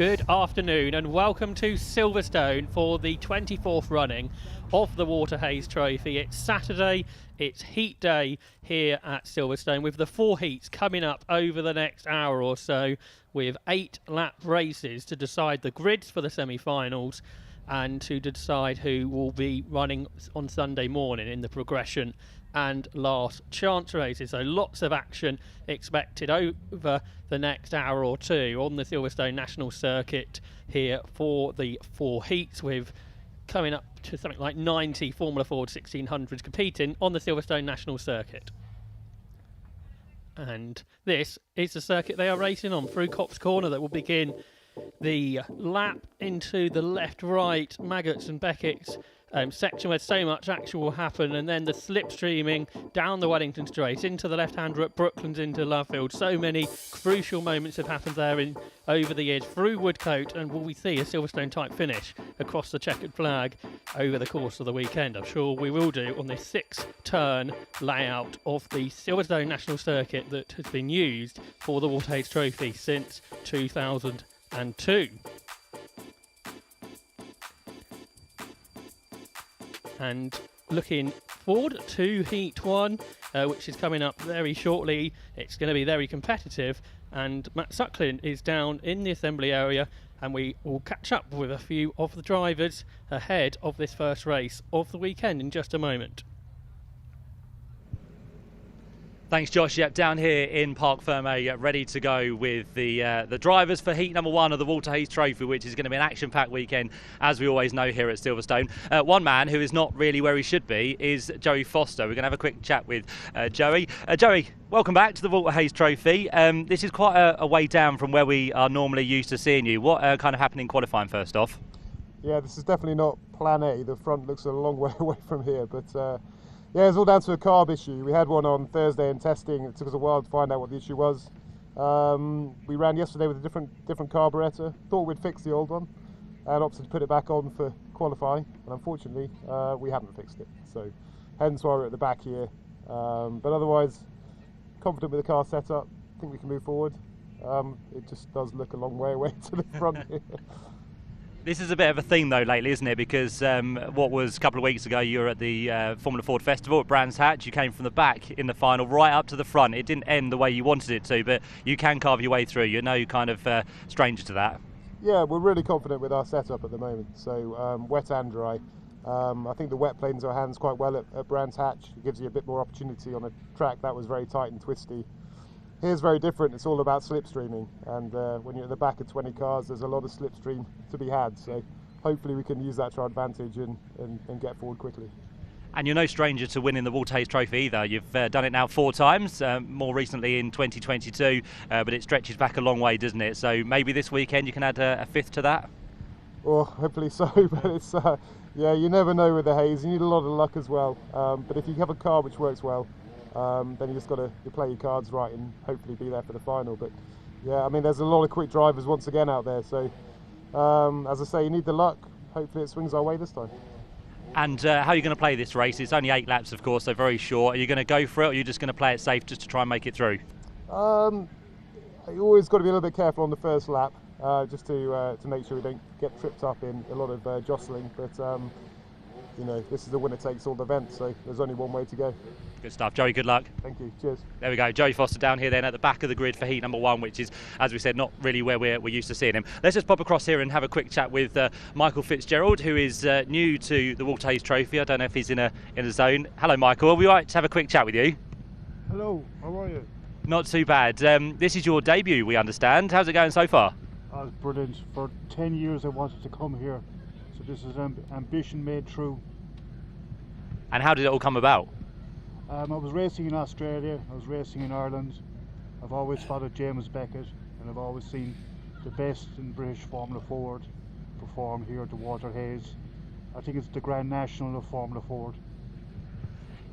Good afternoon and welcome to Silverstone for the 24th running of the Water Haze Trophy. It's Saturday, it's heat day here at Silverstone with the 4 heats coming up over the next hour or so, with 8 lap races to decide the grids for the semi-finals and to decide who will be running on Sunday morning in the progression and last chance races. So lots of action expected over the next hour or two on the Silverstone National Circuit here for the 4 heats, with coming up to something like 90 Formula Ford 1600s competing on the Silverstone National Circuit. And this is the circuit they are racing on through Cops Corner that will begin the lap into the left-right Maggots and Beckett's section where so much action will happen, and then the slipstreaming down the Wellington Straight into the left-hander at Brooklands into Lovefield. So many crucial moments have happened there over the years through Woodcote, and will we see a Silverstone type finish across the checkered flag over the course of the weekend? I'm sure we will do on this 6-turn layout of the Silverstone National Circuit that has been used for the Water Haze Trophy since 2002. And looking forward to Heat 1, which is coming up very shortly. It's going to be very competitive, and Matt Suckling is down in the assembly area, and we will catch up with a few of the drivers ahead of this first race of the weekend in just a moment. Thanks, Josh. Yep, down here in Parc Fermé, ready to go with the drivers for heat number 1 of the Water Haze Trophy, which is going to be an action-packed weekend, as we always know here at Silverstone. One man who is not really where he should be is Joey Foster. We're going to have a quick chat with Joey. Joey, welcome back to the Water Haze Trophy. This is quite a way down from where we are normally used to seeing you. What kind of happened in qualifying first off? Yeah, this is definitely not plan A. The front looks a long way away from here, but yeah, it's all down to a carb issue. We had one on Thursday in testing. It took us a while to find out what the issue was. We ran yesterday with a different carburetor. Thought we'd fix the old one and opted to put it back on for qualifying. And unfortunately, we haven't fixed it. So hence why we're at the back here. But otherwise, confident with the car setup. Think we can move forward. It just does look a long way away to the front here. This is a bit of a theme though lately, isn't it? Because what was a couple of weeks ago, you were at the Formula Ford Festival at Brands Hatch. You came from the back in the final right up to the front. It didn't end the way you wanted it to, but you can carve your way through. You're no kind of stranger to that. Yeah, we're really confident with our setup at the moment. So wet and dry. I think the wet planes our hands quite well at Brands Hatch. It gives you a bit more opportunity on a track that was very tight and twisty. Here's very different. It's all about slipstreaming, and when you're at the back of 20 cars, there's a lot of slipstream to be had. So hopefully we can use that to our advantage and get forward quickly. And you're no stranger to winning the Water Haze Trophy either. You've done it now 4 times, more recently in 2022, but it stretches back a long way, doesn't it? So maybe this weekend you can add a 5th to that? Well, hopefully so, but it's yeah, you never know with the haze. You need a lot of luck as well. But if you have a car which works well, then you just got to play your cards right and hopefully be there for the final. But yeah, I mean, there's a lot of quick drivers once again out there. So as I say, you need the luck. Hopefully it swings our way this time. And how are you going to play this race? It's only 8 laps, of course, so very short. Are you going to go for it, or are you just going to play it safe just to try and make it through? You always got to be a little bit careful on the first lap, just to make sure we don't get tripped up in a lot of jostling. But you know, this is the winner-takes-all event, so there's only one way to go. Good stuff. Joey, good luck. Thank you. Cheers. There we go. Joey Foster down here then at the back of the grid for heat number 1, which is, as we said, not really where we're used to seeing him. Let's just pop across here and have a quick chat with Michael Fitzgerald, who is new to the Water Haze Trophy. I don't know if he's in a zone. Hello, Michael. Are we all right to have a quick chat with you? Hello. How are you? Not too bad. This is your debut, we understand. How's it going so far? Oh, it's brilliant. For 10 years I wanted to come here, so this is ambition made true. And how did it all come about? I was racing in Australia, I was racing in Ireland. I've always followed James Beckett, and I've always seen the best in British Formula Ford perform here at the Water Haze. I think it's the Grand National of Formula Ford.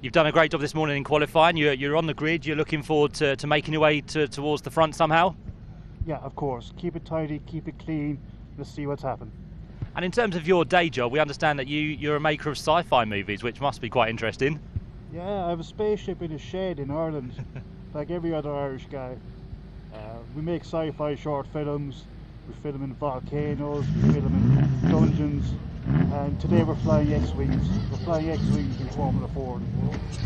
You've done a great job this morning in qualifying. You're on the grid. You're looking forward to making your way towards the front somehow? Yeah, of course. Keep it tidy, keep it clean. Let's see what's happened. And in terms of your day job, we understand that you're a maker of sci-fi movies, which must be quite interesting. Yeah, I have a spaceship in a shed in Ireland, like every other Irish guy. We make sci-fi short films. we film in volcanoes, we film in dungeons, and today we're flying X-Wings. We're flying X-Wings in Formula Ford.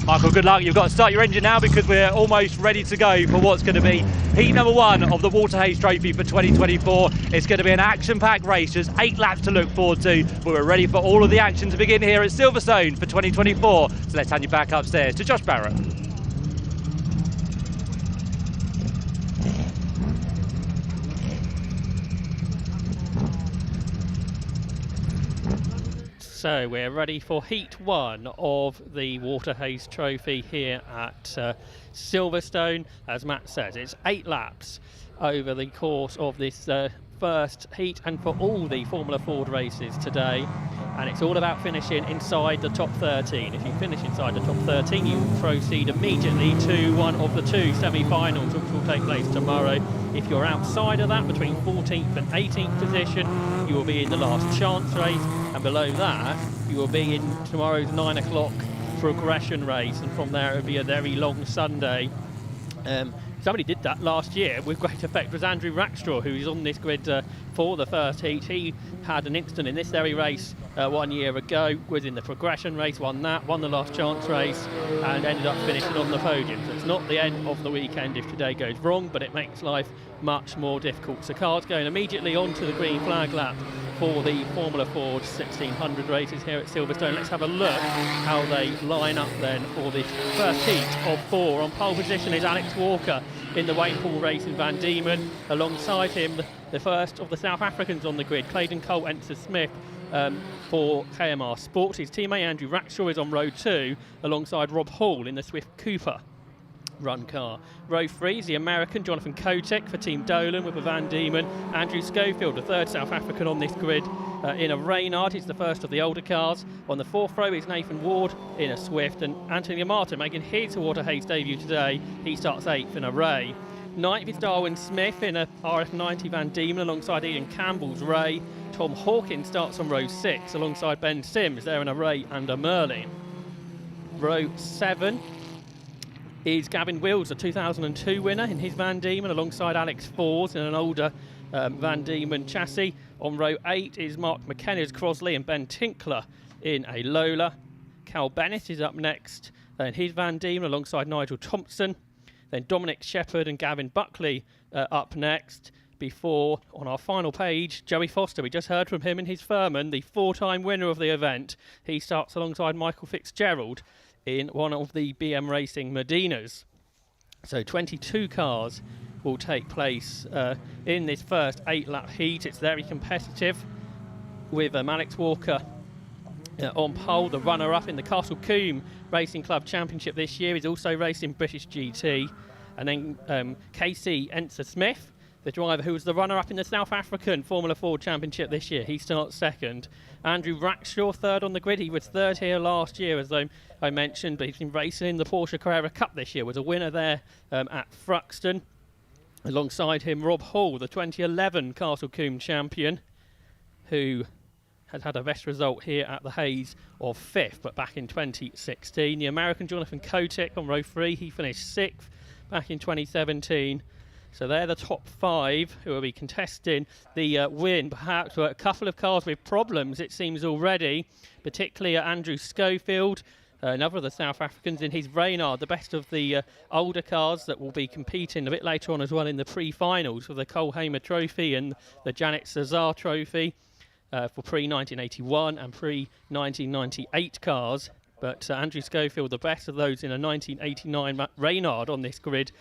Michael, good luck. You've got to start your engine now because we're almost ready to go for what's going to be heat number 1 of the Waterhays Trophy for 2024. It's going to be an action-packed race, just 8 laps to look forward to, but we're ready for all of the action to begin here at Silverstone for 2024. So let's hand you back upstairs to Josh Barrett. So we're ready for Heat 1 of the Waterhays Trophy here at Silverstone. As Matt says, it's 8 laps over the course of this first heat and for all the Formula Ford races today. And it's all about finishing inside the top 13. If you finish inside the top 13, you proceed immediately to one of the 2 semi-finals, which will take place tomorrow. If you're outside of that, between 14th and 18th position, you will be in the last chance race. And below that, you will be in tomorrow's 9 o'clock progression race. And from there, it will be a very long Sunday. Somebody did that last year with great effect. Was Andrew Rackstraw, who is on this grid for the first heat. He had an instant in this very race 1 year ago, was in the progression race, won that, won the last chance race, and ended up finishing on the podium. So it's not the end of the weekend if today goes wrong, but it makes life much more difficult. So cars going immediately onto the green flag lap for the Formula Ford 1600 races here at Silverstone. Let's have a look how they line up then for this first heat of 4. On pole position is Alex Walker in the Wayne Poole race in Van Diemen. Alongside him, the first of the South Africans on the grid, Clayton Cole-Enser-Smith for KMR Sports. His teammate Andrew Rackstraw is on row 2 alongside Rob Hall in the Swift Cooper run car. Row 3 is the American Jonathan Kotek for Team Dolan with a Van Diemen. Andrew Schofield, the third South African on this grid, in a Reynard. He's the first of the older cars. On the 4th row is Nathan Ward in a Swift, and Anthony Martin making his Waterhays debut today. He starts 8th in a Ray. 9th is Darwin Smith in a RF90 Van Diemen alongside Ian Campbell's Ray. Tom Hawkins starts on row 6 alongside Ben Sims there in a Ray and a Merlin. Row 7 is Gavin Wills, a 2002 winner in his Van Diemen alongside Alex Fours in an older Van Diemen chassis. On row 8 is Mark McKenna's Crosley and Ben Tinkler in a Lola. Cal Bennett is up next in his Van Diemen alongside Nigel Thompson. Then Dominic Shepherd and Gavin Buckley up next. Before, on our final page, Joey Foster. We just heard from him in his Furman, the 4-time winner of the event. He starts alongside Michael Fitzgerald in one of the BM Racing Medinas. So 22 cars will take place in this first 8-lap heat. It's very competitive with Alex Walker on pole, the runner-up in the Castle Combe Racing Club Championship this year. He's also racing British GT. And then Casey Enser-Smith, the driver who was the runner-up in the South African Formula Ford Championship this year. He starts 2nd. Andrew Rackstraw, 3rd on the grid. He was 3rd here last year, as I mentioned, but he's been racing in the Porsche Carrera Cup this year. Was a winner there at Thruxton. Alongside him, Rob Hall, the 2011 Castle Combe champion, who had a best result here at the Hayes of 5th, but back in 2016. The American Jonathan Kotek on row 3. He finished 6th back in 2017. So they're the top 5 who will be contesting the win. Perhaps a couple of cars with problems, it seems already, particularly Andrew Schofield, another of the South Africans in his Reynard, the best of the older cars that will be competing a bit later on as well in the pre-finals for the Cole Hamer Trophy and the Janet Cesar Trophy for pre-1981 and pre-1998 cars. But Andrew Schofield, the best of those in a 1989 Reynard on this grid,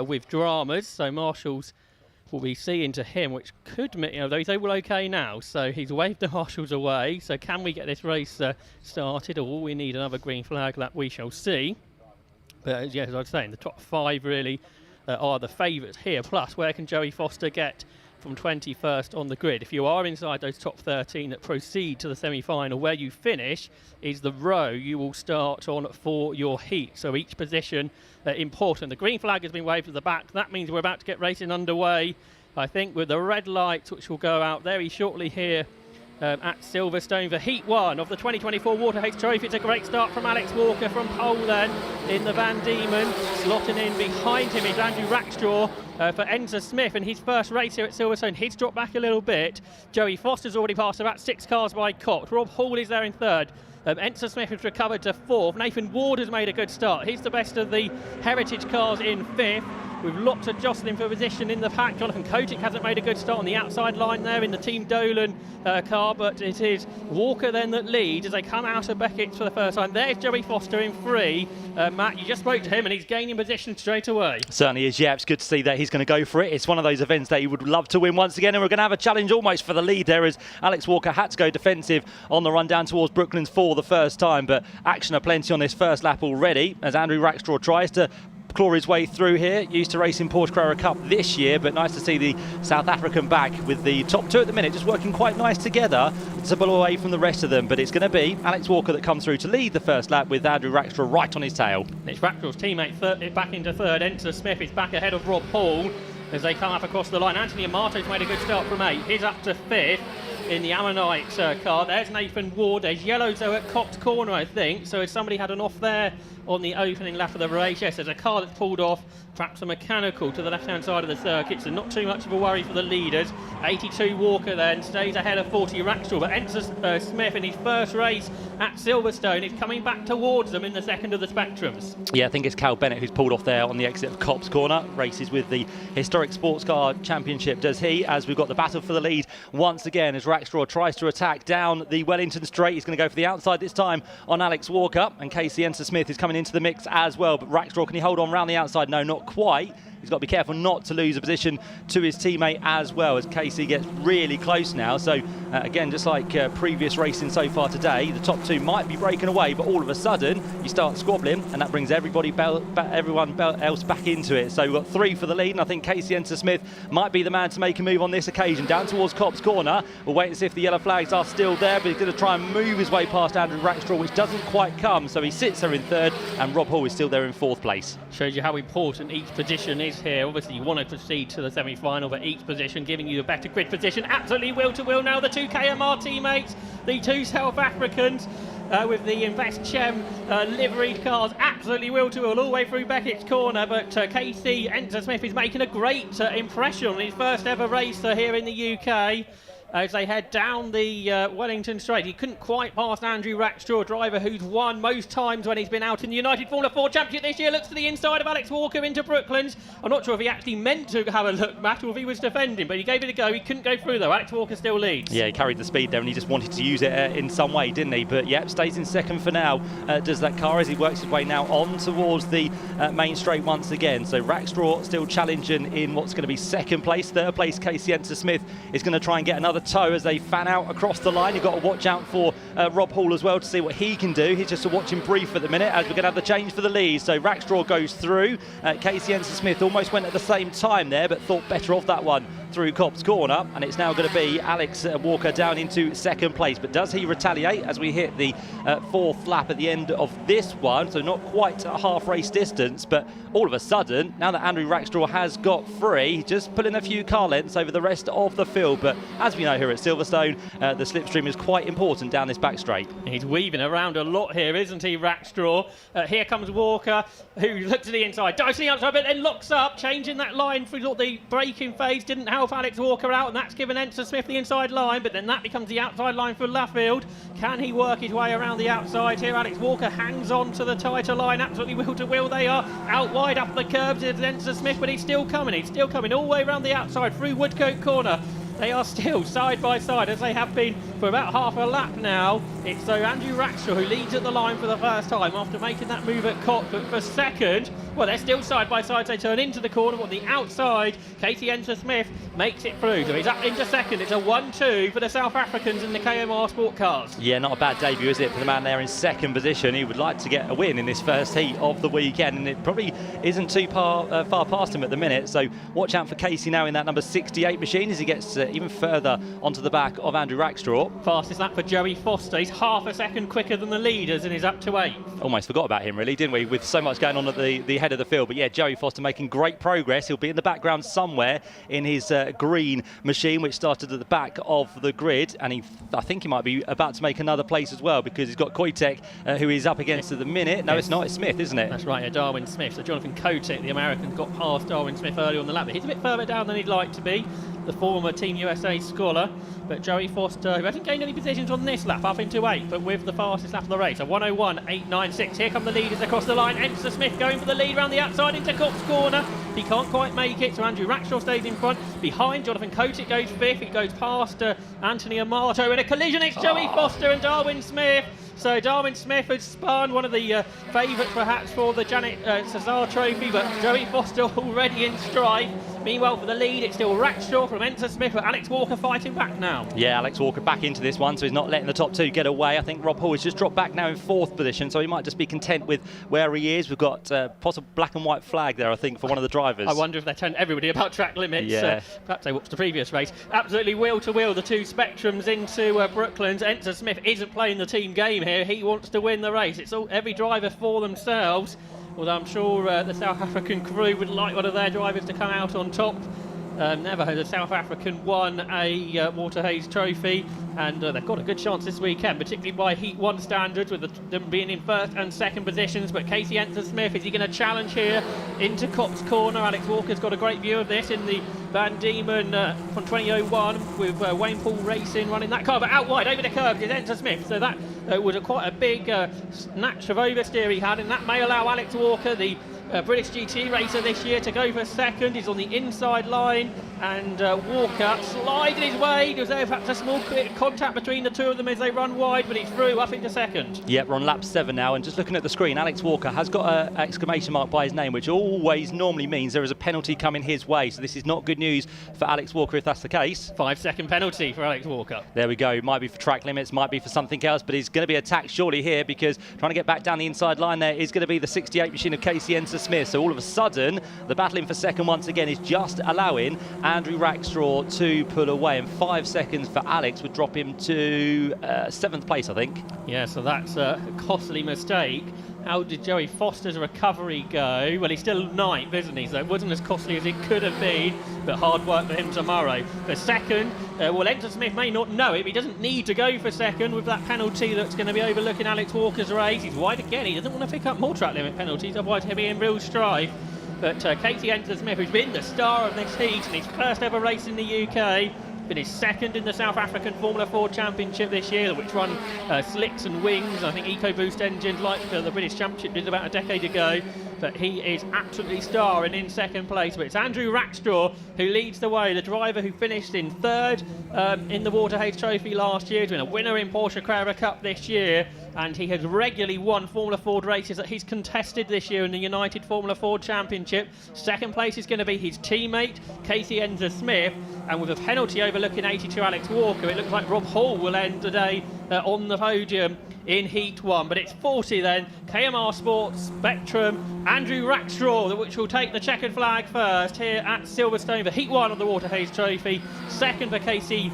with dramas, so marshals will be seeing to him, which could, though he's all okay now, so he's waved the marshals away. So can we get this race started, or will we need another green flag lap? We shall see. But yeah, as I was saying, the top 5 really are the favourites here. Plus, where can Joey Foster get from 21st on the grid? If you are inside those top 13 that proceed to the semi-final, where you finish is the row you will start on for your heat. So each position important. The green flag has been waved at the back. That means we're about to get racing underway, I think, with the red lights, which will go out very shortly here at Silverstone for Heat 1 of the 2024 Water Haze Trophy. It's a great start from Alex Walker from pole then in the Van Diemen. Slotting in behind him is Andrew Rackstraw for Enzo Smith in his first race here at Silverstone. He's dropped back a little bit. Joey Foster's already passed about 6 cars by Cox. Rob Hall is there in third. Enzo Smith has recovered to 4th. Nathan Ward has made a good start. He's the best of the heritage cars in 5th. With lots of jostling for position in the pack. Jonathan Kotick hasn't made a good start on the outside line there in the Team Dolan car, but it is Walker then that leads as they come out of Beckett's for the first time. There's Joey Foster in 3. Matt, you just spoke to him and he's gaining position straight away. Certainly is, yeah. It's good to see that he's going to go for it. It's one of those events that he would love to win once again, and we're going to have a challenge almost for the lead there as Alex Walker had to go defensive on the run down towards Brooklands for the first time, but action aplenty on this first lap already as Andrew Rackstraw tries to claw his way through here. Used to racing Porsche Carrera Cup this year, but nice to see the South African back with the top 2 at the minute, just working quite nice together to pull away from the rest of them. But it's going to be Alex Walker that comes through to lead the first lap with Andrew Rackstraw right on his tail. It's Rackstraw's teammate back into 3rd. Enzo Smith is back ahead of Rob Hall as they come up across the line. Anthony Amato's made a good start from 8. He's up to 5th in the Ammonite car. There's Nathan Ward. There's yellows though at Cox Corner, I think. So has somebody had an off there on the opening lap of the race? Yes, there's a car that's pulled off, perhaps a mechanical to the left-hand side of the circuit, so not too much of a worry for the leaders. 82 Walker then stays ahead of 40 Rackstraw, but Enzo Smith in his first race at Silverstone is coming back towards them in the second of the Spectrums. Yeah, I think it's Cal Bennett who's pulled off there on the exit of Cops Corner. Races with the Historic Sports Car Championship, does he, as we've got the battle for the lead once again as Rackstraw tries to attack down the Wellington straight. He's going to go for the outside this time on Alex Walker, and Casey Enzo Smith is coming into the mix as well, but Rackstraw, can he hold on round the outside? No, not quite. He's got to be careful not to lose a position to his teammate as well as Casey gets really close now. So again, just like previous racing so far today, the top 2 might be breaking away, but all of a sudden you start squabbling and that brings everyone else back into it. So we've got 3 for the lead, and I think Casey Enzo Smith might be the man to make a move on this occasion. Down towards Cops Corner, we'll wait and see if the yellow flags are still there, but he's going to try and move his way past Andrew Rackstraw, which doesn't quite come, so he sits there in 3rd, and Rob Hall is still there in 4th place. Shows you how important each position is here. Obviously you want to proceed to the semi-final, but each position giving you a better grid position. Absolutely will to will now, the 2 KMR teammates, the 2 South Africans with the Invest Chem liveried cars, absolutely will to will all the way through Beckett's corner. But Casey Enzo Smith is making a great impression on his first ever race here in the UK as they head down the Wellington straight. He couldn't quite pass Andrew Rackstraw, driver who's won most times when he's been out in the United Formula 4 Championship this year. Looks to the inside of Alex Walker into Brooklands. I'm not sure if he actually meant to have a look, Matt, or if he was defending, but he gave it a go. He couldn't go through though. Alex Walker still leads. Yeah, he carried the speed there and he just wanted to use it in some way, didn't he? But yep, stays in 2nd for now. Does that car as he works his way now on towards the main straight once again. So Rackstraw still challenging in what's going to be 2nd place. 3rd place, Casey Enzo Smith is going to try and get another tow as they fan out across the line. You've got to watch out for Rob Hall as well to see what he can do. He's just a watching brief at the minute as we're going to have the change for the lead. So Rackstraw goes through. Casey Enzo Smith almost went at the same time there, but thought better of that one through Cops Corner, and it's now going to be Alex Walker down into 2nd place. But does he retaliate as we hit the 4th lap at the end of this one? So not quite a half race distance, but all of a sudden, now that Andrew Rackstraw has got free, just pulling a few car lengths over the rest of the field. But as we know here at Silverstone, the slipstream is quite important down this back straight. He's weaving around a lot here, isn't he, Rackstraw? Here comes Walker, who looks to the inside, dives to the outside, but then locks up, changing that line through the braking phase. Didn't help Alex Walker out, and that's given Enzo Smith the inside line, but then that becomes the outside line for Laffield. Can he work his way around the outside here? Alex Walker hangs on to the tighter line, absolutely wheel to wheel they are. Out wide up the curbs is Enzo Smith, but he's still coming all the way around the outside through Woodcote Corner. They are still side by side as they have been for about half a lap now. It's Andrew Rackstraw who leads at the line for the first time after making that move at Cox, but for 2nd, well, they're still side by side. They turn into the corner on the outside. Casey Enzo Smith makes it through, so he's up into 2nd. It's a 1-2 for the South Africans in the KMR Sport cars. Yeah, not a bad debut, is it, for the man there in 2nd position. He would like to get a win in this first heat of the weekend, and it probably isn't too far past him at the minute. So watch out for Casey now in that number 68 machine as he gets even further onto the back of Andrew Rackstraw. Fastest lap for Joey Foster. He's half a second quicker than the leaders and is up to 8th. Almost forgot about him, really, didn't we, with so much going on at the head of the field. But yeah, Joey Foster making great progress. He'll be in the background somewhere in his green machine, which started at the back of the grid. And I think he might be about to make another place as well, because he's got Koehler, who he's up against at the minute. No, it's not. It's Smith, isn't it? That's right, yeah, Darwin Smith. So Jonathan Koehler, the American, got past Darwin Smith early on the lap. He's a bit further down than he'd like to be, the former Team USA scholar. But Joey Foster, who hasn't gained any positions on this lap, up into 8th, but with the fastest lap of the race, a 1:01.896. Here come the leaders across the line. Enser Smith going for the lead around the outside into Cox Corner. He can't quite make it, so Andrew Rackshaw stays in front. Behind, Jonathan Koehler goes 5th. He goes past Anthony Amato in a collision. It's Joey Foster and Darwin Smith. So Darwin Smith has spun, one of the favourites perhaps for the Janet Cesar Trophy, but Joey Foster already in strife. Meanwhile, for the lead, it's still Rackshaw from Enser Smith, but Alex Walker fighting back now. Yeah, Alex Walker back into this one, so he's not letting the top 2 get away. I think Rob Hall has just dropped back now in 4th position, so he might just be content with where he is. We've got possible black and white flag there, I think, for one of the drivers. I wonder if they're telling everybody about track limits. Yeah. Perhaps they watched the previous race. Absolutely wheel to wheel, the two Spectrums into Brooklands. Enser Smith isn't playing the team game here. He wants to win the race. It's all every driver for themselves. Although I'm sure the South African crew would like one of their drivers to come out on top. Never had a South African won a Waterhays Trophy, and they've got a good chance this weekend, particularly by Heat 1 standards, with them being in 1st and 2nd positions. But Casey Enser Smith, is he going to challenge here into Cox Corner? Alex Walker's got a great view of this in the Van Diemen from 2001 with Wayne Paul Racing running that car, but out wide over the curb is Enser Smith. So that was quite a big snatch of oversteer he had, and that may allow Alex Walker, the British GT racer this year, to go for 2nd. He's on the inside line, and Walker slided his way. There was perhaps a small contact between the two of them as they run wide, but he's through up into 2nd. Yep, we're on lap 7 now, and just looking at the screen, Alex Walker has got an exclamation mark by his name, which always normally means there is a penalty coming his way. So this is not good news for Alex Walker if that's the case. 5-second penalty for Alex Walker. There we go. Might be for track limits, might be for something else, but he's going to be attacked surely here, because trying to get back down the inside line there is going to be the 68 machine of Casey Enser Smith. So all of a sudden, the battling for 2nd once again is just allowing Andrew Rackstraw to pull away, and 5 seconds for Alex would drop him to 7th place, I think. Yeah, so that's a costly mistake. How did Joey Foster's recovery go? Well, he's still 9th, isn't he? So it wasn't as costly as it could have been, but hard work for him tomorrow. For 2nd, well, Enser Smith may not know it, but he doesn't need to go for 2nd with that penalty that's going to be overlooking Alex Walker's race. He's wide again. He doesn't want to pick up more track limit penalties, otherwise he'll be in real strife. But Casey Enser Smith, who's been the star of this heat and his first ever race in the UK, finished 2nd in the South African Formula 4 Championship this year, which run slicks and wings. I think EcoBoost engines like the British Championship did about a decade ago. But he is absolutely starring in 2nd place. But it's Andrew Rackstraw who leads the way, the driver who finished in 3rd in the Waterhays Trophy last year. He's been a winner in Porsche Carrera Cup this year, and he has regularly won Formula Ford races that he's contested this year in the United Formula Ford Championship. 2nd place is going to be his teammate, Casey Enser Smith, and with a penalty overlooking 82 Alex Walker, it looks like Rob Hall will end today on the podium in Heat 1. But it's 40 then, KMR Sports, Spectrum, Andrew Rackstraw, which will take the checkered flag first here at Silverstone for Heat 1 of the Waterhays Trophy. 2nd for Casey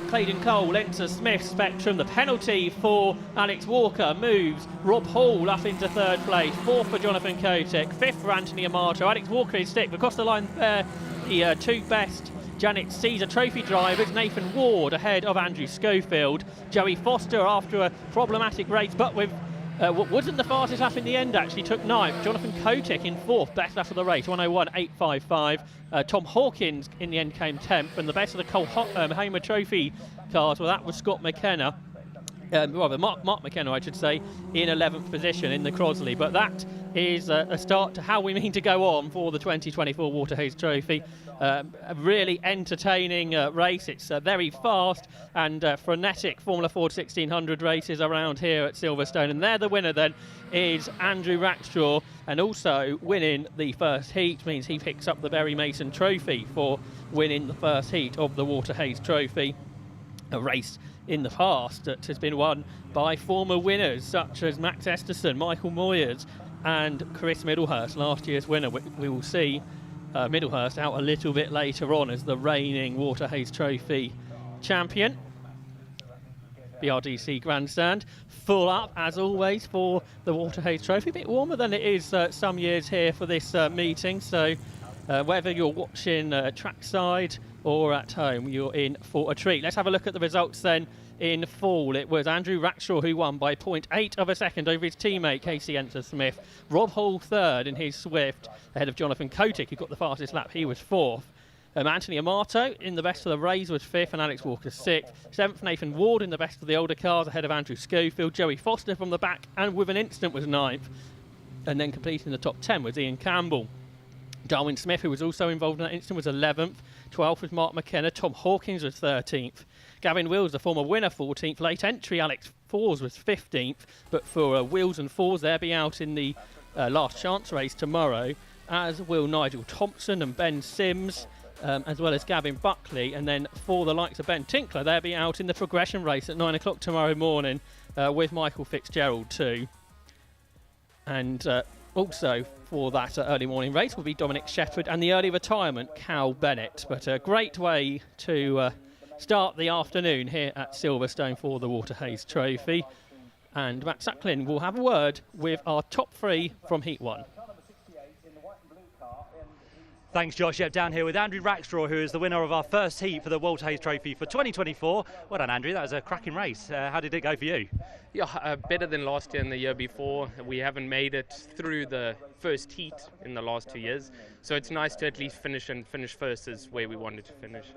Clayton Cole, Enser Smith, Spectrum. The penalty for Alex Walker moves Rob Hall up into 3rd place. 4th for Jonathan Koehler, 5th for Anthony Amato. Alex Walker is 6th. Across the line there, the two best Janet Caesar Trophy drivers, Nathan Ward ahead of Andrew Schofield. Joey Foster, after a problematic race, but with what wasn't the fastest lap in the end, actually took 9th. Jonathan Koehler in 4th, best lap of the race, 1:01.855. Tom Hawkins in the end came 10th, and the best of the Cole Hamer Trophy cars, well, that was Scott McKenna. Mark McKenna, I should say, in 11th position in the Crosley. But that is a start to how we mean to go on for the 2024 Waterhays Trophy. A really entertaining race. It's very fast and frenetic Formula Ford 1600 races around here at Silverstone. And there the winner then is Andrew Rackstraw, and also winning the first heat means he picks up the Berry Mason Trophy for winning the first heat of the Waterhays Trophy. A race in the past that has been won by former winners such as Max Esterson, Michael Moyers and Chris Middlehurst, last year's winner. We will see Middlehurst out a little bit later on as the reigning Waterhays Trophy champion. BRDC Grandstand. Full up, as always, for the Waterhays Trophy. A bit warmer than it is some years here for this meeting, so whether you're watching trackside or at home, you're in for a treat. Let's have a look at the results then. In fall, it was Andrew Rackshaw who won by 0.8 of a second over his teammate Casey Enser-Smith. Rob Hall third in his Swift, ahead of Jonathan Kotick, who got the fastest lap. He was fourth. Anthony Amato in the best of the Rays was fifth, and Alex Walker sixth. Seventh, Nathan Ward in the best of the older cars, ahead of Andrew Schofield. Joey Foster from the back, and with an instant was ninth. And then completing the top 10 was Ian Campbell. Darwin Smith, who was also involved in that instant, was 11th. 12th was Mark McKenna. Tom Hawkins was 13th. Gavin Wills, the former winner, 14th. Late entry Alex Fours was 15th. But for Wills and Fours, they'll be out in the last chance race tomorrow, as will Nigel Thompson and Ben Sims, as well as Gavin Buckley. And then for the likes of Ben Tinkler, they'll be out in the progression race at 9 o'clock tomorrow morning with Michael Fitzgerald too. And also for that early morning race will be Dominic Shepherd and the early retirement Cal Bennett. But a great way to start the afternoon here at Silverstone for the Waterhays Trophy. And Matt Sucklin will have a word with our top three from Heat 1. Thanks, Josh. Yep, down here with Andrew Rackstraw, who is the winner of our first heat for the Waterhays Trophy for 2024. Well done, Andrew. That was a cracking race. How did it go for you? Yeah, better than last year and the year before. We haven't made it through the first heat in the last 2 years, so it's nice to at least finish first is where we wanted to finish.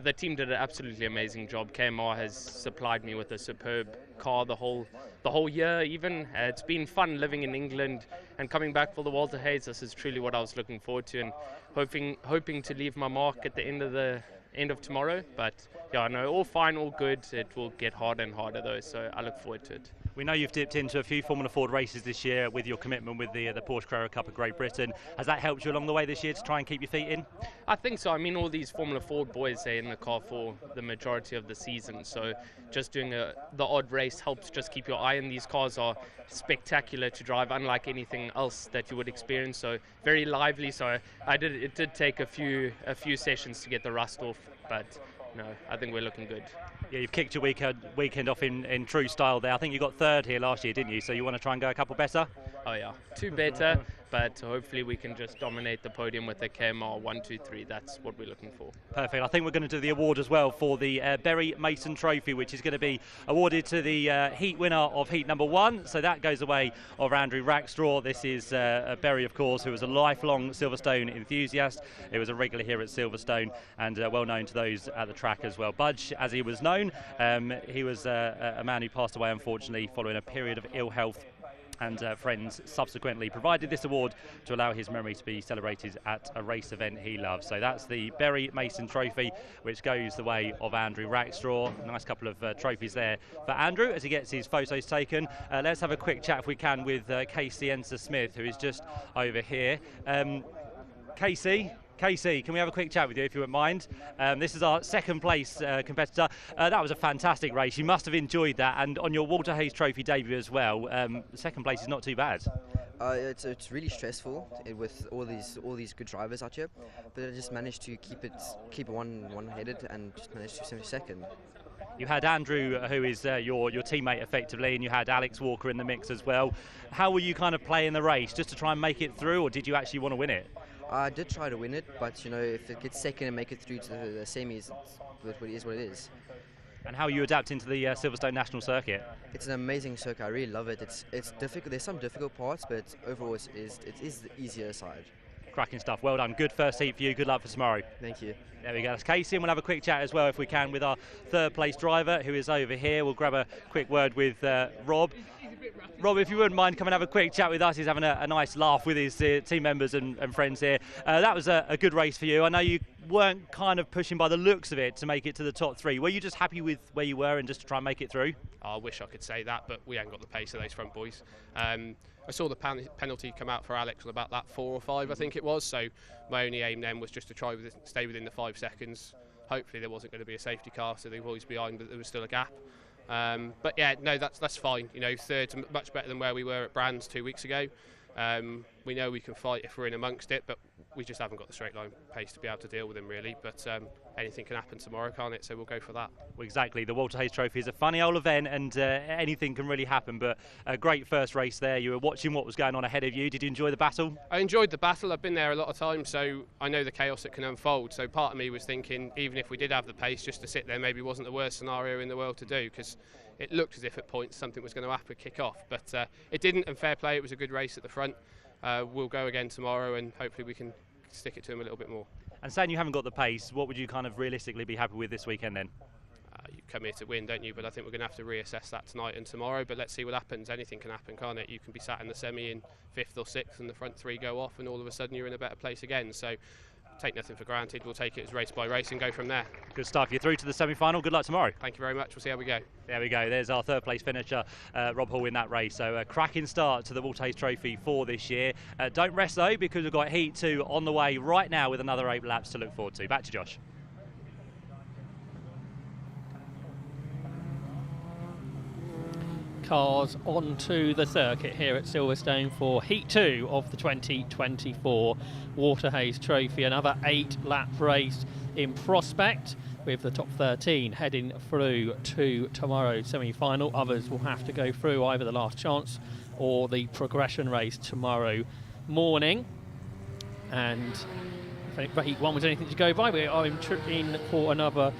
The team did an absolutely amazing job. KMR has supplied me with a superb car the whole year even. It's been fun living in England and coming back for the Waterhays. This is truly what I was looking forward to, and hoping to leave my mark at the end of tomorrow. But yeah, no, all fine, all good. It will get harder and harder though, so I look forward to it. We know you've dipped into a few Formula Ford races this year with your commitment with the Porsche Carrera Cup of Great Britain. Has that helped you along the way this year to try and keep your feet in? I think so. I mean, all these Formula Ford boys are in the car for the majority of the season, so just doing the odd race helps just keep your eye in. These cars are spectacular to drive, unlike anything else that you would experience, so very lively. So it did take a few sessions to get the rust off, but no, I think we're looking good. Yeah, you've kicked your weekend off in true style there. I think you got third here last year, didn't you? So you want to try and go a couple better? Oh yeah, 2 better, but hopefully we can just dominate the podium with the KMR 1, 2, 3. That's what we're looking for. Perfect. I think we're going to do the award as well for the Berry Mason Trophy, which is going to be awarded to the heat winner of heat number 1. So that goes away of Andrew Rackstraw. This is Berry, of course, who was a lifelong Silverstone enthusiast. He was a regular here at Silverstone and well known to those at the track as well. Budge, as he was known, he was a man who passed away, unfortunately, following a period of ill health, and friends subsequently provided this award to allow his memory to be celebrated at a race event he loves. So that's the Berry Mason Trophy, which goes the way of Andrew Rackstraw. Nice couple of trophies there for Andrew as he gets his photos taken. Let's have a quick chat, if we can, with Casey Enser-Smith, who is just over here. Casey, can we have a quick chat with you, if you wouldn't mind? This is our second place competitor. That was a fantastic race. You must have enjoyed that, and on your Waterhays Trophy debut as well. Second place is not too bad. It's really stressful with all these good drivers out here, but I just managed to keep it one-headed and just managed to finish second. You had Andrew, who is your teammate effectively, and you had Alex Walker in the mix as well. How were you kind of playing the race, just to try and make it through, or did you actually want to win it? I did try to win it, but if it gets second and make it through to the semis, it is what it is. And how are you adapting to the Silverstone National Circuit? It's an amazing circuit. I really love it. It's difficult. There's some difficult parts, but overall it is the easier side. Cracking stuff. Well done. Good first heat for you. Good luck for tomorrow. Thank you. There we go. That's Casey, and we'll have a quick chat as well, if we can, with our third place driver, who is over here. We'll grab a quick word with Rob. Rob, if you wouldn't mind, come and have a quick chat with us. He's having a nice laugh with his team members and friends here. That was a good race for you. I know you weren't kind of pushing by the looks of it to make it to the top 3. Were you just happy with where you were and just to try and make it through? I wish I could say that, but we haven't got the pace of those front boys. I saw the penalty come out for Alex on about lap 4 or 5, I think it was, so my only aim then was just to try stay within the 5 seconds. Hopefully there wasn't going to be a safety car, so the boys behind, but there was still a gap. But yeah, no, that's fine. Third's much better than where we were at Brands 2 weeks ago. We know we can fight if we're in amongst it, but we just haven't got the straight line pace to be able to deal with them really. But anything can happen tomorrow, can't it? So we'll go for that. Well, exactly. The Walter Hayes Trophy is a funny old event, and anything can really happen. But a great first race there. You were watching what was going on ahead of you. Did you enjoy the battle? I enjoyed the battle. I've been there a lot of times, so I know the chaos that can unfold. So part of me was thinking, even if we did have the pace, just to sit there maybe wasn't the worst scenario in the world to do, because it looked as if at points something was going to happen, kick off. But it didn't, and fair play. It was a good race at the front. We'll go again tomorrow, and hopefully we can stick it to them a little bit more. And saying you haven't got the pace, what would you kind of realistically be happy with this weekend then? You come here to win, don't you? But I think we're going to have to reassess that tonight and tomorrow. But let's see what happens. Anything can happen, can't it? You can be sat in the semi in 5th or 6th and the front 3 go off, and all of a sudden you're in a better place again. So take nothing for granted. We'll take it as race by race and go from there. Good stuff. You're through to the semi-final. Good luck tomorrow. Thank you very much. We'll see how we go. There we go. There's our third place finisher, Rob Hall, in that race. So a cracking start to the Walter Hayes Trophy for this year. Don't rest though, because we've got Heat 2 on the way right now with another 8 laps to look forward to. Back to Josh. Cars onto the circuit here at Silverstone for Heat 2 of the 2024 Walter Hayes Trophy. Another 8-lap race in prospect, with the top 13 heading through to tomorrow's semi-final. Others will have to go through either the last chance or the progression race tomorrow morning. And if Heat 1 was anything to go by, we are in for another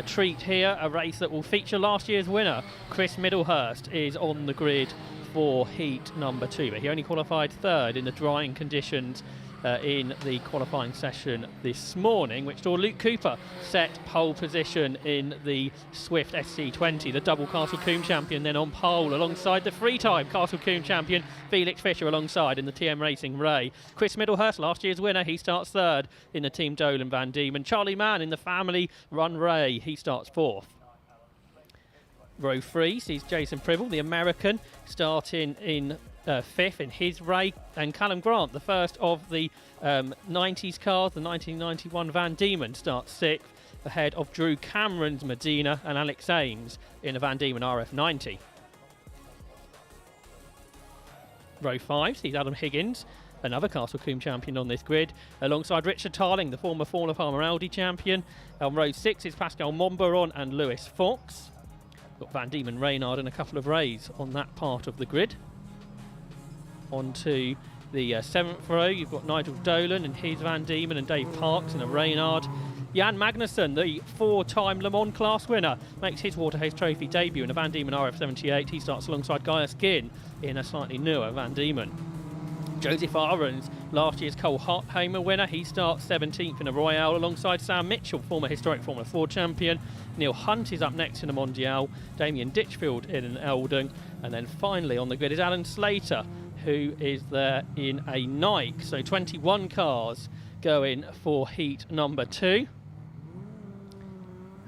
treat here, a race that will feature last year's winner. Chris Middlehurst is on the grid for Heat number 2, but he only qualified 3rd in the drying conditions in the qualifying session this morning, which saw Luke Cooper set pole position in the Swift SC20, the double Castle Combe champion, then on pole alongside the three-time Castle Combe champion Felix Fischer alongside in the TM Racing Ray. Chris Middlehurst, last year's winner, he starts 3rd in the Team Dolan Van Diemen. Charlie Mann in the family run Ray, he starts 4th. Row 3 sees Jason Pribble, the American, starting in 5th in his Ray, and Callum Grant, the first of the 90s cars, the 1991 Van Diemen, starts 6th, ahead of Drew Cameron's Medina and Alex Ames in the Van Diemen RF90. Row 5 sees Adam Higgins, another Castle Combe champion on this grid, alongside Richard Tarling, the former Fauna Farmer Aldi champion. On row 6 is Pascal Monbaron and Lewis Fox. Got Van Diemen, Reynard and a couple of Rays on that part of the grid. Onto the 7th row, you've got Nigel Dolan and his Van Diemen and Dave Parks in a Reynard. Jan Magnussen, the 4-time Le Mans class winner, makes his Walter Hayes Trophy debut in a Van Diemen RF78. He starts alongside Gaius Ginn in a slightly newer Van Diemen. Joseph Ahrens, last year's Cole Hartheimer winner, he starts 17th in a Royale alongside Sam Mitchell, former historic Formula 4 champion. Neil Hunt is up next in a Mondial, Damien Ditchfield in an Eldon, and then finally on the grid is Alan Slater, who is there in a Nike. So 21 cars going for Heat number 2.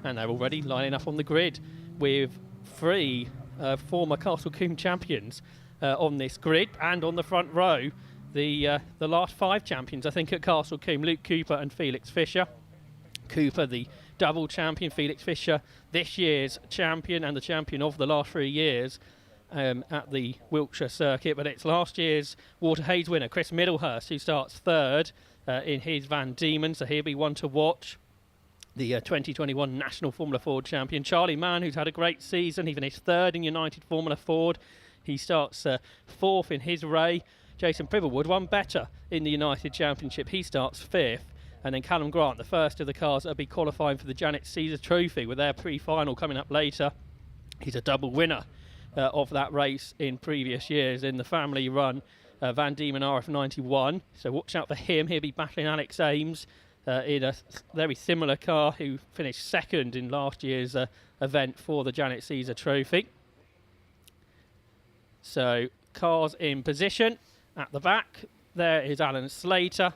And they're already lining up on the grid with 3 former Castle Combe champions on this grid, and on the front row the last 5 champions I think at Castle Combe, Luke Cooper and Felix Fischer. Cooper the double champion, Felix Fischer this year's champion and the champion of the last 3 years at the Wiltshire circuit. But it's last year's Walter Hayes winner Chris Middlehurst who starts 3rd in his Van Diemen, so he'll be one to watch. The 2021 National Formula Ford champion Charlie Mann, who's had a great season, he finished 3rd in United Formula Ford. He starts 4th in his Ray. Jason Pribble would one better in the United Championship. He starts 5th. And then Callum Grant, the first of the cars that will be qualifying for the Janet Caesar Trophy with their pre-final coming up later. He's a double winner of that race in previous years in the family run Van Diemen RF91. So watch out for him. He'll be battling Alex Ames in a very similar car who finished 2nd in last year's event for the Janet Caesar Trophy. So cars in position. At the back there is Alan Slater,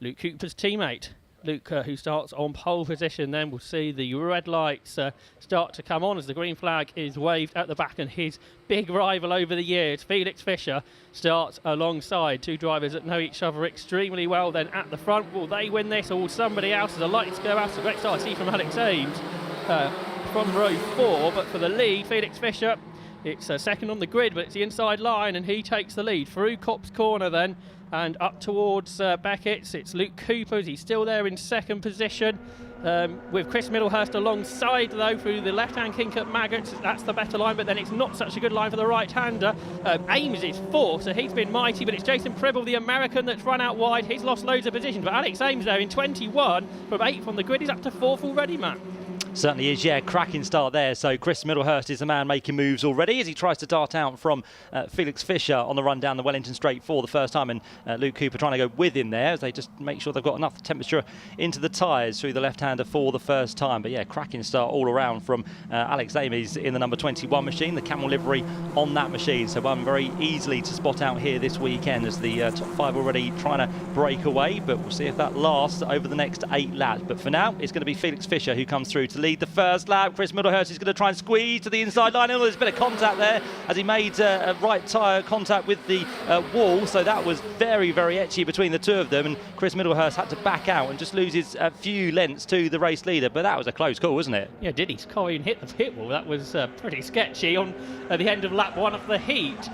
Luke Cooper's teammate. Luke, who starts on pole position, then we'll see the red lights start to come on as the green flag is waved at the back, and his big rival over the years, Felix Fischer, starts alongside 2 drivers that know each other extremely well. Then at the front, will they win this or will somebody else? There's a light to go out. It's a great start I see from Alex Ames from row 4, but for the lead, Felix Fischer It's second on the grid, but it's the inside line, and he takes the lead through Copse Corner then, and up towards Beckett's. It's Luke Cooper. He's still there in second position, with Chris Middlehurst alongside, though, through the left-hand kink at Maggots. That's the better line, but then it's not such a good line for the right-hander. Ames is fourth, so he's been mighty, but it's Jason Pribble, the American, that's run out wide. He's lost loads of position, but Alex Ames there in 21 from 8th on the grid. He's up to 4th already, Matt. Certainly is, yeah, cracking start there. So Chris Middlehurst is the man making moves already as he tries to dart out from Felix Fisher on the run down the Wellington Straight for the first time, and Luke Cooper trying to go with him there as they just make sure they've got enough temperature into the tyres through the left-hander for the first time. But yeah, cracking start all around from Alex Ames in the number 21 machine, the camel livery on that machine. So one very easily to spot out here this weekend as the top 5 already trying to break away, but we'll see if that lasts over the next 8 laps. But for now, it's going to be Felix Fisher who comes through to lead the first lap. Chris Middlehurst is going to try and squeeze to the inside line. There's a bit of contact there as he made a right tyre contact with the wall, so that was very, very etchy between the two of them, and Chris Middlehurst had to back out and just loses a few lengths to the race leader. But that was a close call, wasn't it? Yeah, did he? Coyne hit the pit wall. That was pretty sketchy on the end of lap 1 of the heat.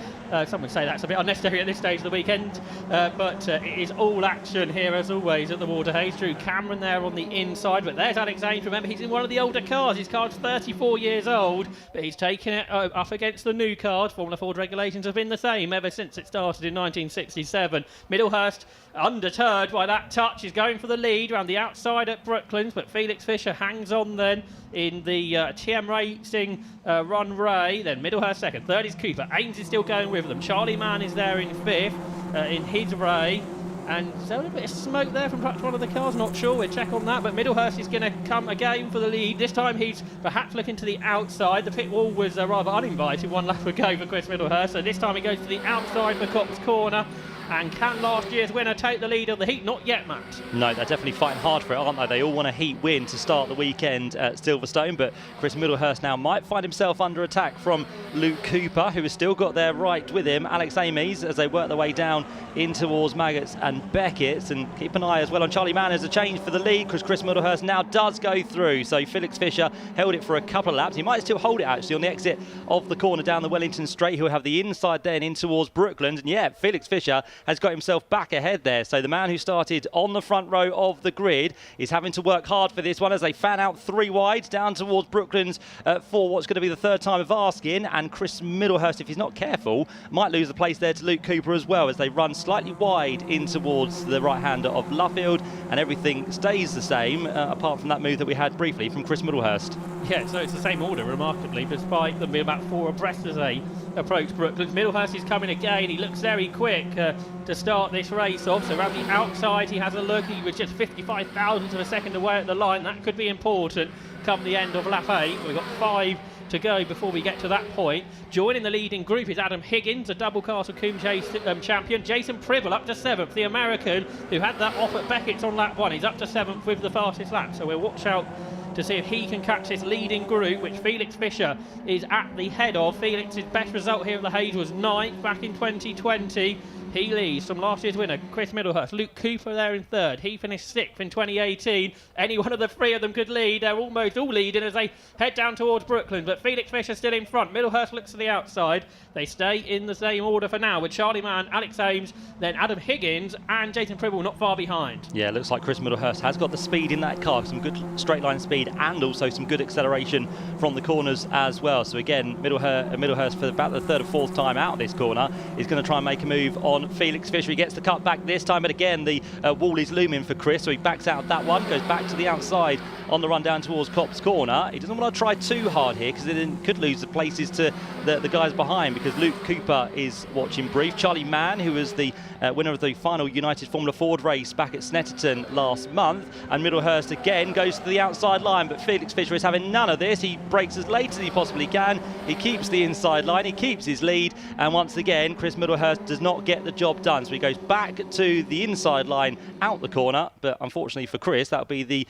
Some would say that's a bit unnecessary at this stage of the weekend, but it is all action here as always at the Waterhays. Drew Cameron there on the inside, but there's Alex Ames. Remember, he's in one of the older cars. His car's 34 years old, but he's taking it up against the new card. Formula Ford regulations have been the same ever since it started in 1967. Middlehurst, undeterred by that touch, is going for the lead around the outside at Brooklands, but Felix Fisher hangs on then in the TM Racing Run Ray. Then Middlehurst second, third is Cooper. Ames is still going with them. Charlie Mann is there in fifth in his Ray. And is there a bit of smoke there from perhaps one of the cars? Not sure, we'll check on that. But Middlehurst is going to come again for the lead. This time he's perhaps looking to the outside. The pit wall was rather uninvited 1 lap ago for Chris Middlehurst. So this time he goes to the outside for Copse Corner. And can last year's winner take the lead of the heat? Not yet, Matt. No, they're definitely fighting hard for it, aren't they? They all want a heat win to start the weekend at Silverstone, but Chris Middlehurst now might find himself under attack from Luke Cooper, who has still got their right with him. Alex Ames, as they work their way down in towards Maggots and Beckett's, and keep an eye as well on Charlie Mann as a change for the lead, because Chris Middlehurst now does go through. So Felix Fisher held it for a couple of laps. He might still hold it actually on the exit of the corner down the Wellington Straight. He'll have the inside then in towards Brooklands, and yeah, Felix Fisher has got himself back ahead there. So the man who started on the front row of the grid is having to work hard for this one as they fan out 3 wide down towards Brooklands for what's going to be the 3rd time of asking. And Chris Middlehurst, if he's not careful, might lose the place there to Luke Cooper as well as they run slightly wide in towards the right-hander of Luffield, and everything stays the same apart from that move that we had briefly from Chris Middlehurst. Yeah, so it's the same order, remarkably, despite them being about 4 abreast as they approach Brooklands. Middlehurst is coming again. He looks very quick to start this race off. So around the outside, he has a look. He was just 55 thousandths of a second away at the line. That could be important come the end of lap 8. We've got 5 to go before we get to that point. Joining the leading group is Adam Higgins, a double Castle Combe Chase champion. Jason Pribble up to 7th, the American who had that off at Beckett's on lap 1. He's up to 7th with the fastest lap. So we'll watch out to see if he can catch this leading group, which Felix Fisher is at the head of. Felix's best result here at the Hayes was 9th back in 2020. He leads from last year's winner, Chris Middlehurst. Luke Cooper there in 3rd. He finished 6th in 2018. Any one of the 3 of them could lead. They're almost all leading as they head down towards Brooklyn. But Felix Fisher still in front. Middlehurst looks to the outside. They stay in the same order for now with Charlie Mann, Alex Ames, then Adam Higgins and Jason Pribble not far behind. Yeah, it looks like Chris Middlehurst has got the speed in that car. Some good straight line speed and also some good acceleration from the corners as well. So again, Middlehurst for about the 3rd or 4th time out of this corner is going to try and make a move on Felix Fisher. He gets the cut back this time, but again the wall is looming for Chris, so he backs out that one, goes back to the outside on the run down towards Copse Corner. He doesn't want to try too hard here because it could lose the places to the guys behind, because Luke Cooper is watching brief. Charlie Mann, who was the winner of the final United Formula Ford race back at Snetterton last month, and Middlehurst again goes to the outside line, but Felix Fisher is having none of this. He brakes as late as he possibly can. He keeps the inside line, he keeps his lead, and once again Chris Middlehurst does not get the job done. So he goes back to the inside line out the corner, but unfortunately for Chris, that'll be the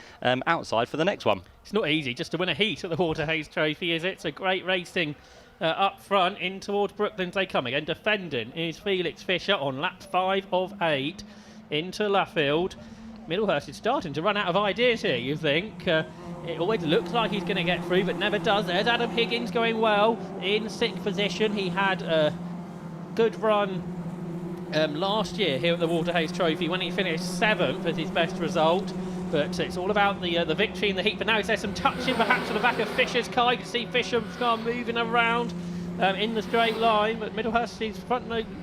outside for the next one. It's not easy just to win a heat at the Waterhays Trophy, is it? It's a great racing up front in towards Brooklands they come again. Defending is Felix Fisher on lap 5 of 8 into Luffield. Middlehurst is starting to run out of ideas here, you think. It always looks like he's going to get through, but never does. There's Adam Higgins going well in 6th position. He had a good run last year here at the Waterhays Trophy when he finished 7th as his best result. But it's all about the victory in the heat. But now there's some touching perhaps on the back of Fisher's car. You can see Fisher's car moving around in the straight line. But Middlehurst,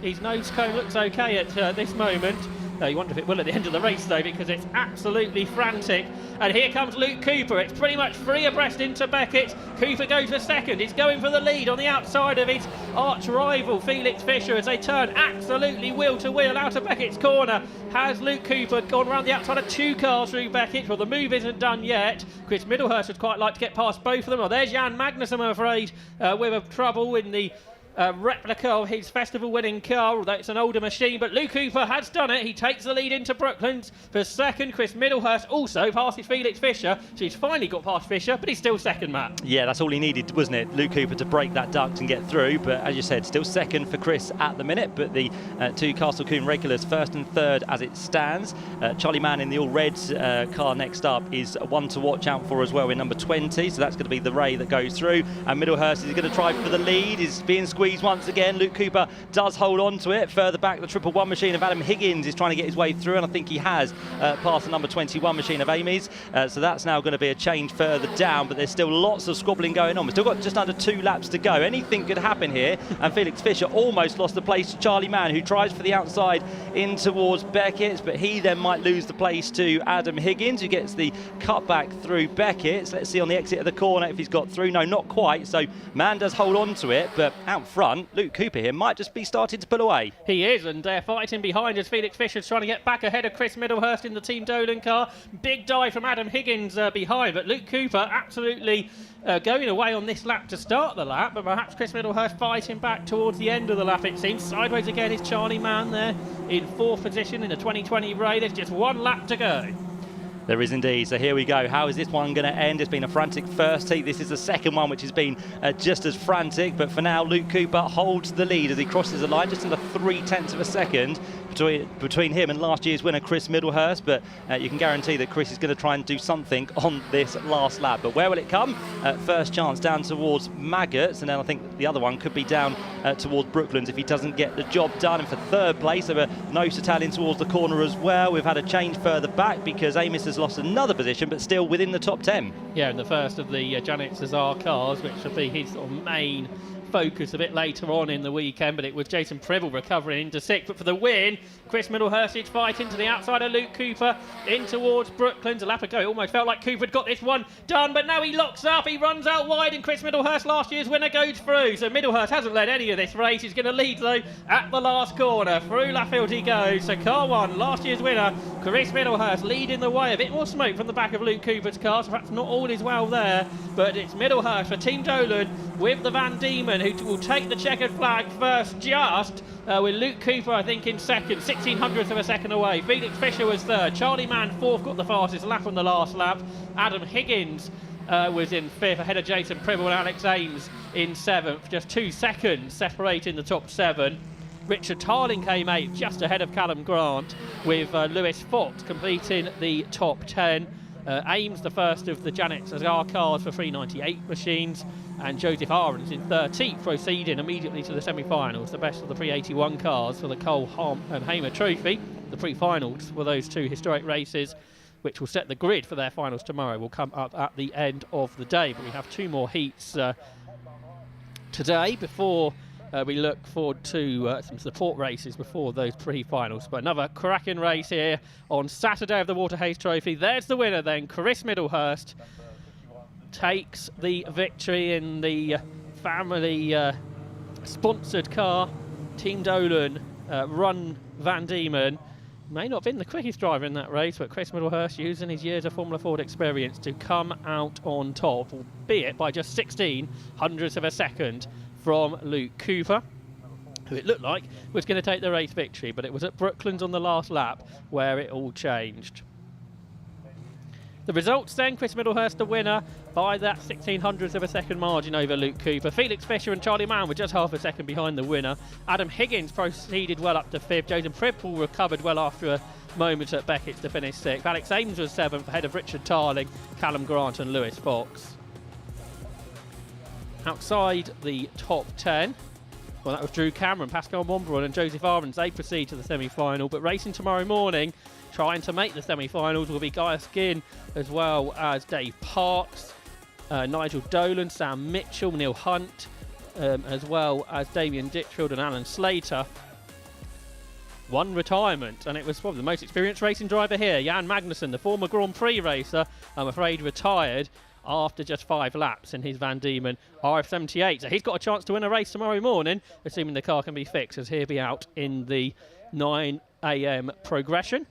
his nose cone looks okay at this moment. You wonder if it will at the end of the race though, because it's absolutely frantic. And here comes Luke Cooper. It's pretty much free abreast into Beckett. Cooper goes for second. He's going for the lead on the outside of his arch rival Felix Fisher as they turn absolutely wheel to wheel out of Beckett's corner. Has Luke Cooper gone round the outside of 2 cars through Beckett? Well, the move isn't done yet. Chris Middlehurst would quite like to get past both of them. Well, there's Jan Magnus, I'm afraid, with a trouble in the replica of his festival-winning car, although it's an older machine. But Luke Cooper has done it. He takes the lead into Brooklands for second. Chris Middlehurst also passes Felix Fisher, so he's finally got past Fisher, but he's still second, Matt. Yeah, that's all he needed, wasn't it? Luke Cooper to break that duct and get through. But as you said, still second for Chris at the minute. But the 2 Castle Combe regulars first and third as it stands. Charlie Mann in the all-red car next up is one to watch out for as well in number 20. So that's going to be the Ray that goes through. And Middlehurst is going to try for the lead. Is being squeezed once again. Luke Cooper does hold on to it. Further back, the 111 machine of Adam Higgins is trying to get his way through, and I think he has past the number 21 machine of Amy's. So that's now going to be a change further down, but there's still lots of squabbling going on. We've still got just under 2 laps to go. Anything could happen here, and Felix Fisher almost lost the place to Charlie Mann, who tries for the outside in towards Beckett's, but he then might lose the place to Adam Higgins, who gets the cutback through Beckett's. Let's see on the exit of the corner if he's got through. No, not quite. So Mann does hold on to it, but out front, Luke Cooper here might just be starting to pull away. He is, and they're fighting behind as Felix Fisher's trying to get back ahead of Chris Middlehurst in the Team Dolan car. Big dive from Adam Higgins behind, but Luke Cooper absolutely going away on this lap to start the lap, but perhaps Chris Middlehurst fighting back towards the end of the lap, it seems. Sideways again is Charlie Mann there in 4th position in the 2020 Ray. There's just 1 lap to go. There is indeed. So here we go. How is this one going to end? It's been a frantic first heat. This is the second one, which has been just as frantic. But for now, Luke Cooper holds the lead as he crosses the line, just under 0.3 of a second between him and last year's winner, Chris Middlehurst. But you can guarantee that Chris is going to try and do something on this last lap. But where will it come? First chance down towards Maggots, and then I think the other one could be down towards Brooklands if he doesn't get the job done. And for 3rd place, there were nose to tail in towards the corner as well. We've had a change further back because Amos has lost another position, but still within the top 10. Yeah, in the first of the Janet Cesar cars, which will be his sort of main focus a bit later on in the weekend, but it was Jason Pribble recovering into 6th. But for the win, Chris Middlehurst is fighting to the outside of Luke Cooper in towards Brooklands. A lap ago, it almost felt like Cooper had got this one done, but now he locks up, he runs out wide, and Chris Middlehurst, last year's winner, goes through. So Middlehurst hasn't led any of this race. He's going to lead though at the last corner. Through Laffield he goes. So car 1, last year's winner, Chris Middlehurst leading the way. A bit more smoke from the back of Luke Cooper's car, so perhaps not all is well there, but it's Middlehurst for Team Dolan with the Van Diemen, who will take the checkered flag first, just with Luke Cooper, I think, in second, 0.16 of a second away. Felix Fisher was third. Charlie Mann 4th, got the fastest lap on the last lap. Adam Higgins was in 5th, ahead of Jason Pribble, and Alex Ames in 7th. Just 2 seconds separating the top 7. Richard Tarling came 8th, just ahead of Callum Grant, with Lewis Fox completing the top 10. Ames, the first of the Janet Cesar cars for 398 machines, and Joseph Ahrens in 13th, proceeding immediately to the semi-finals. The best of the 381 cars for the Cole Hamer Trophy. The pre-finals for those 2 historic races, which will set the grid for their finals tomorrow, will come up at the end of the day. But we have 2 more heats today before we look forward to some support races before those pre-finals. But another cracking race here on Saturday of the Waterhays Trophy. There's the winner then. Chris Middlehurst takes the victory in the family sponsored car. Team Dolan run Van Diemen. May not have been the quickest driver in that race, but Chris Middlehurst using his years of Formula Ford experience to come out on top, albeit by just 0.16 of a second from Luke Cooper, who it looked like was going to take the race victory, but it was at Brooklands on the last lap where it all changed. The results then, Chris Middlehurst the winner by that 0.16 of a second margin over Luke Cooper. Felix Fisher and Charlie Mann were just half a second behind the winner. Adam Higgins proceeded well up to 5th. Jason Pribble recovered well after moment at Beckett's to finish 6th. Alex Ames was 7th, ahead of Richard Tarling, Callum Grant and Lewis Fox. Outside the top 10, well, that was Drew Cameron, Pascal Monbron and Joseph Arons. They proceed to the semi-final, but racing tomorrow morning, trying to make the semi-finals, will be Guy Skin, as well as Dave Parks, Nigel Dolan, Sam Mitchell, Neil Hunt, as well as Damien Ditchfield and Alan Slater. One retirement, and it was probably the most experienced racing driver here, Jan Magnussen, the former Grand Prix racer, I'm afraid retired after just 5 laps in his Van Diemen RF78. So he's got a chance to win a race tomorrow morning, assuming the car can be fixed, as he'll be out in the 9 a.m. progression.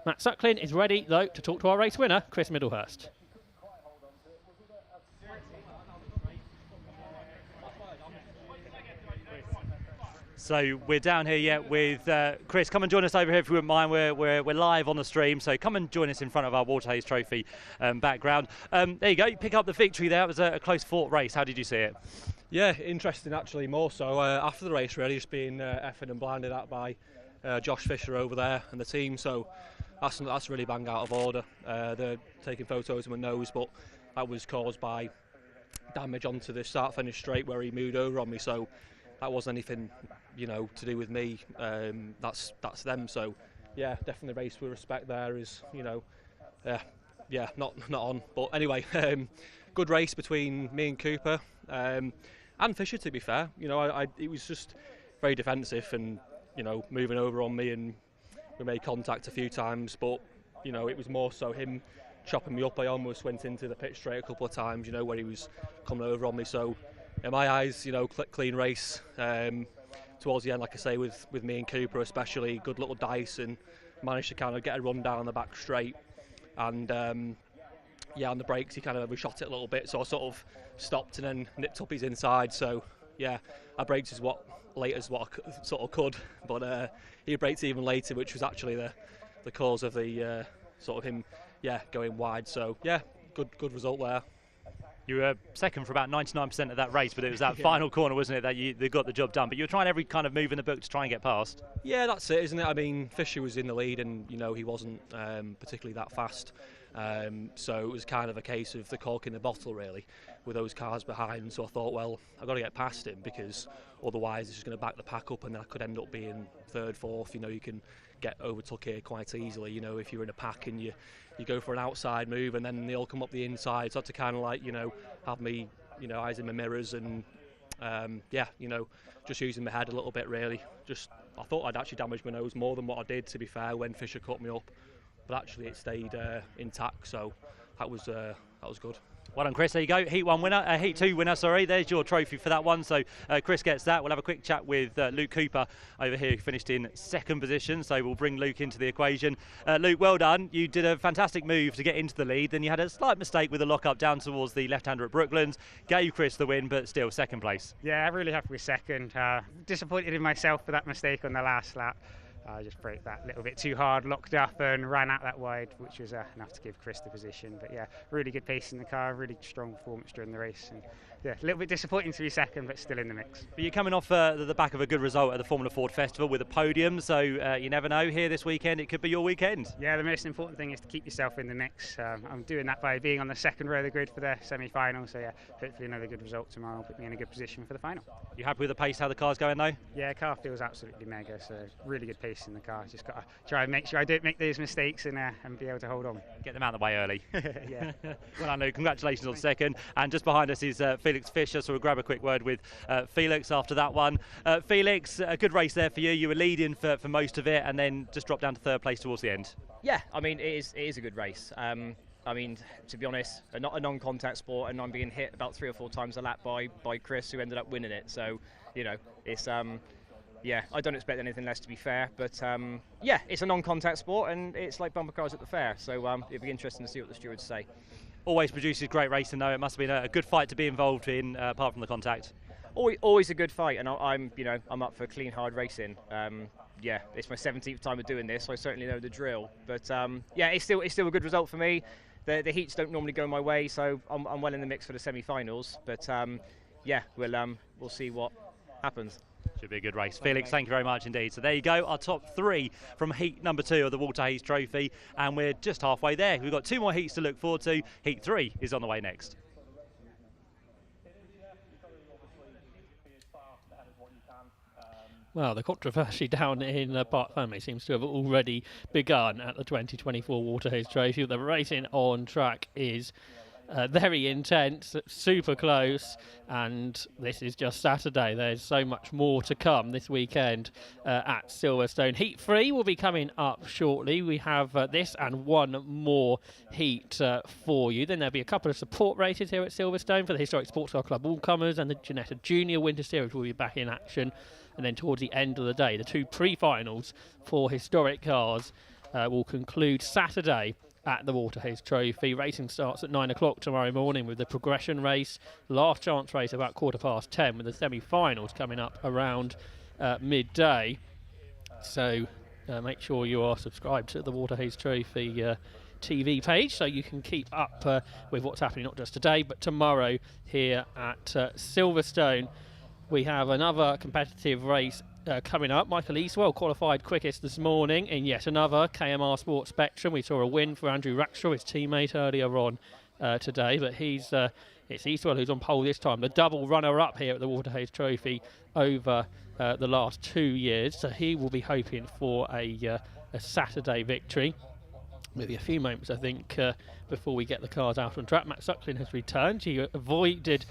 Matt Sucklin is ready, though, to talk to our race winner, Chris Middlehurst. So we're down here yet with Chris. Come and join us over here if you wouldn't mind. We're live on the stream, so come and join us in front of our Water Haze Trophy background. There you go. You pick up the victory there. It was a close fought race. How did you see it? Yeah, interesting actually, more so after the race, really, just being effed and blinded at by Josh Fisher over there and the team. So that's really bang out of order. They're taking photos of my nose, but that was caused by damage onto the start finish straight where he moved over on me. So that wasn't anything, to do with me. That's them. So yeah, definitely race with respect there is, not on. But anyway, good race between me and Cooper and Fisher, to be fair. It was just very defensive and moving over on me, and we made contact a few times, but it was more so him chopping me up. I almost went into the pit straight a couple of times, where he was coming over on me. So in my eyes, clean race. Towards the end, like I say, with me and Cooper especially, good little dice, and managed to kind of get a run down the back straight. And on the brakes, he kind of overshot it a little bit, so I sort of stopped and then nipped up his inside. So yeah, I braked as late as what I sort of could, but he braked even later, which was actually the cause of the sort of him going wide. So yeah, good result there. You were second for about 99% of that race, but it was that final corner, wasn't it, that they got the job done. But you were trying every kind of move in the book to try and get past. Yeah, that's it, isn't it? I mean, Fisher was in the lead, and he wasn't particularly that fast. So it was kind of a case of the cork in the bottle, really, with those cars behind. So I thought, well, I've got to get past him, because otherwise it's just going to back the pack up, and then I could end up being third, fourth. You can get overtook here quite easily. If you're in a pack and you go for an outside move and then they all come up the inside. So I had to kind of have me, eyes in my mirrors, and just using my head a little bit, really. I thought I'd actually damaged my nose more than what I did, to be fair, when Fisher cut me up, but actually it stayed intact. So that was good. Well done, Chris. There you go. Heat 2 winner, sorry. There's your trophy for that one. So Chris gets that. We'll have a quick chat with Luke Cooper over here, who finished in second position. So we'll bring Luke into the equation. Luke, well done. You did a fantastic move to get into the lead. Then you had a slight mistake with the lock-up down towards the left-hander at Brooklands. Gave Chris the win, but still second place. Yeah, I'm really happy with second. Disappointed in myself for that mistake on the last lap. I just braked that a little bit too hard, locked up and ran out that wide, which was enough to give Chris the position. But yeah, really good pace in the car, really strong performance during the race. And yeah, a little bit disappointing to be second, but still in the mix. But you're coming off the back of a good result at the Formula Ford Festival with a podium, so you never know, here this weekend it could be your weekend. Yeah, the most important thing is to keep yourself in the mix. I'm doing that by being on the second row of the grid for the semi-final, so yeah, hopefully another good result tomorrow will put me in a good position for the final. You happy with the pace, how the car's going though? Yeah, the car feels absolutely mega, so really good pace in the car. Just got to try and make sure I don't make those mistakes and be able to hold on. Get them out of the way early. Yeah. Well, I know. Congratulations on second. And just behind us is Felix Fisher, so we'll grab a quick word with Felix after that one. Felix, a good race there for you. You were leading for most of it and then just dropped down to third place towards the end. Yeah, I mean, it is a good race. I mean, to be honest, not a non-contact sport, and I'm being hit about 3 or 4 times a lap by Chris, who ended up winning it. So, it's yeah, I don't expect anything less, to be fair. But yeah, it's a non-contact sport, and it's like bumper cars at the fair. So it'd be interesting to see what the stewards say. Always produces great racing, though. It must have been a good fight to be involved in, apart from the contact. Always a good fight, and I'm up for clean, hard racing. Yeah, it's my 17th time of doing this, so I certainly know the drill. But yeah, it's still a good result for me. The heats don't normally go my way, so I'm well in the mix for the semi-finals. But yeah, we'll see what happens. Should be a good race. Felix, thank you very much indeed. So there you go, our top 3 from heat number 2 of the Walter Hayes Trophy, and we're just halfway there. We've got 2 more heats to look forward to. Heat 3 is on the way next. Well, the controversy down in Park Ferme seems to have already begun at the 2024 Walter Hayes Trophy. The racing on track is very intense, super close, and this is just Saturday. There's so much more to come this weekend at Silverstone. Heat 3 will be coming up shortly. We have this and one more heat for you. Then there'll be a couple of support races here at Silverstone for the Historic Sports Car Club All-Comers, and the Ginetta Junior Winter Series will be back in action. And then towards the end of the day, the 2 pre-finals for historic cars will conclude Saturday at the Walter Hayes Trophy. Racing starts at 9 o'clock tomorrow morning with the progression race, last chance race about 10:15, with the semi-finals coming up around midday. So make sure you are subscribed to the Walter Hayes Trophy TV page so you can keep up with what's happening not just today but tomorrow here at Silverstone. We have another competitive race coming up. Michael Eastwell qualified quickest this morning in yet another KMR Sport Spectrum. We saw a win for Andrew Rackshaw, his teammate, earlier on today, but it's Eastwell who's on pole this time, the double runner-up here at the Walter Hayes Trophy over the last 2 years. So he will be hoping for a Saturday victory. Maybe a few moments, I think, before we get the cars out on track. Matt Suckling has returned. He avoided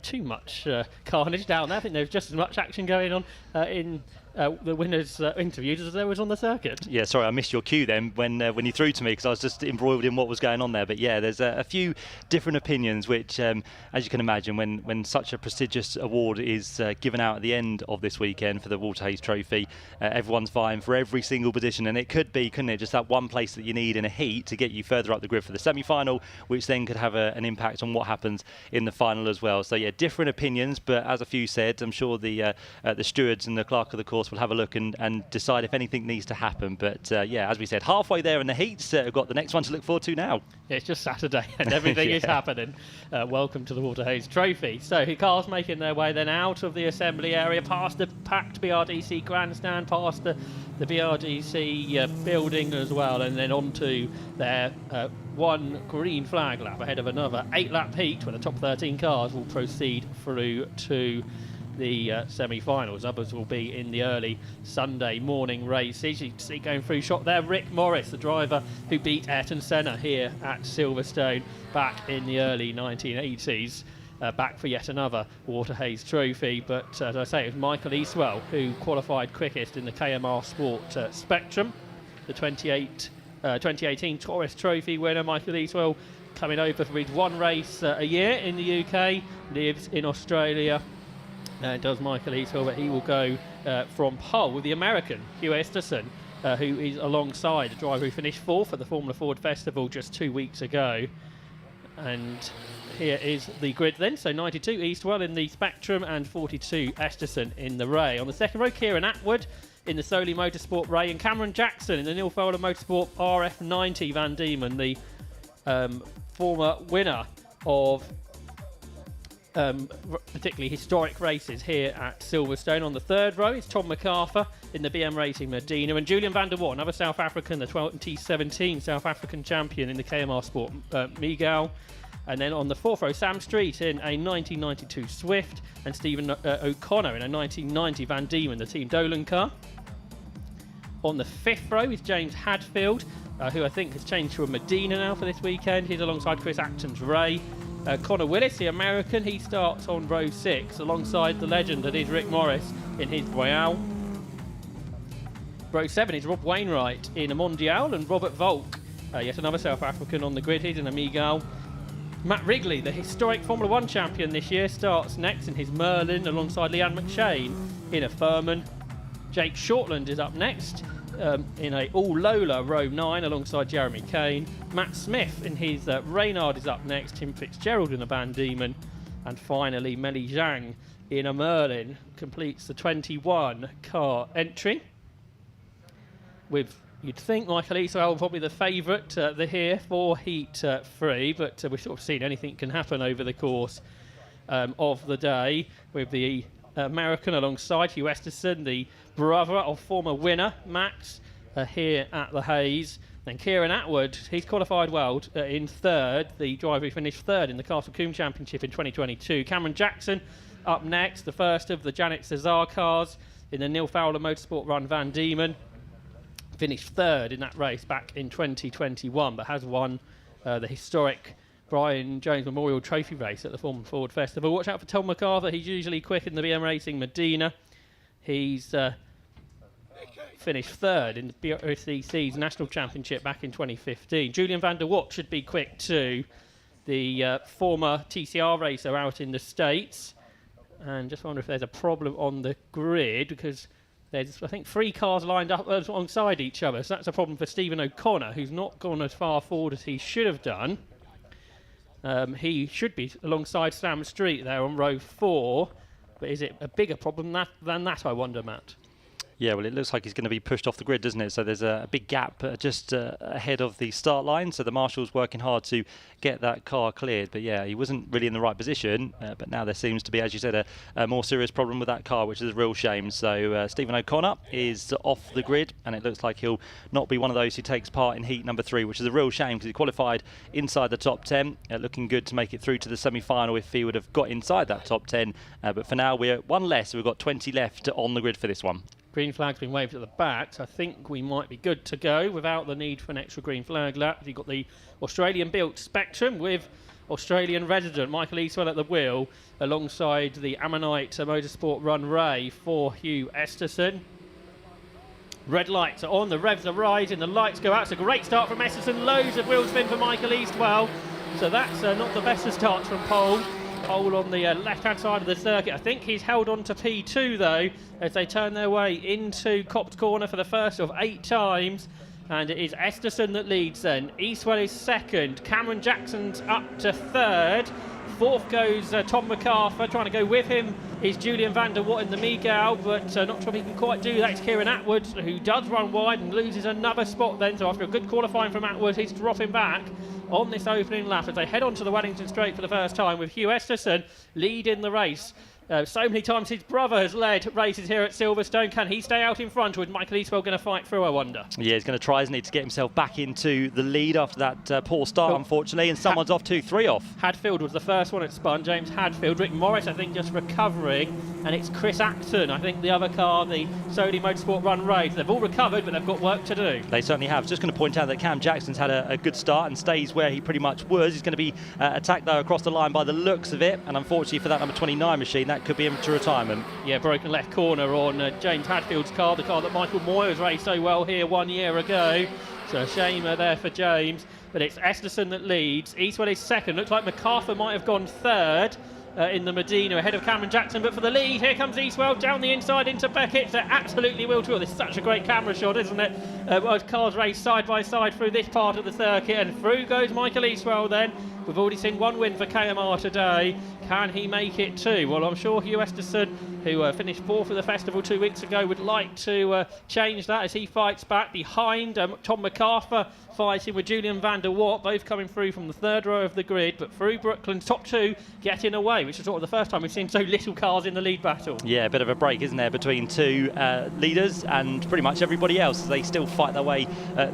too much carnage down there. I think there's just as much action going on in the winners' interviews as there was on the circuit. Yeah, sorry, I missed your cue then when you threw to me because I was just embroiled in what was going on there. But yeah, there's a few different opinions which, as you can imagine, when such a prestigious award is given out at the end of this weekend for the Walter Hayes Trophy, everyone's vying for every single position, and it could be, couldn't it, just that one place that you need in a heat to get you further up the grid for the semi-final, which then could have an impact on what happens in the final as well. So yeah, different opinions, but as a few said, I'm sure the stewards and the clerk of the course will have a look and decide if anything needs to happen. But yeah, as we said, halfway there in the heats. We've got the next one to look forward to now. Yeah, it's just Saturday and everything is happening. Welcome to the Walter Hayes Trophy. So cars making their way then out of the assembly area, past the packed BRDC grandstand, past the BRDC building as well, and then onto their one green flag lap ahead of another 8-lap heat where the top 13 cars will proceed through to the semi-finals. Others will be in the early Sunday morning races. You can see going through shot there, Rick Morris, the driver who beat Ayrton Senna here at Silverstone back in the early 1980s. Back for yet another Walter Hayes Trophy, but as I say, it was Michael Eastwell who qualified quickest in the KMR Sport Spectrum. The 2018 Tourist Trophy winner, Michael Eastwell, coming over for his one race a year in the UK, lives in Australia. Does Michael Eastwell, but he will go from pole with the American Hugh Esterson, who is alongside the driver who finished 4th at the Formula Ford Festival just 2 weeks ago. And here is the grid then. So 92 Eastwell in the Spectrum and 42 Esterson in the Ray. On the second row, Kieran Atwood in the Solely Motorsport Ray, and Cameron Jackson in the Neil Fowler Motorsport RF90 Van Diemen, the former winner of particularly historic races here at Silverstone. On the third row is Tom MacArthur in the BM Racing Medina, and Julian van der Waal, another South African, the 2017 South African champion in the KMR Sport Miguel. And then on the fourth row, Sam Street in a 1992 Swift, and Stephen O'Connor in a 1990 Van Diemen, the Team Dolan car. On the fifth row is James Hadfield, who I think has changed to a Medina now for this weekend. He's alongside Chris Acton's Ray. Connor Willis, the American, he starts on row 6 alongside the legend that is Rick Morris in his Royale. Row 7 is Rob Wainwright in a Mondial, and Robert Volk, yet another South African on the grid, he's in a Miguel. Matt Wrigley, the historic Formula 1 champion this year, starts next in his Merlin alongside Leanne McShane in a Furman. Jake Shortland is up next in a all Lola row 9 alongside Jeremy Kane. Matt Smith in his Reynard is up next. Tim Fitzgerald in a Van Diemen, and finally Meli Zhang in a Merlin completes the 21 car entry. With, you'd think, Michael Eastwell probably the favourite here for Heat 3, but we've sort of seen anything can happen over the course of the day, with the American, alongside Hugh Esterson, the brother of former winner Max, here at the Hayes. Then Kieran Atwood, he's qualified well in third, the driver who finished third in the Castle Combe Championship in 2022. Cameron Jackson up next, the first of the Janet Cesar cars in the Neil Fowler Motorsport Run Van Diemen. Finished third in that race back in 2021, but has won the historic Brian Jones Memorial Trophy race at the Formula Ford Festival. Watch out for Tom MacArthur, he's usually quick in the BM Racing Medina. He's finished third in the HSCC's National Championship back in 2015. Julian van der Watt should be quick too, the former TCR racer out in the States. And just wonder if there's a problem on the grid, because there's, I think, 3 cars lined up alongside each other. So that's a problem for Stephen O'Connor, who's not gone as far forward as he should have done. He should be alongside Sam Street there on row 4. But is it a bigger problem than that, I wonder, Matt? Yeah, well, it looks like he's going to be pushed off the grid, doesn't it? So there's a big gap just ahead of the start line. So the marshal's working hard to get that car cleared. But yeah, he wasn't really in the right position. But now there seems to be, as you said, a more serious problem with that car, which is a real shame. So Stephen O'Connor is off the grid, and it looks like he'll not be one of those who takes part in heat number 3, which is a real shame because he qualified inside the top 10. Looking good to make it through to the semi-final if he would have got inside that top 10. But for now, we're one less. So we've got 20 left on the grid for this one. Green flag's been waved at the back, so I think we might be good to go without the need for an extra green flag lap. You've got the Australian-built Spectrum with Australian resident Michael Eastwell at the wheel, alongside the Ammonite Motorsport Run Ray for Hugh Esterson. Red lights are on, the revs are rising, the lights go out. It's a great start from Esterson, loads of wheel spin for Michael Eastwell. So that's not the best of starts from pole. Pole on the left-hand side of the circuit. I think he's held on to P2 though, as they turn their way into Copse Corner for the first of 8 times. And it is Esterson that leads then. Eastwell is second. Cameron Jackson's up to third. Fourth goes Tom MacArthur. Trying to go with him is Julian van der Watt in the Miguel, but not sure if he can quite do that. It's Kieran Atwood, who does run wide and loses another spot then. So after a good qualifying from Atwood, he's dropping back on this opening lap as they head on to the Wellington Straight for the first time, with Hugh Esterson leading the race. So many times his brother has led races here at Silverstone. Can he stay out in front, or is Michael Eastwell going to fight through, I wonder? Yeah, he's going to try, isn't he, to get himself back into the lead after that poor start, unfortunately, and someone's off 2-3 off. Hadfield was the first one at spun, James Hadfield. Rick Morris, I think, just recovering, and it's Chris Acton, I think, the other car, the Sony Motorsport Run Raid. They've all recovered, but they've got work to do. They certainly have. Just going to point out that Cam Jackson's had a good start and stays where he pretty much was. He's going to be attacked, though, across the line by the looks of it, and unfortunately for that number 29 machine, that could be him to retirement. Yeah, broken left corner on James Hadfield's car, the car that Michael Moyers raced so well here 1 year ago. So a shame there for James, but it's Esterson that leads. Eastwell is second. Looks like MacArthur might have gone third in the Medina ahead of Cameron Jackson, but for the lead, here comes Eastwell down the inside into Beckett. They're absolutely will to will. This is such a great camera shot, isn't it? Cars race side by side through this part of the circuit, and through goes Michael Eastwell then. We've already seen one win for KMR today. Can he make it too? Well, I'm sure Hugh Esterson, who finished 4th at the festival 2 weeks ago, would like to change that as he fights back behind Tom MacArthur, fighting with Julian van der Watt, both coming through from the 3rd row of the grid, but through Brooklyn's top 2 getting away, which is sort of the first time we've seen so little cars in the lead battle. Yeah, a bit of a break, isn't there, between 2 leaders and pretty much everybody else. They still fight their way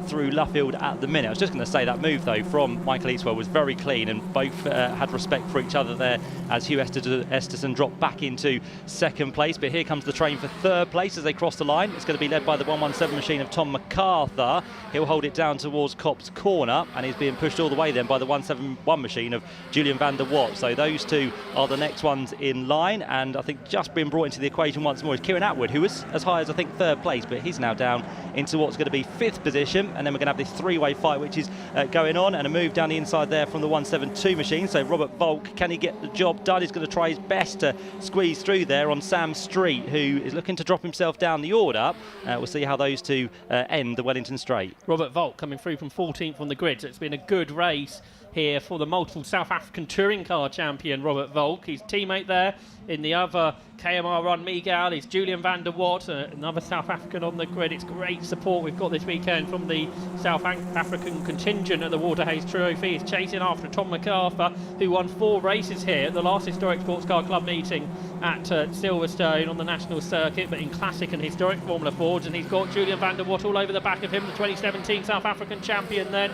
through Luffield at the minute. I was just going to say that move, though, from Michael Eastwell was very clean, and both had respect for each other there as Hugh Esterson dropped back into 2nd place. But here comes the train for 3rd place as they cross the line. It's going to be led by the 117 machine of Tom MacArthur. He'll hold it down towards Copse Corner, and he's being pushed all the way then by the 171 machine of Julian van der Watt. So those 2 are the next ones in line, and I think just being brought into the equation once more is Kieran Atwood, who was as high as I think 3rd place, but he's now down into what's going to be 5th position. And then we're going to have this 3-way fight which is going on, and a move down the inside there from the 172 machine. So Robert Volk, can he get the job done? He's going to try his best to squeeze through there on Sam Street, who is looking to drop himself down the order. We'll see how those 2 end the Wellington Straight. Robert Volk coming through from 14th on the grid, so it's been a good race here for the multiple South African touring car champion Robert Volk. His teammate there in the other KMR Run Miguel is Julian van der Watt, another South African on the grid. It's great support we've got this weekend from the South African contingent at the Waterhays Trophy. He's chasing after Tom MacArthur, who won 4 races here at the last historic sports car club meeting at Silverstone on the national circuit, but in classic and historic Formula Fords. And he's got Julian van der Watt all over the back of him, the 2017 South African champion then.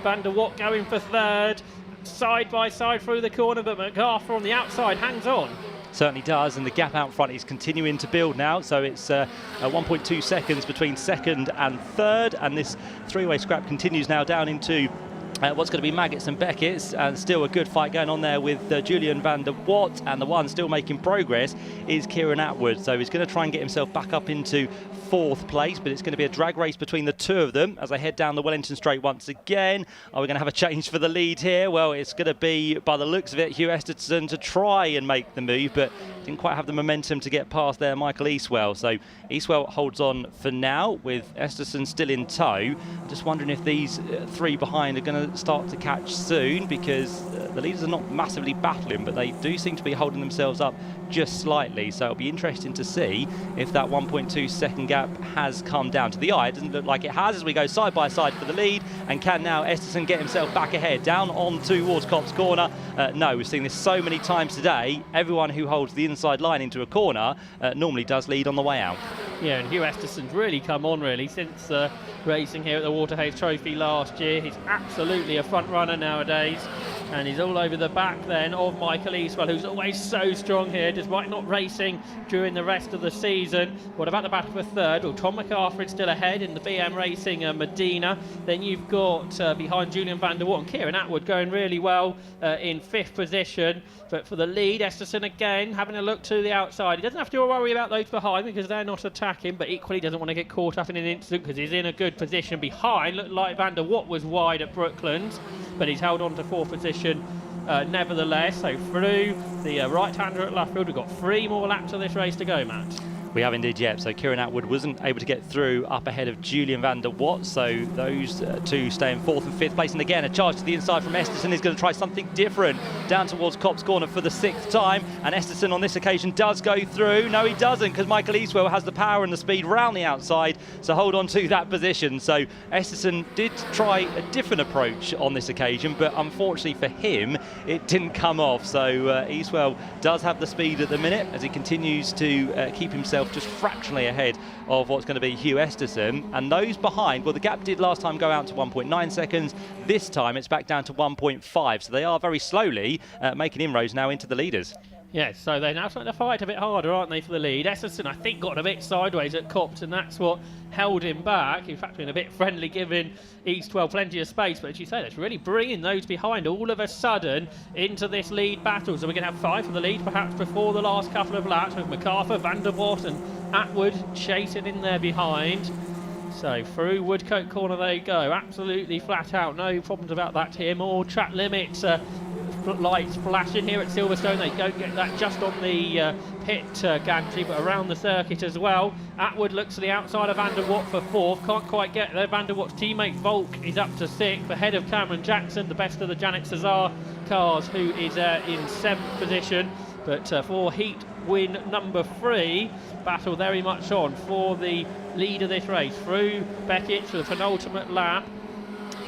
Van der Watt going for third, side by side through the corner, but MacArthur on the outside hangs on. Certainly does, and the gap out front is continuing to build now, so it's 1.2 seconds between second and third, and this three-way scrap continues now down into what's going to be Maggots and Beckett's, and still a good fight going on there with Julian van der Watt, and the one still making progress is Kieran Atwood, so he's going to try and get himself back up into fourth place, but it's going to be a drag race between the two of them as they head down the Wellington Straight once again. Are we going to have a change for the lead here? Well, it's going to be, by the looks of it, Hugh Esterson to try and make the move, but didn't quite have the momentum to get past there Michael Eastwell. So Eastwell holds on for now with Esterson still in tow. Just wondering if these three behind are going to start to catch soon, because the leaders are not massively battling, but they do seem to be holding themselves up just slightly. So it'll be interesting to see if that 1.2 second gap has come down. To the eye, it doesn't look like it has, as we go side by side for the lead. And can now Esterson get himself back ahead, down on towards Copse Corner? No, we've seen this so many times today. Everyone who holds the inside line into a corner normally does lead on the way out. Yeah, and Hugh Esterson's really come on since racing here at the Waterhays Trophy last year. He's absolutely a front runner nowadays, and he's all over the back then of Michael Eastwell, who's always so strong here despite not racing during the rest of the season. What about the battle for third? Well, Tom MacArthur is still ahead in the BM Racing Medina. Then you've got behind Julian van der Watt and Kieran Atwood going really well in fifth position. But for the lead, Esterson again having a look to the outside. He doesn't have to worry about those behind because they're not attacking, but equally doesn't want to get caught up in an incident because he's in a good position behind. Looked like van der Watt was wide at Brooklands, but he's held on to fourth position nevertheless. So through the right-hander at Luffield, we've got 3 more laps of this race to go, Matt. We have indeed, yep. So Kieran Atwood wasn't able to get through up ahead of Julian van der Watt. So those two stay in fourth and fifth place. And again, a charge to the inside from Esterson. Is going to try something different down towards Copse Corner for the 6th time. And Esterson on this occasion does go through. No, he doesn't, because Michael Eastwell has the power and the speed round the outside. So hold on to that position. So Esterson did try a different approach on this occasion, but unfortunately for him, it didn't come off. So Eastwell does have the speed at the minute as he continues to keep himself just fractionally ahead of what's going to be Hugh Esterson. And those behind, well, the gap did last time go out to 1.9 seconds. This time it's back down to 1.5. So they are very slowly making inroads now into the leaders. Yes, so they're now starting to fight a bit harder, aren't they, for the lead? Esterson, I think, got a bit sideways at Copse, and that's what held him back. In fact, being a bit friendly, giving Eastwell plenty of space. But as you say, that's really bringing those behind all of a sudden into this lead battle. So we're going to have 5 for the lead, perhaps before the last couple of laps, with MacArthur, van der Watt and Atwood chasing in there behind. So through Woodcote Corner they go, absolutely flat out, no problems about that here. More track limits, lights flashing here at Silverstone. They don't get that just on the pit gantry, but around the circuit as well. Atwood looks to the outside of van der Watt for 4th, can't quite get there. Van der Watt's teammate Volk is up to 6th, ahead of Cameron Jackson, the best of the Janek Cesar cars, who is in 7th position. But for heat win number 3, battle very much on for the lead of this race. Through Beckett for the penultimate lap.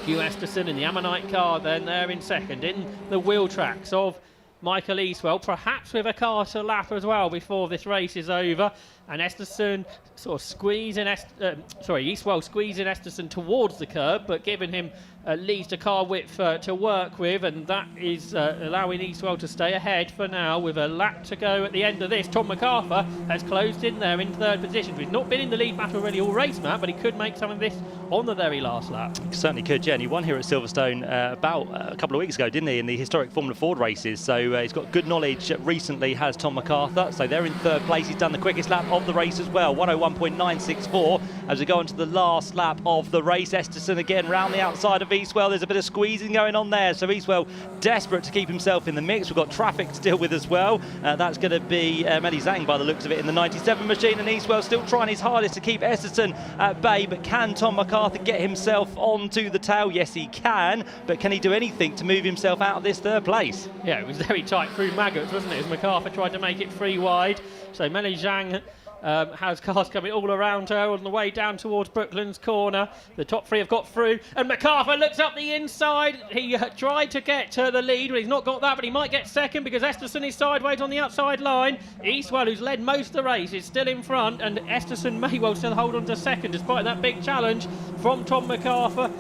Hugh Esterson in the Ammonite car, then they're in 2nd. In the wheel tracks of Michael Eastwell, perhaps with a car to lap as well before this race is over. And Esterson sort of squeezing, Eastwell squeezing Esterson towards the curb, but giving him at least a car width to work with, and that is allowing Eastwell to stay ahead for now with a lap to go at the end of this. Tom MacArthur has closed in there in 3rd position. He's not been in the lead battle really all race, Matt, but he could make some of this on the very last lap. He certainly could, yeah. And he won here at Silverstone about a couple of weeks ago, didn't he, in the historic Formula Ford races. So he's got good knowledge recently, has Tom MacArthur. So they're in 3rd place. He's done the quickest lap of the race as well, 101.964 as we go on to the last lap of the race. Esterson again round the outside of Eastwell. There's a bit of squeezing going on there, so Eastwell desperate to keep himself in the mix. We've got traffic to deal with as well. That's going to be Mehdi Zhang by the looks of it in the 97 machine, and Eastwell still trying his hardest to keep Esterson at bay. But can Tom MacArthur get himself onto the tail? Yes, he can, but can he do anything to move himself out of this 3rd place? Yeah, it was very tight through Maggots, wasn't it, as MacArthur tried to make it 3 wide. So Mehdi Zhang has cars coming all around her on the way down towards Brooklands Corner. The top three have got through, and MacArthur looks up the inside. He tried to get to the lead, but he's not got that, but he might get second because Esterson is sideways on the outside line. Eastwell, who's led most of the race, is still in front, and Esterson may well still hold on to second despite that big challenge from Tom MacArthur.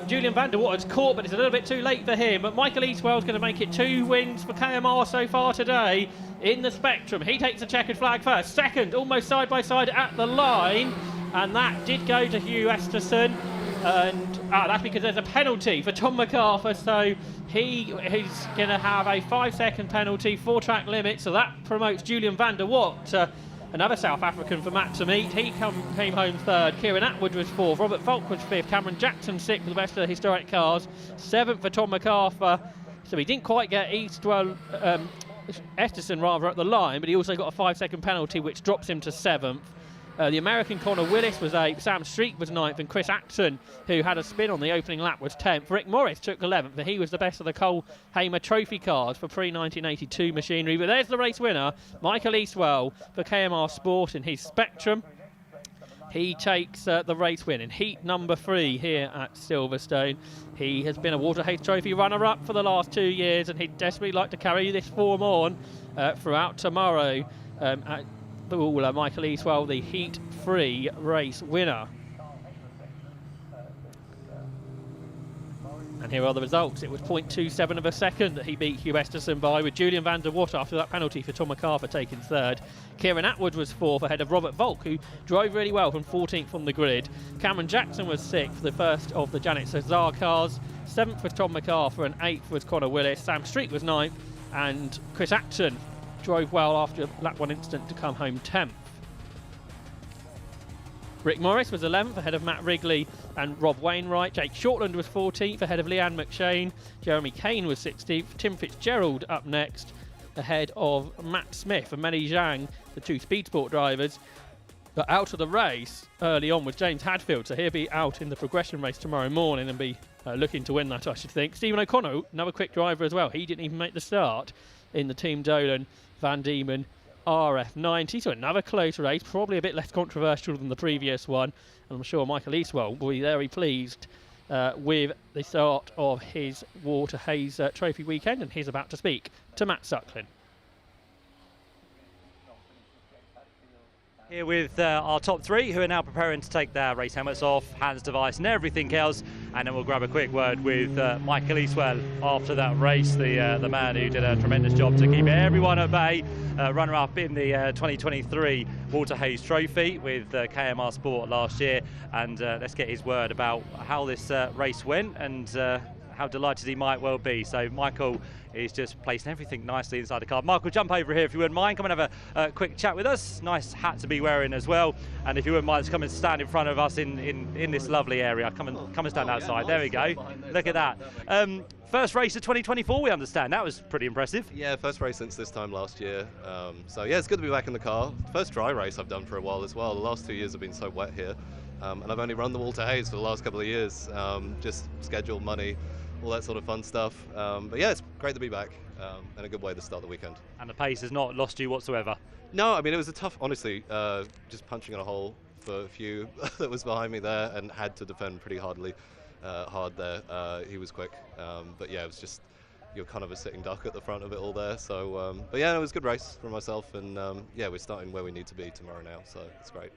Julian van der Water's caught, but it's a little bit too late for him. But Michael Eastwell's going to make it 2 wins for KMR so far today in the Spectrum. He takes the checkered flag first. Second, almost side by side at the line, and that did go to Hugh Esterson. And that's because there's a penalty for Tom MacArthur, so he is going to have a 5-second penalty, 4-track limit, so that promotes Julian van der Watt, another South African for Matt to meet. He came home third. Kieran Atwood was fourth. Robert Volk was fifth. Cameron Jackson sixth for the best of the historic cars. Seventh for Tom MacArthur. So he didn't quite get Esterson rather at the line, but he also got a 5-second penalty, which drops him to seventh. The American Connor Willis was 8th, Sam Street was 9th, and Chris Acton, who had a spin on the opening lap, was 10th. Rick Morris took 11th, but he was the best of the Cole Hamer Trophy cars for pre-1982 machinery. But there's the race winner, Michael Eastwell for KMR Sport in his Spectrum. He takes the race win in heat number 3 here at Silverstone. He has been a Waterhays Trophy runner-up for the last 2 years, and he'd desperately like to carry this form on throughout tomorrow. Michael Eastwell, the Heat 3 race winner. And here are the results. It was 0.27 of a second that he beat Hugh Esterson by, with Julian van der Watt after that penalty for Tom MacArthur taking third. Kieran Atwood was 4th ahead of Robert Volk, who drove really well from 14th on the grid. Cameron Jackson was 6th, the first of the Janet Cesar cars. 7th was Tom MacArthur and 8th was Connor Willis. Sam Street was 9th, and Chris Acton drove well after lap 1 incident to come home 10th. Rick Morris was 11th ahead of Matt Wrigley and Rob Wainwright. Jake Shortland was 14th ahead of Leanne McShane. Jeremy Kane was 16th. Tim Fitzgerald up next ahead of Matt Smith and Melly Zhang, the 2 Speed Sport drivers. But out of the race early on was James Hadfield, so he'll be out in the progression race tomorrow morning and be looking to win that, I should think. Stephen O'Connor, another quick driver as well. He didn't even make the start in the Team Dolan Van Diemen RF90, so another close race, probably a bit less controversial than the previous one, and I'm sure Michael Eastwell will be very pleased with the start of his Waterhays Trophy weekend, and he's about to speak to Matt Suckling. Here with our top 3, who are now preparing to take their race helmets off, hands device and everything else, and then we'll grab a quick word with Michael Eastwell after that race, the man who did a tremendous job to keep everyone at bay, runner-up in the 2023 Waterhays Trophy with KMR Sport last year, and let's get his word about how this race went and how delighted he might well be. So Michael is just placing everything nicely inside the car. Michael, jump over here if you wouldn't mind. Come and have a quick chat with us. Nice hat to be wearing as well. And if you wouldn't mind, just come and stand in front of us in this lovely area. Come and stand outside. There we go. Look at that. First race of 2024, we understand. That was pretty impressive. Yeah, first race since this time last year. So yeah, it's good to be back in the car. First dry race I've done for a while as well. The last 2 years have been so wet here. And I've only run the Waterhays for the last couple of years. Just schedule, money, all that sort of fun stuff. But yeah, it's great to be back and a good way to start the weekend. And the pace has not lost you whatsoever? No, I mean, it was a tough, honestly, just punching in a hole for a few that was behind me there and had to defend pretty hard there. He was quick. But yeah, it was just, you're kind of a sitting duck at the front of it all there. So, but yeah, it was a good race for myself. And yeah, we're starting where we need to be tomorrow now. So it's great.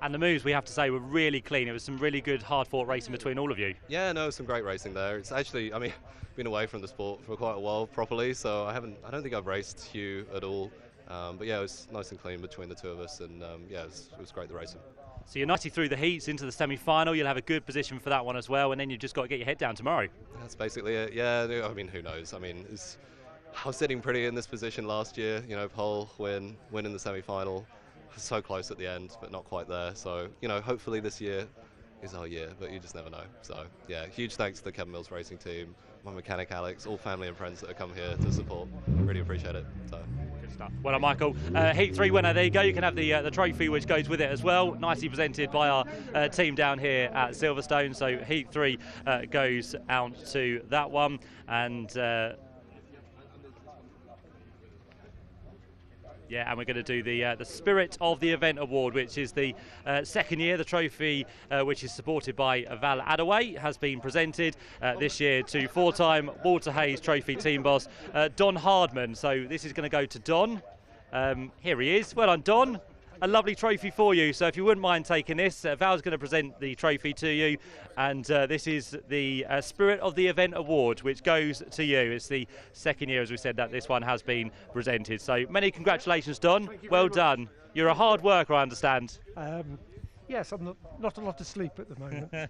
And the moves, we have to say, were really clean. It was some really good, hard-fought racing between all of you. Yeah, no, some great racing there. It's actually, I mean, been away from the sport for quite a while properly, so I don't think I've raced Hugh at all. But yeah, it was nice and clean between the two of us, and yeah, it was great, the racing. So you're nicely through the heats into the semi-final. You'll have a good position for that one as well, and then you've just got to get your head down tomorrow. That's basically it. Yeah, I mean, who knows? I mean, I was sitting pretty in this position last year. You know, pole, win in the semi-final. So close at the end, but not quite there. So, you know, hopefully this year is our year, but you just never know. So, yeah, huge thanks to the Kevin Mills Racing team, my mechanic Alex, all family and friends that have come here to support. Really appreciate it. So. Good stuff. Well done, Michael. Heat 3 winner, there you go. You can have the trophy which goes with it as well. Nicely presented by our team down here at Silverstone. So Heat 3 goes out to that one. And Yeah, and we're going to do the Spirit of the Event Award, which is the second year. The trophy, which is supported by Val Adaway, has been presented this year to 4-time Walter Hayes Trophy team boss Don Hardman. So this is going to go to Don. Here he is. Well done, Don. A lovely trophy for you. So if you wouldn't mind taking this, Val's going to present the trophy to you, and this is the Spirit of the Event Award, which goes to you. It's the second year, as we said, that this one has been presented. So many congratulations, Don. Well done. You're a hard worker, I understand. Yes, I'm not a lot of sleep at the moment.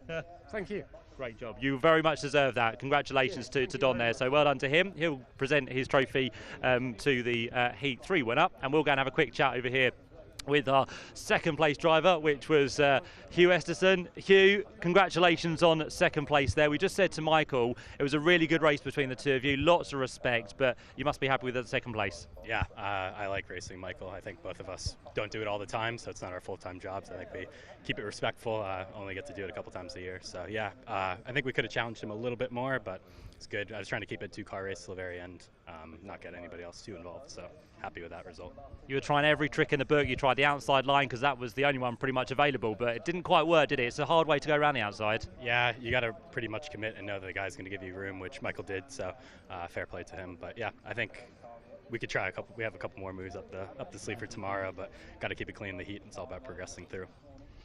Thank you. Great job. You very much deserve that. Congratulations to Don there. So well done to him. He'll present his trophy to the Heat 3 winner, and we'll go and have a quick chat over here with our second place driver, which was Hugh Esterson. Hugh, congratulations on second place there. We just said to Michael it was a really good race between the two of you, lots of respect, but you must be happy with the second place. Yeah, I like racing Michael. I think both of us don't do it all the time, so it's not our full-time jobs. I think we keep it respectful, only get to do it a couple times a year. So yeah, I think we could have challenged him a little bit more, but it's good. I was trying to keep it 2-car race till the very end, not get anybody else too involved, so happy with that result. You were trying every trick in the book. You tried the outside line because that was the only one pretty much available, but it didn't quite work, did it? It's a hard way to go around the outside. Yeah, you got to pretty much commit and know that the guy's going to give you room, which Michael did, so fair play to him. But yeah, I think we could try we have a couple more moves up the sleeve for tomorrow, but got to keep it clean in the heat. It's all about progressing through.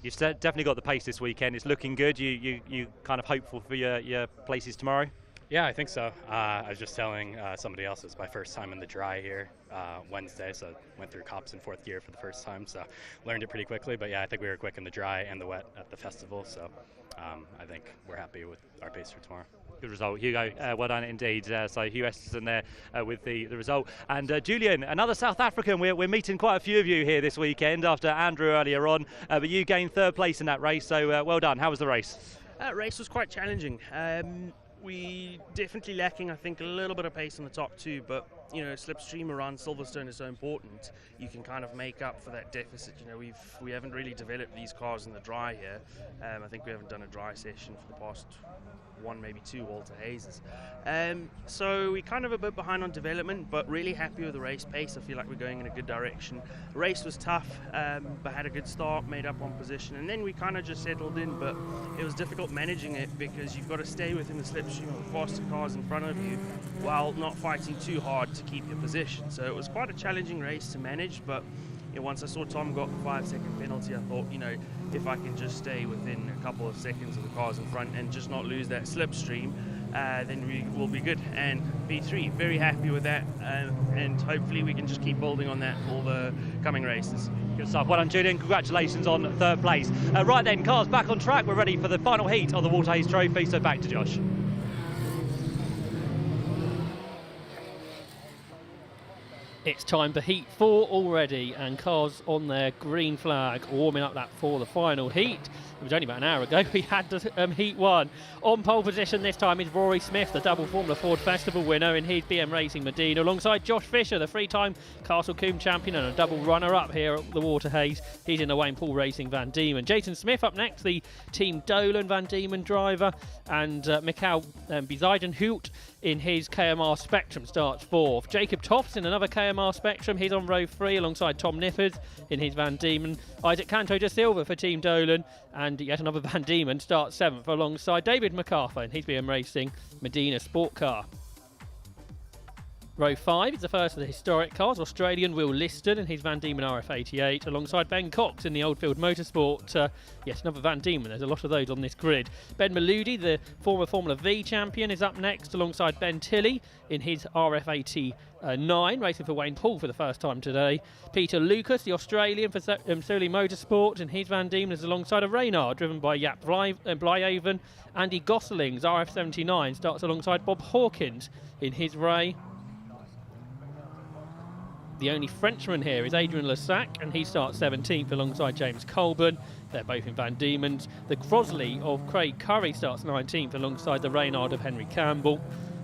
You've definitely got the pace this weekend. It's looking good. You kind of hopeful for your places tomorrow? Yeah, I think so. I was just telling somebody else it's my first time in the dry here Wednesday, so went through cops in 4th gear for the first time, so learned it pretty quickly. But yeah, I think we were quick in the dry and the wet at the festival, so I think we're happy with our pace for tomorrow. Good result, Hugo. Well done indeed. So Hugh Esterson there with the result. And Julian, another South African. We're meeting quite a few of you here this weekend after Andrew earlier on, but you gained 3rd place in that race, so well done. How was the race? That race was quite challenging. We definitely lacking, I think, a little bit of pace on the top two, but you know, slipstream around Silverstone is so important. You can kind of make up for that deficit. You know, we haven't really developed these cars in the dry here. I think we haven't done a dry session for the past 1, maybe 2 Walter Hayes. So we're kind of a bit behind on development, but really happy with the race pace. I feel like we're going in a good direction. The race was tough, but had a good start, made up on position, and then we kind of just settled in, but it was difficult managing it because you've got to stay within the slipstream of the faster cars in front of you while not fighting too hard to keep your position. So it was quite a challenging race to manage, but once I saw Tom got the 5-second penalty, I thought, you know, if I can just stay within a couple of seconds of the cars in front and just not lose that slipstream, then we will be good. And V3, very happy with that, and hopefully we can just keep building on that all the coming races. Good stuff. Well done, Julian. Congratulations on 3rd place. Right then, cars back on track. We're ready for the final heat of the Walter Hayes Trophy, so back to Josh. It's time for Heat 4 already, and cars on their green flag warming up that for the final heat. It was only about an hour ago we had the Heat 1. On pole position this time is Rory Smith, the double Formula Ford Festival winner in his BM Racing Medina, alongside Josh Fisher, the 3-time Castle Combe champion and a double runner-up here at the Walter Hayes. He's in the Wayne Paul Racing Van Diemen. Jason Smith up next, the Team Dolan Van Diemen driver, and Mikhail Bizaidenhout in his KMR Spectrum starts 4th. Jacob Toffs in another KMR Spectrum, he's on row 3 alongside Tom Nippers in his Van Diemen. Isaac Canto de Silva for Team Dolan, and yet another Van Diemen starts 7th alongside David MacArthur in his BM Racing Medina Sport Car. Row 5 is the first of the historic cars. Australian Will Liston in his Van Diemen RF88 alongside Ben Cox in the Oldfield Motorsport. Yes, another Van Diemen. There's a lot of those on this grid. Ben Maludi, the former Formula V champion, is up next alongside Ben Tilley in his RF89, racing for Wayne Paul for the first time today. Peter Lucas, the Australian for Suli Motorsport, in his Van Diemen is alongside a Reynard driven by Jaap Blijhaven. Andy Gosling's RF79 starts alongside Bob Hawkins in his Ray. The only Frenchman here is Adrian Lassac, and he starts 17th alongside James Colburn. They're both in Van Diemen's. The Crosley of Craig Curry starts 19th alongside the Reynard of Henry Campbell.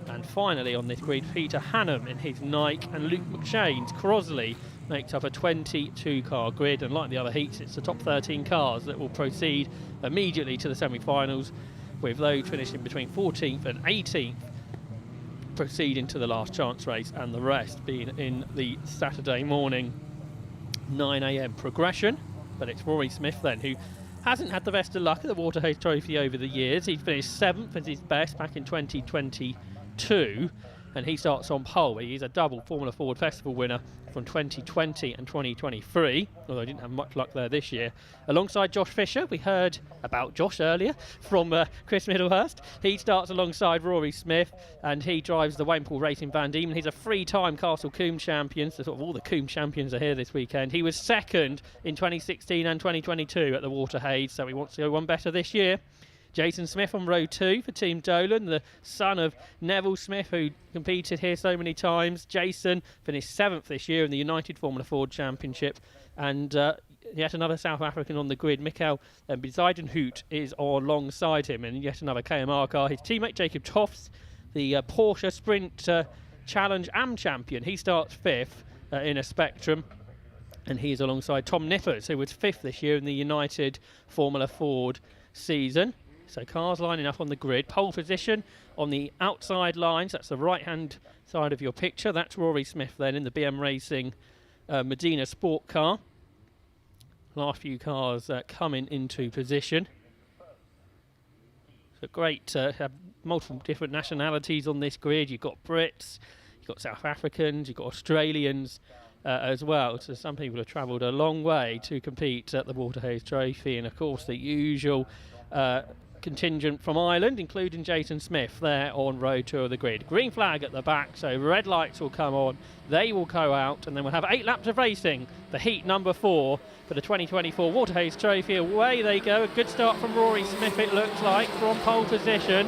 And finally on this grid, Peter Hannum in his Nike and Luke McShane's Crosley makes up a 22-car grid. And like the other heats, it's the top 13 cars that will proceed immediately to the semi-finals, with those finishing between 14th and 18th proceeding to the last chance race, and the rest being in the Saturday morning 9 a.m. progression, but it's Rory Smith then who hasn't had the best of luck at the Waterhouse Trophy over the years. He finished 7th as his best back in 2022, and he starts on pole. He's a double Formula Ford Festival winner from 2020 and 2023, although he didn't have much luck there this year. Alongside Josh Fisher, we heard about Josh earlier from Chris Middlehurst. He starts alongside Rory Smith, and he drives the Wayne Paul Racing Van Diemen. He's a 3-time Castle Combe champion, so sort of all the Combe champions are here this weekend. He was 2nd in 2016 and 2022 at the Waterhouse, so he wants to go one better this year. Jason Smith on row 2 for Team Dolan, the son of Neville Smith, who competed here so many times. Jason finished 7th this year in the United Formula Ford Championship, and yet another South African on the grid. Michael Moyers is alongside him, and yet another KMR car. His teammate Jacob Tofts, the Porsche Sprint Challenge AM champion, he starts 5th in a Spectrum, and he's alongside Tom Nippers, who was 5th this year in the United Formula Ford season. So cars lining up on the grid. Pole position on the outside lines. That's the right-hand side of your picture. That's Rory Smith then in the BM Racing Medina Sport car. Last few cars coming into position. So great to have multiple different nationalities on this grid. You've got Brits, you've got South Africans, you've got Australians as well. So some people have travelled a long way to compete at the Waterhouse Trophy, and of course the usual contingent from Ireland, including Jason Smith there on row 2 of the grid. Green flag at the back, so red lights will come on, they will go out, and then we'll have 8 laps of racing for heat number 4 for the 2024 Waterhouse Trophy. Away they go. A good start from Rory Smith, it looks like, from pole position.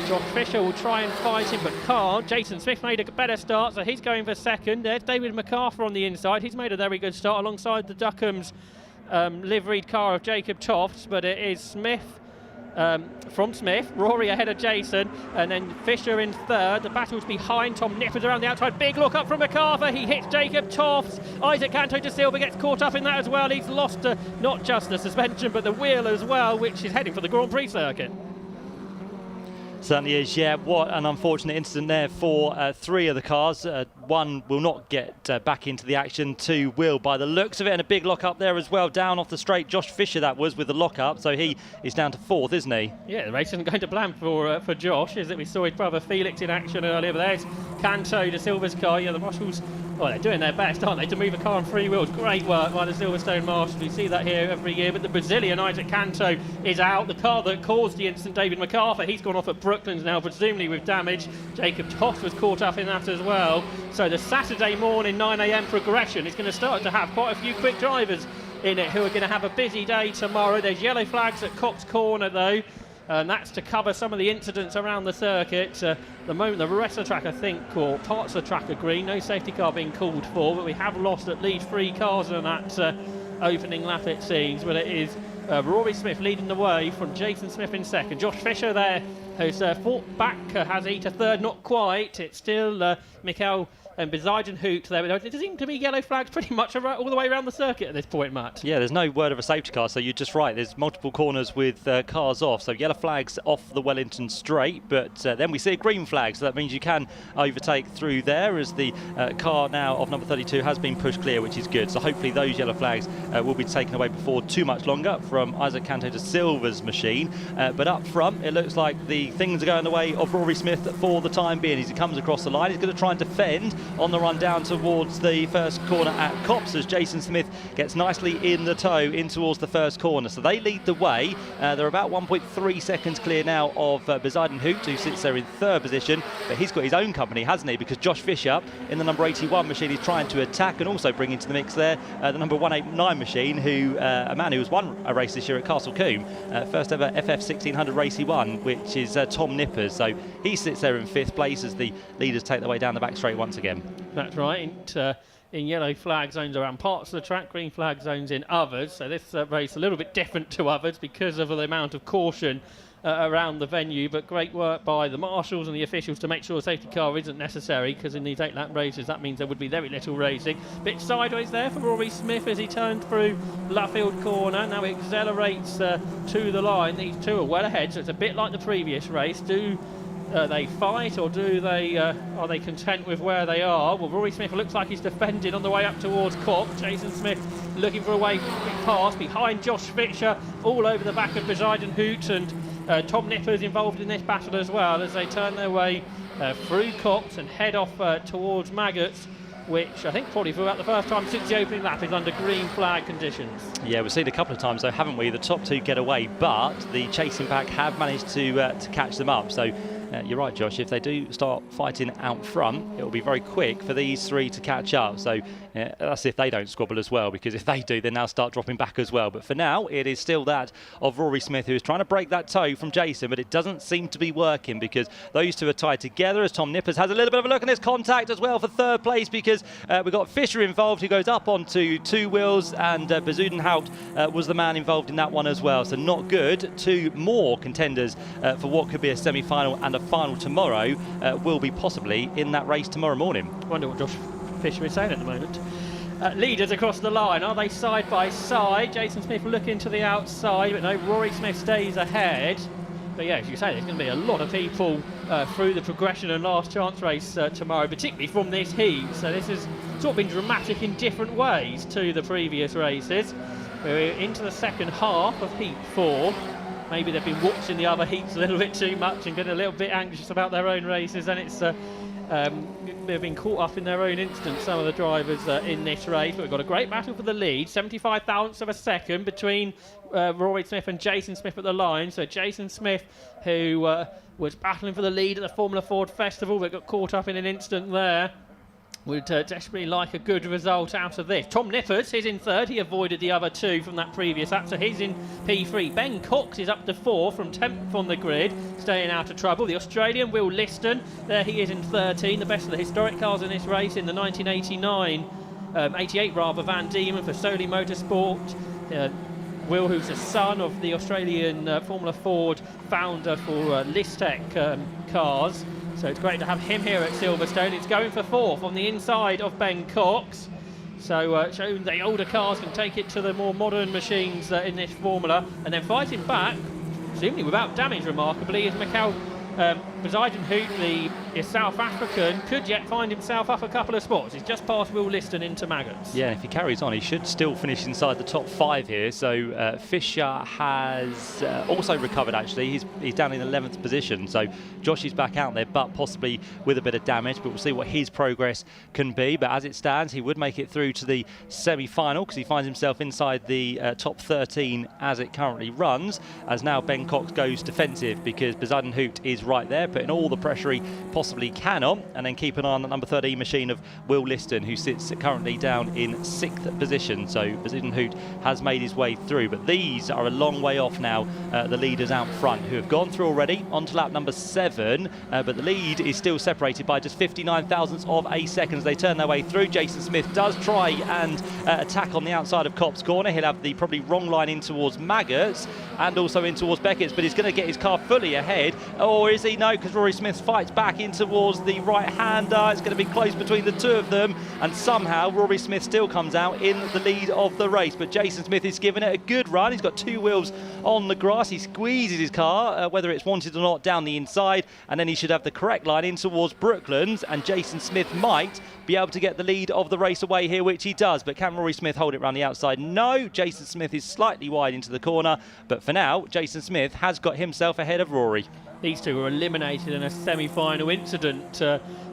Josh Fisher will try and fight him but can't. Jason Smith made a better start, so he's going for 2nd. There's David MacArthur on the inside. He's made a very good start alongside the Duckham's liveried car of Jacob Tofts, but it is Smith from Smith, Rory ahead of Jason, and then Fisher in 3rd. The battle's behind. Tom Nippers around the outside. Big look up from MacArthur. He hits Jacob Tofts. Isaac Canto de Silva gets caught up in that as well. He's lost not just the suspension but the wheel as well, which is heading for the Grand Prix circuit. Certainly is, yeah. What an unfortunate incident there for 3 of the cars. 1 will not get back into the action, 2 will by the looks of it, and a big lock up there as well, down off the straight. Josh Fisher that was with the lock up, so he is down to 4th, isn't he? Yeah, the race isn't going to plan for Josh, is it? We saw his brother Felix in action earlier, but there's Canto de Silva's car. Yeah, the Marshalls, well, they're doing their best, aren't they, to move a car on 3 wheels. Great work by the Silverstone Marshals. We see that here every year, but the Brazilian Isaac Canto is out. The car that caused the incident, David MacArthur, he's gone off at Brooklands now, presumably with damage. Jacob Tofts was caught up in that as well. So the Saturday morning 9 a.m. progression is going to start to have quite a few quick drivers in it who are going to have a busy day tomorrow. There's yellow flags at Cox Corner though, and that's to cover some of the incidents around the circuit. The moment the rest of the track, I think, or parts of the track are green. No safety car being called for, but we have lost at least 3 cars in that opening lap, it seems. But it is Rory Smith leading the way from Jason Smith in 2nd. Josh Fisher there, who's fought back, has he to 3rd, not quite. It's still Michael and Moyers there. But it seems to be yellow flags pretty much all the way around the circuit at this point, Matt. Yeah, there's no word of a safety car, so you're just right. There's multiple corners with cars off, so yellow flags off the Wellington straight, but then we see a green flag, so that means you can overtake through there as the car now of number 32 has been pushed clear, which is good. So hopefully those yellow flags will be taken away before too much longer from Isaac Canto de Silva's machine. But up front, it looks like the things are going the way of Rory Smith for the time being. As he comes across the line, he's going to try and defend on the run down towards the first corner at Copse as Jason Smith gets nicely in the tow in towards the first corner. So they lead the way. They're about 1.3 seconds clear now of Moyers, who sits there in 3rd position, but he's got his own company, hasn't he? Because Josh Fisher in the number 81 machine is trying to attack and also bring into the mix there the number 189 machine, who a man who has won a race this year at Castle Combe, first ever FF 1600 race he won, which is Tom Nippers. So he sits there in 5th place as the leaders take their way down the back straight once again. That's right. In yellow flag zones around parts of the track, green flag zones in others. So this race a little bit different to others because of the amount of caution around the venue. But great work by the marshals and the officials to make sure a safety car isn't necessary, because in these 8-lap races that means there would be very little racing. Bit sideways there for Rory Smith as he turned through Luffield Corner. Now he accelerates to the line. These two are well ahead, so it's a bit like the previous race. Do they fight, or do they are they content with where they are? Well, Rory Smith looks like he's defending on the way up towards Kopp. Jason Smith looking for a way pass behind Josh Fisher, all over the back of Poseidon Hoot, and Tom Nipper's involved in this battle as well as they turn their way through Kopp and head off towards Maggots, which I think probably for about the first time since the opening lap is under green flag conditions. Yeah, we've seen a couple of times though, haven't we? The top two get away, but the chasing pack have managed to catch them up. So you're right, Josh, if they do start fighting out front, it will be very quick for these three to catch up. So that's if they don't squabble as well, because if they do, they now start dropping back as well. But for now, it is still that of Rory Smith, who is trying to break that toe from Jason, but it doesn't seem to be working because those two are tied together as Tom Nippers has a little bit of a look, and there's contact as well for third place because we've got Fisher involved, who goes up onto two wheels, and Bezuidenhout was the man involved in that one as well. So not good. Two more contenders for what could be a semi-final and a final tomorrow will be possibly in that race tomorrow morning. I wonder what Josh Fisher is saying at the moment. Leaders across the line, are they side by side? Jason Smith looking to the outside, but no, Rory Smith stays ahead. But yeah, as you say, there's going to be a lot of people through the progression and last chance race tomorrow, particularly from this heat. So this has sort of been dramatic in different ways to the previous races. We're into the second half of Heat 4. Maybe they've been watching the other heats a little bit too much and getting a little bit anxious about their own races, and it's they've been caught up in their own instance, some of the drivers in this race. But we've got a great battle for the lead, 75 thousandths of a second between Rory Smith and Jason Smith at the line. So Jason Smith, who was battling for the lead at the Formula Ford Festival but got caught up in an instant there, would desperately like a good result out of this. Tom Nippers is in third. He avoided the other two from that previous lap, so he's in P3. Ben Cox is up to 4 from 10th on the grid, staying out of trouble. The Australian Will Liston, there he is in 13, the best of the historic cars in this race in the 88 Van Diemen for Soli Motorsport. Will, who's the son of the Australian Formula Ford founder for Listec cars. So it's great to have him here at Silverstone. It's going for 4th on the inside of Ben Cox. So showing the older cars can take it to the more modern machines in this formula. And then fighting back, seemingly without damage remarkably, is Michael Bezuidenhout, the South African, could yet find himself up a couple of spots. He's just past Will Liston into Maggots. Yeah, and if he carries on, he should still finish inside the top 5 here. So Fisher has also recovered, actually. He's down in 11th position. So Josh is back out there, but possibly with a bit of damage. But we'll see what his progress can be. But as it stands, he would make it through to the semi-final because he finds himself inside the top 13 as it currently runs. As now Ben Cox goes defensive because Bezuidenhout is right there, putting all the pressure he possibly can on, and then keep an eye on the number 13 machine of Will Liston, who sits currently down in 6th position. So Bezuidenhout has made his way through, but these are a long way off now, the leaders out front, who have gone through already onto lap number 7, but the lead is still separated by just 59 thousandths of a second as they turn their way through. Jason Smith does try and attack on the outside of Kopp's corner. He'll have the probably wrong line in towards Maggots and also in towards Beckett's, but he's going to get his car fully ahead, or is he? No, because Rory Smith fights back in towards the right-hander. It's going to be close between the two of them, and somehow Rory Smith still comes out in the lead of the race. But Jason Smith is giving it a good run. He's got 2 wheels on the grass. He squeezes his car, whether it's wanted or not, down the inside, and then he should have the correct line in towards Brooklands, and Jason Smith might be able to get the lead of the race away here, which he does. But can Rory Smith hold it around the outside? No. Jason Smith is slightly wide into the corner, but for now, Jason Smith has got himself ahead of Rory. These two were eliminated in a semi-final incident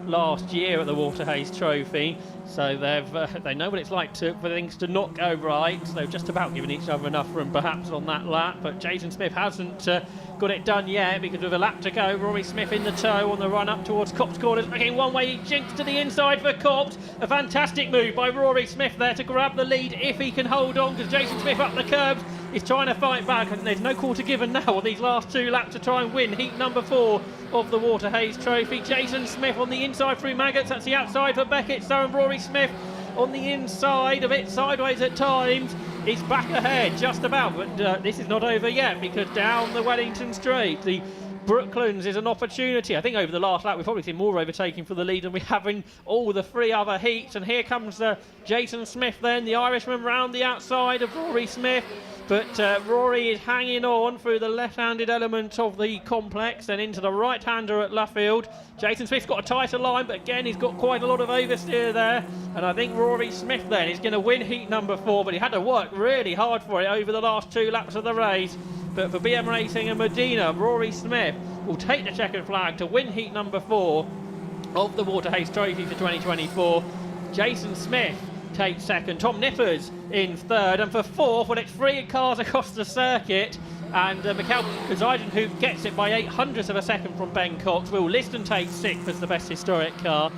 last year at the Waterhays Trophy, so they know what it's like for things to not go right. So they've just about given each other enough room perhaps on that lap, but Jason Smith hasn't got it done yet because with a lap to go, Rory Smith in the tow on the run up towards Kopp's corners. Again, one way, he jinks to the inside for Kopp. A fantastic move by Rory Smith there to grab the lead if he can hold on, because Jason Smith up the curbs is trying to fight back, and there's no quarter given now on these last 2 laps to try and win heat number 4 of the Waterhays Trophy. Jason Smith on the inside through Maggots, that's the outside for Beckett. So and Rory Smith on the inside, a bit sideways at times, is back ahead just about, but this is not over yet, because down the Wellington Straight, the Brooklands is an opportunity. I think over the last lap we've probably seen more overtaking for the lead than we have in all the 3 other heats. And here comes Jason Smith then, the Irishman, round the outside of Rory Smith. But Rory is hanging on through the left-handed element of the complex and into the right-hander at Luffield. Jason Smith's got a tighter line, but again he's got quite a lot of oversteer there. And I think Rory Smith then is going to win heat number 4, but he had to work really hard for it over the last 2 laps of the race. But for BM Racing and Medina, Rory Smith will take the checkered flag to win heat number 4 of the Waterhays Trophy for 2024. Jason Smith takes second, Tom Nippers in third, and for fourth, well, it's 3 cars across the circuit, and Michael Moyers, who gets it by 0.08 of a second from Ben Cox. Will Liston takes 6th as the best historic car.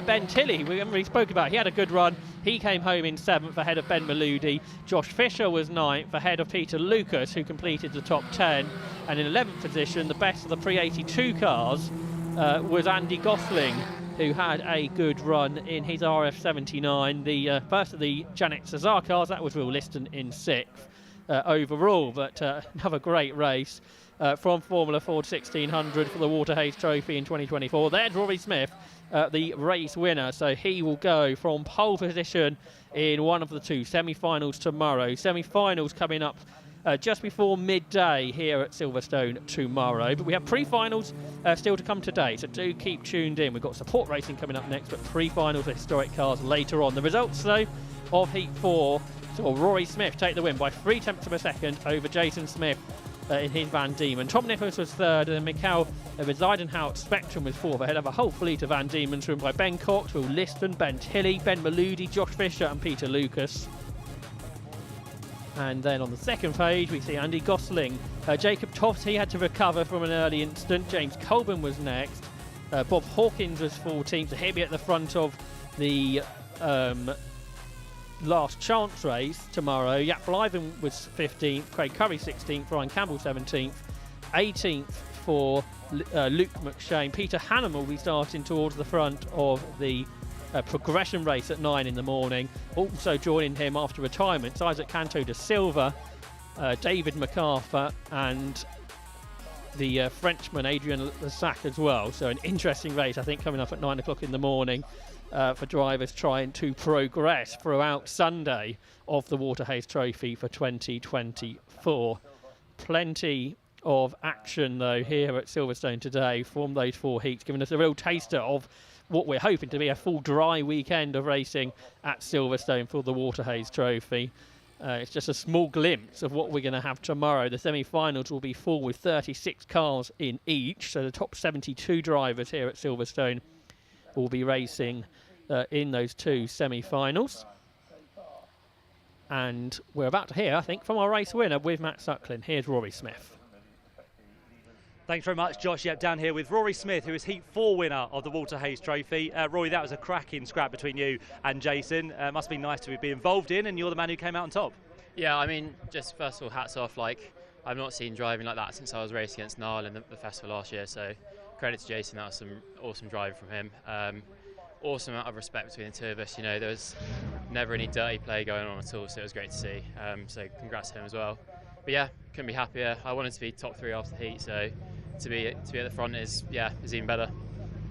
Ben Tilley, we haven't really spoken about, he had a good run. He came home in 7th ahead of Ben Maludi. Josh Fisher was 9th ahead of Peter Lucas, who completed the top 10. And in 11th position, the best of the pre-82 cars was Andy Gosling, who had a good run in his RF79. The first of the Janet Cesar cars, that was Will Liston in 6th overall. But another great race from Formula Ford 1600 for the Waterhays Trophy in 2024. There's Rory Smith, the race winner, so he will go from pole position in one of the 2 semi-finals tomorrow. Semi-finals coming up just before midday here at Silverstone tomorrow. But we have pre-finals still to come today, so do keep tuned in. We've got support racing coming up next, but pre-finals for historic cars later on. The results, though, of Heat 4 saw Rory Smith take the win by 0.3 of a second over Jason Smith in his Van Diemen. Tom Nippers was third, and then Michael Zeidenhout Spectrum was fourth, ahead of a whole fleet of Van Diemens run by Ben Cox, Will Liston, Ben Tilley, Ben Maludi, Josh Fisher and Peter Lucas. And then on the second page we see Andy Gosling. Jacob Toft, he had to recover from an early incident. James Colburn was next. Bob Hawkins was 14th, so he'll be at the front of the last chance race tomorrow. Jaap Blijven was 15th, Craig Curry 16th, Ryan Campbell 17th, 18th for Luke McShane. Peter Hannum will be starting towards the front of the progression race at 9 in the morning. Also joining him after retirement, it's Isaac Canto da Silva, David MacArthur and the Frenchman Adrian Lassac as well. So an interesting race, I think, coming up at 9 o'clock in the morning for drivers trying to progress throughout Sunday of the Waterhays Trophy for 2024. Plenty of action, though, here at Silverstone today from those 4 heats, giving us a real taster of what we're hoping to be a full dry weekend of racing at Silverstone for the Waterhays Trophy. It's just a small glimpse of what we're going to have tomorrow. The semi-finals will be full with 36 cars in each, so the top 72 drivers here at Silverstone will be racing in those 2 semi-finals. And we're about to hear, I think, from our race winner with Matt Suckling. Here's Rory Smith. Thanks very much, Josh. Yep, down here with Rory Smith, who is Heat 4 winner of the Waterhays Trophy. Rory, that was a cracking scrap between you and Jason. Must be nice to be involved in, and you're the man who came out on top. Yeah, I mean, just first of all, hats off. Like, I've not seen driving like that since I was racing against Niall in the festival last year, so credit to Jason. That was some awesome driving from him. Awesome amount of respect between the 2 of us. You know, there was never any dirty play going on at all, so it was great to see. So congrats to him as well. But yeah, couldn't be happier. I wanted to be top 3 after the heat, so to be at the front is even better.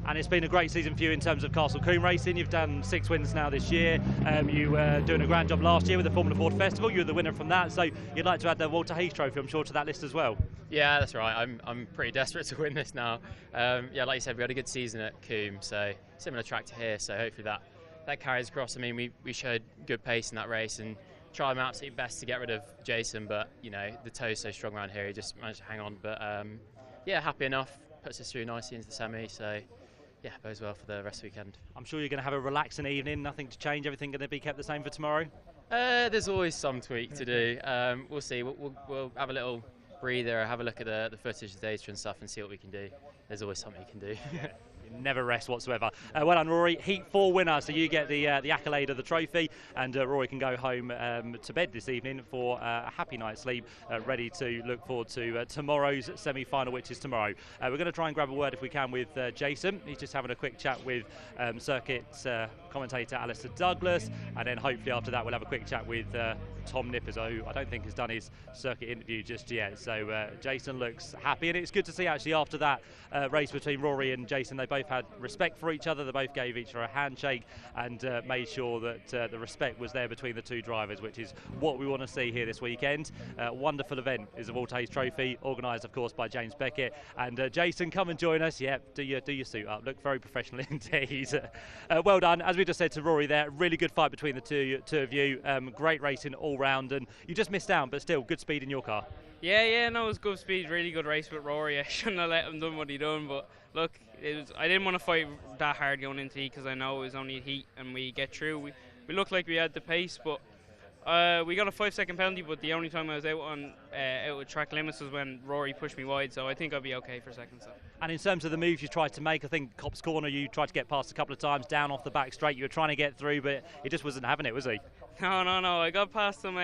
And it's been a great season for you in terms of Castle Combe racing. You've done 6 wins now this year. You were doing a grand job last year with the Formula Ford Festival. You were the winner from that, so you'd like to add the Waterhays Trophy, I'm sure, to that list as well. Yeah, that's right. I'm pretty desperate to win this now. Yeah, like you said, we had a good season at Combe, so similar track to here. So hopefully that carries across. I mean, we showed good pace in that race and tried my absolute best to get rid of Jason, but you know the toe's so strong around here, he just managed to hang on. But yeah, happy enough. Puts us through nicely into the semi, so yeah, bodes well for the rest of the weekend. I'm sure you're going to have a relaxing evening, nothing to change, everything going to be kept the same for tomorrow? There's always some tweak to do. We'll see. We'll have a little breather, have a look at the footage, the data and stuff, and see what we can do. There's always something you can do. Never rest whatsoever. Well done, Rory. Heat 4 winner, so you get the accolade of the trophy, and Rory can go home to bed this evening for a happy night's sleep, ready to look forward to tomorrow's semi-final, which is tomorrow. We're going to try and grab a word, if we can, with Jason. He's just having a quick chat with circuit commentator Alistair Douglas, and then hopefully after that we'll have a quick chat with Tom Nippers, who I don't think has done his circuit interview just yet. So Jason looks happy, and it's good to see actually after that race between Rory and Jason, they both had respect for each other. They both gave each other a handshake and made sure that the respect was there between the two drivers, which is what we want to see here this weekend. Wonderful event is the Walter Hayes Trophy, organised of course by James Beckett. And Jason, come and join us. Yep, do your suit up. Look very professional indeed. Well done. As we just said to Rory there, really good fight between the two of you. Great racing all round, and you just missed out, but still good speed in your car. Yeah, no, it was good speed, really good race with Rory. I shouldn't have let him done what he done, but look, I didn't want to fight that hard going into heat because I know it was only heat and we get through. We looked like we had the pace, but we got a 5-second penalty, but the only time I was out with track limits was when Rory pushed me wide, so I think I'll be okay for second. So. And in terms of the moves you tried to make, I think Copse Corner you tried to get past a couple of times, down off the back straight. You were trying to get through, but it just wasn't having it, was he? No. I got past him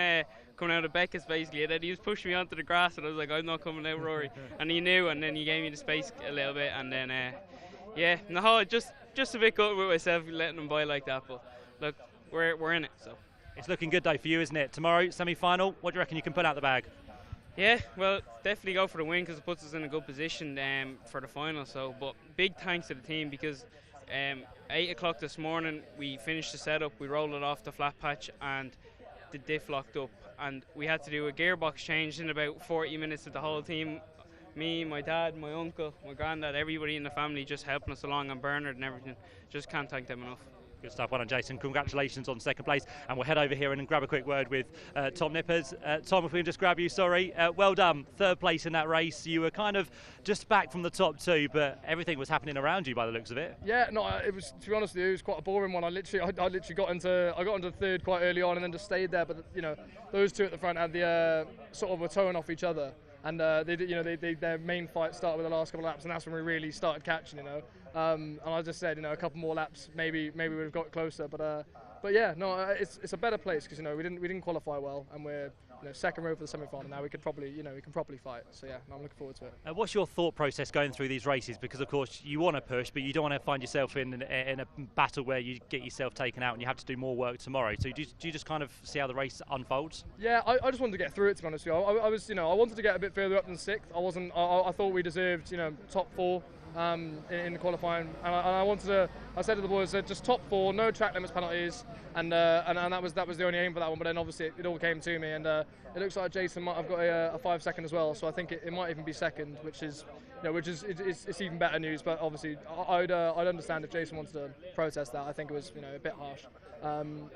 coming out of Beckett's basically, and then he was pushing me onto the grass, and I was like, I'm not coming out, Rory. And he knew, and then he gave me the space a little bit, and then, just a bit gutted with myself letting him by like that, but look, we're in it, so. It's looking good though for you, isn't it? Tomorrow, semi-final, what do you reckon you can put out the bag? Yeah, well, definitely go for the win because it puts us in a good position for the final. So, but big thanks to the team because 8 o'clock this morning we finished the setup, we rolled it off the flat patch and the diff locked up, and we had to do a gearbox change in about 40 minutes with the whole team. Me, my dad, my uncle, my granddad, everybody in the family just helping us along, and Bernard and everything. Just can't thank them enough. Good stuff. Well done, Jason. Congratulations on second place. And we'll head over here and grab a quick word with Tom Nippers. Tom, if we can just grab you, sorry. Well done. Third place in that race. You were kind of just back from the top two, but everything was happening around you by the looks of it. Yeah, no, it was, to be honest with you, it was quite a boring one. I literally got into third quite early on and then just stayed there. But, those two at the front had the sort of were towing off each other. And their main fight started with the last couple of laps, and that's when we really started catching, And I just said, a couple more laps, maybe we'd have got closer. But yeah, no, it's a better place because we didn't qualify well, and we're second row for the semi-final now. We can properly fight. So yeah, I'm looking forward to it. What's your thought process going through these races? Because of course you want to push, but you don't want to find yourself in a battle where you get yourself taken out and you have to do more work tomorrow. So do you just kind of see how the race unfolds? Yeah, I just wanted to get through it. To be honest with you, I wanted to get a bit further up than sixth. I thought we deserved top four. In the qualifying, and I said to the boys, just top four, no track limits penalties, and that was the only aim for that one. But then obviously it all came to me, and it looks like Jason might have got a 5 second as well. So I think it might even be second, which is it's even better news. But obviously I'd understand if Jason wanted to protest that. I think it was a bit harsh.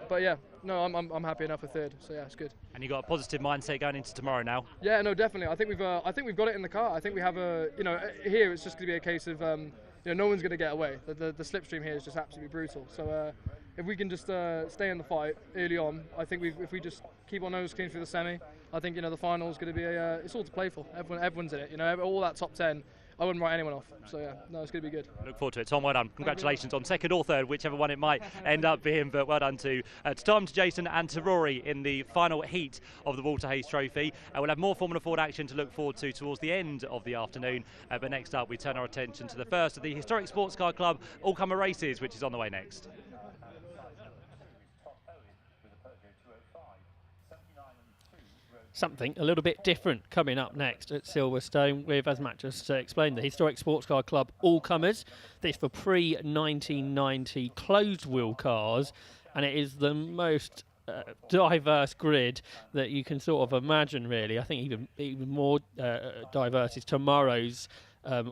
But yeah, no, I'm happy enough with third. So yeah, it's good. And you got a positive mindset going into tomorrow now. Yeah, no, definitely. I think we've got it in the car. I think we have here it's just going to be a case of no one's going to get away. The slipstream here is just absolutely brutal. So if we can just stay in the fight early on, I think if we just keep our nose clean through the semi, I think the final is going to be it's all to play for. Everyone's in it. All that top 10. I wouldn't write anyone off. So yeah, no, it's going to be good. Look forward to it. Tom, well done. Congratulations on second or third, whichever one it might end up being. But well done to Tom, to Jason and to Rory in the final heat of the Walter Hayes Trophy. We'll have more Formula Ford action to look forward to towards the end of the afternoon. But next up, we turn our attention to the first of the Historic Sports Car Club All-Comer Races, which is on the way next. Something a little bit different coming up next at Silverstone with, as Matt just explained, the Historic Sports Car Club All-Comers. This for pre-1990 closed wheel cars, and it is the most diverse grid that you can sort of imagine, really. I think even more diverse is tomorrow's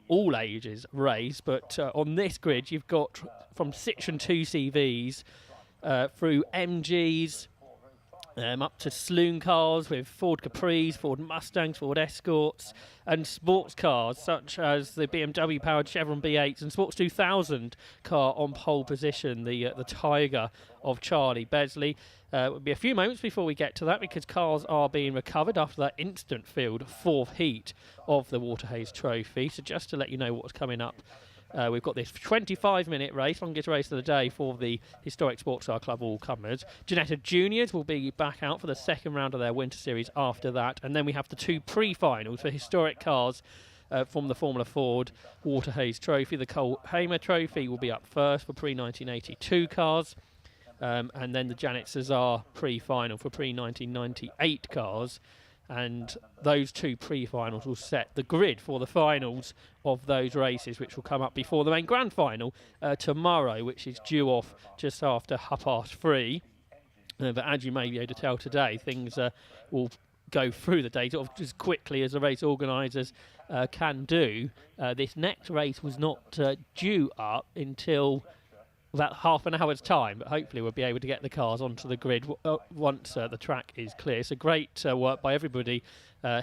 all ages race, but on this grid you've got from Citroen 2CVs through MGs, up to saloon cars with Ford Capris, Ford Mustangs, Ford Escorts, and sports cars such as the BMW powered Chevron B8s and Sports 2000 car on pole position, the Tiger of Charlie Besley. It will be a few moments before we get to that because cars are being recovered after that instant field fourth heat of the Walter Hayes Trophy. So just to let you know what's coming up, we've got this 25-minute race, longest race of the day for the Historic Sports Car Club All-Comers. Ginetta Juniors will be back out for the second round of their Winter Series after that. And then we have the two pre-finals for historic cars from the Formula Ford Walter Hayes Trophy. The Cole Hamer Trophy will be up first for pre-1982 cars. and then the Janet Cesar pre-final for pre-1998 cars. And those two pre-finals will set the grid for the finals of those races, which will come up before the main grand final tomorrow, which is due off just after 3:30. But as you may be able to tell today, things will go through the day sort of as quickly as the race organisers can do. This next race was not due up until about half an hour's time, but hopefully we'll be able to get the cars onto the grid once the track is clear. So great work by everybody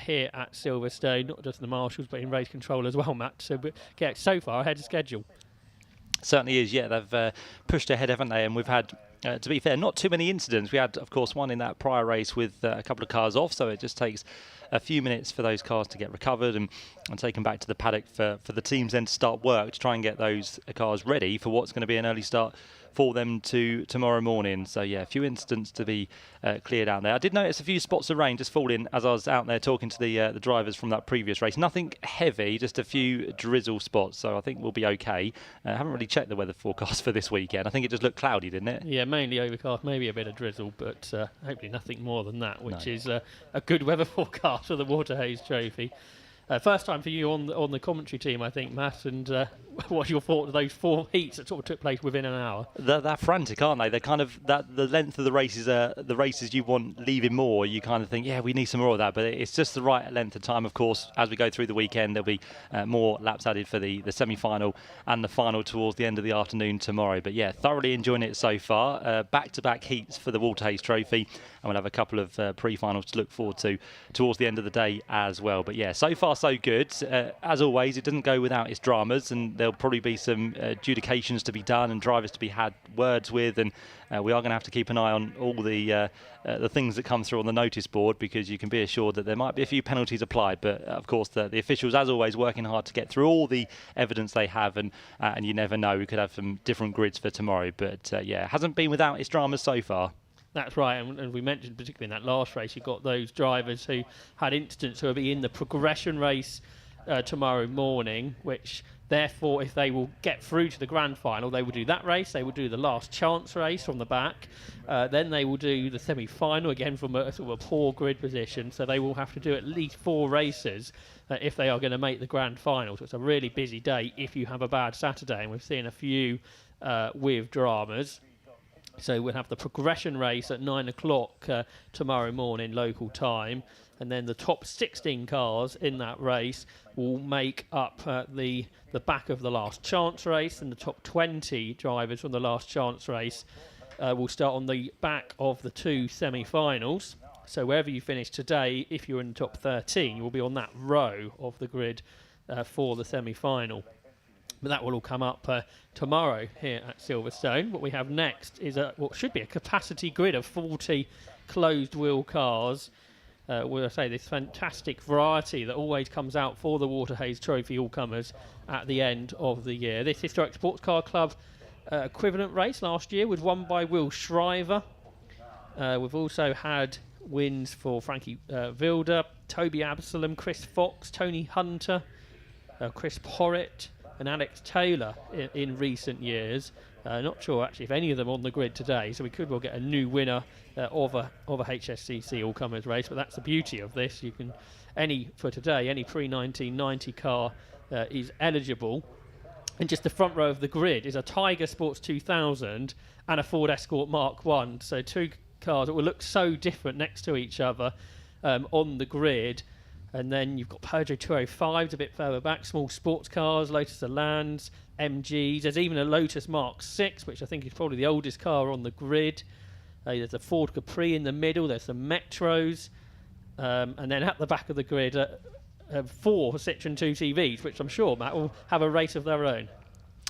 here at Silverstone, not just the marshals but in race control as well, Matt. So so far ahead of schedule. Certainly is, yeah. They've pushed ahead, haven't they? And we've had, to be fair, not too many incidents. We had, of course, one in that prior race with a couple of cars off, so it just takes a few minutes for those cars to get recovered and taken back to the paddock for the teams then to start work to try and get those cars ready for what's going to be an early start for them to tomorrow morning. So yeah, a few incidents to be cleared out there. I did notice a few spots of rain just falling as I was out there talking to the drivers from that previous race. Nothing heavy, just a few drizzle spots, so I think we'll be okay. I haven't really checked the weather forecast for this weekend. I think it just looked cloudy, didn't it? Yeah, mainly overcast, maybe a bit of drizzle, but hopefully nothing more than that, which is a good weather forecast for the Waterhays Trophy. First time for you on the commentary team, I think, Matt, and what's your thought of those 4 heats that sort of took place within an hour? They're frantic, aren't they? They're kind of the length of the races are the races you want leaving more. You kind of think, yeah, we need some more of that, but it's just the right length of time. Of course, as we go through the weekend, there'll be more laps added for the semi-final and the final towards the end of the afternoon tomorrow. But yeah, thoroughly enjoying it so far. Back-to-back heats for the Waterhays Trophy, and we'll have a couple of pre-finals to look forward to towards the end of the day as well. But yeah, so far so good. As always, it doesn't go without its dramas, and there'll probably be some adjudications to be done and drivers to be had words with, and we are going to have to keep an eye on all the things that come through on the notice board, because you can be assured that there might be a few penalties applied. But of course, the officials, as always, working hard to get through all the evidence they have, and you never know, we could have some different grids for tomorrow. But yeah, it hasn't been without its dramas so far. That's right, and we mentioned particularly in that last race, you've got those drivers who had incidents who will be in the progression race tomorrow morning, which therefore, if they will get through to the grand final, they will do that race, they will do the last chance race from the back, then they will do the semi-final again from a sort of a poor grid position, so they will have to do at least 4 races if they are going to make the grand final. So it's a really busy day if you have a bad Saturday, and we've seen a few with dramas. So we'll have the progression race at 9 o'clock tomorrow morning local time, and then the top 16 cars in that race will make up the back of the last chance race, and the top 20 drivers from the last chance race will start on the back of the 2 semi-finals. So wherever you finish today, if you're in the top 13, you will be on that row of the grid for the semi-final. But that will all come up tomorrow here at Silverstone. What we have next is what should be a capacity grid of 40 closed wheel cars. We'll say this fantastic variety that always comes out for the Waterhays Trophy all-comers at the end of the year. This Historic Sports Car Club equivalent race last year was won by Will Shriver. We've also had wins for Frankie Wilder, Toby Absalom, Chris Fox, Tony Hunter, Chris Porritt, and Alex Taylor in recent years. Not sure actually if any of them on the grid today, so we could well get a new winner of a HSCC all-comers race. But that's the beauty of this. You can for today any pre-1990 car is eligible. And just the front row of the grid is a Tiger Sports 2000 and a Ford Escort Mark 1. So 2 cars that will look so different next to each other on the grid. And then you've got Peugeot 205s a bit further back, small sports cars, Lotus Elans, MGs. There's even a Lotus Mark 6, which I think is probably the oldest car on the grid. There's a Ford Capri in the middle. There's some Metros. And then at the back of the grid, 4 Citroen 2CVs, which I'm sure, Matt, will have a race of their own.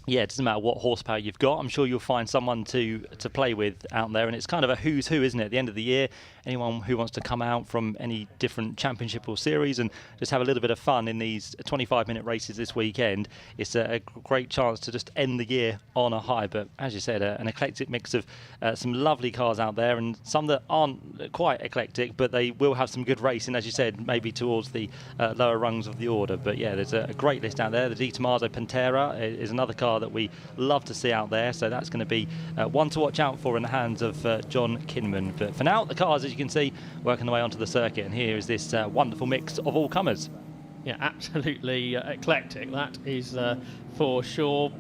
Yeah, it doesn't matter what horsepower you've got. I'm sure you'll find someone to play with out there, and it's kind of a who's who, isn't it? At the end of the year, anyone who wants to come out from any different championship or series and just have a little bit of fun in these 25-minute races this weekend, it's a great chance to just end the year on a high. But as you said, an eclectic mix of some lovely cars out there, and some that aren't quite eclectic, but they will have some good racing, as you said, maybe towards the lower rungs of the order. But yeah, there's a great list out there. The Di Tommaso Pantera is another car that we love to see out there, so that's going to be one to watch out for in the hands of John Kinman. But for now, the cars, as you can see, working their way onto the circuit, and here is this wonderful mix of all comers. Yeah, absolutely eclectic, that is for sure.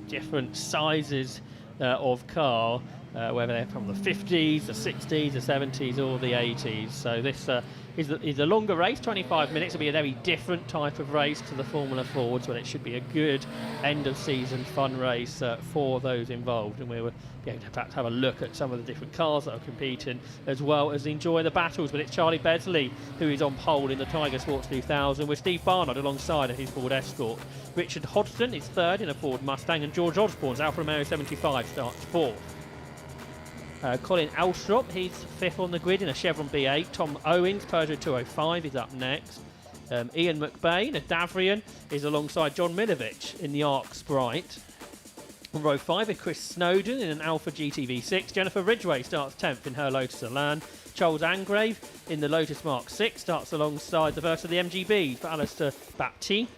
Different sizes of car, whether they're from the 50s, the 60s, the 70s or the 80s. So this is a longer race, 25 minutes. It'll be a very different type of race to the Formula Fords, but it should be a good end of season fun race for those involved. And we will be able to perhaps have a look at some of the different cars that are competing, as well as enjoy the battles. But it's Charlie Besley who is on pole in the Tiger Sports 2000, with Steve Barnard alongside his Ford Escort. Richard Hodgson is third in a Ford Mustang, and George Osborne's Alfa Romeo 75 starts fourth. Colin Alstrop, he's fifth on the grid in a Chevron B8. Tom Owens, Peugeot 205, is up next. Ian McBain, a Davrian, is alongside John Milovic in the Arc Sprite. On row 5 is Chris Snowden in an Alfa GTV6. Jennifer Ridgway starts 10th in her Lotus Elan. Charles Angrave in the Lotus Mark 6 starts alongside the first of the MGBs for Alistair Baptiste.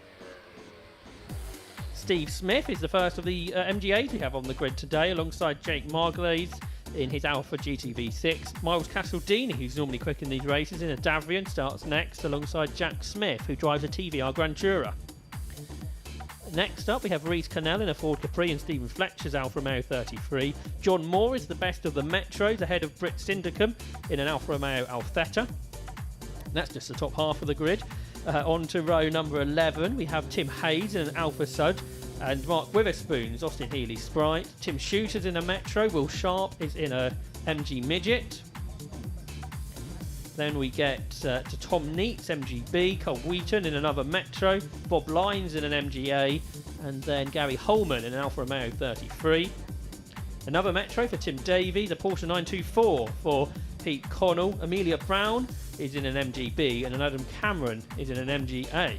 Steve Smith is the first of the MG8s we have on the grid today, alongside Jake Marglaze in his Alfa GTV6. Miles Castledini, who's normally quick in these races, in a Davrian, starts next alongside Jack Smith, who drives a TVR Grand Tourer. Next up, we have Reece Connell in a Ford Capri and Stephen Fletcher's Alfa Romeo 33. John Moore is the best of the Metros, ahead of Britt Syndicum in an Alfa Romeo Altheta. That's just the top half of the grid. On to row number 11, we have Tim Hayes in an Alfa Sud and Mark Witherspoon's Austin Healey Sprite. Tim Shooter's in a Metro. Will Sharp is in a MG Midget. Then we get to Tom Neat's MGB, Cole Wheaton in another Metro, Bob Lyons in an MGA, and then Gary Holman in an Alfa Romeo 33. Another Metro for Tim Davies, a Porsche 924 for Pete Connell. Amelia Brown is in an MGB, and Adam Cameron is in an MGA.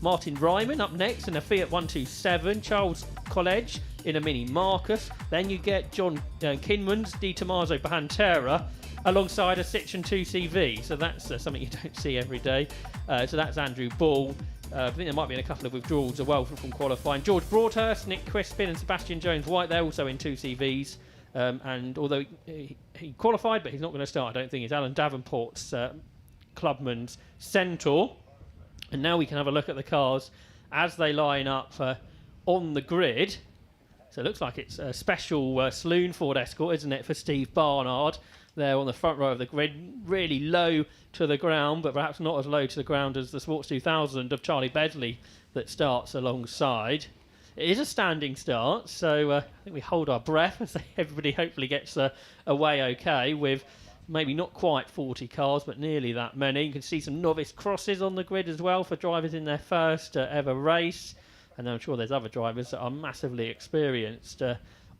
Martin Ryman up next in a Fiat 127, Charles College in a Mini Marcus. Then you get John Kinman's Di Tommaso Pantera alongside a Citroen 2CV, so that's something you don't see every day. So that's Andrew Ball. I think there might be a couple of withdrawals as well from qualifying. George Broadhurst, Nick Crispin and Sebastian Jones-White, they're also in 2CVs. And although he qualified, but he's not going to start, I don't think, is Alan Davenport's Clubman's Centaur. And now we can have a look at the cars as they line up on the grid. So it looks like it's a special saloon Ford Escort, isn't it, for Steve Barnard there on the front row of the grid. Really low to the ground, but perhaps not as low to the ground as the Sports 2000 of Charlie Besley that starts alongside. It is a standing start, so I think we hold our breath as everybody hopefully gets away okay, with maybe not quite 40 cars, but nearly that many. You can see some novice crosses on the grid as well for drivers in their first ever race. And I'm sure there's other drivers that are massively experienced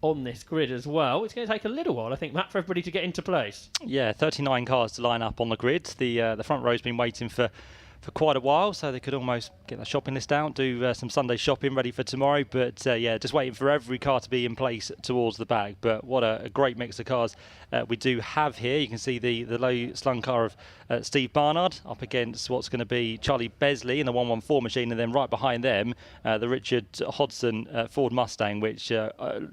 on this grid as well. It's going to take a little while, I think, Matt, for everybody to get into place. Yeah, 39 cars to line up on the grid. The front row's been waiting for quite a while, so they could almost get that shopping list out, do some Sunday shopping ready for tomorrow. But yeah, just waiting for every car to be in place towards the back. But what a great mix of cars we do have here. You can see the low slung car of Steve Barnard up against what's going to be Charlie Besley in the 114 machine, and then right behind them the Richard Hodgson Ford Mustang, which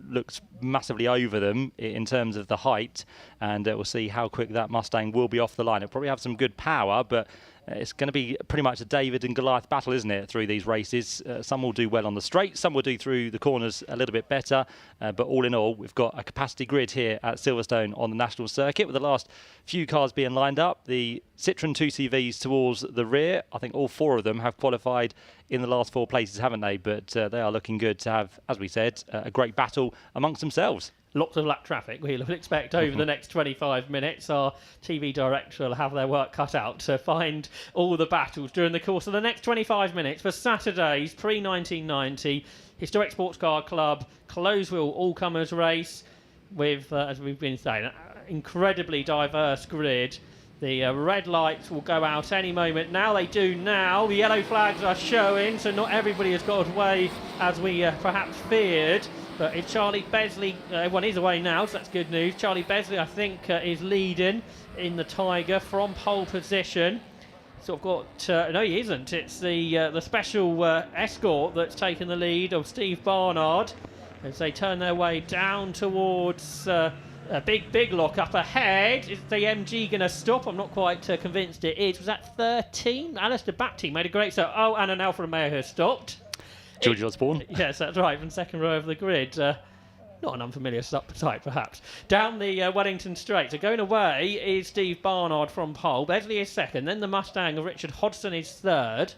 looks massively over them in terms of the height, and we'll see how quick that Mustang will be off the line. It'll probably have some good power, but it's going to be pretty much a David and Goliath battle, isn't it, through these races? Some will do well on the straight, some will do through the corners a little bit better. But all in all, we've got a capacity grid here at Silverstone on the national circuit, with the last few cars being lined up. The Citroen 2CVs towards the rear. I think all four of them have qualified in the last four places, haven't they? But they are looking good to have, as we said, a great battle amongst themselves. Lots of lap traffic we'll expect over the next 25 minutes. Our TV director will have their work cut out to find all the battles during the course of the next 25 minutes for Saturday's pre-1990 Historic Sports Car Club close wheel all-comers race with, as we've been saying, incredibly diverse grid. The red lights will go out any moment now. They do now. The yellow flags are showing, so not everybody has got away as we perhaps feared. But it's Charlie Besley. Everyone is away now, so that's good news. Charlie Besley, I think, is leading in the Tiger from pole position. Sort of got... no, he isn't. It's the special escort that's taken the lead of Steve Barnard as they turn their way down towards... a big lock up ahead. Is the MG going to stop? I'm not quite convinced it is. Was that 13? Alistair Baptiste made a great start. Oh, and an Alfa Romeo has stopped. George Osborne. Yes, that's right, from second row of the grid. Not an unfamiliar type, perhaps. Down the Wellington Straight. So going away is Steve Barnard from pole. Besley is second. Then the Mustang of Richard Hodgson is third.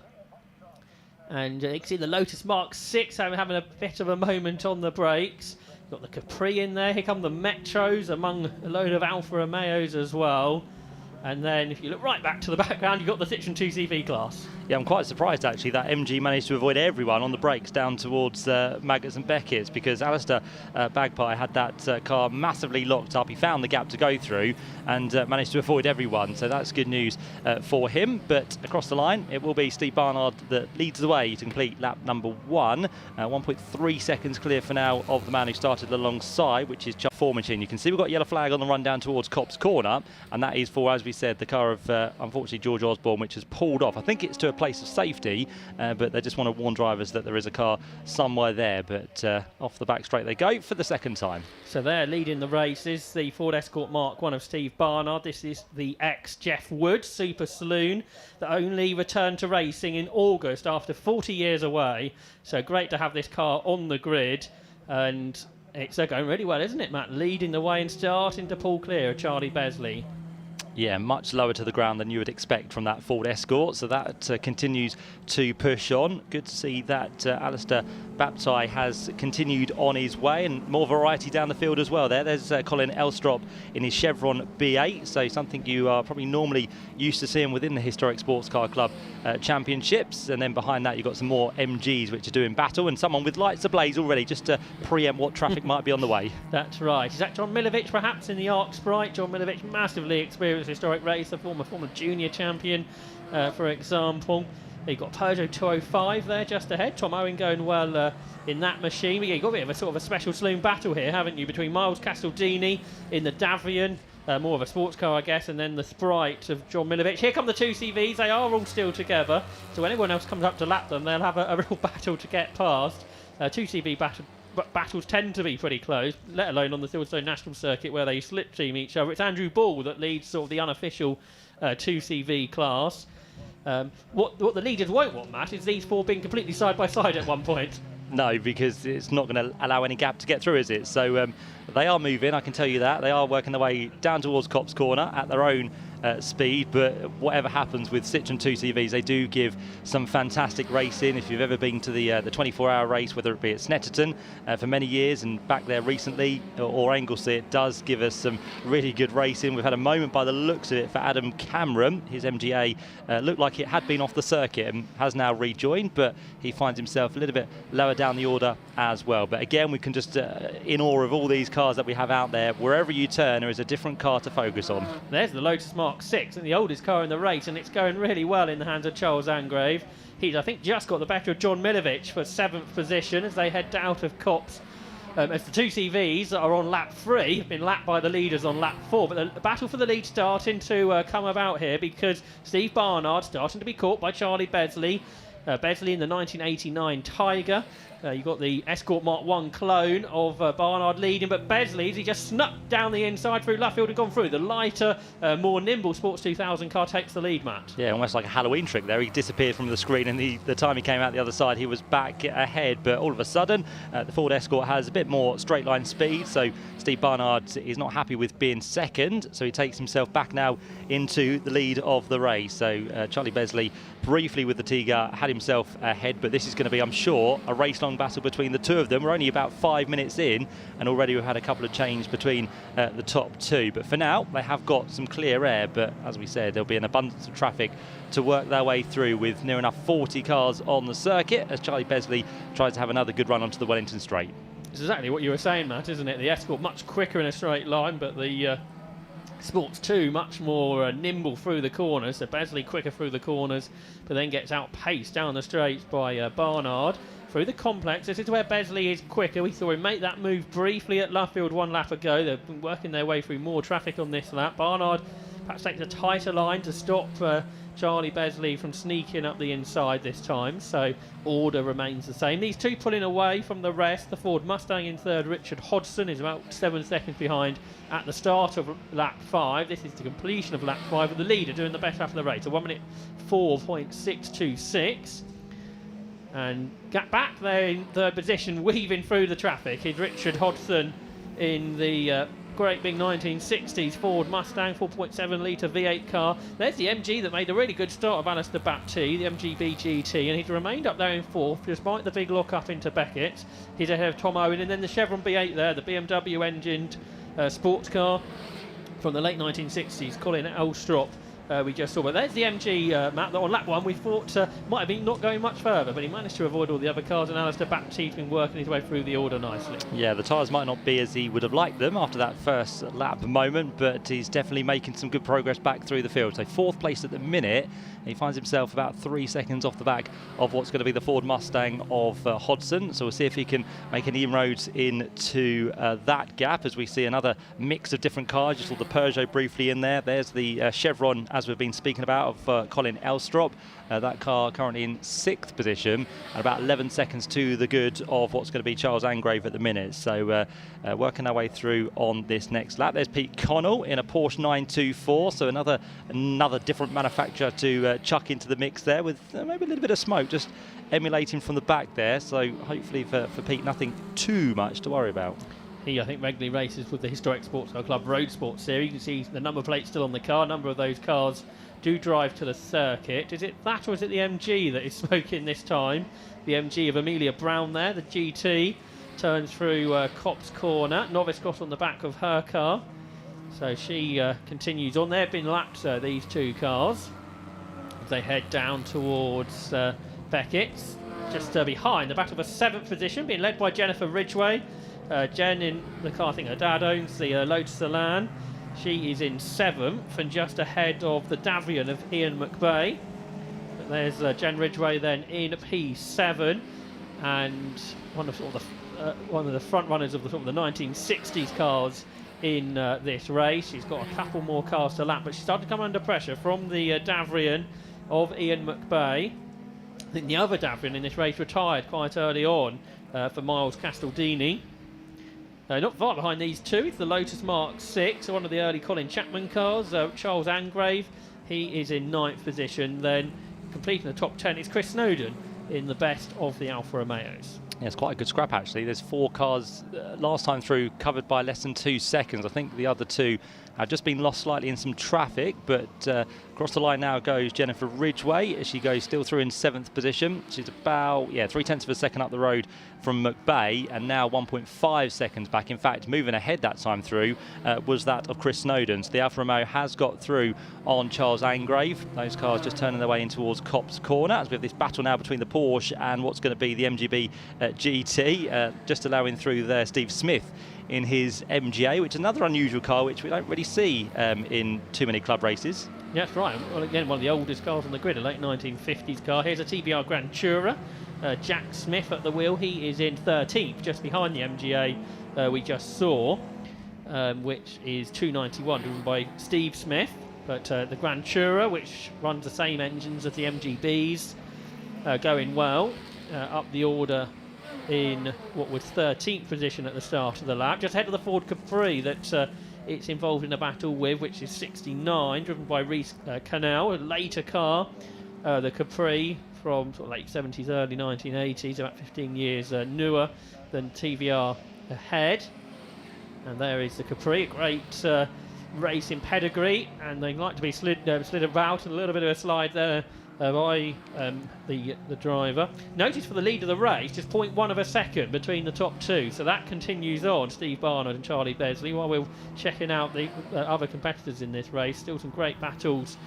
And you can see the Lotus Mark 6 having a bit of a moment on the brakes. Got the Capri in there. Here come the Metros among a load of Alfa Romeos as well. And then if you look right back to the background, you've got the Citroen 2CV class. Yeah, I'm quite surprised actually that MG managed to avoid everyone on the brakes down towards Maggots and Beckett's, because Alistair Bagpie had that car massively locked up. He found the gap to go through and managed to avoid everyone, so that's good news for him. But across the line, it will be Steve Barnard that leads the way to complete lap number 1. 1.3 seconds clear for now of the man who started alongside, which is Chuck Formachin. You can see we've got a yellow flag on the run down towards Copse Corner, and that is for, as we said, the car of unfortunately George Osborne, which has pulled off. I think it's to a place of safety, but they just want to warn drivers that there is a car somewhere there. But off the back straight they go for the second time. So they're leading the race is the Ford Escort Mark 1 of Steve Barnard. This is the ex-Jeff Wood Super Saloon that only returned to racing in August after 40 years away. So great to have this car on the grid, and it's going really well, isn't it, Matt? Leading the way and starting to pull clear of Charlie Besley. Yeah, much lower to the ground than you would expect from that Ford Escort, so that continues to push on. Good to see that Alistair Baptiste has continued on his way, and more variety down the field as well. There's Colin Elstrop in his Chevron B8, so something you are probably normally used to seeing within the Historic Sports Car Club Championships. And then behind that you've got some more MGs which are doing battle, and someone with lights ablaze already just to preempt what traffic might be on the way. That's right. Is that John Milovic perhaps in the Arc Sprite? John Milovic, massively experienced historic racer, former junior champion, for example. You've got Peugeot 205 there just ahead. Tom Owen going well in that machine. But yeah, you've got a bit of a sort of a special saloon battle here, haven't you, between Miles Castledini in the Davian, more of a sports car, I guess, and then the Sprite of John Milovic. Here come the two CVs. They are all still together. So when anyone else comes up to lap them, they'll have a real battle to get past. Two CV battles tend to be pretty close, let alone on the Silverstone National Circuit where they slip team each other. It's Andrew Ball that leads sort of the unofficial 2CV class. What the leaders won't want, Matt, is these four being completely side by side at one point. No, because it's not going to allow any gap to get through, is it? So they are moving, I can tell you that. They are working their way down towards Copse Corner at their own speed, but whatever happens with Citroen 2CVs, they do give some fantastic racing. If you've ever been to the 24-hour race, whether it be at Snetterton for many years and back there recently, or Anglesey, it does give us some really good racing. We've had a moment by the looks of it for Adam Cameron. His MGA looked like it had been off the circuit and has now rejoined, but he finds himself a little bit lower down the order as well. But again, we can just in awe of all these cars that we have out there. Wherever you turn, there is a different car to focus on. There's the Lotus Mark 6, and the oldest car in the race, and it's going really well in the hands of Charles Angrave. He's, I think, just got the better of John Milovic for 7th position as they head out of Copse. As the two CVs are on lap 3, have been lapped by the leaders on lap 4, but the battle for the lead starting to come about here, because Steve Barnard starting to be caught by Charlie Besley. Besley in the 1989 Tiger. You've got the Escort Mark 1 clone of Barnard leading, but Besley's, he just snuck down the inside through Luffield and gone through. The lighter, more nimble Sports 2000 car takes the lead, Matt. Yeah, almost like a Halloween trick there. He disappeared from the screen, and the time he came out the other side, he was back ahead. But all of a sudden, the Ford Escort has a bit more straight line speed, so Steve Barnard is not happy with being second, so he takes himself back now into the lead of the race. So Charlie Besley, briefly with the Tiga, had himself ahead, but this is going to be, I'm sure, a race-long battle between the two of them. We're only about 5 minutes in, and already we've had a couple of changes between the top two. But for now, they have got some clear air, but as we said, there'll be an abundance of traffic to work their way through, with near enough 40 cars on the circuit, as Charlie Besley tries to have another good run onto the Wellington Straight. It's exactly what you were saying, Matt, isn't it? The Escort much quicker in a straight line, but the Sports 2 much more nimble through the corners, so Besley quicker through the corners, but then gets outpaced down the straights by Barnard. Through the complex, this is where Besley is quicker. We saw him make that move briefly at Luffield 1 lap ago. They've been working their way through more traffic on this lap. Barnard perhaps takes a tighter line to stop Charlie Besley from sneaking up the inside this time, so order remains the same. These two pulling away from the rest. The Ford Mustang in third, Richard Hodgson, is about 7 seconds behind at the start of lap 5. This is the completion of lap 5 with the leader doing the best half of the race, a 1 minute 4.626. And get back there in third position, weaving through the traffic, is Richard Hodgson in the great big 1960s Ford Mustang 4.7 litre V8 car. There's the MG that made a really good start of Alistair Baptiste, the MGB GT, and he's remained up there in fourth despite the big lock up into Beckett. He's ahead of Tom Owen, and then the Chevron B8 there, the BMW engined sports car from the late 1960s, Colin Elstrop. We just saw, but there's the MG Matt, that on lap 1 we thought might have been not going much further, but he managed to avoid all the other cars, and Alistair Baptiste's been working his way through the order nicely. Yeah, the tyres might not be as he would have liked them after that first lap moment, but he's definitely making some good progress back through the field. So fourth place at the minute. He finds himself about 3 seconds off the back of what's going to be the Ford Mustang of Hodgson. So we'll see if he can make any inroads into that gap as we see another mix of different cars. You saw the Peugeot briefly in there. There's the Chevron, as we've been speaking about, of Colin Elstrop. That car currently in 6th position and about 11 seconds to the good of what's going to be Charles Angrave at the minute. So working our way through on this next lap. There's Pete Connell in a Porsche 924, so another different manufacturer to chuck into the mix there with maybe a little bit of smoke just emulating from the back there. So hopefully for Pete, nothing too much to worry about. He, I think, regularly races with the Historic Sports Car Club Road Sports Series. You can see the number plate still on the car. A number of those cars do drive to the circuit. Is it that, or is it the MG that is smoking this time? The MG of Amelia Brown there. The GT turns through Copse Corner. Novice got on the back of her car, so she continues on. They've been lapped, these two cars, as they head down towards Beckett's. Just behind, the battle for 7th position, being led by Jennifer Ridgway. Jen in the car I think her dad owns, the Lotus Elan. She is in 7th and just ahead of the Davian of Ian McBay. But there's Jen Ridgway then in P7, and one of the front runners of the 1960s cars in this race. She's got a couple more cars to lap, but she started to come under pressure from the Davian of Ian McBay. I think the other Davian in this race retired quite early on for Miles Castaldini. Not far behind these two, it's the Lotus Mark 6, one of the early Colin Chapman cars. Charles Angrave, he is in 9th position. Then completing the top 10 is Chris Snowden in the best of the Alfa Romeos. Yeah, it's quite a good scrap actually. There's 4 cars last time through covered by less than 2 seconds. I think the other 2 have just been lost slightly in some traffic, but across the line now goes Jennifer Ridgway as she goes still through in 7th position. She's about 0.3 of a second up the road from McBay, and now 1.5 seconds back. In fact, moving ahead that time through was that of Chris Snowden. So the Alfa Romeo has got through on Charles Angrave. Those cars just turning their way in towards Copse Corner as we have this battle now between the Porsche and what's going to be the MGB GT, just allowing through there Steve Smith in his MGA, which is another unusual car which we don't really see in too many club races. Yeah, that's right. Well, again, one of the oldest cars on the grid, a late 1950s car. Here's a TBR Grand Tourer. Jack Smith at the wheel. He is in 13th, just behind the MGA we just saw, which is 291, driven by Steve Smith. But the Grand Tourer, which runs the same engines as the MGBs, going well up the order in what was 13th position at the start of the lap, just ahead of the Ford Capri that it's involved in a battle with, which is 69, driven by Reese Cannell, a later car, the Capri from sort of late 70s, early 1980s, about 15 years newer than TVR ahead. And there is the Capri, a great racing pedigree, and they like to be slid about, and a little bit of a slide there by the driver. Notice for the lead of the race, just 0.1 of a second between the top two, so that continues on, Steve Barnard and Charlie Besley, while we're checking out the other competitors in this race. Still some great battles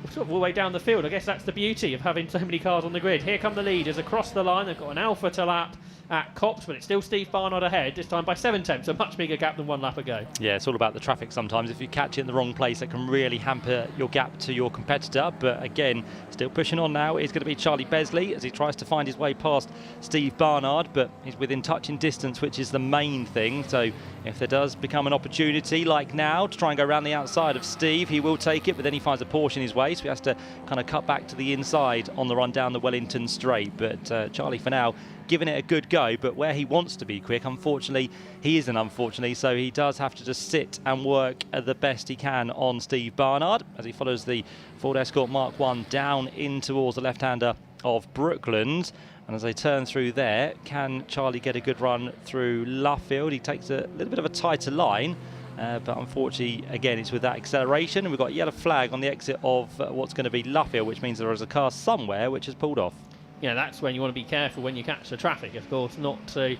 sort of all the way down the field. I guess that's the beauty of having so many cars on the grid. Here come the leaders across the line. They've got an Alpha to lap at Cops, but it's still Steve Barnard ahead, this time by 7/10, a much bigger gap than 1 lap ago. Yeah, it's all about the traffic sometimes. If you catch it in the wrong place, it can really hamper your gap to your competitor. But again, still pushing on now is going to be Charlie Besley as he tries to find his way past Steve Barnard, but he's within touching distance, which is the main thing. So if there does become an opportunity like now to try and go around the outside of Steve, he will take it, but then he finds a Porsche in his way, so he has to kind of cut back to the inside on the run down the Wellington straight. But Charlie, for now, giving it a good go, but where he wants to be quick, unfortunately, he isn't, unfortunately, so he does have to just sit and work the best he can on Steve Barnard as he follows the Ford Escort Mark 1 down in towards the left-hander of Brooklands. And as they turn through there, can Charlie get a good run through Luffield? He takes a little bit of a tighter line, but unfortunately, again, it's with that acceleration, and we've got a yellow flag on the exit of what's going to be Luffield, which means there is a car somewhere which has pulled off. Yeah, that's when you want to be careful when you catch the traffic, of course, not to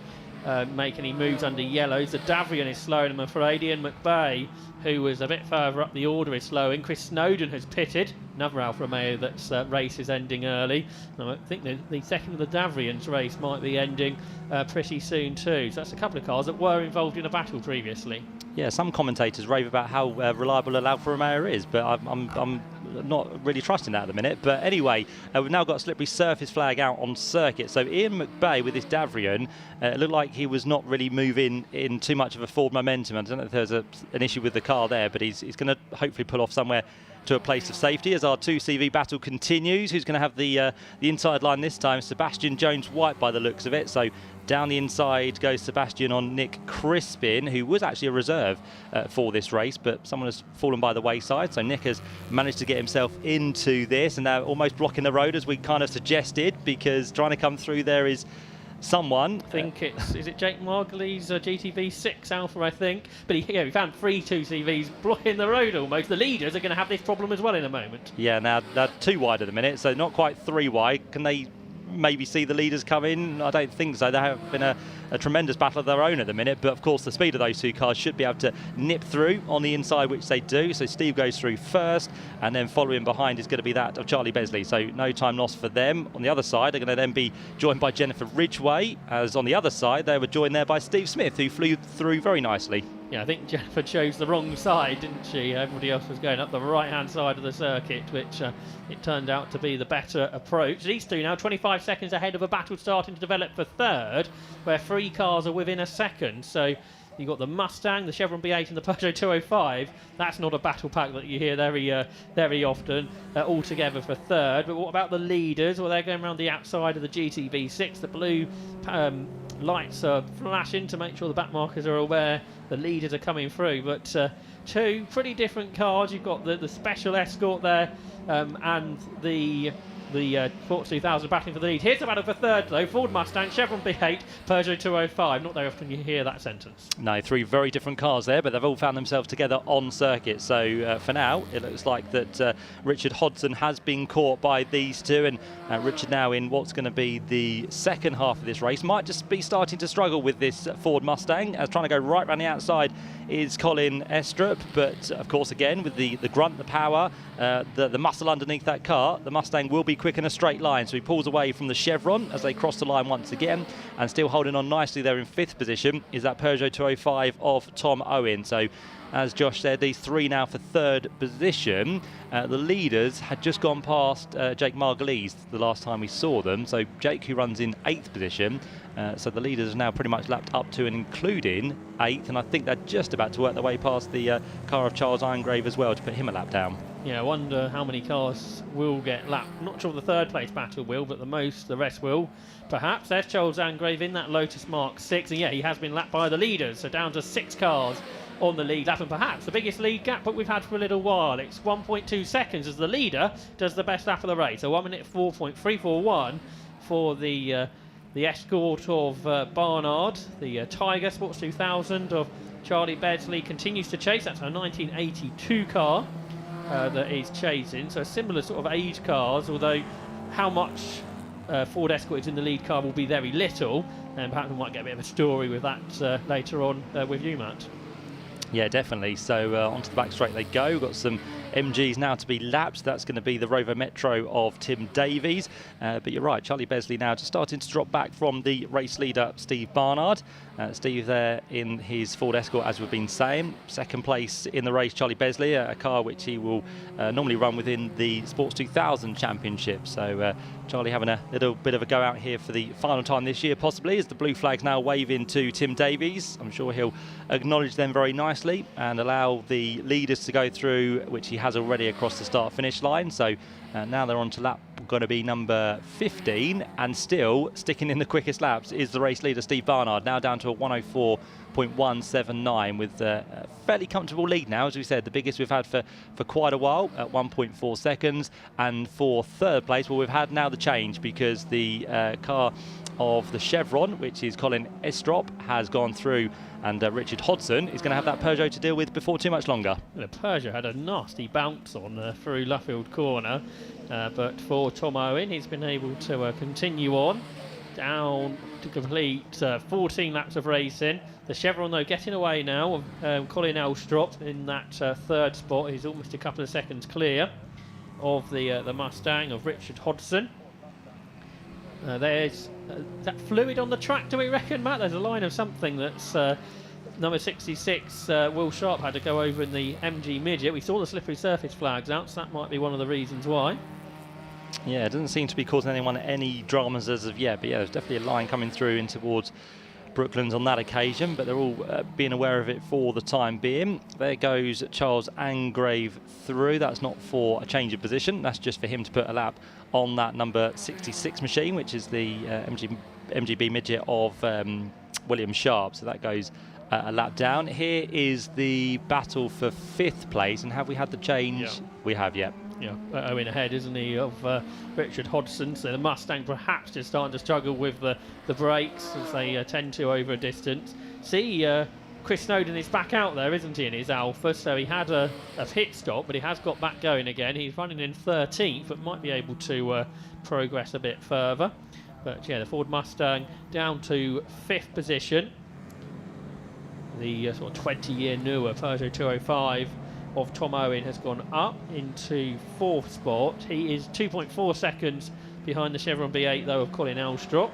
make any moves under yellows. The Davrian is slowing, I'm afraid. Ian McBay, who was a bit further up the order, is slowing. Chris Snowden has pitted. Another Alfa Romeo that's race is ending early. And I think the second of the Davrian's race might be ending pretty soon too. So that's a couple of cars that were involved in a battle previously. Yeah, some commentators rave about how reliable an Alfa Romeo is, but I'm not really trusting that at the minute. But anyway, we've now got a slippery surface flag out on circuit. So Ian McBay with his Davrian, it looked like he was not really moving in too much of a forward momentum. I don't know if there's an issue with the car there, but he's going to hopefully pull off somewhere to a place of safety as our 2CV battle continues. Who's going to have the inside line this time? Sebastian Jones-White by the looks of it. So down the inside goes Sebastian on Nick Crispin, who was actually a reserve for this race, but someone has fallen by the wayside. So Nick has managed to get himself into this, and they're almost blocking the road as we kind of suggested, because trying to come through there is someone. I think is it Jake Margley's GTV6 Alpha, I think. But we found 3 2CVs blocking the road almost. The leaders are going to have this problem as well in a moment. Yeah, now they're 2 wide at the minute, so not quite 3 wide. Can they maybe see the leaders come in? I don't think so. They have been a tremendous battle of their own at the minute, but of course the speed of those 2 cars should be able to nip through on the inside, which they do. So Steve goes through first, and then following behind is going to be that of Charlie Besley, so no time lost for them. On the other side, they're going to then be joined by Jennifer Ridgway, as on the other side they were joined there by Steve Smith, who flew through very nicely. Yeah, I think Jennifer chose the wrong side, didn't she? Everybody else was going up the right-hand side of the circuit, which it turned out to be the better approach. These 2 now 25 seconds ahead of a battle starting to develop for third, where 3 cars are within a second. So you've got the Mustang, the Chevron B8 and the Peugeot 205. That's not a battle pack that you hear very often all together for third. But what about the leaders? Well, they're going around the outside of the GTV6. The blue lights are flashing to make sure the back markers are aware the leaders are coming through. But 2 pretty different cars. You've got the Special Escort there and the Ford 2000 battling for the lead. Here's the battle for third though. Ford Mustang, Chevron B8, Peugeot 205. Not very often you hear that sentence. No, 3 very different cars there, but they've all found themselves together on circuit. So for now, it looks like that Richard Hodson has been caught by these 2, and Richard now in what's going to be the second half of this race might just be starting to struggle with this Ford Mustang, as trying to go right around the outside is Colin Estrup, but of course again with the grunt, the power, the muscle underneath that car, the Mustang will be quick in a straight line. So he pulls away from the Chevron as they cross the line once again, and still holding on nicely there in 5th position is that Peugeot 205 of Tom Owen. So as Josh said, these 3 now for 3rd position. The leaders had just gone past Jake Margulies the last time we saw them. So Jake, who runs in 8th position, so the leaders are now pretty much lapped up to and including 8th, and I think they're just about to work their way past the car of Charles Irongrave as well to put him a lap down. Yeah, I wonder how many cars will get lapped. Not sure the 3rd place battle will, but the rest will. Perhaps there's Charles Irongrave in that Lotus Mark 6, and yeah, he has been lapped by the leaders, so down to 6 cars on the lead lap, and perhaps the biggest lead gap that we've had for a little while. It's 1.2 seconds as the leader does the best lap of the race. So 1 minute 4.341 for the Escort of Barnard. The Tiger Sports 2000 of Charlie Besley continues to chase. That's a 1982 car that is chasing. So similar sort of age cars, although how much Ford Escort is in the lead car will be very little, and perhaps we might get a bit of a story with that later on with you, Matt. Yeah, definitely. So onto the back straight they go. We've got some MGs now to be lapped. That's going to be the Rover Metro of Tim Davies. But you're right, Charlie Besley now just starting to drop back from the race leader, Steve Barnard. Steve there in his Ford Escort, as we've been saying. Second place in the race, Charlie Besley, a car which he will normally run within the Sports 2000 Championship. So Charlie having a little bit of a go out here for the final time this year, possibly, as the blue flag's now waving to Tim Davies. I'm sure he'll acknowledge them very nicely and allow the leaders to go through, which he has already across the start-finish line. So now they're on to lap going to be number 15, and still sticking in the quickest laps is the race leader Steve Barnard, now down to a 104.179 with a fairly comfortable lead now, as we said, the biggest we've had for quite a while at 1.4 seconds. And for third place, well, we've had now the change, because the car of the Chevron, which is Colin Estrop, has gone through, and Richard Hodson is going to have that Peugeot to deal with before too much longer. The Peugeot had a nasty bounce on through Luffield Corner, but for Tom Owen, he's been able to continue on down to complete 14 laps of racing. The Chevron, though, getting away now of Colin Elstrop in that third spot. He's almost a couple of seconds clear of the Mustang of Richard Hodson. There's that fluid on the track, do we reckon, Matt? There's a line of something that's number 66, Will Sharp, had to go over in the MG Midget. We saw the slippery surface flags out, so that might be one of the reasons why. Yeah, it doesn't seem to be causing anyone any dramas as of yet, but yeah, there's definitely a line coming through in towards Brooklands on that occasion, but they're all being aware of it for the time being. There goes Charles Angrave through. That's not for a change of position, that's just for him to put a lap on that number 66 machine, which is the MGB midget of William Sharp. So that goes a lap down. Here is the battle for fifth place, and have we had the change? Yeah. We have, yeah. Yeah, Owen ahead, isn't he, of Richard Hodson. So the Mustang perhaps just starting to struggle with the brakes, as they tend to over a distance. See, Chris Snowden is back out there, isn't he, in his Alpha? So he had a pit stop, but he has got back going again. He's running in 13th, but might be able to progress a bit further. But yeah, the Ford Mustang down to 5th position. The sort of 20-year newer Peugeot 205 of Tom Owen has gone up into 4th spot. He is 2.4 seconds behind the Chevron B8, though, of Colin Elstrop.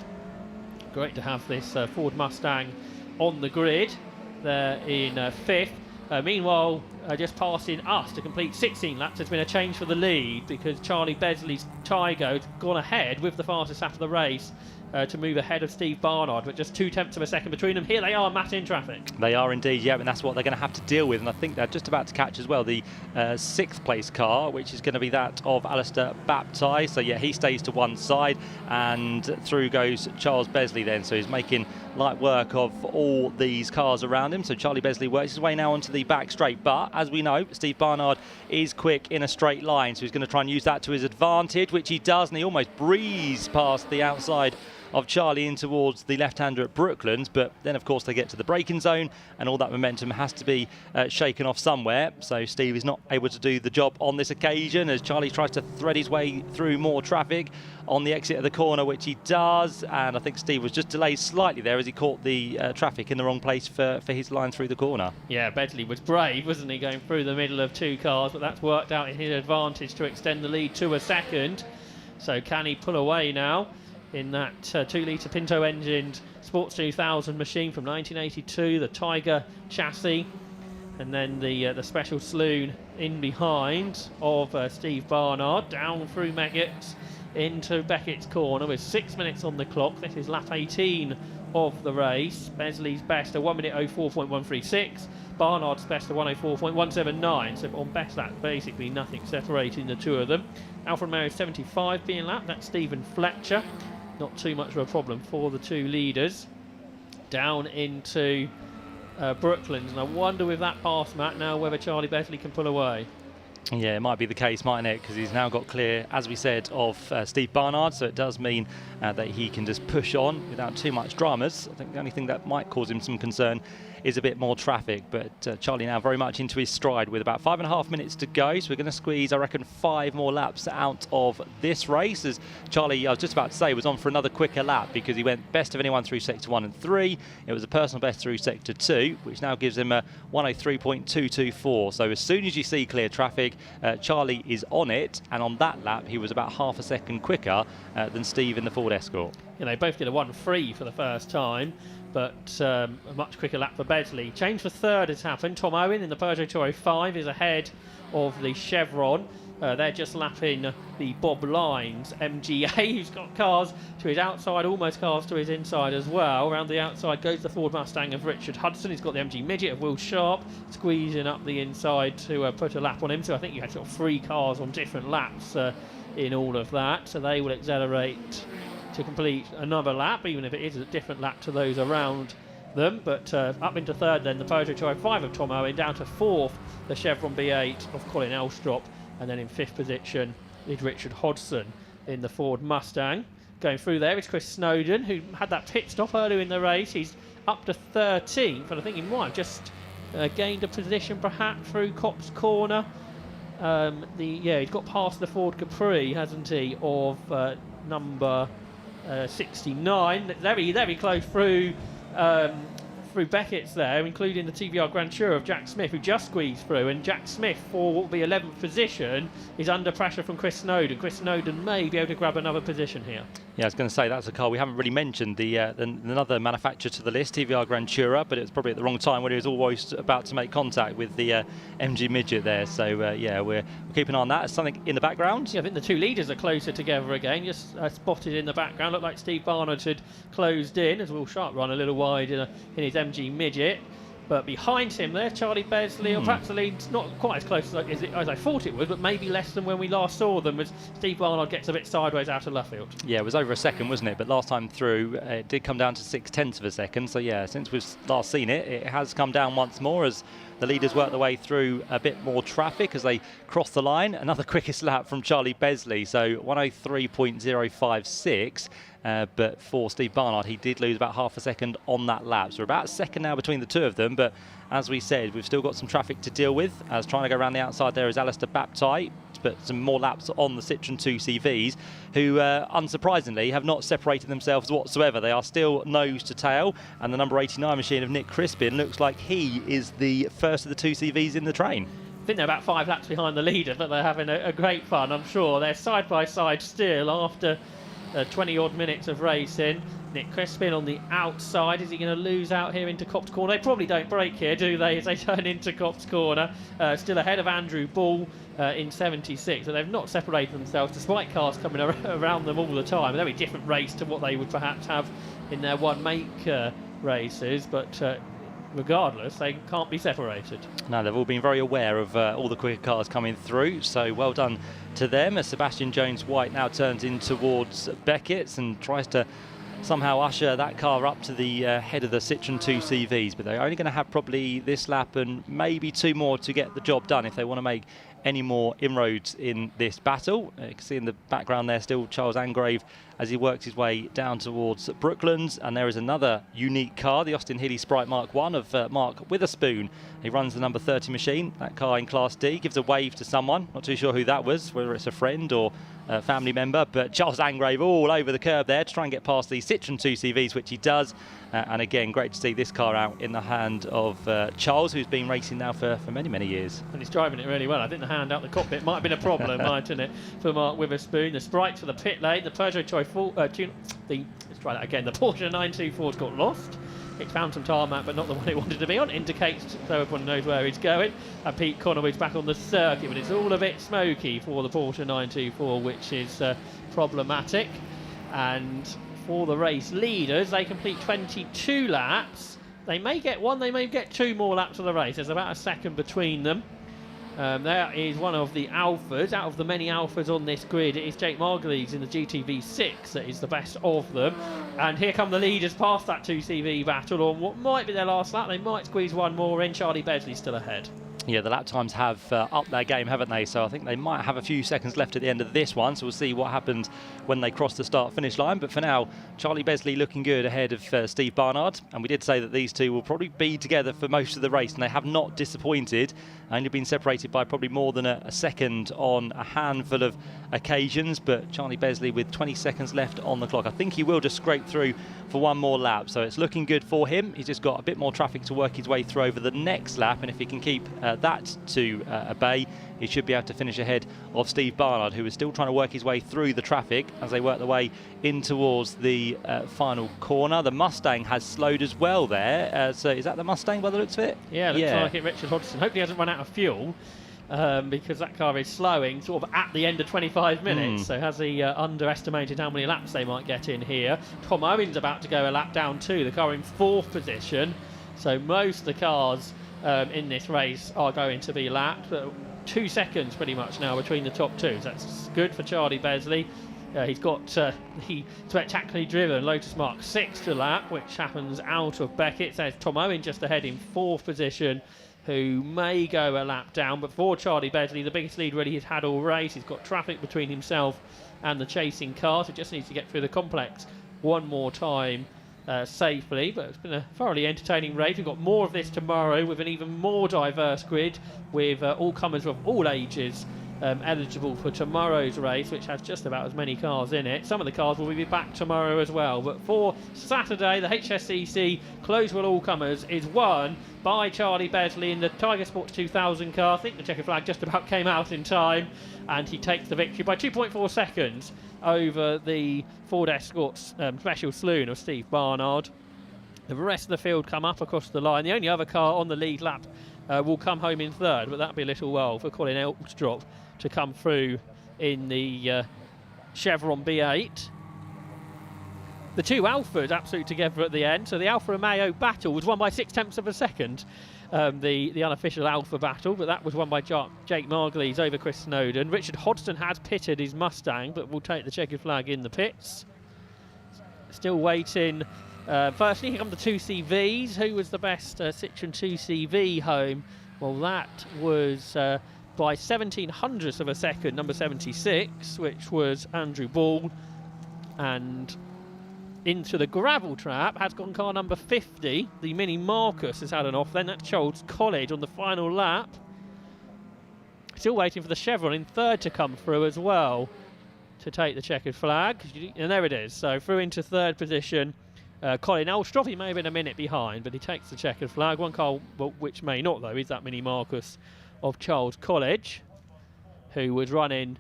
Great to have this Ford Mustang on the grid there in 5th. Meanwhile, just passing us to complete 16 laps, there's been a change for the lead, because Charlie Besley's Tiger has gone ahead with the fastest lap of the race to move ahead of Steve Barnard, with just 0.2 of a second between them. Here they are, Matt, in traffic. They are indeed, yeah, and that's what they're going to have to deal with. And I think they're just about to catch as well the 6th place car, which is going to be that of Alistair Baptiste. So yeah, he stays to one side, and through goes Charles Besley then. So he's making light work of all these cars around him. So Charlie Besley works his way now onto the back straight, but as we know, Steve Barnard is quick in a straight line, so he's going to try and use that to his advantage, which he does, and he almost breezed past the outside of Charlie in towards the left-hander at Brooklands. But then of course they get to the braking zone, and all that momentum has to be shaken off somewhere. So Steve is not able to do the job on this occasion, as Charlie tries to thread his way through more traffic on the exit of the corner, which he does. And I think Steve was just delayed slightly there as he caught the traffic in the wrong place for his line through the corner. Yeah, Besley was brave, wasn't he, going through the middle of 2 cars, but that's worked out in his advantage to extend the lead to a second. So can he pull away now in that 2-litre Pinto engined Sports 2000 machine from 1982, the Tiger chassis, and then the special saloon in behind of Steve Barnard, down through Meggett's into Beckett's corner with 6 minutes on the clock. This is lap 18 of the race. Besley's best a 1:04.136, Barnard's best a 1:04.179. So on best lap, basically nothing separating the two of them. Alfred Mary's 75 being lapped. That's Stephen Fletcher. Not too much of a problem for the two leaders. Down into Brooklands, and I wonder with that pass, Matt, now whether Charlie Besley can pull away. Yeah, it might be the case, mightn't it? Because he's now got clear, as we said, of Steve Barnard, so it does mean that he can just push on without too much dramas. I think the only thing that might cause him some concern is a bit more traffic. But Charlie now very much into his stride with about 5.5 minutes to go. So we're going to squeeze, I reckon, 5 more laps out of this race. As Charlie, I was just about to say, was on for another quicker lap because he went best of anyone through Sector 1 and 3. It was a personal best through Sector 2, which now gives him a 103.224. So as soon as you see clear traffic, Charlie is on it. And on that lap, he was about half a second quicker than Steve in the Ford Escort. You know, both did a 1.3 for the first time, but a much quicker lap for Besley. Change for third has happened. Tom Owen in the Peugeot 205 is ahead of the Chevron. They're just lapping the Bob Lines MGA, who's got cars to his outside, almost cars to his inside as well. Around the outside goes the Ford Mustang of Richard Hudson. He's got the MG Midget of Will Sharp squeezing up the inside to put a lap on him. So I think you had sort of 3 cars on different laps in all of that. So they will accelerate to complete another lap, even if it is a different lap to those around them. But up into third then the Peugeot 205 of Tom Owen, down to fourth the Chevron B8 of Colin Elstrop, and then in fifth position is Richard Hodgson in the Ford Mustang. Going through there is Chris Snowden, who had that pit stop earlier in the race. He's up to 13th, but I think he might have just gained a position perhaps through Copse Corner. He's got past the Ford Capri, hasn't he, of number 69. Very close through Beckett's there, including the TVR Grand Tour of Jack Smith, who just squeezed through. And Jack Smith, for what will be 11th position, is under pressure from Chris Snowden. Chris Snowden may be able to grab another position here. Yeah, I was going to say that's a car we haven't really mentioned, another manufacturer to the list, TVR Grand Tourer, but it was probably at the wrong time when he was almost about to make contact with the MG Midget there. So we're keeping an eye on that. There's something in the background. Yeah, I think the two leaders are closer together again, just spotted in the background. Looked like Steve Barnard had closed in as Will Sharp run a little wide in his MG Midget. But behind him there, Charlie Besley, or perhaps the lead's not quite as close as I thought it was, but maybe less than when we last saw them, as Steve Barnard gets a bit sideways out of Luffield. Yeah, it was over a second, wasn't it? But last time through, it did come down to 0.6 of a second. So yeah, since we've last seen it, it has come down once more as the leaders work their way through a bit more traffic as they cross the line. Another quickest lap from Charlie Besley, so 103.056. But for Steve Barnard, he did lose about half a second on that lap. So we're about a second now between the two of them. But as we said, we've still got some traffic to deal with. As trying to go around the outside there is Alistair Baptiste, but some more laps on the Citroen 2 CVs, who unsurprisingly have not separated themselves whatsoever. They are still nose to tail, and the number 89 machine of Nick Crispin looks like he is the first of the 2 CVs in the train. I think they're about 5 laps behind the leader, but they're having a great fun, I'm sure. They're side by side still after 20 odd minutes of racing. Nick Crispin on the outside. Is he going to lose out here into Copse Corner? They probably don't break here, do they, as they turn into Copse Corner. Still ahead of Andrew Ball in 76. So they've not separated themselves, despite cars coming around them all the time. A very different race to what they would perhaps have in their one-make races, but regardless, they can't be separated. No, they've all been very aware of all the quicker cars coming through, so well done to them as Sebastian Jones-White now turns in towards Beckett's and tries to somehow usher that car up to the head of the Citroen 2 CVs, but they're only going to have probably this lap and maybe 2 more to get the job done if they want to make any more inroads in this battle. You can see in the background there still Charles Angrave as he works his way down towards Brooklands, and there is another unique car, the Austin Healey Sprite Mark 1 of Mark Witherspoon. He runs the number 30 machine. That car in Class D gives a wave to someone, not too sure who that was, whether it's a friend or a family member, but Charles Angrave all over the curb there to try and get past the Citroen 2 CVs, which he does. And again, great to see this car out in the hand of Charles, who's been racing now for many years. And he's driving it really well. I think the hand out the cockpit might have been a problem, mightn't it, for Mark Witherspoon. The Sprites for the pit lane, the Peugeot let's try that again. The Porsche 924's got lost. It found some tarmac, but not the one it wanted to be on. Indicates so everyone knows where he's going. And Pete Conaway's back on the circuit, but it's all a bit smoky for the Porsche 924, which is problematic. And for the race leaders, they complete 22 laps. They may get 1, they may get 2 more laps of the race. There's about a second between them. There is one of the Alphas. Out of the many Alphas on this grid, it is Jake Margulies in the GTV6 that is the best of them. And here come the leaders past that 2CV battle on what might be their last lap. They might squeeze 1 more in. Charlie Besley still ahead. Yeah, the lap times have upped their game, haven't they? So I think they might have a few seconds left at the end of this one. So we'll see what happens when they cross the start-finish line. But for now, Charlie Besley looking good ahead of Steve Barnard. And we did say that these two will probably be together for most of the race, and they have not disappointed. Only been separated by probably more than a second on a handful of occasions. But Charlie Besley with 20 seconds left on the clock. I think he will just scrape through for one more lap. So it's looking good for him. He's just got a bit more traffic to work his way through over the next lap. And if he can keep that to bay, he should be able to finish ahead of Steve Barnard, who is still trying to work his way through the traffic as they work their way in towards the final corner. The Mustang has slowed as well there. So is that the Mustang by the looks of it? Yeah, looks like it, Richard Hodgson. Hopefully he hasn't run out of fuel, because that car is slowing sort of at the end of 25 minutes. So has he underestimated how many laps they might get in here? Tom Owen's about to go a lap down too. The car in 4th position. So most of the cars in this race are going to be lapped. 2 seconds pretty much now between the top two. So that's good for Charlie Besley. He's got the spectacularly driven Lotus Mark 6 to lap, which happens out of Beckett. So there's Tom Owen just ahead in 4th position, who may go a lap down. But for Charlie Besley, the biggest lead really he's had all race. He's got traffic between himself and the chasing car, so he just needs to get through the complex one more time safely. But it's been a thoroughly entertaining race. We've got more of this tomorrow with an even more diverse grid, with all comers of all ages eligible for tomorrow's race, which has just about as many cars in it. Some of the cars will be back tomorrow as well. But for Saturday, the HSCC Closed Will All Comers is won by Charlie Besley in the Tiger Sports 2000 car. I think the checkered flag just about came out in time, and he takes the victory by 2.4 seconds over the Ford Escort's special saloon of Steve Barnard. The rest of the field come up across the line. The only other car on the lead lap will come home in 3rd, but that'll be a little while for Colin Elstrop to come through in the Chevron B8. The two Alphas absolutely together at the end. So the Alfa Romeo battle was won by 0.6 of a second, the unofficial Alfa battle, but that was won by Jake Margulies over Chris Snowden. Richard Hodgson has pitted his Mustang, but will take the checkered flag in the pits. Still waiting. Firstly, here come the 2CVs. Who was the best Citroen 2CV home? Well, that was by 0.17 of a second, number 76, which was Andrew Ball. And into the gravel trap has gone car number 50. The Mini Marcus has had an off. Then that's Charles College on the final lap. Still waiting for the Chevron in 3rd to come through as well to take the checkered flag. And there it is. So through into 3rd position. Colin Elstrop, he may have been a minute behind, but he takes the checkered flag. One car, which may not, though, is that Mini Marcus of Charles College, who was running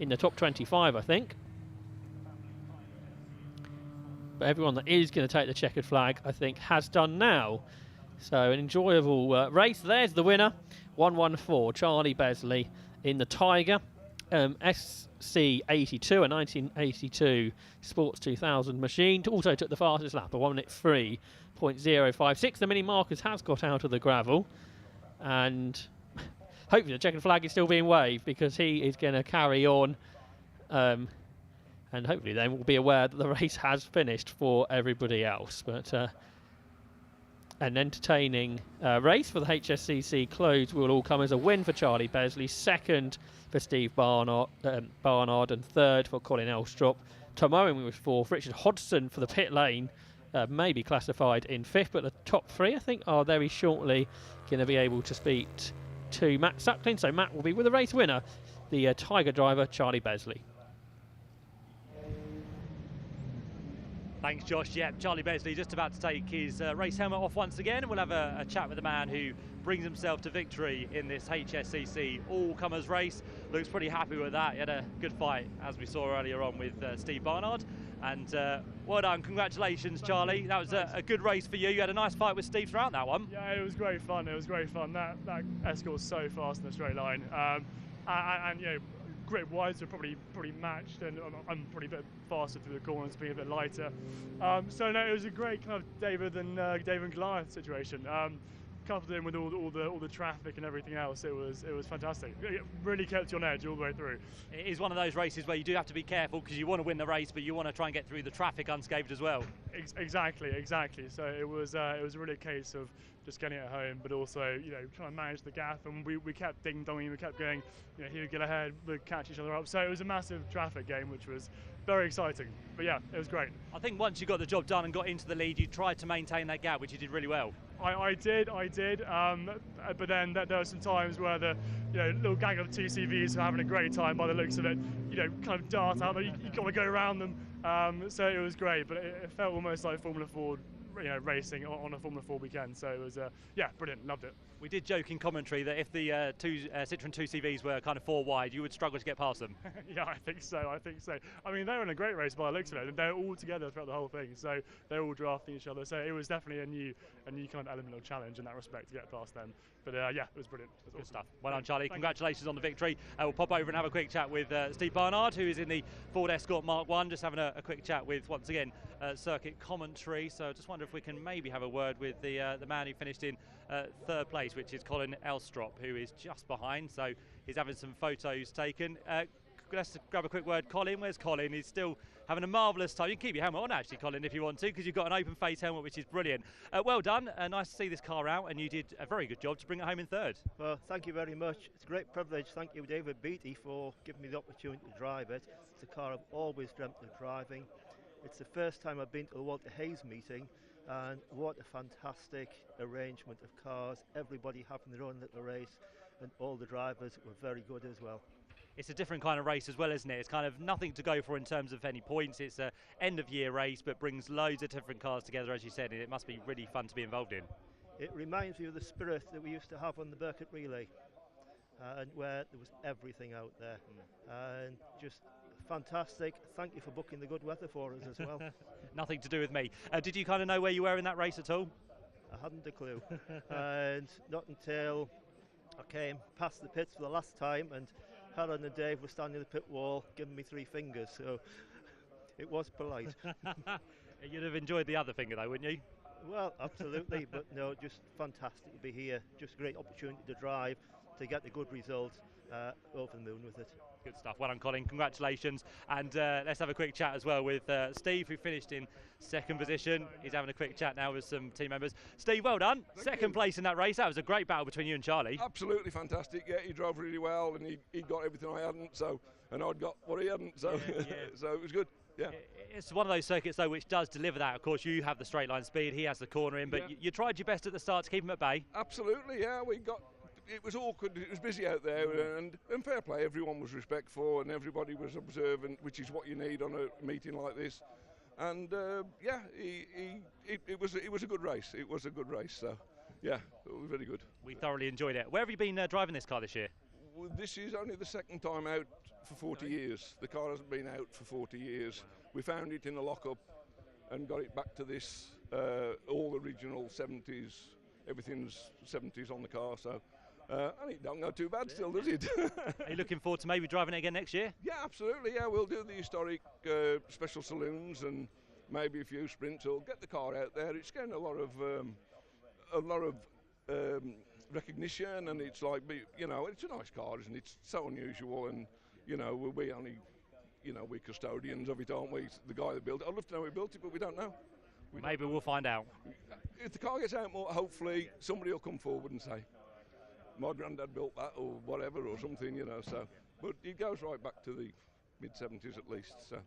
in the top 25, I think. But everyone that is going to take the checkered flag, I think, has done now. So an enjoyable race. There's the winner, 114, Charlie Besley in the Tiger. SC82, a 1982 Sports 2000 machine. Also took the fastest lap, a 1 minute 3.056. The Mini Marcus has got out of the gravel, and hopefully the checkered flag is still being waved, because he is going to carry on, and hopefully they will be aware that the race has finished for everybody else. But an entertaining race for the HSCC Closed Will All Come as a win for Charlie Besley, 2nd for Steve Barnard, and 3rd for Colin Elstrop. Tom Owen was 4th. Richard Hodgson for the pit lane may be classified in 5th, but the top 3 I think are very shortly going to be able to speak to Matt Suckling. So Matt will be with the race winner, the Tiger driver Charlie Besley. Thanks, Josh. Yeah, Charlie Besley just about to take his race helmet off once again, and we'll have a chat with the man who brings himself to victory in this HSCC all-comers race. Looks pretty happy with that. He had a good fight, as we saw earlier on, with Steve Barnard. And well done. Congratulations, Charlie. That was a good race for you. You had a nice fight with Steve throughout that one. Yeah, it was great fun. It was great fun. That Escort was so fast in the straight line. And you know, grip wise, we're probably matched, and I'm probably a bit faster through the corners, being a bit lighter. So no, it was a great kind of David and Goliath situation. Coupled in with all the traffic and everything else, it was fantastic. It really kept you on edge all the way through. It is one of those races where you do have to be careful, because you want to win the race, but you want to try and get through the traffic unscathed as well. Exactly. So it was really a case of just getting it home, but also, you know, trying to manage the gap, and we kept ding-donging, we kept going, you know, he would get ahead, we'd catch each other up. So it was a massive traffic game, which was very exciting. But yeah, it was great. I think once you got the job done and got into the lead, you tried to maintain that gap, which you did really well. I did. But then there were some times where the, you know, little gang of 2 CVs were having a great time by the looks of it, you know, kind of dart out, but you got to go around them. So it was great, but it felt almost like Formula 4, you know, racing on a Formula 4 weekend. So it was, yeah, brilliant, loved it. We did joke in commentary that if the Citroen 2 CVs were kind of 4 wide, you would struggle to get past them. Yeah, I think so. I mean, they were in a great race by the looks of it, and they're all together throughout the whole thing. So they're all drafting each other. So it was definitely a new kind of element of challenge in that respect to get past them. But yeah, it was brilliant. It was Good awesome. stuff. Well done, Charlie. Congratulations on the victory. We'll pop over and have a quick chat with Steve Barnard, who is in the Ford Escort Mark 1, just having a quick chat with, once again, circuit commentary. So I just wonder if we can maybe have a word with the man who finished in 3rd place, which is Colin Elstrop, who is just behind. So he's having some photos taken. Let's grab a quick word. Colin, where's Colin? He's still having a marvellous time. You can keep your helmet on, actually, Colin, if you want to, because you've got an open face helmet, which is brilliant. Well done. Nice to see this car out, and you did a very good job to bring it home in 3rd. Well, thank you very much. It's a great privilege. Thank you, David Beattie, for giving me the opportunity to drive it. It's a car I've always dreamt of driving. It's the first time I've been to the Walter Hayes meeting, and what a fantastic arrangement of cars. Everybody having their own little race, and all the drivers were very good as well. It's a different kind of race as well, isn't it? It's kind of nothing to go for in terms of any points. It's a end-of-year race, but brings loads of different cars together, as you said, and it must be really fun to be involved in. It reminds me of the spirit that we used to have on the Burkett Relay, and where there was everything out there, and just fantastic. Thank you for booking the good weather for us as well. Nothing to do with me. Did you kind of know where you were in that race at all? I hadn't a clue, and not until I came past the pits for the last time, and Helen and Dave were standing at the pit wall giving me 3 fingers, so it was polite. You'd have enjoyed the other finger though, wouldn't you? Well, absolutely, but no, just fantastic to be here. Just a great opportunity to drive, to get a good result. Over the moon with it. Good stuff. Well done, Colin. Congratulations. And let's have a quick chat as well with Steve, who finished in 2nd position. He's having a quick chat now with some team members. Steve, well done. Thank 2nd you. place in that race. That was a great battle between you and Charlie. Absolutely fantastic. Yeah, he drove really well, and he got everything I hadn't. So, and I'd got what he hadn't. So, Yeah. so it was good. Yeah. It's one of those circuits though which does deliver that. Of course, you have the straight line speed. He has the corner in, but Yeah. you tried your best at the start to keep him at bay. Absolutely. Yeah, it was awkward, it was busy out there, and fair play, everyone was respectful and everybody was observant, which is what you need on a meeting like this. And yeah, it was a good race. It was a good race, so yeah, it was very good. We thoroughly enjoyed it. Where have you been driving this car this year? Well, this is only the 2nd time out for 40 years. The car hasn't been out for 40 years. We found it in a lockup and got it back to this, all original 70s, everything's 70s on the car, so. And it don't go too bad still, does it? Are you looking forward to maybe driving it again next year? Yeah, absolutely. Yeah, we'll do the historic special saloons and maybe a few sprints. We'll get the car out there. It's getting a lot of recognition, and it's like, you know, it's a nice car, isn't it? It's so unusual, and you know, we only, you know, we're custodians of it, aren't we? The guy that built it. I'd love to know who built it, but we don't know. Maybe we'll find out. If the car gets out more, hopefully somebody will come forward and say, my granddad built that, or whatever, or something, you know. So, but it goes right back to the mid-70s at least. So,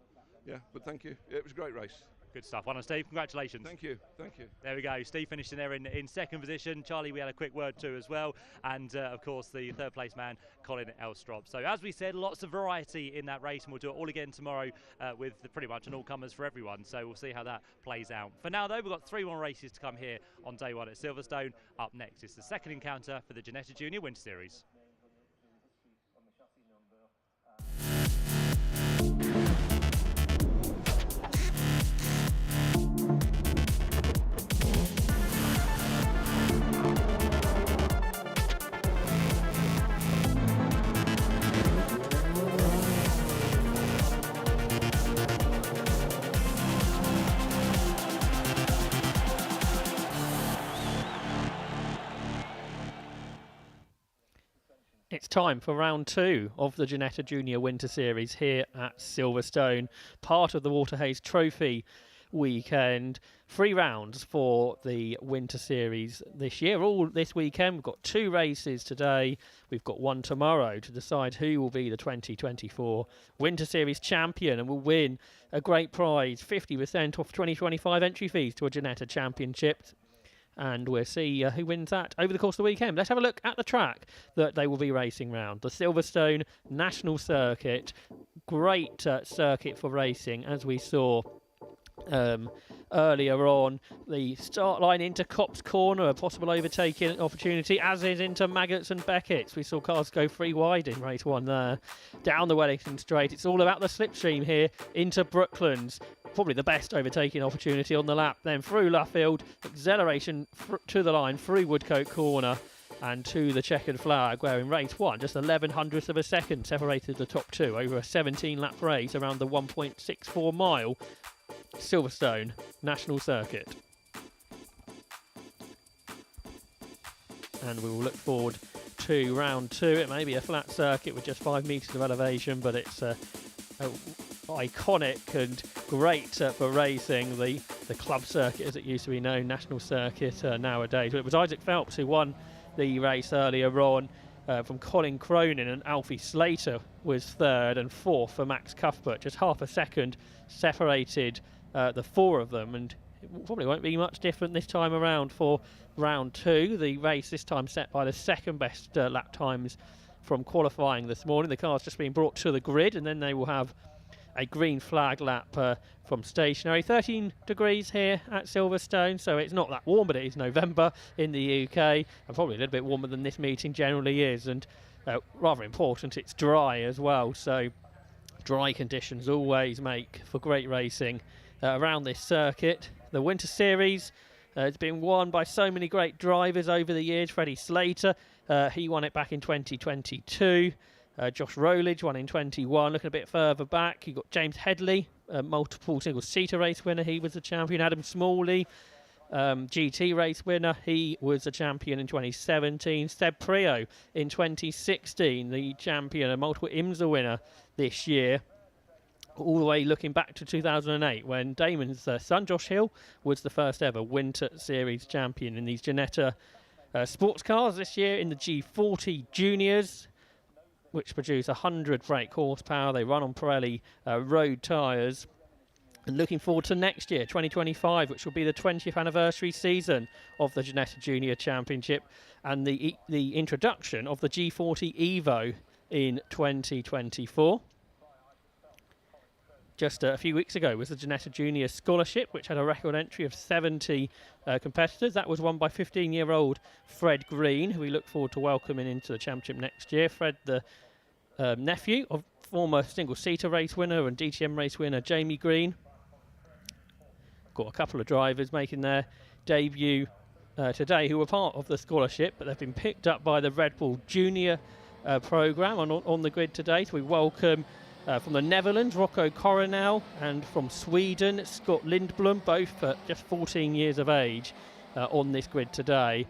yeah. But thank you. Yeah, it was a great race. Good stuff. Well done, Steve. Congratulations. Thank you. Thank you. There we go. Steve finished in there in 2nd position. Charlie, we had a quick word to as well. And, of course, the 3rd place man, Colin Elstrop. So, as we said, lots of variety in that race. And we'll do it all again tomorrow with pretty much an all-comers for everyone. So, we'll see how that plays out. For now, though, we've got 3 more races to come here on day 1 at Silverstone. Up next is the 2nd encounter for the Ginetta Junior Winter Series. It's time for round 2 of the Ginetta Junior Winter Series here at Silverstone, part of the Walter Hayes Trophy. weekend. 3 rounds for the Winter Series this year. All this weekend. We've got 2 races today. We've got 1 tomorrow to decide who will be the 2024 Winter Series champion and will win a great prize, 50% off 2025 entry fees to a Ginetta Championship. And we'll see who wins that over the course of the weekend. Let's have a look at the track that they will be racing round. The Silverstone National Circuit. Great circuit for racing, as we saw earlier on. The start line into Copse Corner, a possible overtaking opportunity, as is into Maggots and Beckett's. We saw cars go 3 wide in race 1 there. Down the Wellington Straight, it's all about the slipstream here into Brooklands. Probably the best overtaking opportunity on the lap. Then through Luffield, acceleration to the line, through Woodcote Corner and to the checkered flag, where in race 1, just 11/100ths of a second separated the top 2 over a 17-lap race around the 1.64 mile Silverstone National Circuit. And we will look forward to round 2. It may be a flat circuit with just 5 metres of elevation, but it's iconic and great for racing. The club circuit, as it used to be known, National Circuit nowadays. It was Isaac Phelps who won the race earlier on from Colin Cronin, and Alfie Slater was 3rd, and 4th for Max Cuthbert. Just half a second separated the 4 of them, and it probably won't be much different this time around for round 2. The race this time set by the second best lap times from qualifying this morning. The car's just been brought to the grid, and then they will have a green flag lap from stationary. 13 degrees here at Silverstone, so it's not that warm, but it is November in the UK, and probably a little bit warmer than this meeting generally is, and rather important, it's dry as well, so dry conditions always make for great racing around this circuit. The Winter Series has been won by so many great drivers over the years. Freddie Slater, he won it back in 2022. Josh Rowledge won in 21. Looking a bit further back, you've got James Headley, multiple single-seater race winner. He was the champion. Adam Smalley, GT race winner. He was the champion in 2017. Seb Prio in 2016, the champion, a multiple IMSA winner this year. All the way looking back to 2008, when Damon's son, Josh Hill, was the first ever Winter Series champion in these Ginetta sports cars this year in the G40 Juniors, which produce 100 brake horsepower. They run on Pirelli road tyres. And looking forward to next year, 2025, which will be the 20th anniversary season of the Ginetta Junior Championship, and the introduction of the G40 Evo in 2024. Just a few weeks ago was the Ginetta Junior Scholarship, which had a record entry of 70 competitors. That was won by 15-year-old Fred Green, who we look forward to welcoming into the championship next year. Fred, the nephew of former single-seater race winner and DTM race winner Jamie Green. Got a couple of drivers making their debut today who were part of the scholarship, but they've been picked up by the Red Bull Junior programme on the grid today. So we welcome from the Netherlands, Rocco Coronel, and from Sweden, Scott Lindblom, both just 14 years of age on this grid today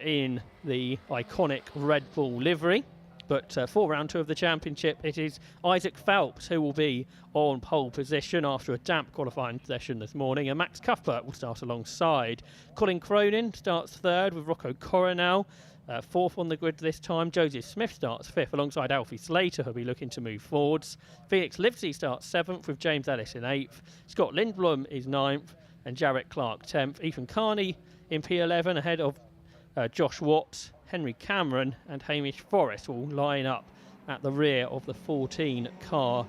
in the iconic Red Bull livery. But for round 2 of the championship, it is Isaac Phelps who will be on pole position after a damp qualifying session this morning, and Max Cuthbert will start alongside. Colin Cronin starts 3rd with Rocco Coronel. 4th on the grid this time. Joseph Smith starts 5th alongside Alfie Slater, who'll be looking to move forwards. Felix Livesey starts 7th with James Ellis in 8th. Scott Lindblom is 9th and Jarrett Clark 10th. Ethan Carney in P11 ahead of Josh Watts. Henry Cameron and Hamish Forrest will line up at the rear of the 14-car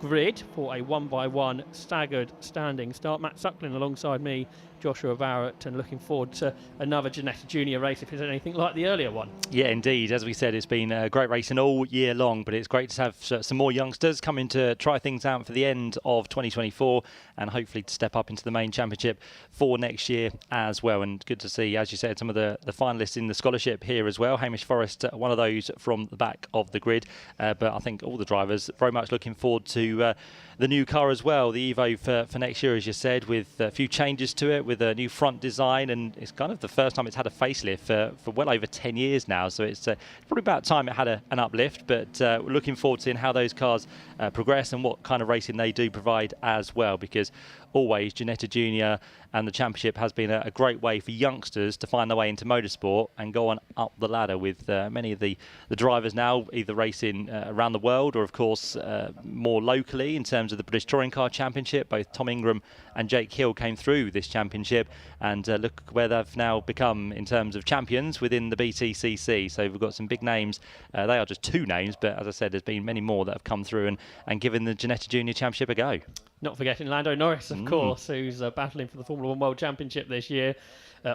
grid for a 1x1 staggered standing start. Matt Suckling alongside me, Joshua Barrett, and looking forward to another Ginetta Junior race if it's anything like the earlier one. Yeah, indeed. As we said, it's been a great racing all year long, but it's great to have some more youngsters coming to try things out for the end of 2024 and hopefully to step up into the main championship for next year as well. And good to see, as you said, some of the finalists in the scholarship here as well. Hamish Forrest, one of those from the back of the grid. But I think all the drivers very much looking forward to the new car as well, the Evo for next year, as you said, with a few changes to it, with a new front design, and it's kind of the first time it's had a facelift for well over 10 years now, so it's probably about time it had an uplift, but we're looking forward to seeing how those cars progress and what kind of racing they do provide as well, because always, Ginetta Junior and the championship has been a great way for youngsters to find their way into motorsport and go on up the ladder, with many of the drivers now either racing around the world or, of course, more locally in terms of the British Touring Car Championship. Both Tom Ingram and Jake Hill came through this championship, and look where they've now become in terms of champions within the BTCC. So we've got some big names. They are just 2 names, but as I said, there's been many more that have come through and given the Ginetta Junior Championship a go. Not forgetting Lando Norris, of course, who's battling for the Formula 1 World Championship this year,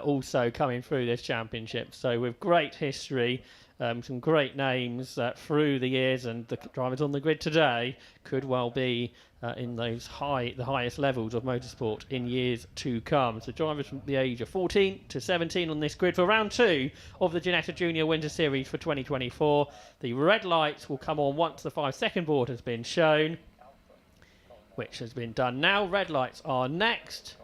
also coming through this championship. So with great history, some great names through the years, and the drivers on the grid today could well be in those the highest levels of motorsport in years to come. So drivers from the age of 14 to 17 on this grid for round 2 of the Ginetta Junior Winter Series for 2024. The red lights will come on once the 5-second board has been shown, which has been done now. Red lights are next.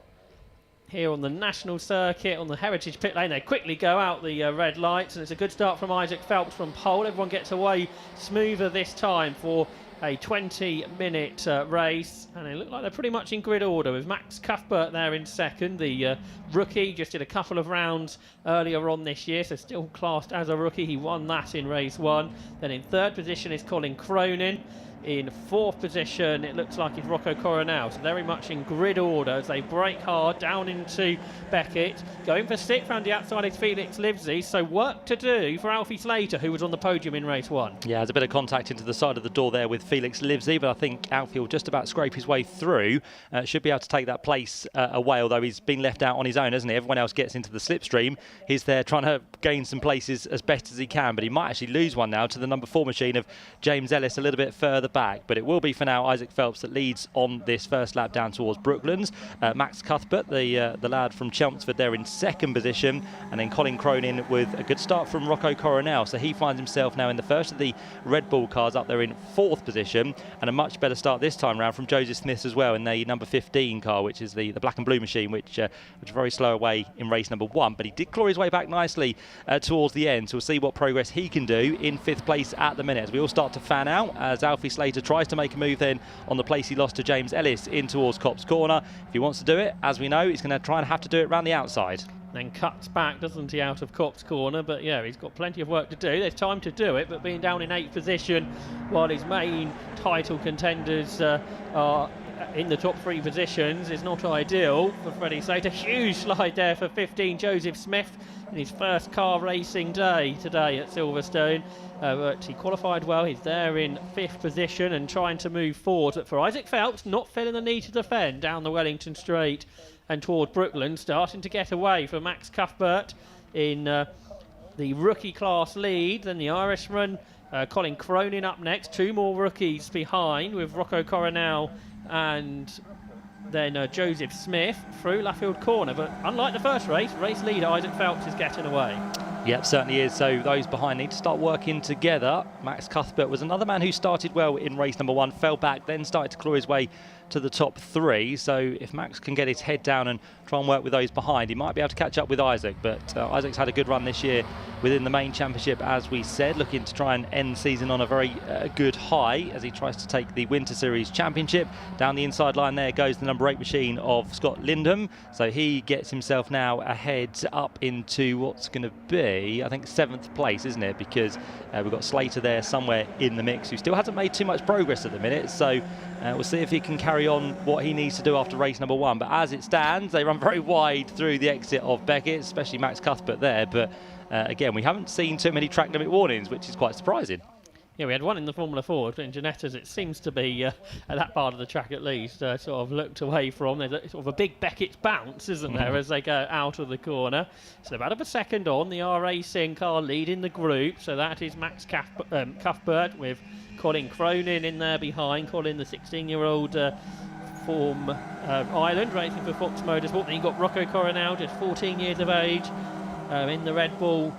Here on the national circuit, on the Heritage pit lane, they quickly go out the red lights, and it's a good start from Isaac Phelps from pole. Everyone gets away smoother this time for a 20-minute race, and they look like they're pretty much in grid order, with Max Cuthbert there in second. The rookie just did a couple of rounds earlier on this year, so still classed as a rookie. He won that in race 1. Then in third position is Colin Cronin. In fourth position, it looks like it's Rocco Coronel. So very much in grid order as they brake hard down into Beckett. Going for 6th round the outside is Felix Livesey. So work to do for Alfie Slater, who was on the podium in race 1. Yeah, there's a bit of contact into the side of the door there with Felix Livesey, but I think Alfie will just about scrape his way through. Should be able to take that place away, although he's been left out on his own, hasn't he? Everyone else gets into the slipstream. He's there trying to gain some places as best as he can, but he might actually lose one now to the number 4 machine of James Ellis a little bit further back. But it will be for now Isaac Phelps that leads on this first lap down towards Brooklands. Max Cuthbert, the lad from Chelmsford, there in second position, and then Colin Cronin with a good start from Rocco Coronel. So he finds himself now in the first of the Red Bull cars up there in 4th position, and a much better start this time round from Joseph Smith as well in the number 15 car, which is the black and blue machine, which was very slow away in race number 1, but he did claw his way back nicely towards the end. So we'll see what progress he can do in 5th place at the minute as we all start to fan out, as Alfie Slater tries to make a move then on the place he lost to James Ellis in towards Copse Corner. If he wants to do it, as we know, he's going to try and have to do it around the outside. Then cuts back, doesn't he, out of Copse Corner, but yeah, he's got plenty of work to do. There's time to do it, but being down in 8th position while his main title contenders are in the top 3 positions is not ideal for Freddie Slater. Huge slide there for 15 Joseph Smith in his first car racing day today at Silverstone. But he qualified well. He's there in 5th position and trying to move forward. But for Isaac Phelps, not feeling the need to defend down the Wellington Straight and toward Brooklands, starting to get away from Max Cuthbert in the rookie class lead. Then the Irishman, Colin Cronin up next. 2 more rookies behind with Rocco Coronel and then Joseph Smith through Laffield Corner. But unlike the first race leader Isaac Phelps is getting away. Yep, certainly is. So those behind need to start working together. Max Cuthbert was another man who started well in race number 1, fell back, then started to claw his way to the top 3. So if Max can get his head down and try and work with those behind, he might be able to catch up with Isaac. But Isaac's had a good run this year within the main championship, as we said, looking to try and end the season on a very good high as he tries to take the Winter Series Championship. Down the inside line there goes the number 8 machine of Scott Lindham. So he gets himself now ahead up into what's going to be, I think, 7th place, isn't it? Because we've got Slater there somewhere in the mix, who still hasn't made too much progress at the minute. So we'll see if he can carry on what he needs to do after race number 1. But as it stands, they run very wide through the exit of Beckett, especially Max Cuthbert there. But again, we haven't seen too many track limit warnings, which is quite surprising. Yeah, we had one in the Formula 4, but in Ginetta's it seems to be, at that part of the track at least, sort of looked away from. There's sort of a big Beckett bounce, isn't there, as they go out of the corner. So about a second on, the R Racing car leading the group. So that is Max Cuthbert with Colin Cronin in there behind. Colin, the 16-year-old from Ireland, racing for Fox Motorsport. Then you've got Rocco Coronel, just 14 years of age, in the Red Bull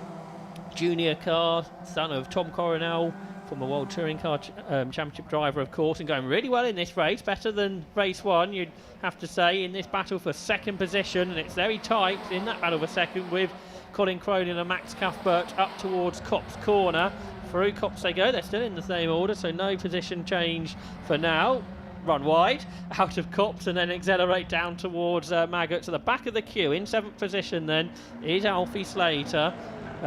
Junior car, son of Tom Coronel, former World Touring Car Championship driver, of course, and going really well in this race, better than race 1, you'd have to say, in this battle for 2nd position, and it's very tight in that battle for 2nd with Colin Cronin and Max Cuthbert up towards Copse Corner. Through Copse they go, they're still in the same order, so no position change for now. run wide out of Copse and then accelerate down towards Maggot to the back of the queue. In 7th position then is Alfie Slater.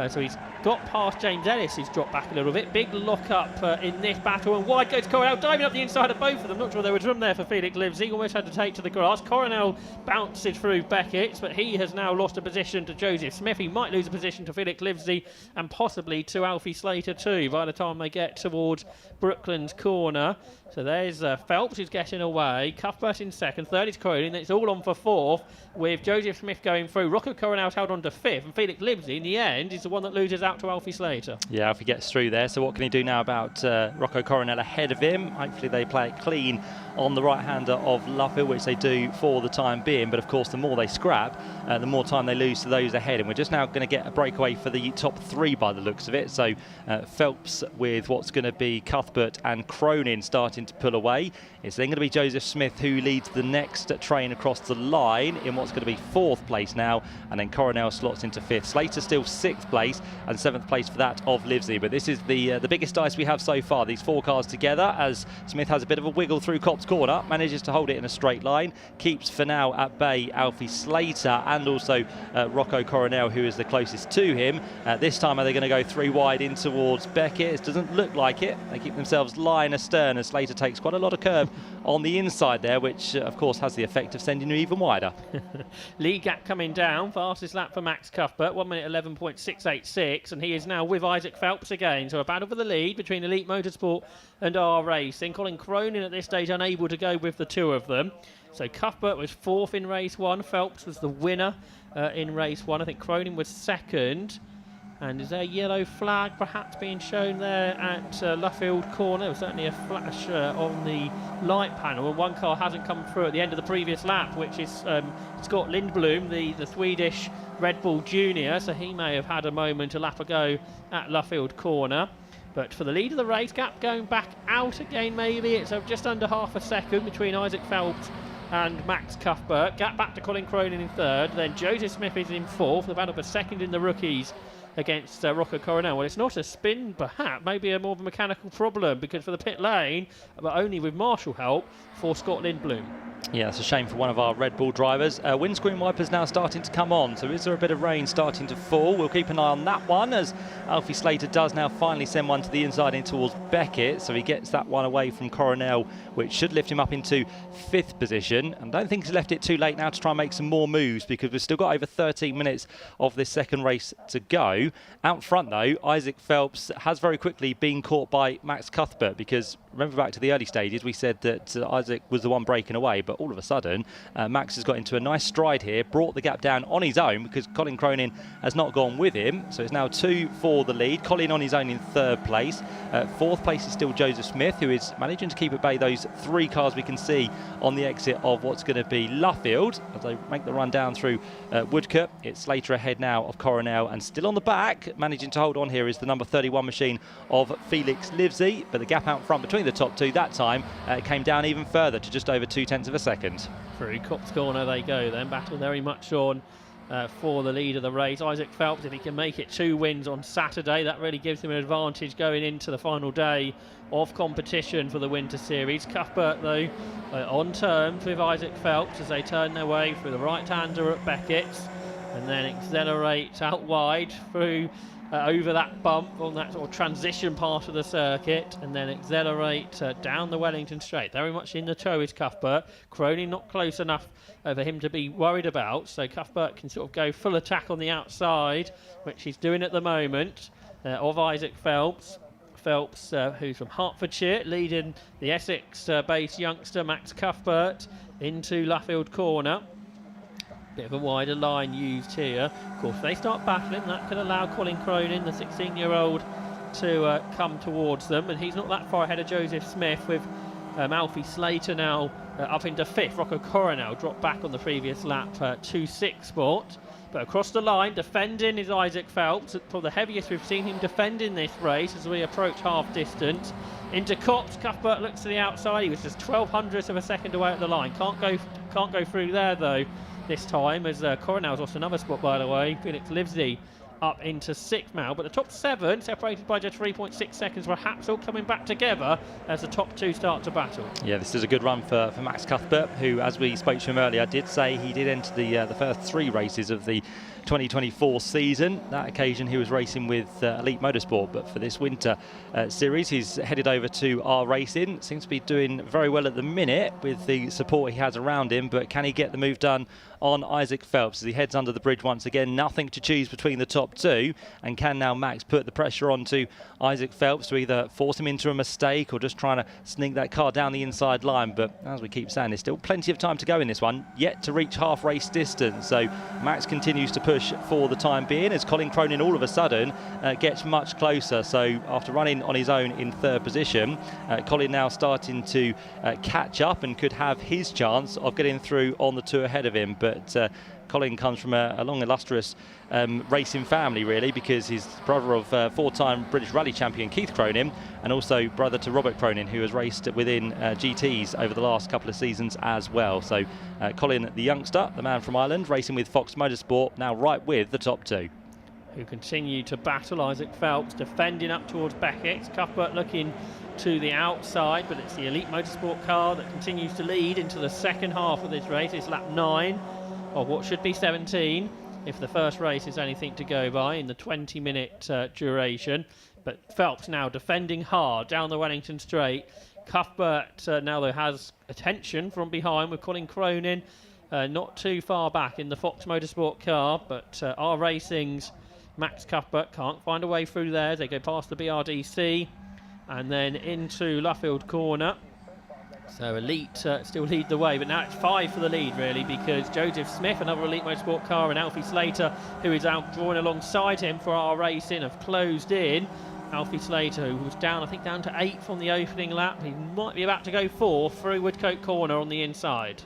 So he's got past James Ellis, who's dropped back a little bit. Big lock up in this battle, and wide goes Coronel, diving up the inside of both of them. Not sure there was room there for Felix Livesey. Almost had to take to the grass. Coronel bounces through Beckett, but he has now lost a position to Joseph Smith. He might lose a position to Felix Livesey and possibly to Alfie Slater too by the time they get towards Brooklands Corner. So there's Phelps, who's getting away. Cuthbert in 2nd, 3rd is Cronin. It's all on for 4th, with Joseph Smith going through. Rocco Coronel's held on to 5th, and Felix Livesey, in the end, is the one that loses out to Alfie Slater. Yeah, Alfie gets through there. So what can he do now about Rocco Coronel ahead of him? Hopefully they play it clean on the right-hander of Luffield, which they do for the time being. But of course, the more they scrap, the more time they lose to those ahead. And we're just now going to get a breakaway for the top 3 by the looks of it. So Phelps with what's going to be Cuthbert and Cronin starting to pull away. It's then going to be Joseph Smith who leads the next train across the line in what's going to be 4th place now, and then Coronel slots into 5th. Slater still 6th place and 7th place for that of Livesey. But this is the biggest dice we have so far, these 4 cars together, as Smith has a bit of a wiggle through Copse Corner, manages to hold it in a straight line, keeps for now at bay Alfie Slater and also Rocco Coronel, who is the closest to him. This time are they going to go 3 wide in towards Beckett? It doesn't look like it. They keep themselves line astern as Slater takes quite a lot of curb on the inside there, which of course has the effect of sending you even wider. Lead gap coming down, fastest lap for Max Cuthbert, 1 minute 11.686, and he is now with Isaac Phelps again. So a battle for the lead between Elite Motorsport and R Racing. Colin Cronin at this stage unable to go with the 2 of them. So Cuthbert was 4th in race 1, Phelps was the winner in race 1. I think Cronin was 2nd. And is there a yellow flag perhaps being shown there at Luffield Corner? There was certainly a flash on the light panel, and one car hasn't come through at the end of the previous lap, which is Scott Lindblom, the Swedish Red Bull Junior, so he may have had a moment, a lap ago at Luffield Corner. But for the lead of the race, gap going back out again maybe. It's just under half a second between Isaac Phelps and Max Cuthbert. Gap back to Colin Cronin in 3rd, then Joseph Smith is in 4th, the battle for 2nd in the rookies against Rocco Coronel. Well, it's not a spin, perhaps, maybe a more of a mechanical problem, because for the pit lane, but only with marshal help for Scott Lindblom. Yeah, it's a shame for one of our Red Bull drivers. Windscreen wipers now starting to come on, so is there a bit of rain starting to fall? We'll keep an eye on that one, as Alfie Slater does now finally send one to the inside in towards Beckett, so he gets that one away from Coronel, which should lift him up into 5th position. And I don't think he's left it too late now to try and make some more moves, because we've still got over 13 minutes of this second race to go. Out front though, Isaac Phelps has very quickly been caught by Max Cuthbert, because remember back to the early stages, we said that Isaac was the one breaking away, but all of a sudden Max has got into a nice stride here, brought the gap down on his own because Colin Cronin has not gone with him. So it's now 2 for the lead. Colin on his own in 3rd place. 4th place is still Joseph Smith, who is managing to keep at bay those 3 cars we can see on the exit of what's going to be Luffield. As they make the run down through Woodcote, it's Slater ahead now of Coronel, and still on the back, managing to hold on here, is the number 31 machine of Felix Livesey. But the gap out front between the top 2 that time came down even further to just over 0.2 of a second. Through Copse Corner they go then, battle very much on for the lead of the race. Isaac Phelps, if he can make it 2 wins on Saturday, that really gives him an advantage going into the final day of competition for the Winter Series. Cuthbert though on terms with Isaac Phelps as they turn their way through the right-hander at Beckett's, and then accelerate out wide through over that bump on that sort of transition part of the circuit, and then accelerate down the Wellington Straight. Very much in the tow is Cuthbert. Cronin not close enough for him to be worried about, so Cuthbert can sort of go full attack on the outside, which he's doing at the moment, of Isaac Phelps. Phelps, who's from Hertfordshire, leading the Essex-based youngster Max Cuthbert into Luffield Corner. Bit of a wider line used here. Of course, if they start battling, that could allow Colin Cronin, the 16-year-old, to come towards them. And he's not that far ahead of Joseph Smith, with Alfie Slater now up into 5th. Rocco Coronel dropped back on the previous lap to 6th spot. But across the line, defending is Isaac Phelps. Probably the heaviest we've seen him defending this race as we approach half distance. Into Copse, Cuthbert looks to the outside. He was just 0.12 of a second away at the line. Can't go through there though this time, as Coronel's lost another spot, by the way. Felix Livesey up into 6th now. But the top 7, separated by just 3.6 seconds, perhaps all coming back together as the top 2 start to battle. Yeah, this is a good run for Max Cuthbert, who, as we spoke to him earlier, did say he did enter the first 3 races of the 2024 season. That occasion he was racing with Elite Motorsport, but for this winter series he's headed over to R Racing. Seems to be doing very well at the minute with the support he has around him, but can he get the move done on Isaac Phelps as he heads under the bridge once again? Nothing to choose between the top 2, and can now Max put the pressure onto Isaac Phelps to either force him into a mistake or just trying to sneak that car down the inside line? But as we keep saying, there's still plenty of time to go in this one, yet to reach half race distance, so Max continues to push for the time being as Colin Cronin all of a sudden gets much closer. So after running on his own in 3rd position, Colin now starting to catch up and could have his chance of getting through on the 2 ahead of him. But Colin comes from a long illustrious racing family, really, because he's brother of 4-time British Rally champion Keith Cronin, and also brother to Robert Cronin, who has raced within GTs over the last couple of seasons as well. So Colin, the youngster, the man from Ireland, racing with Fox Motorsport, now right with the top 2. Who continue to battle. Isaac Phelps defending up towards Beckett. Cuthbert looking to the outside, but it's the Elite Motorsport car that continues to lead into the second half of this race. It's lap 9 of what should be 17 if the first race is anything to go by in the 20-minute duration. But Phelps now defending hard down the Wellington Straight. Cuthbert now though has attention from behind with Colin Cronin not too far back in the Fox Motorsport car, but R Racing's Max Cuthbert can't find a way through there. They go past the BRDC and then into Luffield Corner. So Elite still lead the way, but now it's 5 for the lead, really, because Joseph Smith, another Elite Motorsport car, and Alfie Slater, who is out drawing alongside him for R Racing, have closed in. Alfie Slater, who was down, I think, down to 8th on the opening lap. He might be about to go 4th through Woodcote Corner on the inside.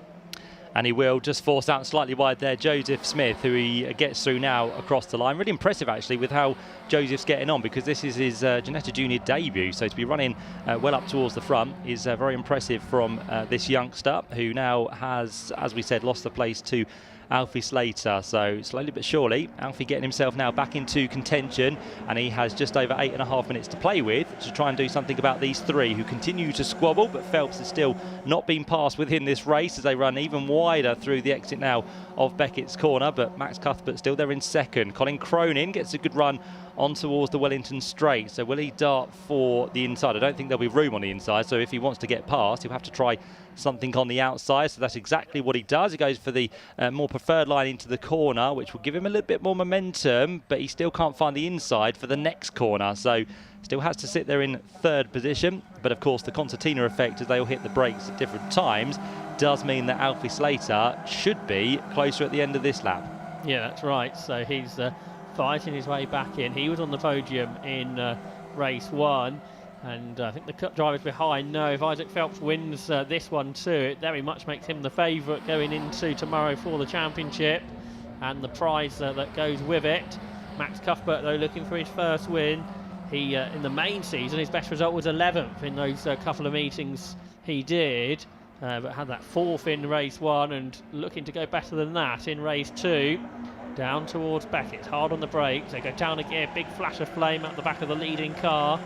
And he will just force out slightly wide there Joseph Smith, who he gets through now across the line. Really impressive, actually, with how Joseph's getting on, because this is his Ginetta Junior debut. So to be running well up towards the front is very impressive from this youngster, who now has, as we said, lost the place to Alfie Slater. So slowly but surely, Alfie getting himself now back into contention, and he has just over 8.5 minutes to play with to try and do something about these 3 who continue to squabble. But Phelps has still not been passed within this race as they run even wider through the exit now of Beckett's Corner. But Max Cuthbert still there in 2nd. Colin Cronin gets a good run on towards the Wellington Straight. So will he dart for the inside? I don't think there'll be room on the inside, so if he wants to get past, he'll have to try something on the outside. So that's exactly what he does. He goes for the more preferred line into the corner, which will give him a little bit more momentum, but he still can't find the inside for the next corner, so still has to sit there in 3rd position. But of course the concertina effect, as they all hit the brakes at different times, does mean that Alfie Slater should be closer at the end of this lap. Yeah, that's right. So he's fighting his way back in. He was on the podium in race 1, and I think the drivers behind know if Isaac Phelps wins this one too, it very much makes him the favourite going into tomorrow for the championship and the prize that goes with it. Max Cuthbert, though, looking for his first win. He in the main season, his best result was 11th in those couple of meetings he did, but had that 4th in race 1 and looking to go better than that in race 2. Down towards Beckett, hard on the brakes. They go down again, big flash of flame up the back of the leading car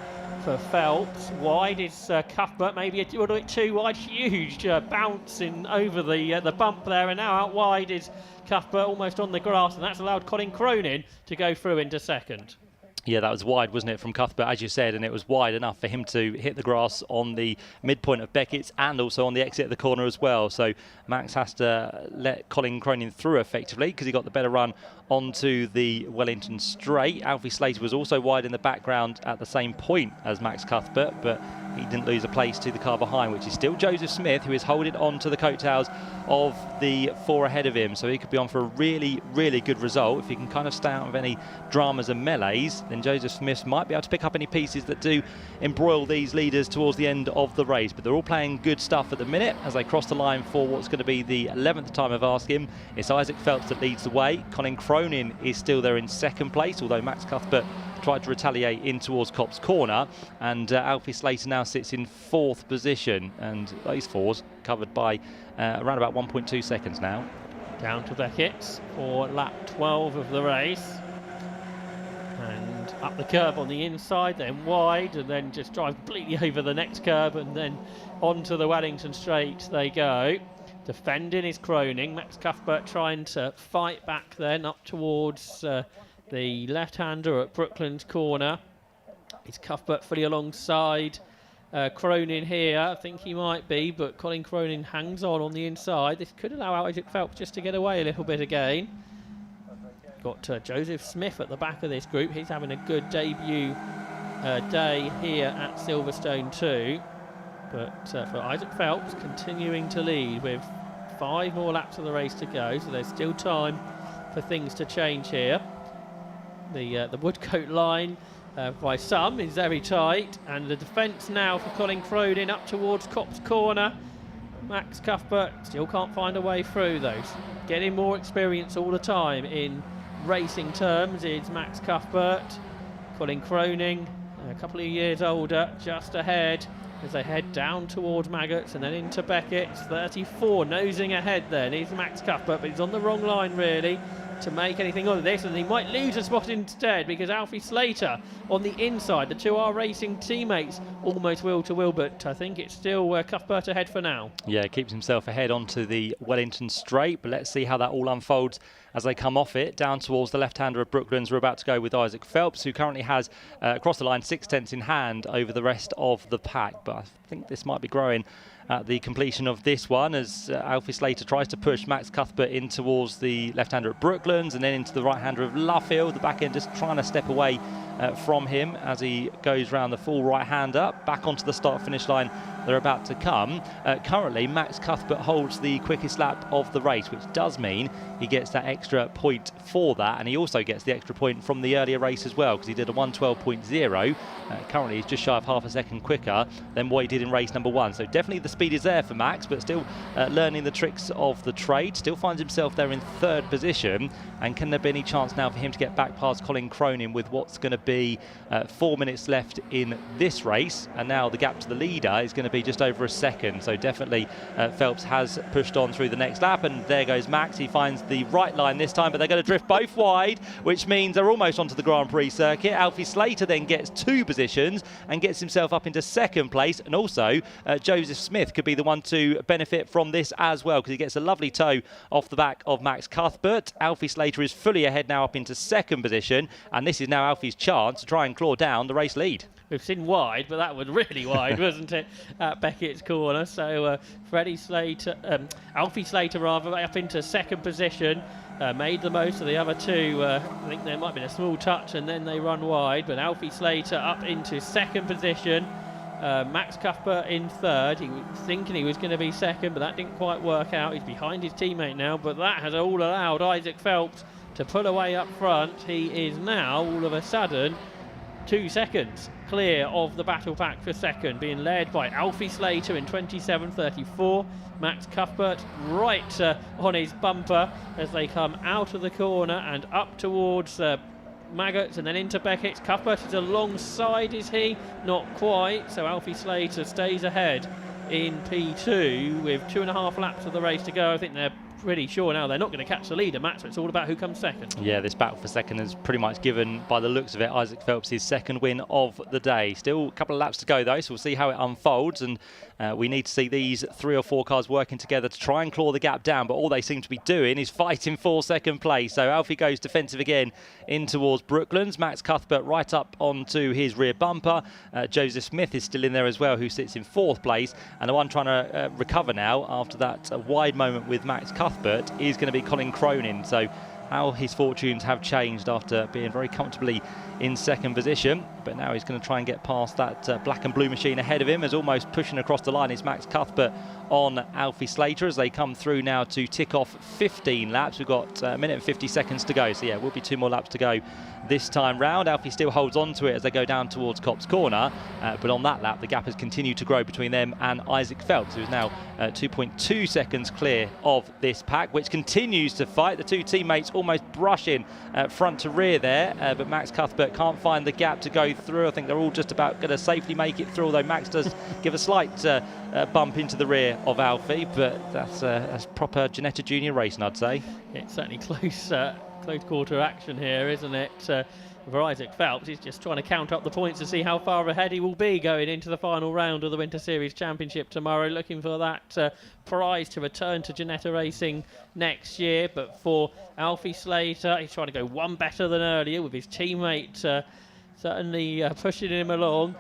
for Phelps. Wide is Cuthbert, maybe a little bit too wide. Huge bouncing over the bump there, and now out wide is Cuthbert, almost on the grass, and that's allowed Colin Cronin to go through into 2nd. Yeah, that was wide, wasn't it, from Cuthbert, as you said, and it was wide enough for him to hit the grass on the midpoint of Beckett's and also on the exit of the corner as well. So Max has to let Colin Cronin through effectively because he got the better run onto the Wellington Straight. Alfie Slater was also wide in the background at the same point as Max Cuthbert, but he didn't lose a place to the car behind, which is still Joseph Smith, who is holding on to the coattails of the 4 ahead of him. So he could be on for a really, really good result. If he can kind of stay out of any dramas and melees, then Joseph Smith might be able to pick up any pieces that do embroil these leaders towards the end of the race. But they're all playing good stuff at the minute as they cross the line for what's going to be the 11th time of asking. It's Isaac Phelps that leads the way. Colin Cronin is still there in 2nd place, although Max Cuthbert tried to retaliate in towards Copse Corner, and Alfie Slater now sits in 4th position, and those 4s covered by around about 1.2 seconds now. Down to Beckett for lap 12 of the race. up the curb on the inside, then wide, and then just drive completely over the next curb, and then onto the Wellington Straight they go. Defending is Cronin. Max Cuthbert trying to fight back then up towards the left-hander at Brooklands corner. Is Cuthbert fully alongside Cronin here? I think he might be, but Colin Cronin hangs on the inside. This could allow Isaac Phelps just to get away a little bit again. Got Joseph Smith at the back of this group. He's having a good debut day here at Silverstone too. But for Isaac Phelps, continuing to lead with 5 more laps of the race to go, so there's still time for things to change here. The Woodcote line by some is very tight, and the defence now for Colin Cronin up towards Copse Corner. Max Cuthbert still can't find a way through those. Getting more experience all the time in racing terms is Max Cuthbert. Colin Cronin, a couple of years older, just ahead as they head down towards Maggots and then into Beckett. It's 34, nosing ahead then. He's Max Cuthbert, but he's on the wrong line really to make anything of this, and he might lose a spot instead because Alfie Slater on the inside. The 2R Racing teammates almost wheel to wheel, but I think it's still Cuthbert ahead for now. Yeah, keeps himself ahead onto the Wellington Straight, but let's see how that all unfolds as they come off it. Down towards the left-hander of Brooklands, we're about to go with Isaac Phelps, who currently has across the line 6/10 in hand over the rest of the pack, but I think this might be growing at the completion of this one as Alfie Slater tries to push Max Cuthbert in towards the left-hander at Brooklands and then into the right-hander of Luffield. The back end just trying to step away from him as he goes round the full right-hander. Back onto the start-finish line they're about to come. Currently, Max Cuthbert holds the quickest lap of the race, which does mean he gets that extra point for that, and he also gets the extra point from the earlier race as well, because he did a 1:12.0. Currently, he's just shy of half a second quicker than what he did in race number 1. So definitely the speed is there for Max, but still learning the tricks of the trade. Still finds himself there in 3rd position, and can there be any chance now for him to get back past Colin Cronin with what's going to be 4 minutes left in this race? And now the gap to the leader is going to be just over a second, so definitely Phelps has pushed on through the next lap, and there goes Max. He finds the right line this time, but they're going to drift both wide, which means they're almost onto the Grand Prix circuit. Alfie Slater then gets 2 positions and gets himself up into 2nd place, and also Joseph Smith could be the one to benefit from this as well, because he gets a lovely tow off the back of Max Cuthbert. Alfie Slater is fully ahead now up into 2nd position, and this is now Alfie's chance to try and claw down the race lead. We've seen wide, but that was really wide, wasn't it, at Beckett's corner. So Alfie Slater rather, up into 2nd position. Made the most of the other 2. I think there might have been a small touch and then they run wide, but Alfie Slater up into 2nd position. Max Cuthbert in 3rd. He was thinking he was going to be 2nd, but that didn't quite work out. He's behind his teammate now, but that has all allowed Isaac Phelps to pull away up front. He is now all of a sudden 2 seconds clear of the battle pack for 2nd, being led by Alfie Slater in 27.34. Max Cuthbert right on his bumper as they come out of the corner and up towards Maggots and then into Beckett's. Cuthbert is alongside, is he? Not quite, so Alfie Slater stays ahead in P2 with 2.5 laps of the race to go. I think they're pretty sure now they're not going to catch the leader, Matt, so it's all about who comes 2nd. Yeah, this battle for 2nd is pretty much given, by the looks of it, Isaac Phelps his 2nd win of the day. Still a couple of laps to go though, so we'll see how it unfolds, and we need to see these 3 or 4 cars working together to try and claw the gap down, but all they seem to be doing is fighting for 2nd place. So Alfie goes defensive again in towards Brooklands. Max Cuthbert right up onto his rear bumper. Joseph Smith is still in there as well, who sits in 4th place, and the one trying to recover now after that wide moment with Max Cuthbert is going to be Colin Cronin. So how his fortunes have changed after being very comfortably in 2nd position, but now he's going to try and get past that black and blue machine ahead of him, as almost pushing across the line is Max Cuthbert on Alfie Slater as they come through now to tick off 15 laps. We've got a minute and 50 seconds to go, so yeah, will be 2 more laps to go this time round. Alfie still holds on to it as they go down towards Copse Corner, but on that lap the gap has continued to grow between them and Isaac Phelps, who is now 2.2 seconds clear of this pack, which continues to fight. The 2 teammates almost brushing front to rear there, but Max Cuthbert can't find the gap to go through. I think they're all just about going to safely make it through, although Max does give a slight bump into the rear of Alfie, but that's proper Ginetta Junior racing, I'd say. It's certainly close quarter action here, isn't it? for Isaac Phelps. He's just trying to count up the points to see how far ahead he will be going into the final round of the Winter Series Championship tomorrow, looking for that prize to return to Ginetta Racing next year. But for Alfie Slater, he's trying to go one better than earlier with his teammate certainly pushing him along,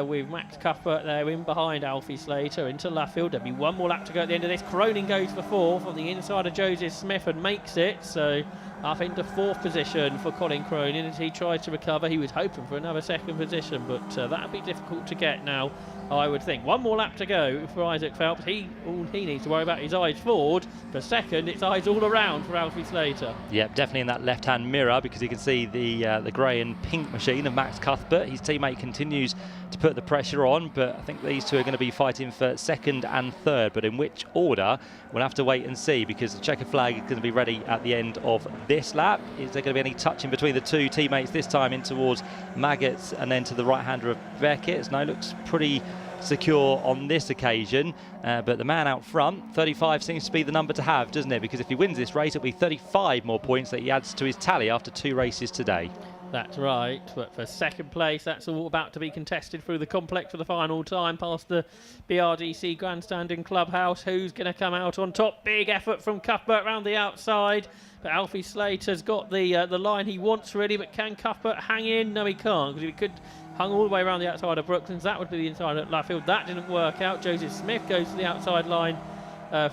with Max Cuthbert there in behind Alfie Slater into Luffield. There'll be one more lap to go at the end of this. Cronin goes for fourth on the inside of Joseph Smith and makes it, so up into fourth position for Colin Cronin as he tries to recover. He was hoping for another second position, but that'll be difficult to get now, I would think. One more lap to go for Isaac Phelps. All he needs to worry about is eyes forward. For second, it's eyes all around for Alfie Slater. Yeah, definitely in that left-hand mirror, because you can see the grey and pink machine of Max Cuthbert. His teammate continues to put the pressure on, but I think these two are going to be fighting for second and third. But in which order, we'll have to wait and see, because the checker flag is going to be ready at the end of this lap. Is there going to be any touching between the two teammates this time in towards Maggots and then to the right-hander of Beckett? No, looks pretty secure on this occasion, but the man out front, 35 seems to be the number to have, doesn't it? Because if he wins this race, it'll be 35 more points that he adds to his tally after 2 races today. That's right, but for second place, that's all about to be contested through the complex for the final time past the BRDC grandstand and clubhouse. Who's going to come out on top? Big effort from Cuthbert round the outside, but Alfie Slater's got the line he wants really, but can Cuthbert hang in? No, he can't, because if he could hung all the way around the outside of Brooklands, that would be the inside at Luffield. That didn't work out. Joseph Smith goes to the outside line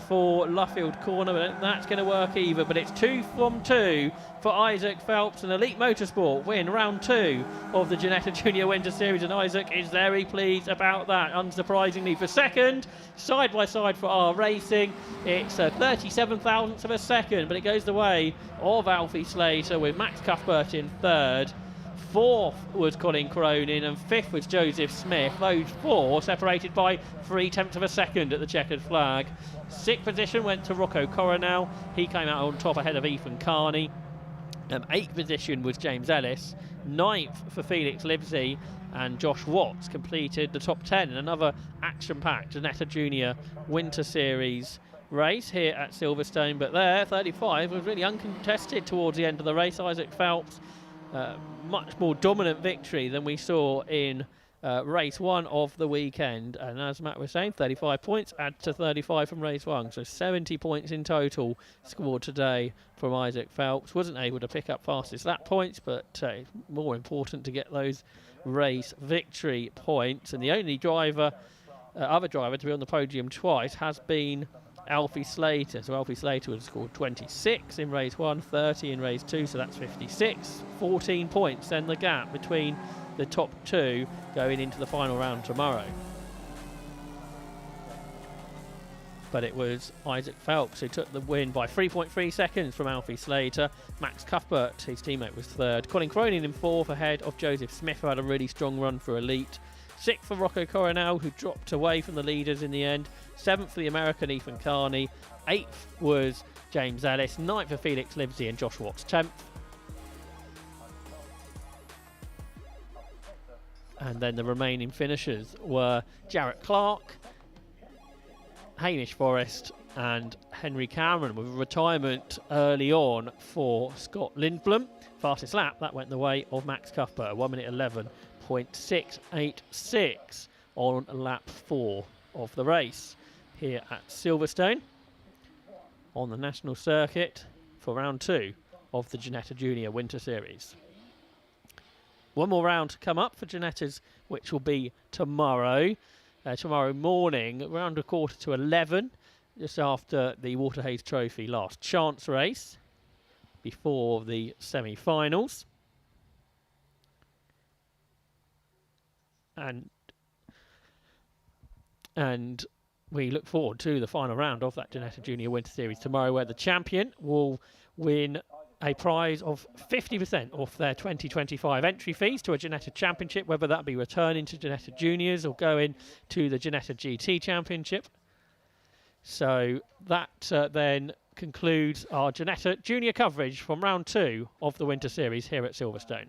for Luffield corner, but that's going to work either. But it's 2 from 2 for Isaac Phelps, and Elite Motorsport win round 2 of the Ginetta Junior Winter Series, and Isaac is very pleased about that, unsurprisingly. For second, side by side for R Racing, it's a 37 thousandths of a second, but it goes the way of Alfie Slater with Max Cuthbert in third. Fourth was Colin Cronin and fifth was Joseph Smith. Those four separated by 0.3 of a second at the checkered flag. Sixth position went to Rocco Coronel. He came out on top ahead of Ethan Carney. Eighth position was James Ellis. Ninth for Felix Livesey, and Josh Watts completed the top 10 in another action-packed Ginetta Junior Winter Series race here at Silverstone. But there, 35 was really uncontested towards the end of the race. Isaac Phelps, much more dominant victory than we saw in race 1 of the weekend, and as Matt was saying, 35 points add to 35 from race 1, so 70 points in total scored today from Isaac Phelps. Wasn't able to pick up fastest lap points, but more important to get those race victory points. And the only other driver to be on the podium twice has been Alfie Slater. So Alfie Slater would have scored 26 in race 1, 30 in race 2, so that's 56. 14 points then the gap between the top two going into the final round tomorrow. But it was Isaac Phelps who took the win by 3.3 seconds from Alfie Slater. Max Cuthbert, his teammate, was third. Colin Cronin in fourth ahead of Joseph Smith, who had a really strong run for Elite. Sixth for Rocco Coronel, who dropped away from the leaders in the end. Seventh for the American Ethan Carney. Eighth was James Ellis. Ninth for Felix Livesey, and Josh Watts 10th. And then the remaining finishers were Jarrett Clark, Hamish Forrest and Henry Cameron, with a retirement early on for Scott Lindblom. Fastest lap, that went the way of Max Cuthbert, 1 minute 11.686 on lap 4 of the race here at Silverstone on the national circuit for round 2 of the Ginetta Junior Winter Series. One more round to come up for Ginetta's, which will be tomorrow. Tomorrow morning, around 11:15, just after the Waterhays Trophy last chance race, before the semi-finals. And we look forward to the final round of that Ginetta Junior Winter Series tomorrow, where the champion will win a prize of 50% off their 2025 entry fees to a Ginetta Championship, whether that be returning to Ginetta Juniors or going to the Ginetta GT Championship. So that then concludes our Ginetta Junior coverage from round 2 of the Winter Series here at Silverstone.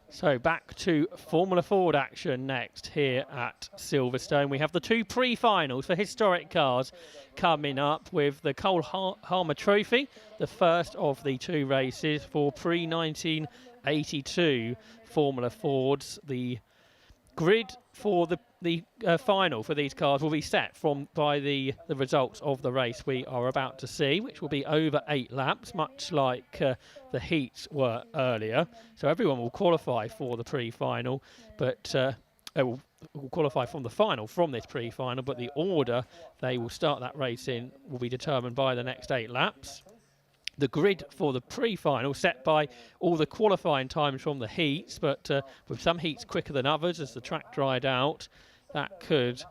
So back to Formula Ford action next here at Silverstone. We have the two pre-finals for historic cars coming up with the Koehler Trophy, the first of the two races for pre-1982 Formula Fords. The grid for the final for these cars will be set by the results of the race we are about to see, which will be over 8 laps, much like the heats were earlier. So everyone will qualify for the pre-final, but will qualify from the final from this pre-final, but the order they will start that race in will be determined by the next 8 laps. The grid for the pre-final set by all the qualifying times from the heats, but with some heats quicker than others as the track dried out. That could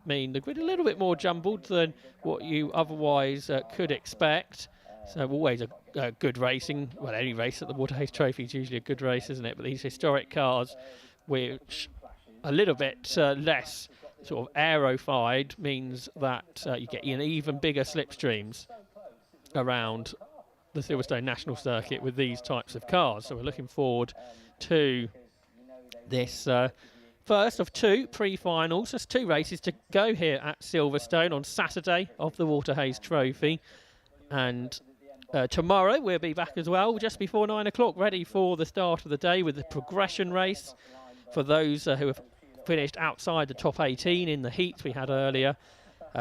mean the grid a little bit more jumbled than what you otherwise could expect. So always a good racing. Well, any race at the Waterhays Trophy is usually a good race, isn't it? But these historic cars, which a little bit less sort of aerofied, means that you get an even bigger slipstreams around the Silverstone National Circuit with these types of cars. So we're looking forward to this first of two pre-finals. There's 2 races to go here at Silverstone on Saturday of the Waterhays Trophy, and tomorrow we'll be back as well just before 9 o'clock, ready for the start of the day with the progression race for those who have finished outside the top 18 in the heats we had earlier.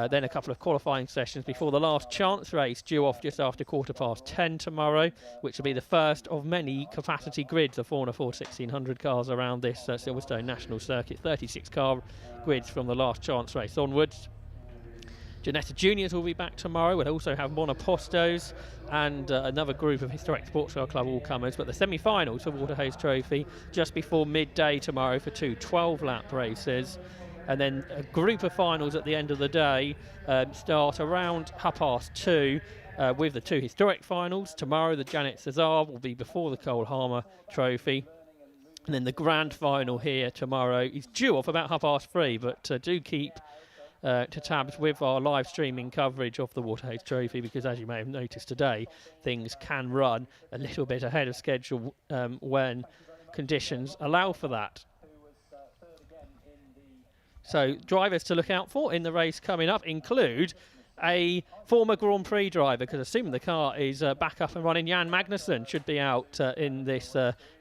Then a couple of qualifying sessions before the last chance race due off just after 10:15 tomorrow, which will be the first of many capacity grids of Formula Ford 1600 cars around this Silverstone National Circuit. 36 car grids from the last chance race onwards. Ginetta Juniors will be back tomorrow. We'll also have Monopostos and another group of historic sports car club all-comers, but the semi-finals for Waterhays Trophy just before midday tomorrow for 2 12-lap races. And then a group of finals at the end of the day start around 2:30 with the 2 historic finals. Tomorrow the Janet Cesar will be before the Koehler Trophy. And then the grand final here tomorrow is due off about 3:30, but do keep to tabs with our live streaming coverage of the Waterhays Trophy, because as you may have noticed today, things can run a little bit ahead of schedule when conditions allow for that. So drivers to look out for in the race coming up include a former Grand Prix driver, because assuming the car is back up and running, Jan Magnussen should be out in this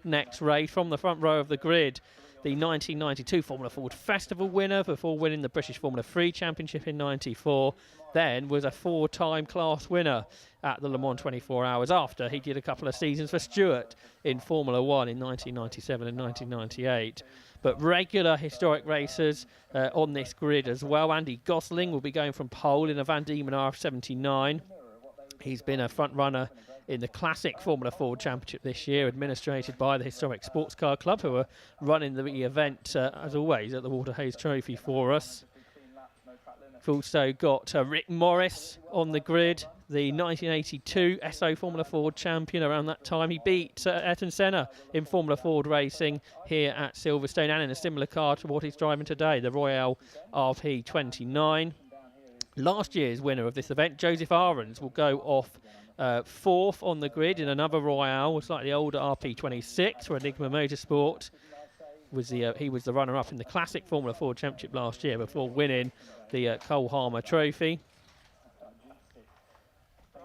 next race from the front row of the grid. The 1992 Formula Ford Festival winner before winning the British Formula 3 Championship in '94, then was a 4-time class winner at the Le Mans 24 Hours after he did a couple of seasons for Stewart in Formula 1 in 1997 and 1998. But regular historic racers on this grid as well. Andy Gosling will be going from pole in a Van Diemen RF79. He's been a front runner in the Classic Formula Ford Championship this year, administrated by the Historic Sports Car Club, who are running the event, as always, at the Waterhays Trophy for us. We've also got Rick Morris on the grid, the 1982 SO Formula Ford champion. Around that time, he beat Ayrton Senna in Formula Ford racing here at Silverstone, and in a similar car to what he's driving today, the Royale RP29. Last year's winner of this event, Joseph Ahrens, will go off 4th on the grid in another Royale, a slightly older RP26 for Enigma Motorsport. He was the runner-up in the Classic Formula Ford Championship last year before winning the Koehler Trophy.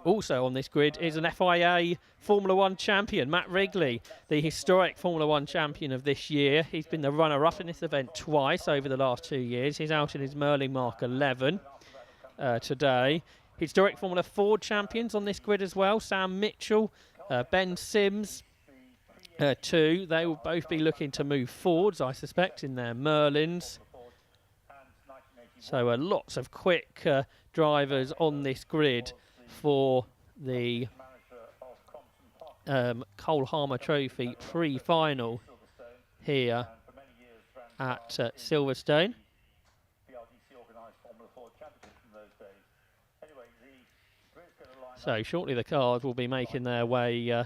Also on this grid is an FIA Formula 1 champion, Matt Wrigley, the historic Formula 1 champion of this year. He's been the runner-up in this event twice over the last 2 years. He's out in his Merlin Mark 11 today. Historic Formula Ford champions on this grid as well, Sam Mitchell, Ben Sims, too. They will both be looking to move forwards, I suspect, in their Merlins. So lots of quick drivers on this grid for the Koehler Trophy pre-final here at Silverstone. So shortly the cars will be making their way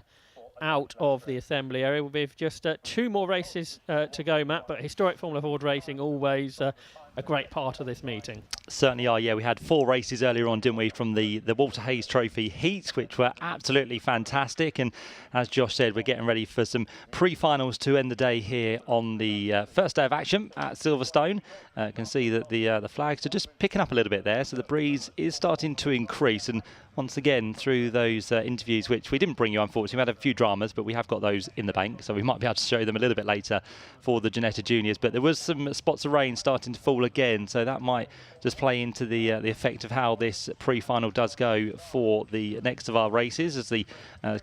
out of the assembly area. We'll be just 2 more races to go, Matt, but historic Formula Ford racing always a a great part of this meeting. Certainly are, yeah. We had 4 races earlier on, didn't we, from the Walter Hayes Trophy heats, which were absolutely fantastic. And as Josh said, we're getting ready for some pre-finals to end the day here on the first day of action at Silverstone. You can see that the flags are just picking up a little bit there, so the breeze is starting to increase. And once again, through those interviews, which we didn't bring you, unfortunately, we had a few dramas, but we have got those in the bank, so we might be able to show them a little bit later for the Ginetta Juniors. But there was some spots of rain starting to fall again, so that might just play into the effect of how this pre-final does go for the next of our races, as the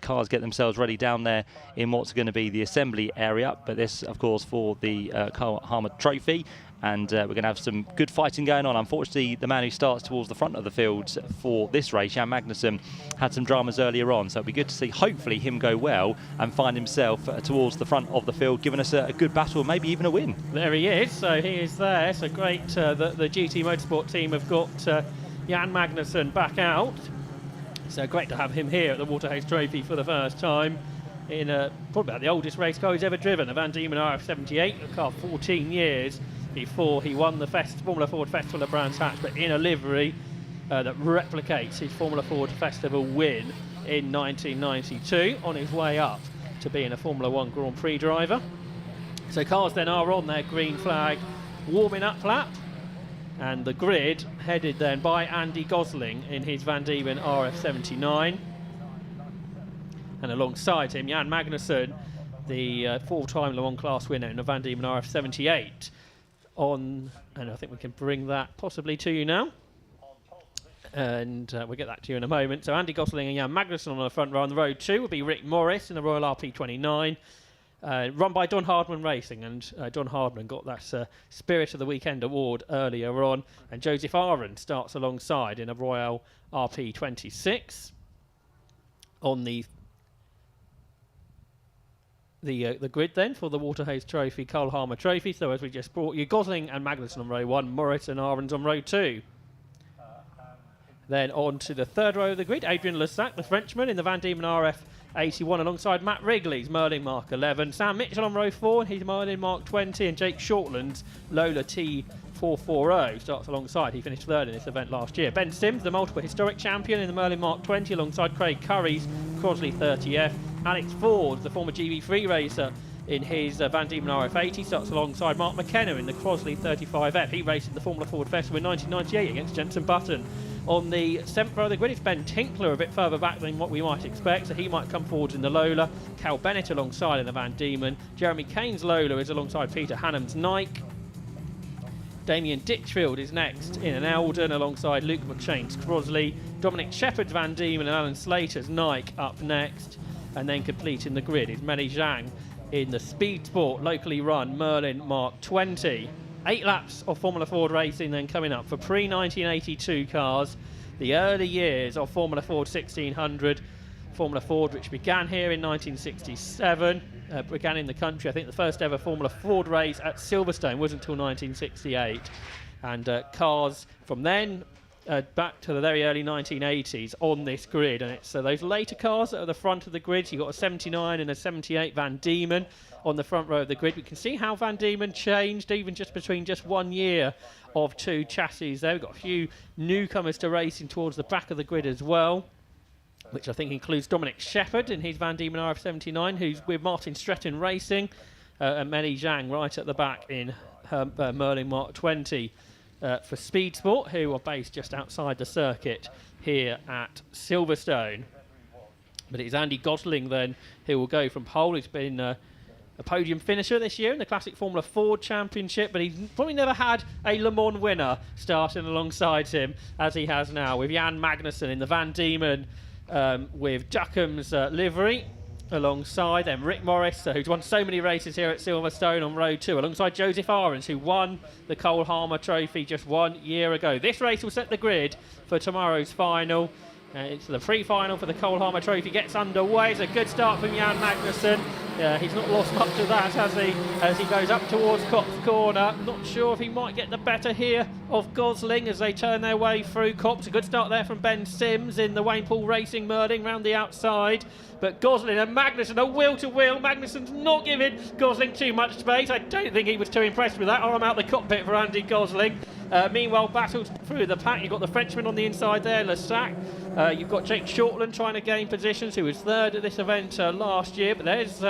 cars get themselves ready down there in what's going to be the assembly area. But this, of course, for the Carl Harmer Trophy. And we're going to have some good fighting going on. Unfortunately, the man who starts towards the front of the field for this race, Jan Magnussen, had some dramas earlier on. So it'll be good to see, hopefully, him go well and find himself towards the front of the field, giving us a good battle, maybe even a win. There he is. So he is there. So great that the GT Motorsport team have got Jan Magnussen back out. So great to have him here at the Walter Hayes Trophy for the first time in probably about the oldest race car he's ever driven, a Van Diemen RF78, a car 14 years before he won the Formula Ford Festival of Brands Hatch, but in a livery that replicates his Formula Ford Festival win in 1992, on his way up to being a Formula 1 Grand Prix driver. So cars then are on their green flag warming up lap, and the grid headed then by Andy Gosling in his Van Diemen RF79, and alongside him Jan Magnussen, the 4-time Le Mans class winner in the Van Diemen RF78. And I think we can bring that possibly to you now, and we'll get that to you in a moment. So Andy Gosling and Jan Magnussen on the front row. On the road 2 will be Rick Morris in the Royal RP29, run by Don Hardman Racing, and Don Hardman got that Spirit of the Weekend award earlier on, and Joseph Aaron starts alongside in a Royal RP26. On the grid then for the Walter Hayes Trophy, Carl Harmer Trophy. So as we just brought you, Gosling and Magnussen on row 1, Morris and Ahrens on row 2. Then on to the third row of the grid, Adrian Lassac, the Frenchman, in the Van Diemen RF81 alongside Matt Wrigley's Merlin Mark 11. Sam Mitchell on row 4 and his Merlin Mark 20, and Jake Shortland's Lola T440 starts alongside. He finished third in this event last year. Ben Sims, the multiple historic champion, in the Merlin Mark 20 alongside Craig Curry's Crosley 30F. Alex Ford, the former GB3 racer, in his Van Diemen RF80, starts alongside Mark McKenna in the Crosley 35F. He raced in the Formula Ford Festival in 1998 against Jenson Button. On the 7th row of the grid, it's Ben Tinkler, a bit further back than what we might expect, so he might come forward in the Lola. Cal Bennett alongside in the Van Diemen. Jeremy Kane's Lola is alongside Peter Hannam's Nike. Damien Ditchfield is next in an Eldon alongside Luke McShane's Crosley. Dominic Shepherd's Van Diemen and Alan Slater's Nike up next. And then completing the grid is Meli Zhang in the Speed Sport locally run Merlin Mark 20. 8 laps of Formula Ford racing then coming up for pre-1982 cars. The early years of Formula Ford 1600. Formula Ford, which began here in 1967, began in the country. I think the first ever Formula Ford race at Silverstone wasn't until 1968. And cars from then back to the very early 1980s on this grid, and it's those later cars that are the front of the grid. You've got a 79 and a 78 Van Diemen on the front row of the grid. We can see how Van Diemen changed even just between just 1 year of 2 chassis there. We've got a few newcomers to racing towards the back of the grid as well, which I think includes Dominic Shepherd in his Van Diemen RF79, who's with Martin Stretton Racing, and Meli Zhang right at the back in her Merlin Mark 20. For Speed Sport, who are based just outside the circuit here at Silverstone. But it's Andy Gosling then who will go from pole. He's been a podium finisher this year in the Classic Formula Ford Championship, but he's probably never had a Le Mans winner starting alongside him as he has now, with Jan Magnussen in the Van Diemen with Duckham's livery. Alongside them, Rick Morris, who's won so many races here at Silverstone on row 2, alongside Joseph Ahrens, who won the Cole Harmer Trophy just 1 year ago. This race will set the grid for tomorrow's final. It's the pre-final for the Cole Harmer Trophy gets underway. It's a good start from Jan Magnussen. He's not lost much of that as he goes up towards Copse Corner. Not sure if he might get the better here of Gosling as they turn their way through Copse. A good start there from Ben Sims in the Wayne Poole Racing Merlin round the outside. But Gosling and Magnussen are wheel to wheel. Magnussen's not giving Gosling too much space. I don't think he was too impressed with that. Arm out the cockpit for Andy Gosling. Meanwhile, battled through the pack. You've got the Frenchman on the inside there, Lassac. You've got Jake Shortland trying to gain positions, who was third at this event last year. But there's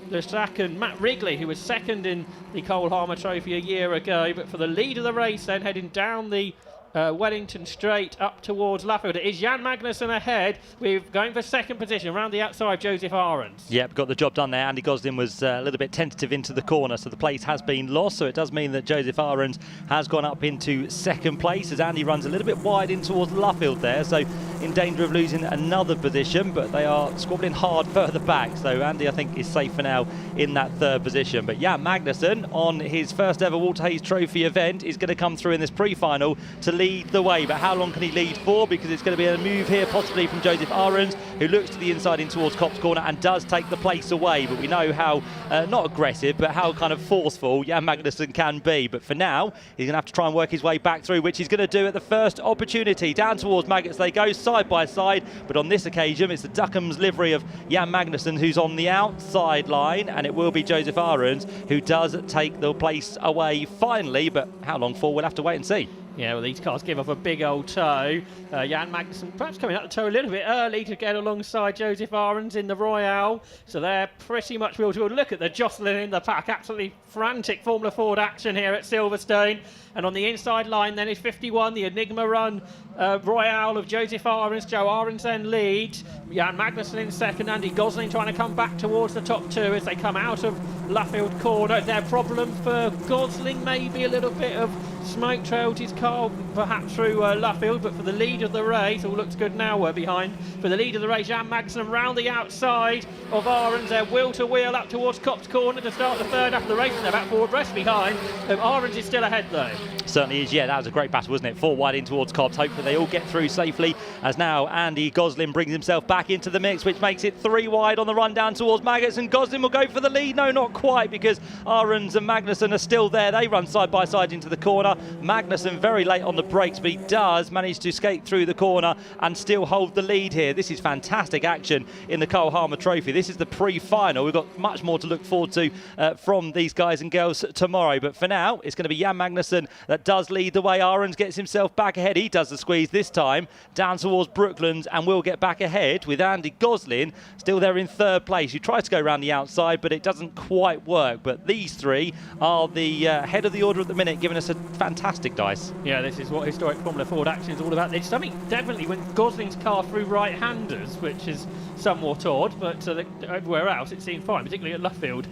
Lassac and Matt Wrigley, who was second in the Cole Harmer Trophy a year ago. But for the lead of the race, then heading down the Wellington Straight up towards Luffield. It is Jan Magnussen ahead. We're going for second position around the outside, Joseph Ahrens. Yep, got the job done there. Andy Gosling was a little bit tentative into the corner, so the place has been lost. So it does mean that Joseph Ahrens has gone up into second place as Andy runs a little bit wide in towards Luffield there. So in danger of losing another position, but they are squabbling hard further back. So Andy, I think, is safe for now in that third position. But yeah, Magnussen on his first ever Walter Hayes Trophy event is going to come through in this pre-final to lead the way. But how long can he lead for? Because it's going to be a move here possibly from Joseph Ahrens, who looks to the inside in towards Copse Corner and does take the place away. But we know how, not aggressive, but how kind of forceful Jan Magnussen can be. But for now, he's going to have to try and work his way back through, which he's going to do at the first opportunity. Down towards Maggots they go, side by side. But on this occasion, it's the Duckham's livery of Jan Magnussen who's on the outside line, and it will be Joseph Ahrens who does take the place away finally. But how long for? We'll have to wait and see. Yeah, well, these cars give off a big old toe. Jan Magnussen perhaps coming up the toe a little bit early to get alongside Joseph Ahrens in the Royale. So they're pretty much wheel to wheel. Look at the jostling in the pack. Absolutely frantic Formula Ford action here at Silverstone. And on the inside line then is 51, the Enigma Run Royale of Joseph Ahrens. Joe Ahrens then leads. Jan Magnussen in second. Andy Gosling trying to come back towards the top two as they come out of Luffield Corner. Their problem for Gosling maybe a little bit of smoke trailed his car perhaps through Luffield, but for the lead of the race, all looks good now, we're behind. For the lead of the race, Jan Magnussen round the outside of Ahrens. They're wheel to wheel up towards Copse Corner to start the third after the race, and they're about 4 abreast behind. Ahrens is still ahead though. Certainly is, yeah, that was a great battle, wasn't it? 4 wide in towards Copse. Hopefully they all get through safely as now Andy Gosling brings himself back into the mix, which makes it 3 wide on the run down towards Maggots, and Gosling will go for the lead. No, not quite, because Ahrens and Magnussen are still there. They run side by side into the corner. Magnussen very late on the brakes, but he does manage to skate through the corner and still hold the lead here. This is fantastic action in the Cole Harmer Trophy. This is the pre-final. We've got much more to look forward to from these guys and girls tomorrow. But for now, it's going to be Jan Magnussen that does lead the way. Ahrens gets himself back ahead. He does the squeeze this time down towards Brooklands and will get back ahead with Andy Gosling still there in third place. He tries to go around the outside, but it doesn't quite work. But these three are the head of the order at the minute, giving us a fantastic dice. Yeah, this is what historic Formula Ford action is all about. There's something definitely when Gosling's car through right-handers, which is somewhat odd, but everywhere else it seemed fine, particularly at Luffield.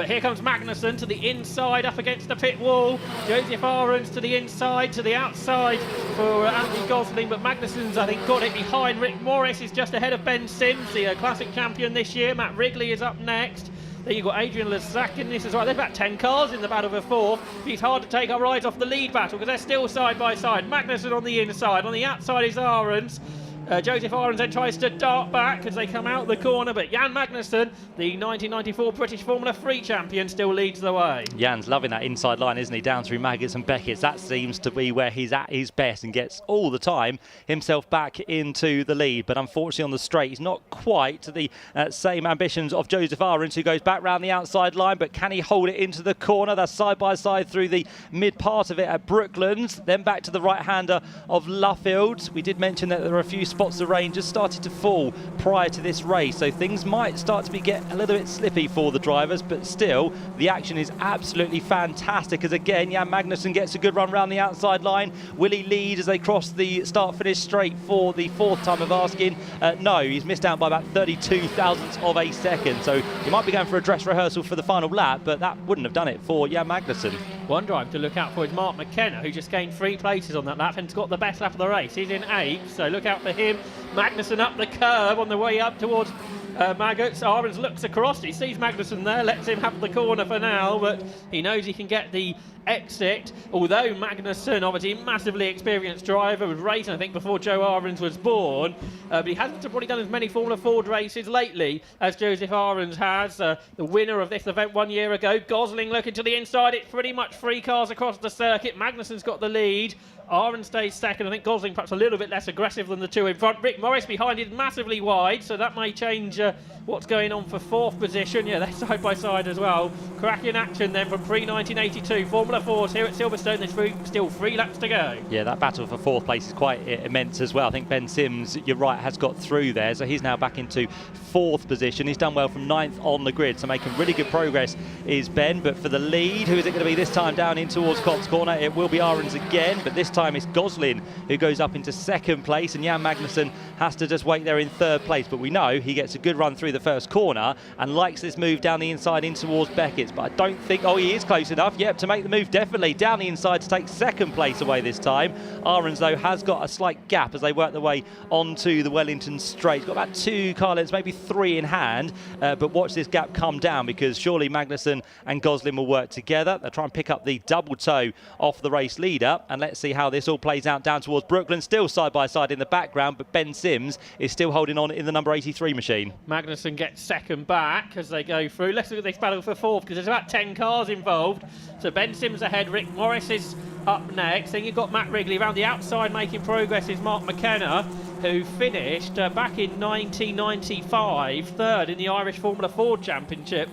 Here comes Magnussen to the inside, up against the pit wall. Joseph Ahrens to the inside, to the outside for Andy Gosling, but Magnussen's, I think, got it behind. Rick Morris is just ahead of Ben Sims, the Classic champion this year. Matt Wrigley is up next. Then you've got Adrian Lassac in this as well. There's about 10 cars in the battle for fourth. It's hard to take our eyes off the lead battle because they're still side by side. Magnussen on the inside. On the outside is Ahrens. Joseph Ahrens then tries to dart back as they come out the corner, but Jan Magnussen, the 1994 British Formula 3 champion, still leads the way. Jan's loving that inside line, isn't he? Down through Maggots and Beckett's. That seems to be where he's at his best and gets all the time himself back into the lead. But unfortunately on the straight, he's not quite to the same ambitions of Joseph Ahrens, who goes back round the outside line. But can he hold it into the corner? That's side by side through the mid part of it at Brooklands. Then back to the right-hander of Luffield. We did mention that there are a few spots the rain just started to fall prior to this race, so things might start to get a little bit slippy for the drivers, but still the action is absolutely fantastic as again Jan Magnussen gets a good run round the outside line. Will he lead as they cross the start-finish straight for the fourth time of asking? No, he's missed out by about 32 thousandths of a second, so he might be going for a dress rehearsal for the final lap, but that wouldn't have done it for Jan Magnussen. One driver to look out for is Mark McKenna, who just gained 3 places on that lap and's got the best lap of the race. He's in 8th, so look out for him. Magnussen up the curb on the way up towards Maggots. Ahrens looks across, he sees Magnussen there, lets him have the corner for now, but he knows he can get the exit, although Magnussen, obviously massively experienced driver, was racing I think before Joe Ahrens was born, but he hasn't probably done as many Formula Ford races lately as Joseph Ahrens has. The winner of this event 1 year ago. Gosling looking to the inside, it's pretty much 3 cars across the circuit. Magnussen's got the lead. Ahrens stays second. I think Gosling perhaps a little bit less aggressive than the 2 in front. Rick Morris behind is massively wide, so that may change what's going on for 4th position. Yeah, they're side by side as well. Cracking action then from pre-1982. Formula Fords here at Silverstone. There's still 3 laps to go. Yeah, that battle for 4th place is quite immense as well. I think Ben Sims, you're right, has got through there, so he's now back into 4th position. He's done well from 9th on the grid, so making really good progress is Ben. But for the lead, who is it going to be this time down in towards Cox Corner? It will be Ahrens again, but this time it's Gosling who goes up into 2nd place, and Jan Magnussen has to just wait there in 3rd place. But we know he gets a good run through the first corner and likes this move down the inside in towards Beckett's. But I don't think, oh, he is close enough, yep, to make the move definitely down the inside to take 2nd place away this time. Ahrens, though, has got a slight gap as they work their way onto the Wellington straight. He's got about 2 car lengths, maybe 3 in hand, but watch this gap come down, because surely Magnussen and Gosling will work together. They'll try and pick up the double toe off the race leader, and let's see how this all plays out down towards Brooklyn. Still side by side in the background, but Ben Sims is still holding on in the number 83 machine. Magnussen gets 2nd back as they go through. Let's look at this battle for 4th, because there's about 10 cars involved. So Ben Sims ahead, Rick Morris is up next. Then you've got Matt Wrigley around the outside making progress is Mark McKenna, who finished back in 1995 3rd in the Irish Formula Ford Championship.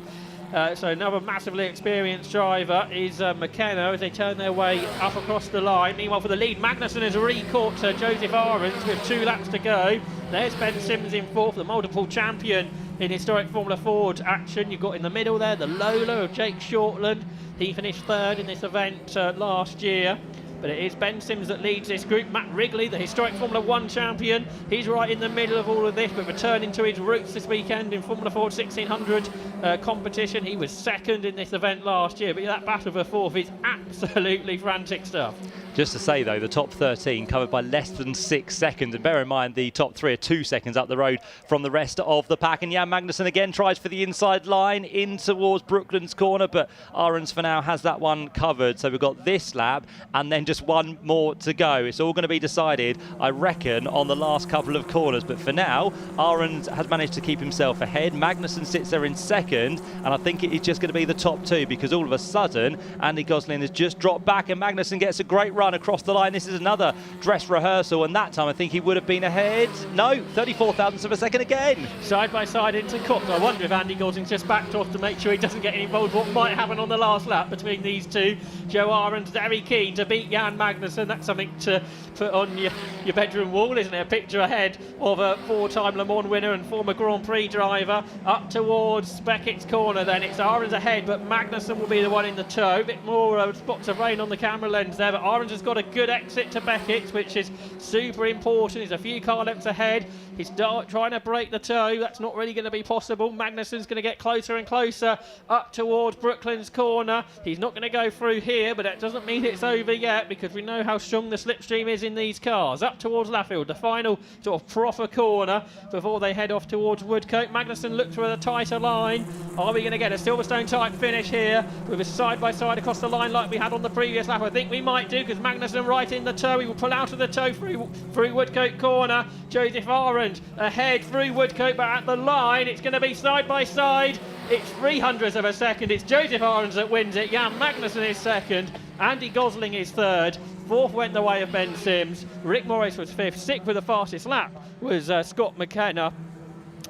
So another massively experienced driver is McKenna as they turn their way up across the line. Meanwhile, for the lead, Magnussen has re-caught Joseph Ahrens with 2 laps to go. There's Ben Sims in 4th, the multiple champion in historic Formula Ford action. You've got in the middle there the Lola of Jake Shortland. He finished 3rd in this event last year. But it is Ben Sims that leads this group. Matt Wrigley, the historic Formula 1 champion, he's right in the middle of all of this, but returning to his roots this weekend in Formula Ford 1600 competition. He was 2nd in this event last year, but that battle for 4th is absolutely frantic stuff. Just to say, though, the top 13 covered by less than 6 seconds. And bear in mind, the top 3 are 2 seconds up the road from the rest of the pack. And Jan Magnussen again tries for the inside line in towards Brooklyn's corner, but Ahrens for now has that one covered. So we've got this lap and then just one more to go. It's all going to be decided, I reckon, on the last couple of corners. But for now, Ahrens has managed to keep himself ahead. Magnussen sits there in 2nd, and I think it is just going to be the top 2, because all of a sudden, Andy Gosling has just dropped back and Magnussen gets a great run across the line. This is another dress rehearsal, and that time I think he would have been ahead. No, 34 thousandths of a second again. Side by side into Cook. I wonder if Andy Gosling's just backed off to make sure he doesn't get involved what might happen on the last lap between these two. Joe Ahrens very keen to beat Jan Magnussen. That's something to put on your bedroom wall, isn't it? A picture ahead of a 4-time Le Mans winner and former Grand Prix driver. Up towards Beckett's corner then. It's Ahrens ahead, but Magnussen will be the one in the tow. A bit more spots of rain on the camera lens there, but Ahrens has got a good exit to Beckett's, which is super important. He's a few car lengths ahead. He's trying to break the tow. That's not really going to be possible. Magnussen's going to get closer and closer up towards Brooklyn's corner. He's not going to go through here, but that doesn't mean it's over yet, because we know how strong the slipstream is in these cars. Up towards Laffield, the final sort of proper corner before they head off towards Woodcote. Magnussen looks for a tighter line. Are we going to get a Silverstone type finish here with a side-by-side across the line like we had on the previous lap? I think we might do, because Magnussen right in the tow. He will pull out of the tow through Woodcote corner. Joseph Ahrens ahead through Woodcote, but at the line it's going to be side-by-side. It's 300ths of a second. It's Joseph Ahrens that wins it. Jan Magnussen is 2nd. Andy Gosling is 3rd. 4th went the way of Ben Sims. Rick Morris was 5th. 6th with the fastest lap was Mark McKenna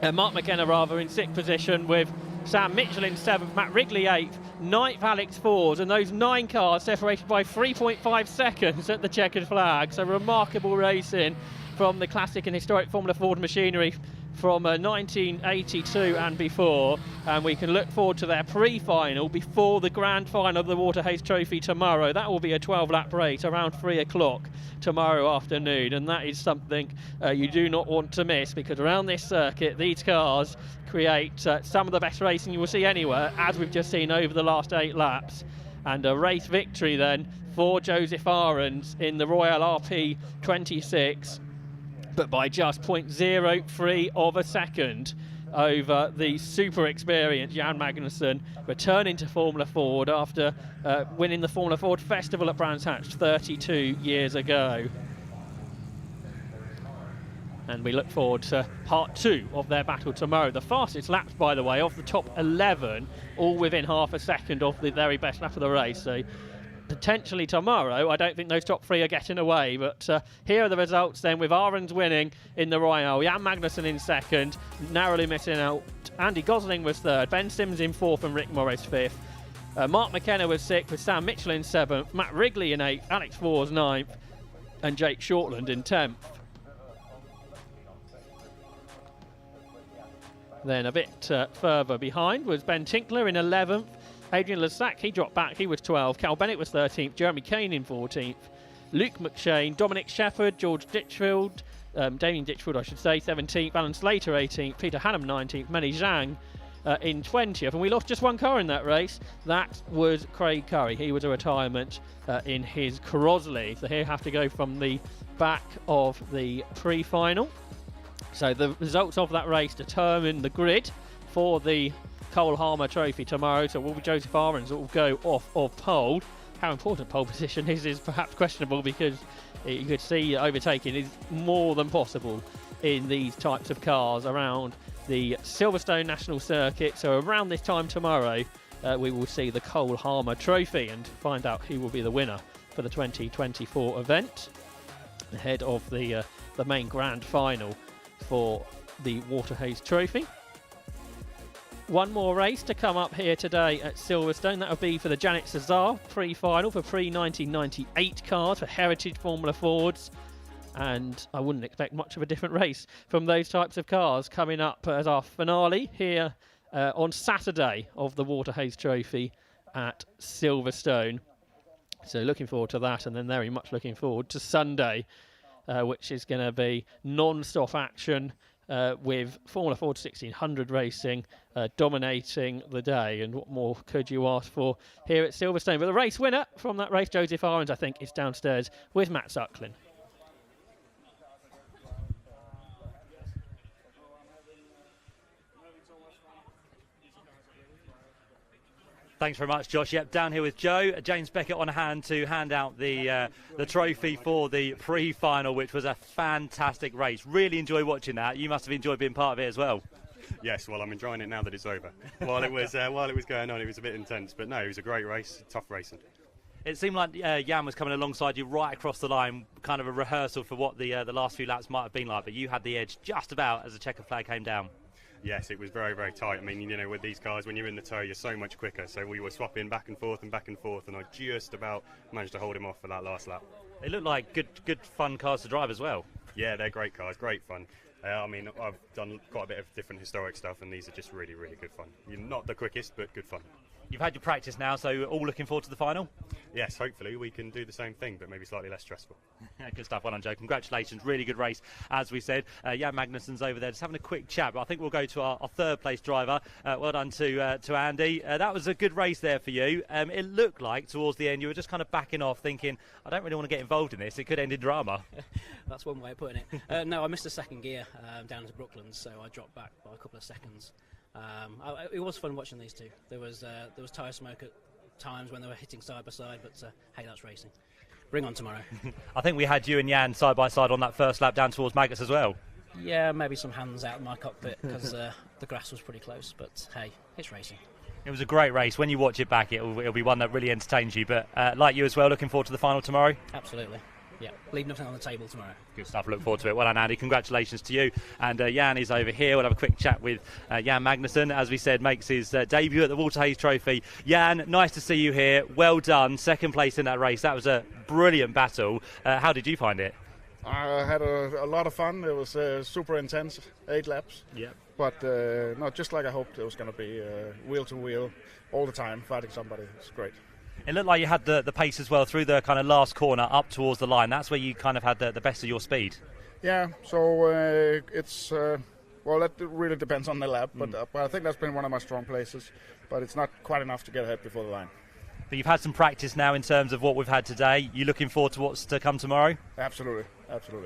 in 6th position, with Sam Mitchell in 7th, Matt Wrigley 8th, 9th Alex Ford, and those 9 cars separated by 3.5 seconds at the checkered flag. So remarkable racing from the classic and historic Formula Ford machinery from 1982 and before, and we can look forward to their pre-final before the grand final of the Waterhays Trophy tomorrow. That will be a 12-lap race around 3 o'clock tomorrow afternoon, and that is something you do not want to miss, because around this circuit these cars create some of the best racing you will see anywhere, as we've just seen over the last 8 laps. And a race victory then for Joseph Ahrens in the Royal RP 26, but by just 0.03 of a second. over the super experienced Jan Magnussen, returning to Formula Ford after winning the Formula Ford Festival at Brands Hatch 32 years ago. And we look forward to part 2 of their battle tomorrow. The fastest laps, by the way, of the top 11, all within half a second of the very best lap of the race. So potentially tomorrow, I don't think those top 3 are getting away. But here are the results then, with Ahrens winning in the Royale, Jan Magnussen in second, narrowly missing out. Andy Gosling was third, Ben Sims in fourth and Rick Morris fifth. Mark McKenna was sixth with Sam Mitchell in seventh, Matt Wrigley in eighth, Alex Fors ninth and Jake Shortland in 10th. Then a bit further behind was Ben Tinkler in 11th. Adrian Lasac, he dropped back, he was 12th. Cal Bennett was 13th. Jeremy Kane in 14th. Luke McShane, Dominic Shepherd, George Ditchfield, Damien Ditchfield I should say, 17th. Alan Slater 18th. Peter Hannum 19th. Manny Zhang in 20th. And we lost just one car in that race. That was Craig Curry. He was a retirement in his Crosley. So he'll have to go from the back of the pre-final. So the results of that race determine the grid for the Cole Harmer Trophy tomorrow. So will be Joseph Ahrens that will go off of pole. How important pole position is perhaps questionable, because you could see overtaking is more than possible in these types of cars around the Silverstone National Circuit. So around this time tomorrow, we will see the Cole Harmer Trophy and find out who will be the winner for the 2024 event ahead of the main grand final for the Waterhays Trophy. One more race to come up here today at Silverstone. That will be for the Janet Cesar pre-final for pre-1998 cars for Heritage Formula Fords. And I wouldn't expect much of a different race from those types of cars coming up as our finale here on Saturday of the Waterhays Trophy at Silverstone. So looking forward to that, and then very much looking forward to Sunday, which is going to be non-stop action with Formula Ford 1600 racing dominating the day. And what more could you ask for here at Silverstone? But the race winner from that race, Joseph Ahrens, I think, is downstairs with Matt Suckling. Thanks very much, Josh. Yep, down here with Joe. James Beckett on hand to hand out the trophy for the pre-final, which was a fantastic race. Really enjoyed watching that. You must have enjoyed being part of it as well. Yes, well, I'm enjoying it now that it's over. While it was going on, it was a bit intense, but no, it was a great race, tough racing. It seemed like Jan was coming alongside you right across the line, kind of a rehearsal for what the last few laps might have been like, but you had the edge just about as the checker flag came down. Yes, it was very, very tight. I mean, you know, with these cars, when you're in the tow, you're so much quicker. So we were swapping back and forth, and I just about managed to hold him off for that last lap. They look like good fun cars to drive as well. Yeah, they're great cars, great fun. I mean, I've done quite a bit of different historic stuff, and these are just really, really good fun. You're not the quickest, but good fun. You've had your practice now, so all looking forward to the final? Yes, hopefully we can do the same thing, but maybe slightly less stressful. Good stuff, well done, Joe. Congratulations, really good race, as we said. Jan Magnussen's over there just having a quick chat, but I think we'll go to our third place driver. Well done to Andy. That was a good race there for you. It looked like towards the end you were just kind of backing off, thinking, I don't really want to get involved in this. It could end in drama. That's one way of putting it. No, I missed the second gear down to Brooklands, so I dropped back by a couple of seconds. It was fun watching these two. There was tyre smoke at times when they were hitting side by side, but hey, that's racing. Bring on tomorrow. I think we had you and Jan side by side on that first lap down towards Maggots as well. Yeah, maybe some hands out of my cockpit because the grass was pretty close, but hey, it's racing. It was a great race. When you watch it back, it'll be one that really entertains you. But like you as well, looking forward to the final tomorrow. Absolutely. Yeah, leave nothing on the table tomorrow. Good stuff, look forward to it. Well done, Andy, congratulations to you. And Jan is over here. We'll have a quick chat with Jan Magnussen, as we said, makes his debut at the Waterhays Trophy. Jan, nice to see you here, well done, second place in that race. That was a brilliant battle. How did you find it? I had a lot of fun. It was super intense, 8 laps. Yeah. But not just like I hoped it was going to be, wheel to wheel, all the time, fighting somebody. It's great. It looked like you had the pace as well through the kind of last corner up towards the line. That's where you kind of had the best of your speed. Yeah, so it's, well, that really depends on the lap, but I think that's been one of my strong places. But it's not quite enough to get ahead before the line. But you've had some practice now in terms of what we've had today. You looking forward to what's to come tomorrow? Absolutely,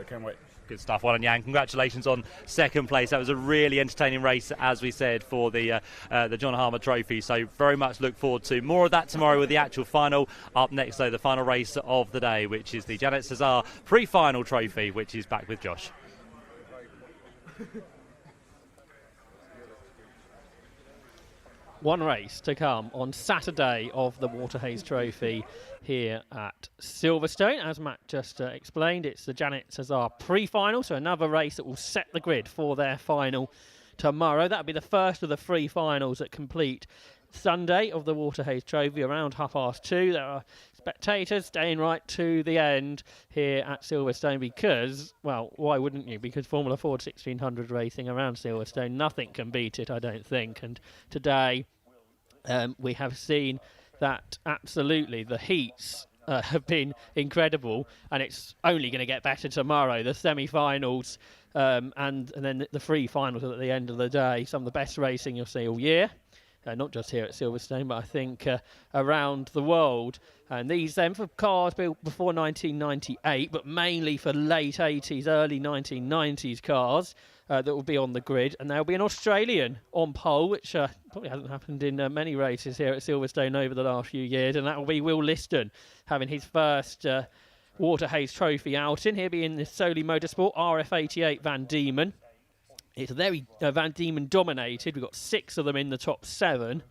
can't wait. Good stuff, well done, Jan. Congratulations on second place. That was a really entertaining race, as we said, for the John Harmer Trophy. So very much look forward to more of that tomorrow with the actual final. Up next, though, the final race of the day, which is the Janet Cesar pre-final trophy, which is back with Josh. One race to come on Saturday of the Waterhays Trophy here at Silverstone. As Matt just explained, it's the Janet Cesar pre-final, so another race that will set the grid for their final tomorrow. That'll be the first of the 3 finals that complete Sunday of the Waterhays Trophy around 2:30. There are spectators staying right to the end here at Silverstone because, well, why wouldn't you? Because Formula Ford 1600 racing around Silverstone, nothing can beat it, I don't think. And today we have seen that absolutely the heats have been incredible, and it's only going to get better tomorrow. The semi-finals and then the 3 finals at the end of the day. Some of the best racing you'll see all year. Not just here at Silverstone, but I think around the world. And these then for cars built before 1998, but mainly for late 80s, early 1990s cars that will be on the grid. And there'll be an Australian on pole, which probably hasn't happened in many races here at Silverstone over the last few years. And that will be Will Liston having his first Waterhays Trophy outing. He'll be in the Soli Motorsport RF88 Van Diemen. It's very Van Diemen dominated. We've got 6 of them in the top 7,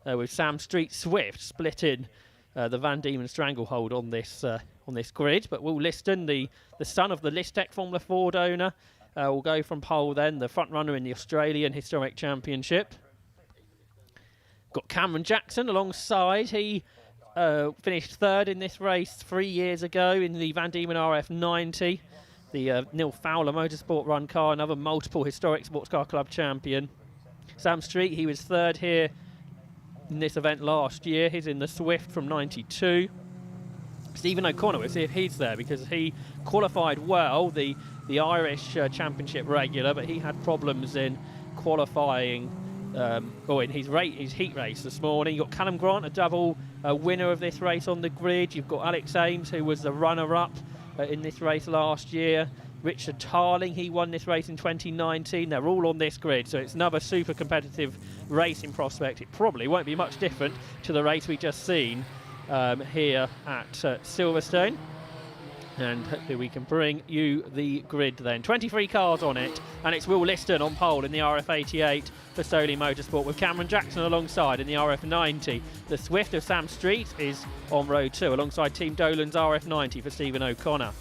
with Sam Street Swift splitting the Van Diemen stranglehold on this grid. But Will Liston, the son of the Listec Formula Ford owner, will go from pole then, the front runner in the Australian Historic Championship. Got Cameron Jackson alongside. He finished 3rd in this race 3 years ago in the Van Diemen RF90. The Neil Fowler Motorsport run car, another multiple historic sports car club champion. Sam Street, he was 3rd here in this event last year. He's in the Swift from 92. Stephen O'Connor, we'll see if he's there because he qualified well, the Irish Championship regular, but he had problems in qualifying in his heat race this morning. You've got Callum Grant, a double winner of this race on the grid. You've got Alex Ames, who was the runner-up in this race last year. Richard Tarling, he won this race in 2019. They're all on this grid, so it's another super competitive racing prospect. It probably won't be much different to the race we just seen here at Silverstone. And hopefully we can bring you the grid then. 23 cars on it, and it's Will Liston on pole in the RF88 for Soli Motorsport with Cameron Jackson alongside in the RF90. The Swift of Sam Street is on row 2 alongside Team Dolan's RF90 for Stephen O'Connor.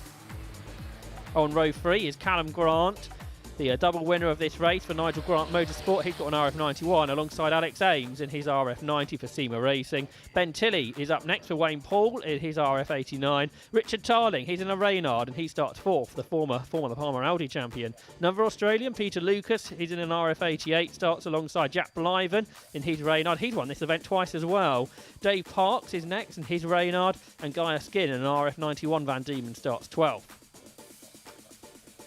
On row 3 is Callum Grant, the double winner of this race for Nigel Grant Motorsport. He's got an RF91 alongside Alex Ames in his RF90 for SEMA Racing. Ben Tilley is up next for Wayne Paul in his RF89. Richard Tarling, he's in a Reynard and he starts 4th, the former Palmer Audi champion. Another Australian, Peter Lucas, he's in an RF88, starts alongside Jack Blyven in his Reynard. He's won this event twice as well. Dave Parks is next in his Reynard, and Guy Skin in an RF91 Van Diemen starts 12th.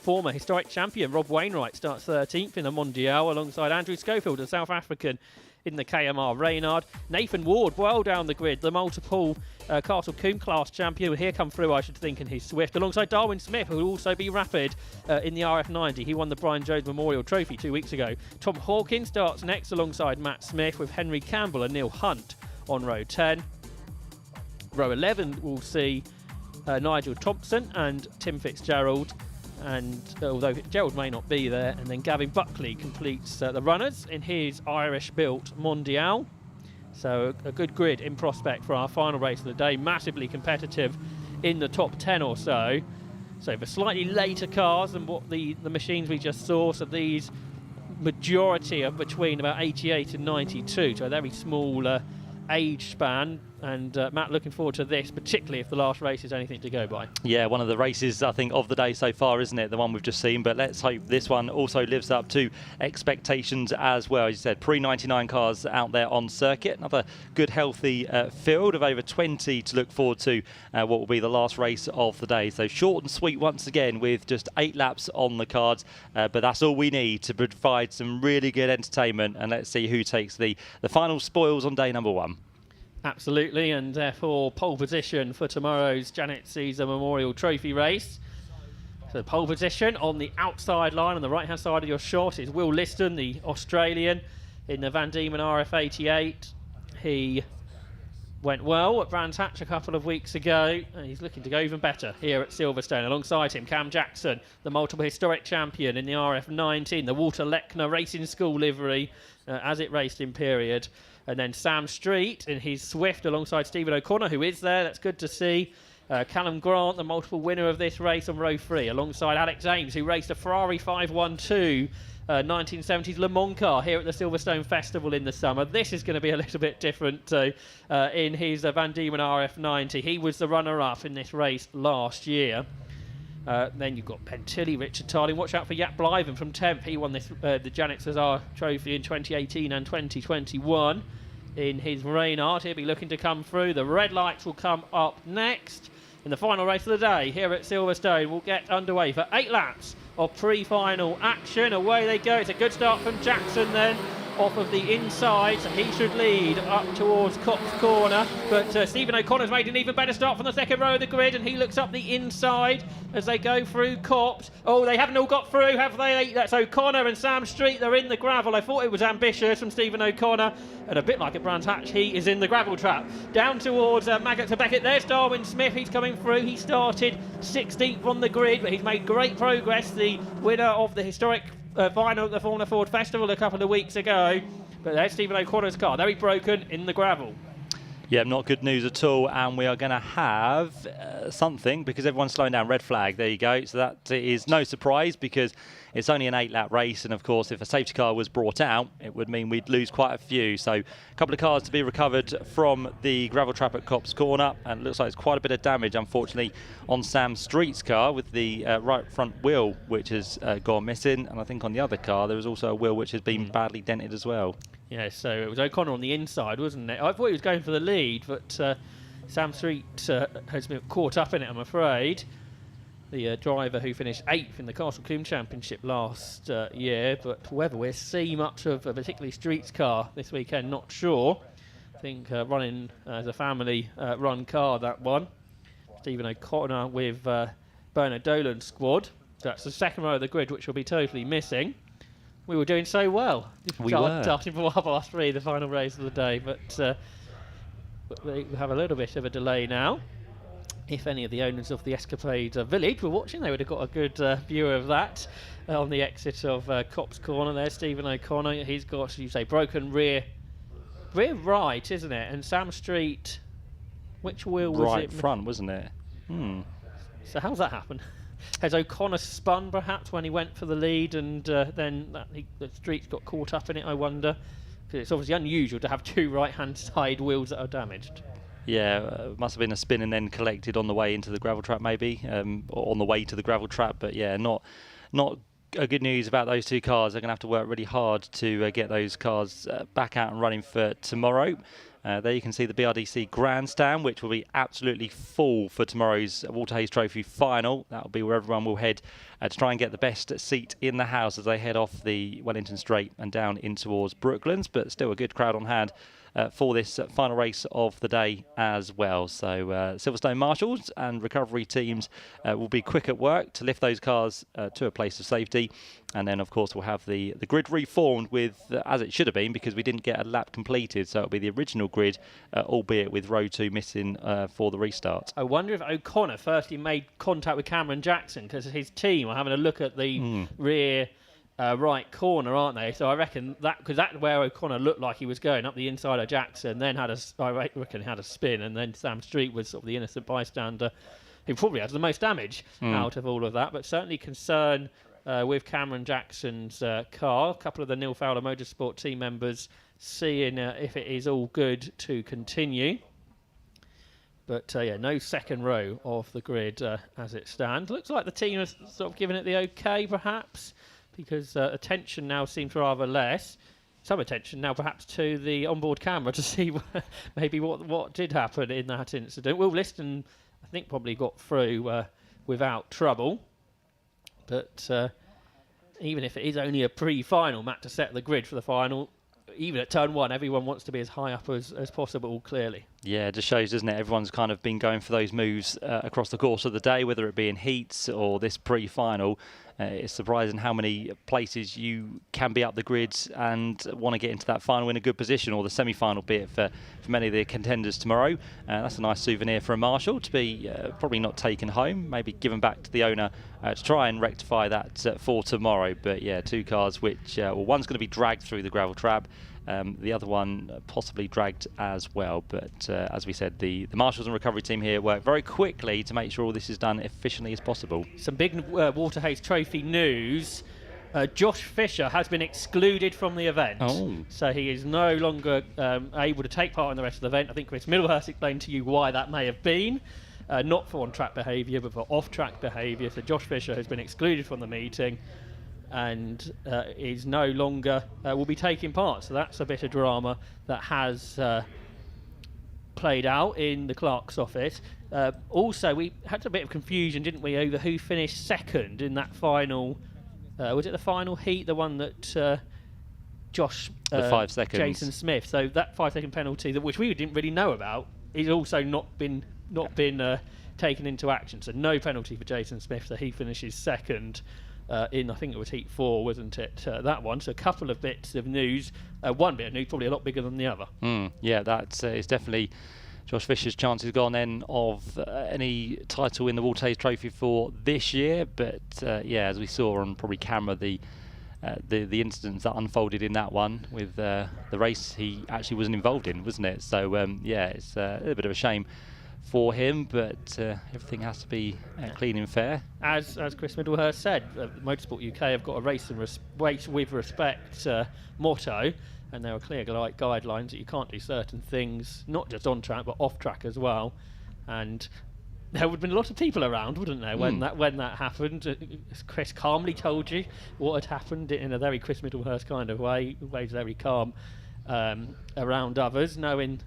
Former historic champion Rob Wainwright starts 13th in the Mondial alongside Andrew Schofield, a South African, in the KMR Reynard. Nathan Ward well down the grid, the multiple Castle Combe class champion will here come through, I should think, in his Swift, alongside Darwin Smith, who will also be rapid in the RF90. He won the Brian Jones Memorial Trophy 2 weeks ago. Tom Hawkins starts next alongside Matt Smith with Henry Campbell and Neil Hunt on row 10. Row 11 will see Nigel Thompson and Tim Fitzgerald. And although Gerald may not be there, and then Gavin Buckley completes the runners in his Irish-built Mondial. So a good grid in prospect for our final race of the day. Massively competitive in the top 10 or so. So for slightly later cars than what the machines we just saw, so these majority are between about 88 and 92, so a very small age span. And Matt, looking forward to this, particularly if the last race is anything to go by. Yeah, one of the races, I think, of the day so far, isn't it? The one we've just seen. But let's hope this one also lives up to expectations as well. As you said, pre-99 cars out there on circuit. Another good, healthy field of over 20 to look forward to what will be the last race of the day. So short and sweet once again with just 8 laps on the cards. But that's all we need to provide some really good entertainment. And let's see who takes the final spoils on day number 1. Absolutely, and therefore pole position for tomorrow's Janet Caesar Memorial Trophy race. So pole position on the outside line on the right hand side of your shot is Will Liston, the Australian, in the Van Diemen RF88. He went well at Brands Hatch a couple of weeks ago, and he's looking to go even better here at Silverstone. Alongside him, Cam Jackson, the multiple historic champion in the RF19, the Walter Lechner Racing School livery as it raced in period. And then Sam Street in his Swift alongside Stephen O'Connor, who is there. That's good to see. Callum Grant, the multiple winner of this race on row 3, alongside Alex Ames, who raced a Ferrari 512 1970s Le Mans car here at the Silverstone Festival in the summer. This is going to be a little bit different in his Van Diemen RF90. He was the runner-up in this race last year. Then you've got Pentilly, Richard Tarling. Watch out for Jaap Blijven from 10th. He won this the Janet Cesar Trophy in 2018 and 2021 in his Reynard. He'll be looking to come through. The red lights will come up next. In the final race of the day here at Silverstone, we'll get underway for 8 laps of pre-final action. Away they go. It's a good start from Jackson then, off of the inside, so he should lead up towards Copse Corner. But Stephen O'Connor's made an even better start from the second row of the grid, and he looks up the inside as they go through Copse. Oh, they haven't all got through, have they? That's O'Connor and Sam Street. They're in the gravel. I thought it was ambitious from Stephen O'Connor, and a bit like at Brands Hatch, he is in the gravel trap. Down towards Maggot to Beckett. There's Darwin Smith. He's coming through. He started 16th on the grid, but he's made great progress. The winner of the historic final at the Formula Ford Festival a couple of weeks ago. But there's Stephen O'Connor's car, very broken in the gravel. Yeah, not good news at all, and we are going to have something because everyone's slowing down. Red flag, there you go. So that is no surprise because it's only an 8-lap race, and of course if a safety car was brought out it would mean we'd lose quite a few. So a couple of cars to be recovered from the gravel trap at Copse Corner, and it looks like it's quite a bit of damage unfortunately on Sam Street's car with the right front wheel which has gone missing, and I think on the other car there was also a wheel which has been badly dented as well. Yeah, so it was O'Connor on the inside, wasn't it? I thought he was going for the lead, but Sam Street has been caught up in it, I'm afraid. The driver who finished 8th in the Castle Combe Championship last year, but whether we'll see much of a particularly Street's car this weekend, not sure. I think running as a family run car, that one. Stephen O'Connor with Bernard Dolan's squad. So that's the second row of the grid, which will be totally missing. We were doing so well. We were. Starting from 3:30, the final race of the day, but we have a little bit of a delay now. If any of the owners of the Escapade Village were watching, they would have got a good view of that on the exit of Copse Corner. There's Stephen O'Connor. He's got, as you say, broken rear right, isn't it? And Sam Street, which wheel was it? Right front, wasn't it? So how's that happen? Has O'Connor spun perhaps when he went for the lead, and then the Streets got caught up in it, I wonder? Because it's obviously unusual to have 2 right-hand side wheels that are damaged. Yeah, must have been a spin and then collected on the way into the gravel trap maybe, or on the way to the gravel trap. But yeah, not good news about those 2 cars. They're going to have to work really hard to get those cars back out and running for tomorrow. There you can see the BRDC grandstand, which will be absolutely full for tomorrow's Walter Hayes Trophy final. That will be where everyone will head to try and get the best seat in the house as they head off the Wellington Straight and down in towards Brooklands. But still a good crowd on hand for this final race of the day as well. So Silverstone marshals and recovery teams will be quick at work to lift those cars to a place of safety. And then, of course, we'll have the grid reformed with, as it should have been, because we didn't get a lap completed. So it'll be the original grid, albeit with row 2 missing for the restart. I wonder if O'Connor firstly made contact with Cameron Jackson, because his team are having a look at the rear right corner, aren't they? So I reckon that, because that's where O'Connor looked like he was going up the inside of Jackson, then I reckon had a spin, and then Sam Street was sort of the innocent bystander who probably had the most damage out of all of that, but certainly concern with Cameron Jackson's car. A couple of the Neil Fowler Motorsport team members seeing if it is all good to continue. But yeah, no second row of the grid as it stands. Looks like the team has sort of given it the okay, perhaps, because attention now seems rather less. Some attention now perhaps to the onboard camera to see maybe what did happen in that incident. Will Liston, I think, probably got through without trouble. But even if it is only a pre-final map to set the grid for the final, even at turn 1, everyone wants to be as high up as possible, clearly. Yeah, it just shows, doesn't it? Everyone's kind of been going for those moves across the course of the day, whether it be in heats or this pre-final. It's surprising how many places you can be up the grid and want to get into that final in a good position, or the semi-final, be it for many of the contenders tomorrow. That's a nice souvenir for a marshal to be probably not taken home, maybe given back to the owner to try and rectify that for tomorrow. But yeah, 2 cars which, well, one's going to be dragged through the gravel trap. The other one possibly dragged as well, but as we said, the marshals and recovery team here work very quickly to make sure all this is done efficiently as possible. Some big Water Haze Trophy news. Josh Fisher has been excluded from the event, so he is no longer able to take part in the rest of the event. I think Chris Middlehurst explained to you why that may have been. Not for on-track behaviour, but for off-track behaviour. So Josh Fisher has been excluded from the meeting and is no longer will be taking part. So that's a bit of drama that has played out in the clerk's office. Also, we had a bit of confusion, didn't we, over who finished second in that final. Was it the final heat, the one that Josh, the 5 seconds, Jason Smith? So that 5-second penalty, which we didn't really know about, is also not been taken into action. So no penalty for Jason Smith. So he finishes second. In, I think it was heat 4, wasn't it? That one. So a couple of bits of news. One bit of news, probably a lot bigger than the other. Yeah, that is definitely Josh Fisher's chances gone then of any title in the Water Haze Trophy for this year. But yeah, as we saw on probably camera, the incidents that unfolded in that one with the race he actually wasn't involved in, wasn't it? So yeah, it's a little bit of a shame for him, but everything has to be clean and fair. As Chris Middlehurst said, Motorsport UK have got a race with respect motto, and there are clear guidelines that you can't do certain things, not just on track but off track as well. And there would have been a lot of people around, wouldn't there, when that happened? Chris calmly told you what had happened in a very Chris Middlehurst kind of way, always very calm around others, knowing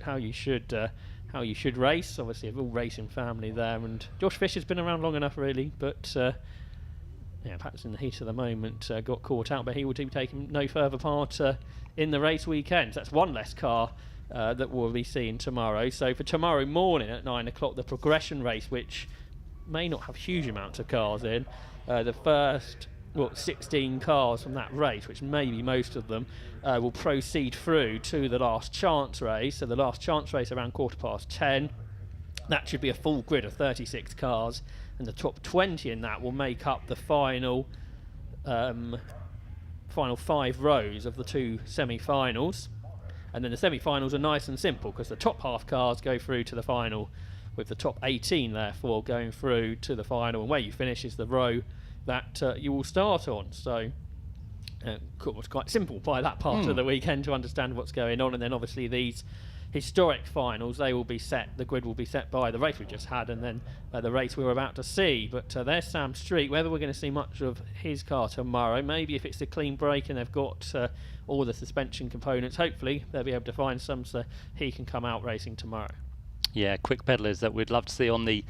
how you should race. Obviously, a real racing family there, and Josh Fisher's been around long enough, really, but yeah, perhaps in the heat of the moment got caught out. But he will be taking no further part in the race weekend. So that's one less car that we'll be seeing tomorrow. So for tomorrow morning at 9 o'clock, the progression race, which may not have huge amounts of cars in, the first 16 cars from that race, which may be most of them, will proceed through to the last chance race. So the last chance race around 10:15. That should be a full grid of 36 cars, and the top 20 in that will make up the final 5 rows of the 2 semi-finals. And then the semi-finals are nice and simple because the top half cars go through to the final, with the top 18 therefore going through to the final, and where you finish is the row that you will start on. So it's quite simple by that part of the weekend to understand what's going on. And then obviously these historic finals, they will be set, the grid will be set by the race we just had and then the race we were about to see. But there's Sam Street. Whether we're going to see much of his car tomorrow, maybe if it's a clean break and they've got all the suspension components, hopefully they'll be able to find some so he can come out racing tomorrow. Yeah, quick pedalers that we'd love to see on the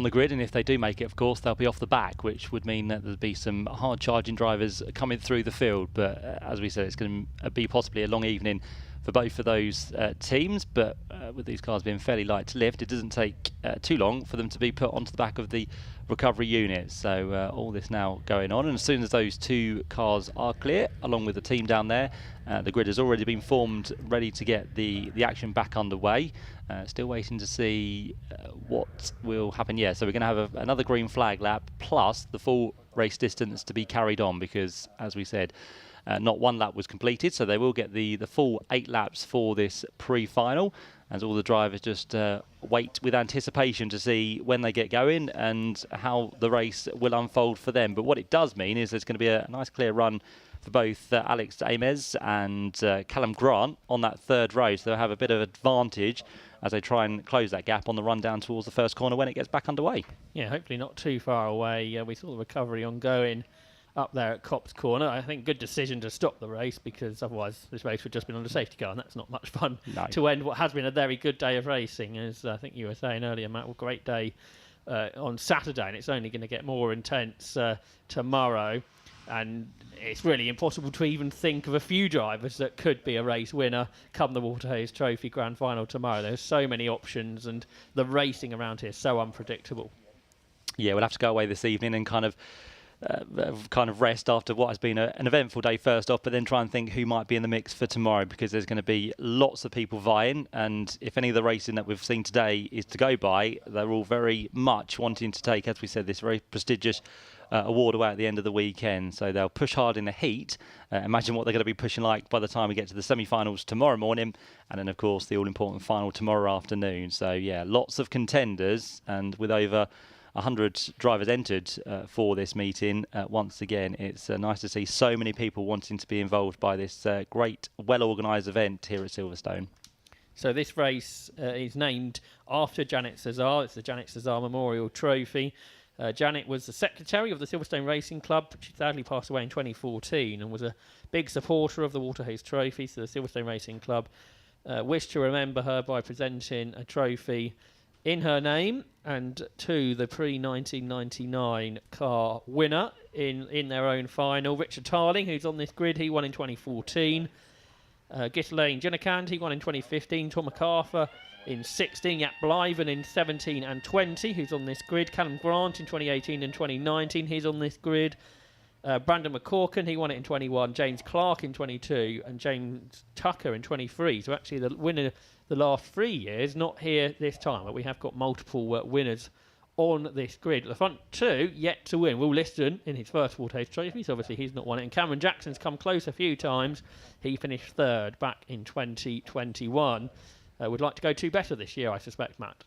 grid, and if they do make it, of course, they'll be off the back, which would mean that there'd be some hard charging drivers coming through the field. But as we said, it's going to be possibly a long evening for both of those teams, but with these cars being fairly light to lift, it doesn't take too long for them to be put onto the back of the recovery unit. So all this now going on, and as soon as those 2 cars are clear, along with the team down there, the grid has already been formed, ready to get the action back underway. Still waiting to see what will happen. Yeah, so we're going to have another green flag lap plus the full race distance to be carried on, because as we said, not one lap was completed, so they will get the full 8 laps for this pre-final, as all the drivers just wait with anticipation to see when they get going and how the race will unfold for them. But what it does mean is there's going to be a nice clear run for both Alex Amez and Callum Grant on that 3rd row, so they'll have a bit of advantage as they try and close that gap on the run down towards the first corner when it gets back underway. Yeah, hopefully not too far away. We saw the recovery ongoing up there at Copse Corner. I think good decision to stop the race, because otherwise this race would just been on a safety car, and that's not much fun to end what has been a very good day of racing. As I think you were saying earlier, Matt, a great day on Saturday, and it's only going to get more intense tomorrow. and it's really impossible to even think of a few drivers that could be a race winner come the Waterhays Trophy Grand Final tomorrow. There's so many options, and the racing around here is so unpredictable. Yeah, we'll have to go away this evening and kind of rest after what has been an eventful day first off, but then try and think who might be in the mix for tomorrow, because there's going to be lots of people vying, and if any of the racing that we've seen today is to go by, they're all very much wanting to take, as we said, this very prestigious award away at the end of the weekend. So they'll push hard in the heat. Imagine what they're going to be pushing like by the time we get to the semi-finals tomorrow morning, and then of course the all-important final tomorrow afternoon. So yeah, lots of contenders, and with over 100 drivers entered for this meeting. Once again, it's nice to see so many people wanting to be involved by this great, well-organised event here at Silverstone. So this race is named after Janet Cesar. It's the Janet Cesar Memorial Trophy. Janet was the secretary of the Silverstone Racing Club. She sadly passed away in 2014 and was a big supporter of the Waterhays Trophy. So the Silverstone Racing Club wished to remember her by presenting a trophy in her name and to the pre-1999 car winner in their own final. Richard Tarling, who's on this grid, he won in 2014. Ghislaine Ginetta, he won in 2015. Tom MacArthur in 16. Jaap Blijven in 17 and 20, who's on this grid. Callum Grant in 2018 and 2019, he's on this grid. Brandon McCorkin, he won it in 21. James Clark in 22 and James Tucker in 23. So actually the winner the last 3 years, not here this time, but we have got multiple winners on this grid. The front two yet to win. Will Liston in his first Waterhays Trophy, so obviously he's not won it. And Cameron Jackson's come close a few times. He finished third back in 2021. Would like to go two better this year, I suspect, Matt.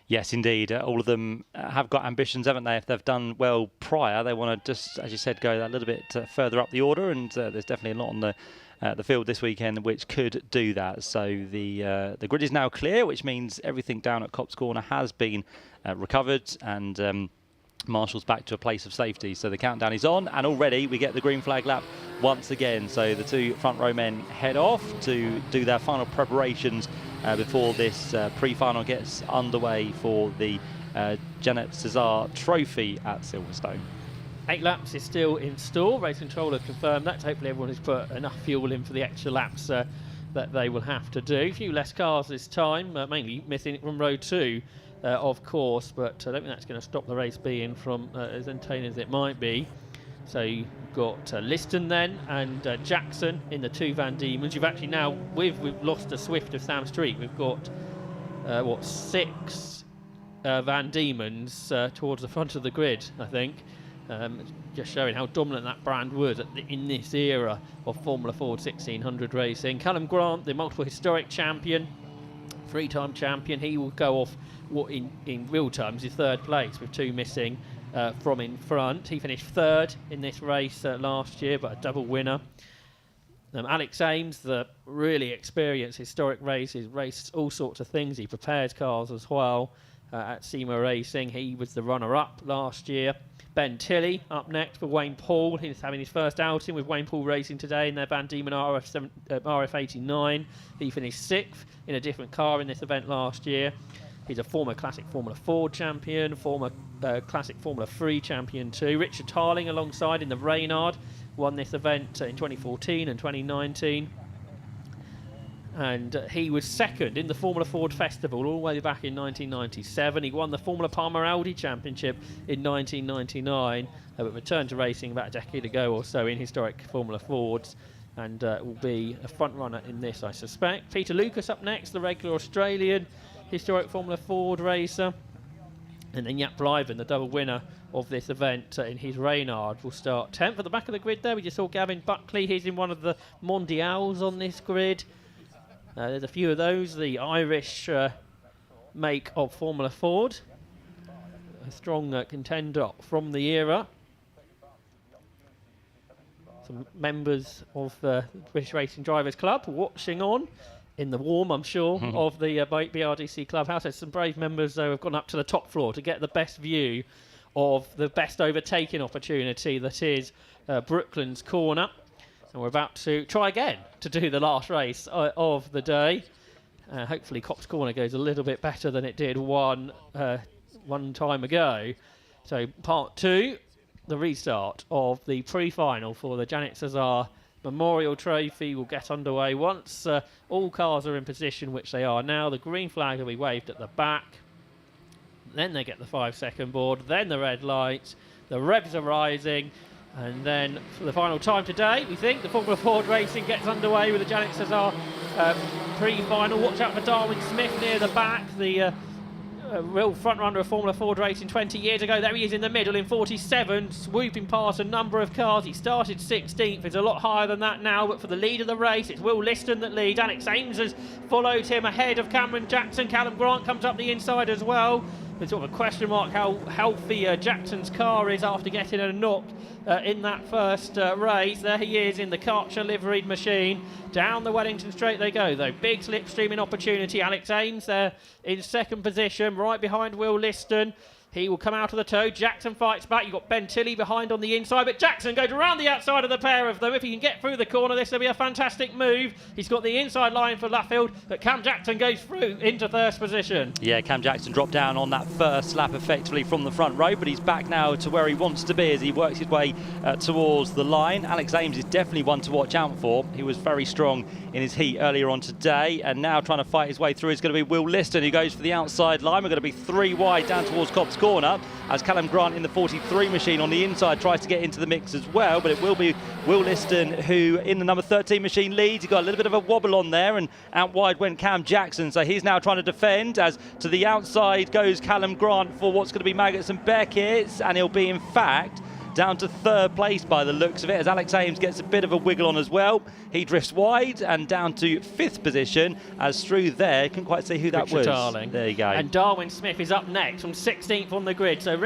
Yes, indeed. All of them have got ambitions, haven't they? If they've done well prior, they want to just, as you said, go that little bit further up the order, and there's definitely a lot on the field this weekend which could do that. So the grid is now clear, which means everything down at Copse Corner has been recovered, and Marshall's back to a place of safety. So the countdown is on, and already we get the green flag lap once again. So the two front row men head off to do their final preparations before this pre-final gets underway for the Janet Cesar Trophy at Silverstone. 8 laps is still in store. Race controller confirmed that. Hopefully everyone has put enough fuel in for the extra laps that they will have to do. A few less cars this time, mainly missing from row 2, of course, but I don't think that's going to stop the race being from as entertaining as it might be. So you've got Liston then and Jackson in the 2 Van Diemen's. You've actually now, we've lost a Swift of Sam Street. We've got 6 Van Diemen's towards the front of the grid, I think. Just showing how dominant that brand was in this era of Formula Ford 1600 racing. Callum Grant, the multiple historic champion, 3-time champion, he will go off what in real terms is 3rd place with 2 missing from in front. He finished 3rd in this race last year, but a double winner. Alex Ames, the really experienced historic races, raced all sorts of things. He prepares cars as well at SEMA Racing. He was the runner-up last year. Ben Tilley up next for Wayne Paul. He's having his first outing with Wayne Paul Racing today in their Van Diemen RF89. He finished 6th in a different car in this event last year. He's a former Classic Formula Ford champion, former Classic Formula 3 champion too. Richard Tarling alongside in the Reynard won this event in 2014 and 2019. And he was 2nd in the Formula Ford Festival all the way back in 1997. He won the Formula Palmer Audi Championship in 1999, but returned to racing about a decade ago or so in historic Formula Fords, and will be a front runner in this, I suspect. Peter Lucas up next, the regular Australian historic Formula Ford racer. And then Jaap Blijven, the double winner of this event in his Reynard, will start 10th. At the back of the grid there, we just saw Gavin Buckley. He's in one of the Mondials on this grid. There's a few of those, the Irish make of Formula Ford. A strong contender from the era. Some members of the British Racing Drivers Club watching on in the warm, I'm sure, of the BRDC clubhouse. There's some brave members, though, have gone up to the top floor to get the best view of the best overtaking opportunity that is Brooklands Corner. And we're about to try again to do the last race of the day. Hopefully Copse Corner goes a little bit better than it did one time ago. So part 2 the restart of the pre-final for the Janet Cesar Memorial Trophy will get underway once all cars are in position, which they are now. The green flag will be waved at the back. Then they get the 5-second board, then the red light. The revs are rising, and then for the final time today, we think the Formula Ford racing gets underway with the Janet Cesar pre-final. Watch out for Darwin Smith near the back, the real front runner of Formula Ford racing 20 years ago. There he is in the middle in 47, swooping past a number of cars. He started 16th. It's a lot higher than that now, but for the lead of the race, it's Will Liston that leads. Alex Ames has followed him ahead of Cameron Jackson. Callum Grant comes up the inside as well. There's sort of a question mark how healthy Jackson's car is after getting a knock in that first race. There he is in the Karcher liveried machine. Down the Wellington Straight they go, though. Big slipstreaming opportunity. Alex Ames there in second position, right behind Will Liston. He will come out of the toe. Jackson fights back. You've got Ben Tilley behind on the inside, but Jackson goes around the outside of the pair of them. If he can get through the corner, this will be a fantastic move. He's got the inside line for Luffield, but Cam Jackson goes through into first position. Yeah, Cam Jackson dropped down on that first lap effectively from the front row, but he's back now to where he wants to be as he works his way towards the line. Alex Ames is definitely one to watch out for. He was very strong in his heat earlier on today, and now trying to fight his way through is going to be Will Liston, who goes for the outside line. We're going to be 3 wide down towards Cobb's Corner, as Callum Grant in the 43 machine on the inside tries to get into the mix as well, but it will be Will Liston who in the number 13 machine leads. He got a little bit of a wobble on there, and out wide went Cam Jackson, so he's now trying to defend. As to the outside goes Callum Grant for what's going to be Maggots and Beckett's, and he'll be in fact down to third place by the looks of it, as Alex Ames gets a bit of a wiggle on as well. He drifts wide and down to 5th position, as through there, couldn't quite see who that was. Tarling. There you go. And Darwin Smith is up next from 16th on the grid. So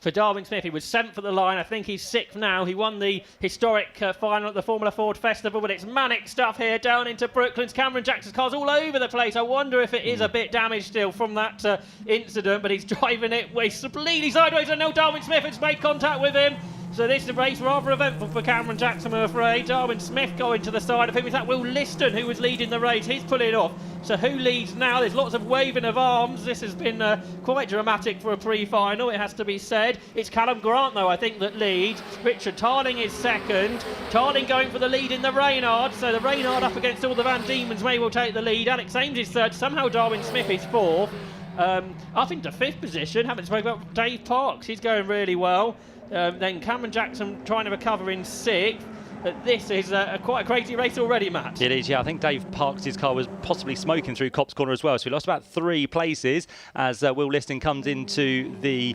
for Darwin Smith, he was 7th at the line. I think he's 6th now. He won the historic final at the Formula Ford Festival, but it's manic stuff here down into Brooklands. Cameron Jackson's car's all over the place. I wonder if it is a bit damaged still from that incident, but he's driving it completely sideways, and now Darwin Smith has made contact with him. So this is a race rather eventful for Cameron Jackson, I'm afraid. Darwin Smith going to the side of him. Is that Will Liston who was leading the race? He's pulling off. So who leads now? There's lots of waving of arms. This has been quite dramatic for a pre-final, it has to be said. It's Callum Grant, though, I think, that leads. Richard Tarling is second. Tarling going for the lead in the Reynard. So the Reynard up against all the Van Diemen's may well take the lead. Alex Ames is third. Somehow Darwin Smith is fourth. Up into 5th position. Haven't spoken about Dave Parks. He's going really well. Then Cameron Jackson trying to recover in 6th. This is quite a crazy race already, Matt. It is, yeah. I think Dave Parks' car was possibly smoking through Cobb's Corner as well, so we lost about 3 places as Will Liston comes into the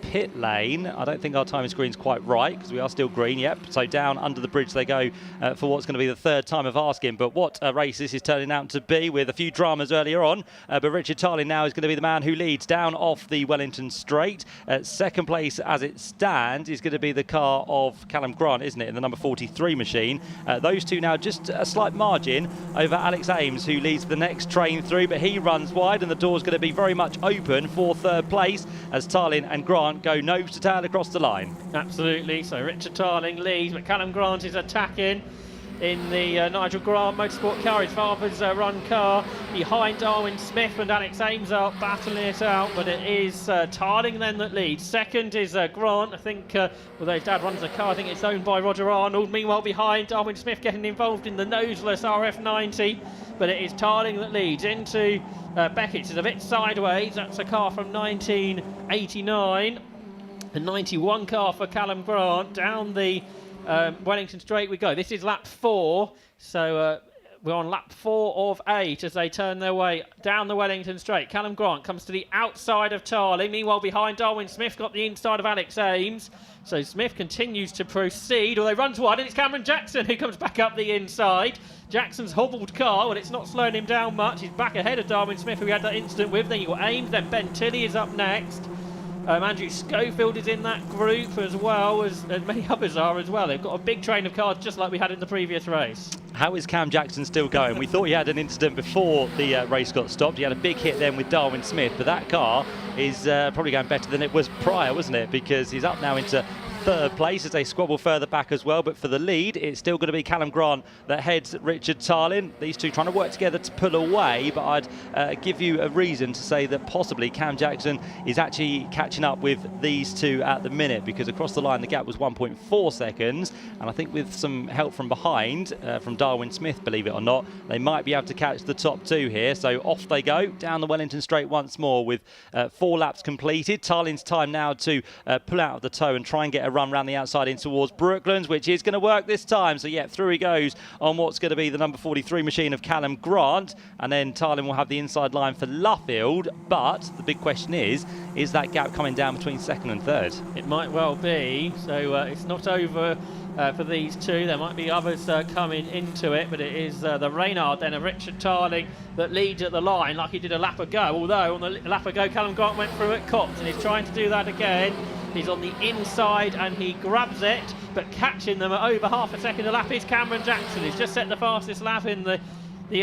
pit lane. I don't think our timing screen's quite right, because we are still green, yep. So down under the bridge they go for what's going to be the 3rd time of asking. But what a race this is turning out to be, with a few dramas earlier on. But Richard Tarling now is going to be the man who leads down off the Wellington Straight. 2nd place as it stands is going to be the car of Callum Grant, isn't it, in the number 43 machine. Those two now just a slight margin over Alex Ames, who leads the next train through, but he runs wide and the door's going to be very much open for 3rd place as Tarling and Grant go nose to tail across the line. Absolutely. So Richard Tarling leads, but Callum Grant is attacking in the Nigel Grant Motorsport car, his father's run car. Behind Darwin Smith and Alex Ames are battling it out, but it is Tarling then that leads. 2nd is Grant. I think, although his dad runs the car, I think it's owned by Roger Arnold. Meanwhile, behind, Darwin Smith getting involved in the noseless RF90, but it is Tarling that leads into Beckett's. Is a bit sideways. That's a car from 1989. The 91 car for Callum Grant. Down the Wellington Straight we go. This is lap 4, so we're on lap 4 of 8 as they turn their way down the Wellington Straight. Callum Grant comes to the outside of Tarling. Meanwhile, behind, Darwin Smith got the inside of Alex Ames. So Smith continues to proceed, although runs wide, and it's Cameron Jackson who comes back up the inside. Jackson's hobbled car, well, it's not slowing him down much. He's back ahead of Darwin Smith, who we had that incident with. Then you've got Ames, then Ben Tilley is up next. Andrew Schofield is in that group as well, as many others are as well. They've got a big train of cars just like we had in the previous race. How is Cam Jackson still going? We thought he had an incident before the race got stopped. He had a big hit then with Darwin Smith, but that car is probably going better than it was prior, wasn't it? Because he's up now into third place as they squabble further back as well. But for the lead, it's still going to be Callum Grant that heads Richard Tarlin. These two trying to work together to pull away, but I'd give you a reason to say that possibly Cam Jackson is actually catching up with these two at the minute, because across the line the gap was 1.4 seconds, and I think with some help from behind, from Darwin Smith, believe it or not, they might be able to catch the top two here. So off they go down the Wellington Straight once more with 4 laps completed. Tarlin's time now to pull out of the toe and try and get a run round the outside in towards Brooklands, which is going to work this time. So yeah, through he goes on what's going to be the number 43 machine of Callum Grant, and then Tarlin will have the inside line for Luffield. But the big question is that gap coming down between second and third? It might well be. So it's not over for these two. There might be others coming into it, but it is the Reynard then of Richard Tarling that leads at the line like he did a lap ago, although on the lap ago Callum Grant went through at Copse, and he's trying to do that again. He's on the inside and he grabs it, but catching them at over half a second a lap is Cameron Jackson. He's just set the fastest lap in the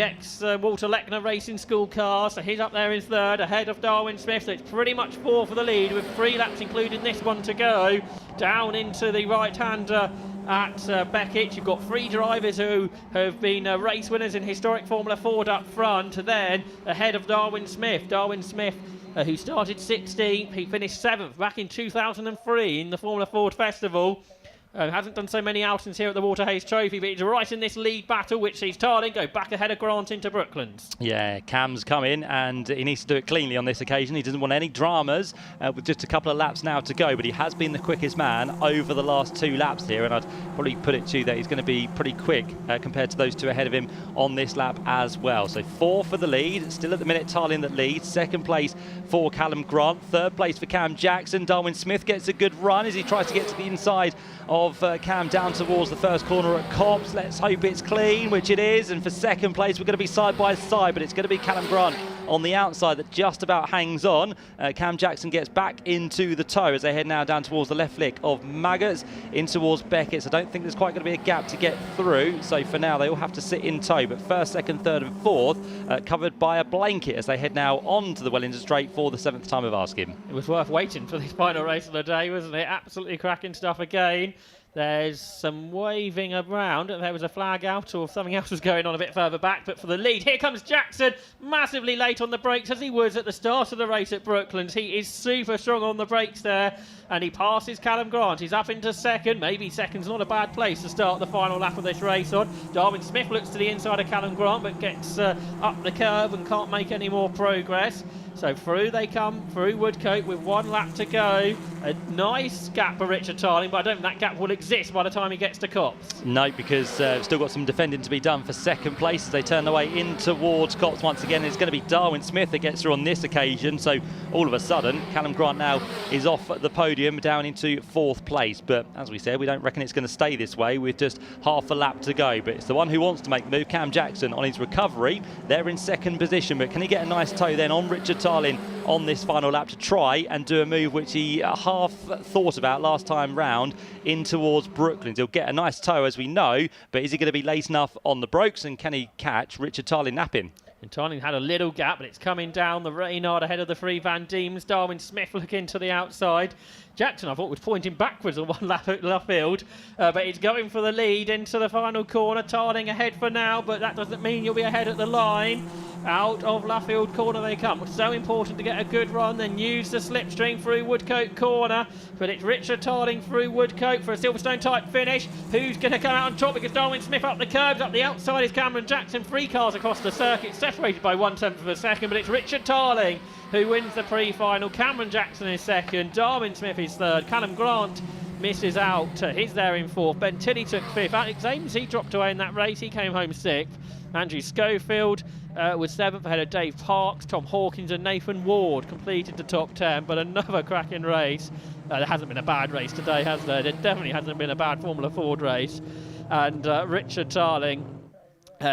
ex-Walter Lechner Racing School car, so he's up there in third ahead of Darwin Smith. So it's pretty much 4 for the lead with 3 laps including this one to go. Down into the right-hander at Beckett, you've got 3 drivers who have been race winners in historic Formula Ford up front, and then ahead of Darwin Smith. Darwin Smith, who started 16th, he finished 7th back in 2003 in the Formula Ford Festival. Hasn't done so many outings here at the Walter Hayes Trophy, but he's right in this lead battle, which sees Tarling go back ahead of Grant into Brooklands. Yeah, Cam's come in and he needs to do it cleanly on this occasion. He doesn't want any dramas with just a couple of laps now to go, but he has been the quickest man over the last 2 laps here, and I'd probably put it to you that he's going to be pretty quick compared to those 2 ahead of him on this lap as well. So 4 for the lead, still at the minute Tarling that leads. 2nd place for Callum Grant, 3rd place for Cam Jackson. Darwin Smith gets a good run as he tries to get to the inside of Cam down towards the first corner at Copse. Let's hope it's clean, which it is, and for 2nd place we're going to be side by side, but it's going to be Callum Grant on the outside that just about hangs on. Cam Jackson gets back into the tow as they head now down towards the left flick of Maggots in towards Beckett. So I don't think there's quite going to be a gap to get through, so for now they all have to sit in tow, but 1st, 2nd, 3rd and 4th covered by a blanket as they head now on to the Wellington Straight for the 7th time of asking. It was worth waiting for this final race of the day, wasn't it? Absolutely cracking stuff again. There's some waving around. There was a flag out or something else was going on a bit further back. But for the lead, here comes Jackson, massively late on the brakes as he was at the start of the race at Brooklands. He is super strong on the brakes there, and he passes Callum Grant. He's up into 2nd. Maybe 2nd's not a bad place to start the final lap of this race on. Darwin Smith looks to the inside of Callum Grant, but gets up the curve and can't make any more progress. So through they come, through Woodcote with 1 lap to go. A nice gap for Richard Tarling, but I don't think that gap will exist by the time he gets to Copse. No, because still got some defending to be done for 2nd place as they turn their way in towards Copse once again. It's going to be Darwin Smith that gets through on this occasion. So all of a sudden, Callum Grant now is off at the podium down into 4th place. But as we said, we don't reckon it's going to stay this way with just half a lap to go. But it's the one who wants to make the move, Cam Jackson, on his recovery. They're in 2nd position, but can he get a nice tow then on Richard Tarling on this final lap to try and do a move which he half thought about last time round in towards Brooklands? He'll get a nice tow, as we know, but is he going to be late enough on the brakes, and can he catch Richard Tarling napping? And Tarling had a little gap, but it's coming down the Reynard ahead of the 3 Van Diems. Darwin Smith looking to the outside. Jackson, I thought, was pointing backwards on 1 lap at Luffield, but he's going for the lead into the final corner. Tarling ahead for now, but that doesn't mean you'll be ahead at the line. Out of Luffield corner they come. It's so important to get a good run, then use the slipstream through Woodcote corner. But it's Richard Tarling through Woodcote for a Silverstone type finish. Who's going to come out on top? Because Darwin Smith up the curbs, up the outside is Cameron Jackson. 3 cars across the circuit, separated by 1/10 of a second, but it's Richard Tarling who wins the pre-final. Cameron Jackson is 2nd, Darwin Smith is 3rd, Callum Grant misses out, he's there in 4th, Ben Tilley took 5th, Alex Ames, he dropped away in that race, he came home 6th, Andrew Schofield was 7th ahead of Dave Parks, Tom Hawkins and Nathan Ward completed the top 10, but another cracking race. There hasn't been a bad race today, has there? There definitely hasn't been a bad Formula Ford race, and Richard Tarling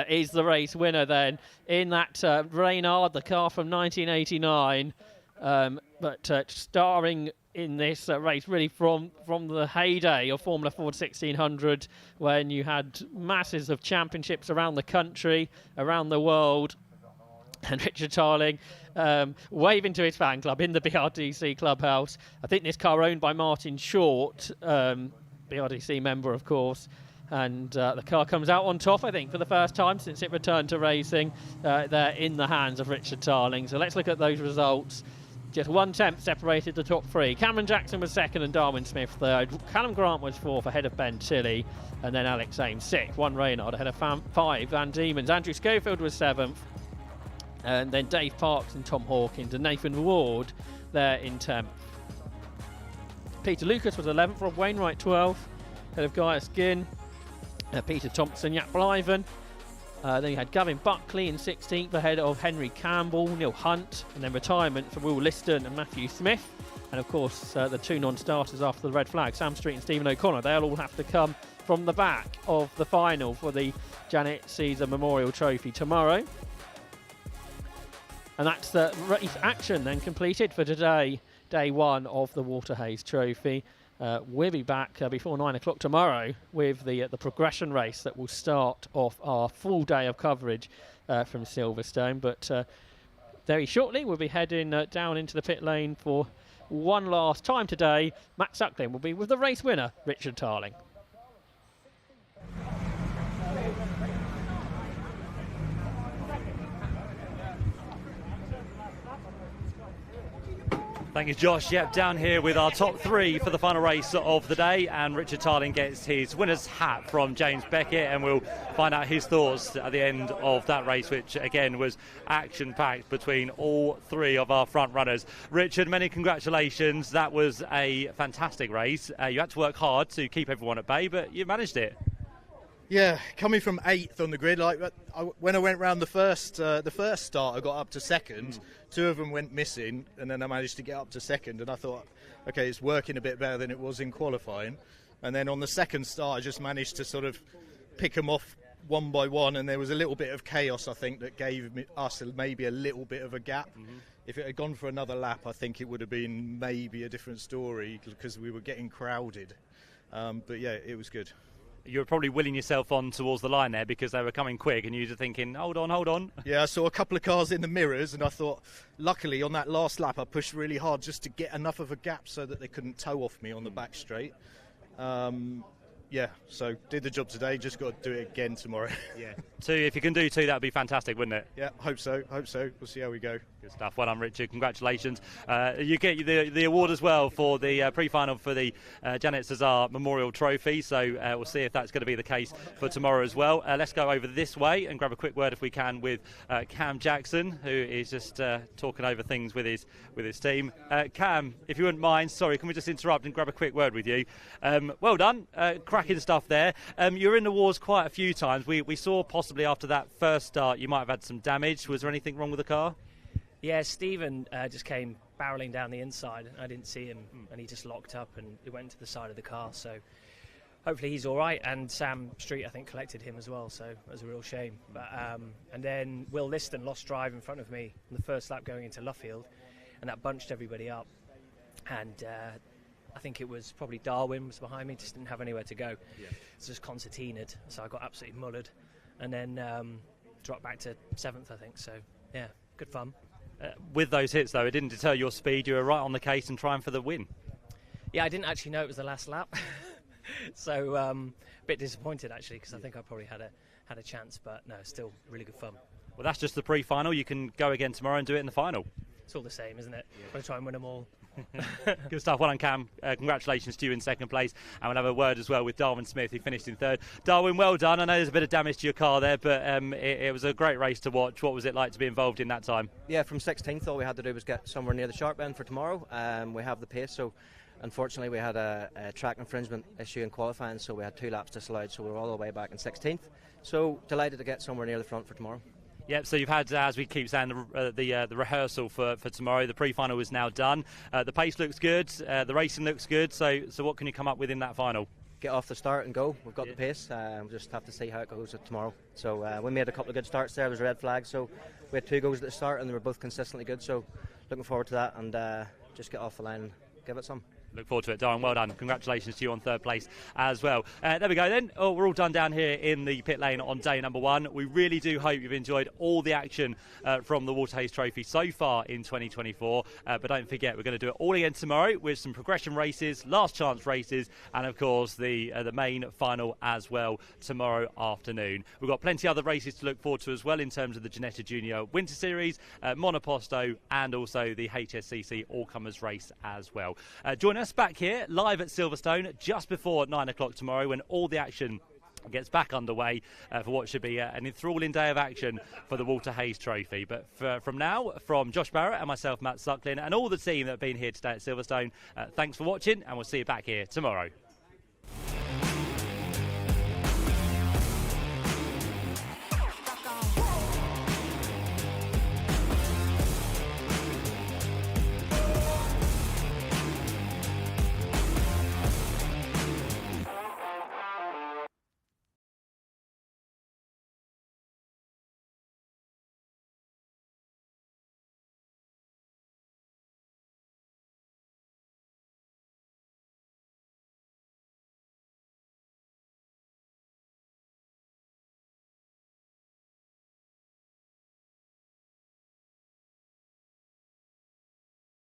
is the race winner then in that Reynard, the car from 1989, but starring in this race really from the heyday of Formula Ford 1600, when you had masses of championships around the country, around the world, And Richard Tarling waving to his fan club in the BRDC clubhouse. I think this car owned by Martin Short, BRDC member, of course. And the car comes out on top, I think, for the first time since it returned to racing. They're in the hands of Richard Tarling. So let's look at those results. Just 1/10 separated the top three. Cameron Jackson was second and Darwin Smith third. Callum Grant was fourth ahead of Ben Tilley. And then Alex Ames sixth. One Reynard ahead of five Van Diemen's. Andrew Schofield was seventh. And then Dave Parks and Tom Hawkins and Nathan Ward there in 10th. Peter Lucas was 11th. Rob Wainwright 12th. Ahead of Gaius Ginn. Peter Thompson, Jack Blyven. Then you had Gavin Buckley in 16th ahead of Henry Campbell, Neil Hunt, and then retirement for Will Liston and Matthew Smith. And of course, the two non-starters after the red flag, Sam Street and Stephen O'Connor, they'll all have to come from the back of the final for the Janet Caesar Memorial Trophy tomorrow. And that's the race action then completed for today, day one of the Waterhays Trophy. We'll be back before 9 o'clock tomorrow with the progression race that will start off our full day of coverage from Silverstone. But very shortly we'll be heading down into the pit lane for one last time today. Matt Suckling will be with the race winner, Richard Tarling. Thank you, Josh. Yep, down here with our top three for the final race of the day, and Richard Tarling gets his winner's hat from James Beckett, and we'll find out his thoughts at the end of that race, which again was action-packed between all three of our front runners. Richard, many congratulations. That was a fantastic race. You had to work hard to keep everyone at bay, but you managed it. Yeah, coming from 8th on the grid, when I went round the first start, I got up to second. Two of them went missing, and then I managed to get up to second. And I thought, okay, it's working a bit better than it was in qualifying. And then on the second start, I just managed to sort of pick them off one by one. And there was a little bit of chaos, I think, that gave us maybe a little bit of a gap. If it had gone for another lap, I think it would have been maybe a different story because we were getting crowded. But yeah, it was good. You were probably willing yourself on towards the line there because they were coming quick and you were thinking, hold on. Yeah, I saw a couple of cars in the mirrors and I thought, luckily on that last lap I pushed really hard just to get enough of a gap so that they couldn't tow off me on the back straight. Yeah, so did the job today, just got to do it again tomorrow. Yeah. Two, if you can do two, that'd be fantastic, wouldn't it? Yeah, hope so. We'll see how we go. Good stuff. Well done, Richard. Congratulations. You get the award as well for the pre-final for the Janet Caesar Memorial Trophy, so we'll see if that's going to be the case for tomorrow as well. Let's go over this way and grab a quick word, if we can, with Cam Jackson, who is just talking over things with his team. Cam, if you wouldn't mind, sorry, can we just interrupt and grab a quick word with you? Well done. Cracking stuff there. You're in the wars quite a few times. We saw possibly after that first start you might have had some damage. Was there anything wrong with the car? Yeah, Stephen just came barreling down the inside. I didn't see him, and he just locked up and he went to the side of the car. So hopefully he's all right. And Sam Street, I think, collected him as well. So it was a real shame. But and then Will Liston lost drive in front of me in the first lap going into Luffield, and that bunched everybody up. And I think it was probably Darwin was behind me, just didn't have anywhere to go. Yeah. It's just concertinaed, so I got absolutely mullered. And then dropped back to 7th, I think. So, yeah, good fun. With those hits, though, it didn't deter your speed. You were right on the case and trying for the win. Yeah, I didn't actually know it was the last lap. So, a bit disappointed, actually, because I think I probably had a chance. But, no, still really good fun. Well, that's just the pre-final. You can go again tomorrow and do it in the final. It's all the same, isn't it? Yeah. Got to try and win them all. Good stuff. Well done, Cam. Congratulations to you in second place. And we'll have a word as well with Darwin Smith, who finished in third. Darwin, well done. I know there's a bit of damage to your car there, but it was a great race to watch. What was it like to be involved in that time? Yeah, from 16th, all we had to do was get somewhere near the sharp end for tomorrow. We have the pace, so unfortunately we had a track infringement issue in qualifying, so we had 2 laps disallowed, so we were all the way back in 16th. So delighted to get somewhere near the front for tomorrow. Yep, so you've had, as we keep saying, the rehearsal for tomorrow. The pre-final is now done. The pace looks good, the racing looks good, so what can you come up with in that final? Get off the start and go. We've got the pace. We'll just have to see how it goes tomorrow. So we made a couple of good starts there. There was a red flag, so we had 2 goes at the start and they were both consistently good. So looking forward to that and just get off the line and give it some. Look forward to it, Darren. Well done. Congratulations to you on third place as well. There we go then. Oh, we're all done down here in the pit lane on day number 1. We really do hope you've enjoyed all the action from the Walter Hayes Trophy so far in 2024. But don't forget, we're going to do it all again tomorrow with some progression races, last chance races, and of course the main final as well tomorrow afternoon. We've got plenty of other races to look forward to as well in terms of the Ginetta Junior Winter Series, Monoposto, and also the HSCC All-Comers race as well. Join us back here live at Silverstone just before 9 o'clock tomorrow when all the action gets back underway for what should be an enthralling day of action for the Walter Hayes Trophy. But from now, from Josh Barrett and myself, Matt Sucklin, and all the team that have been here today at Silverstone, thanks for watching, and we'll see you back here tomorrow.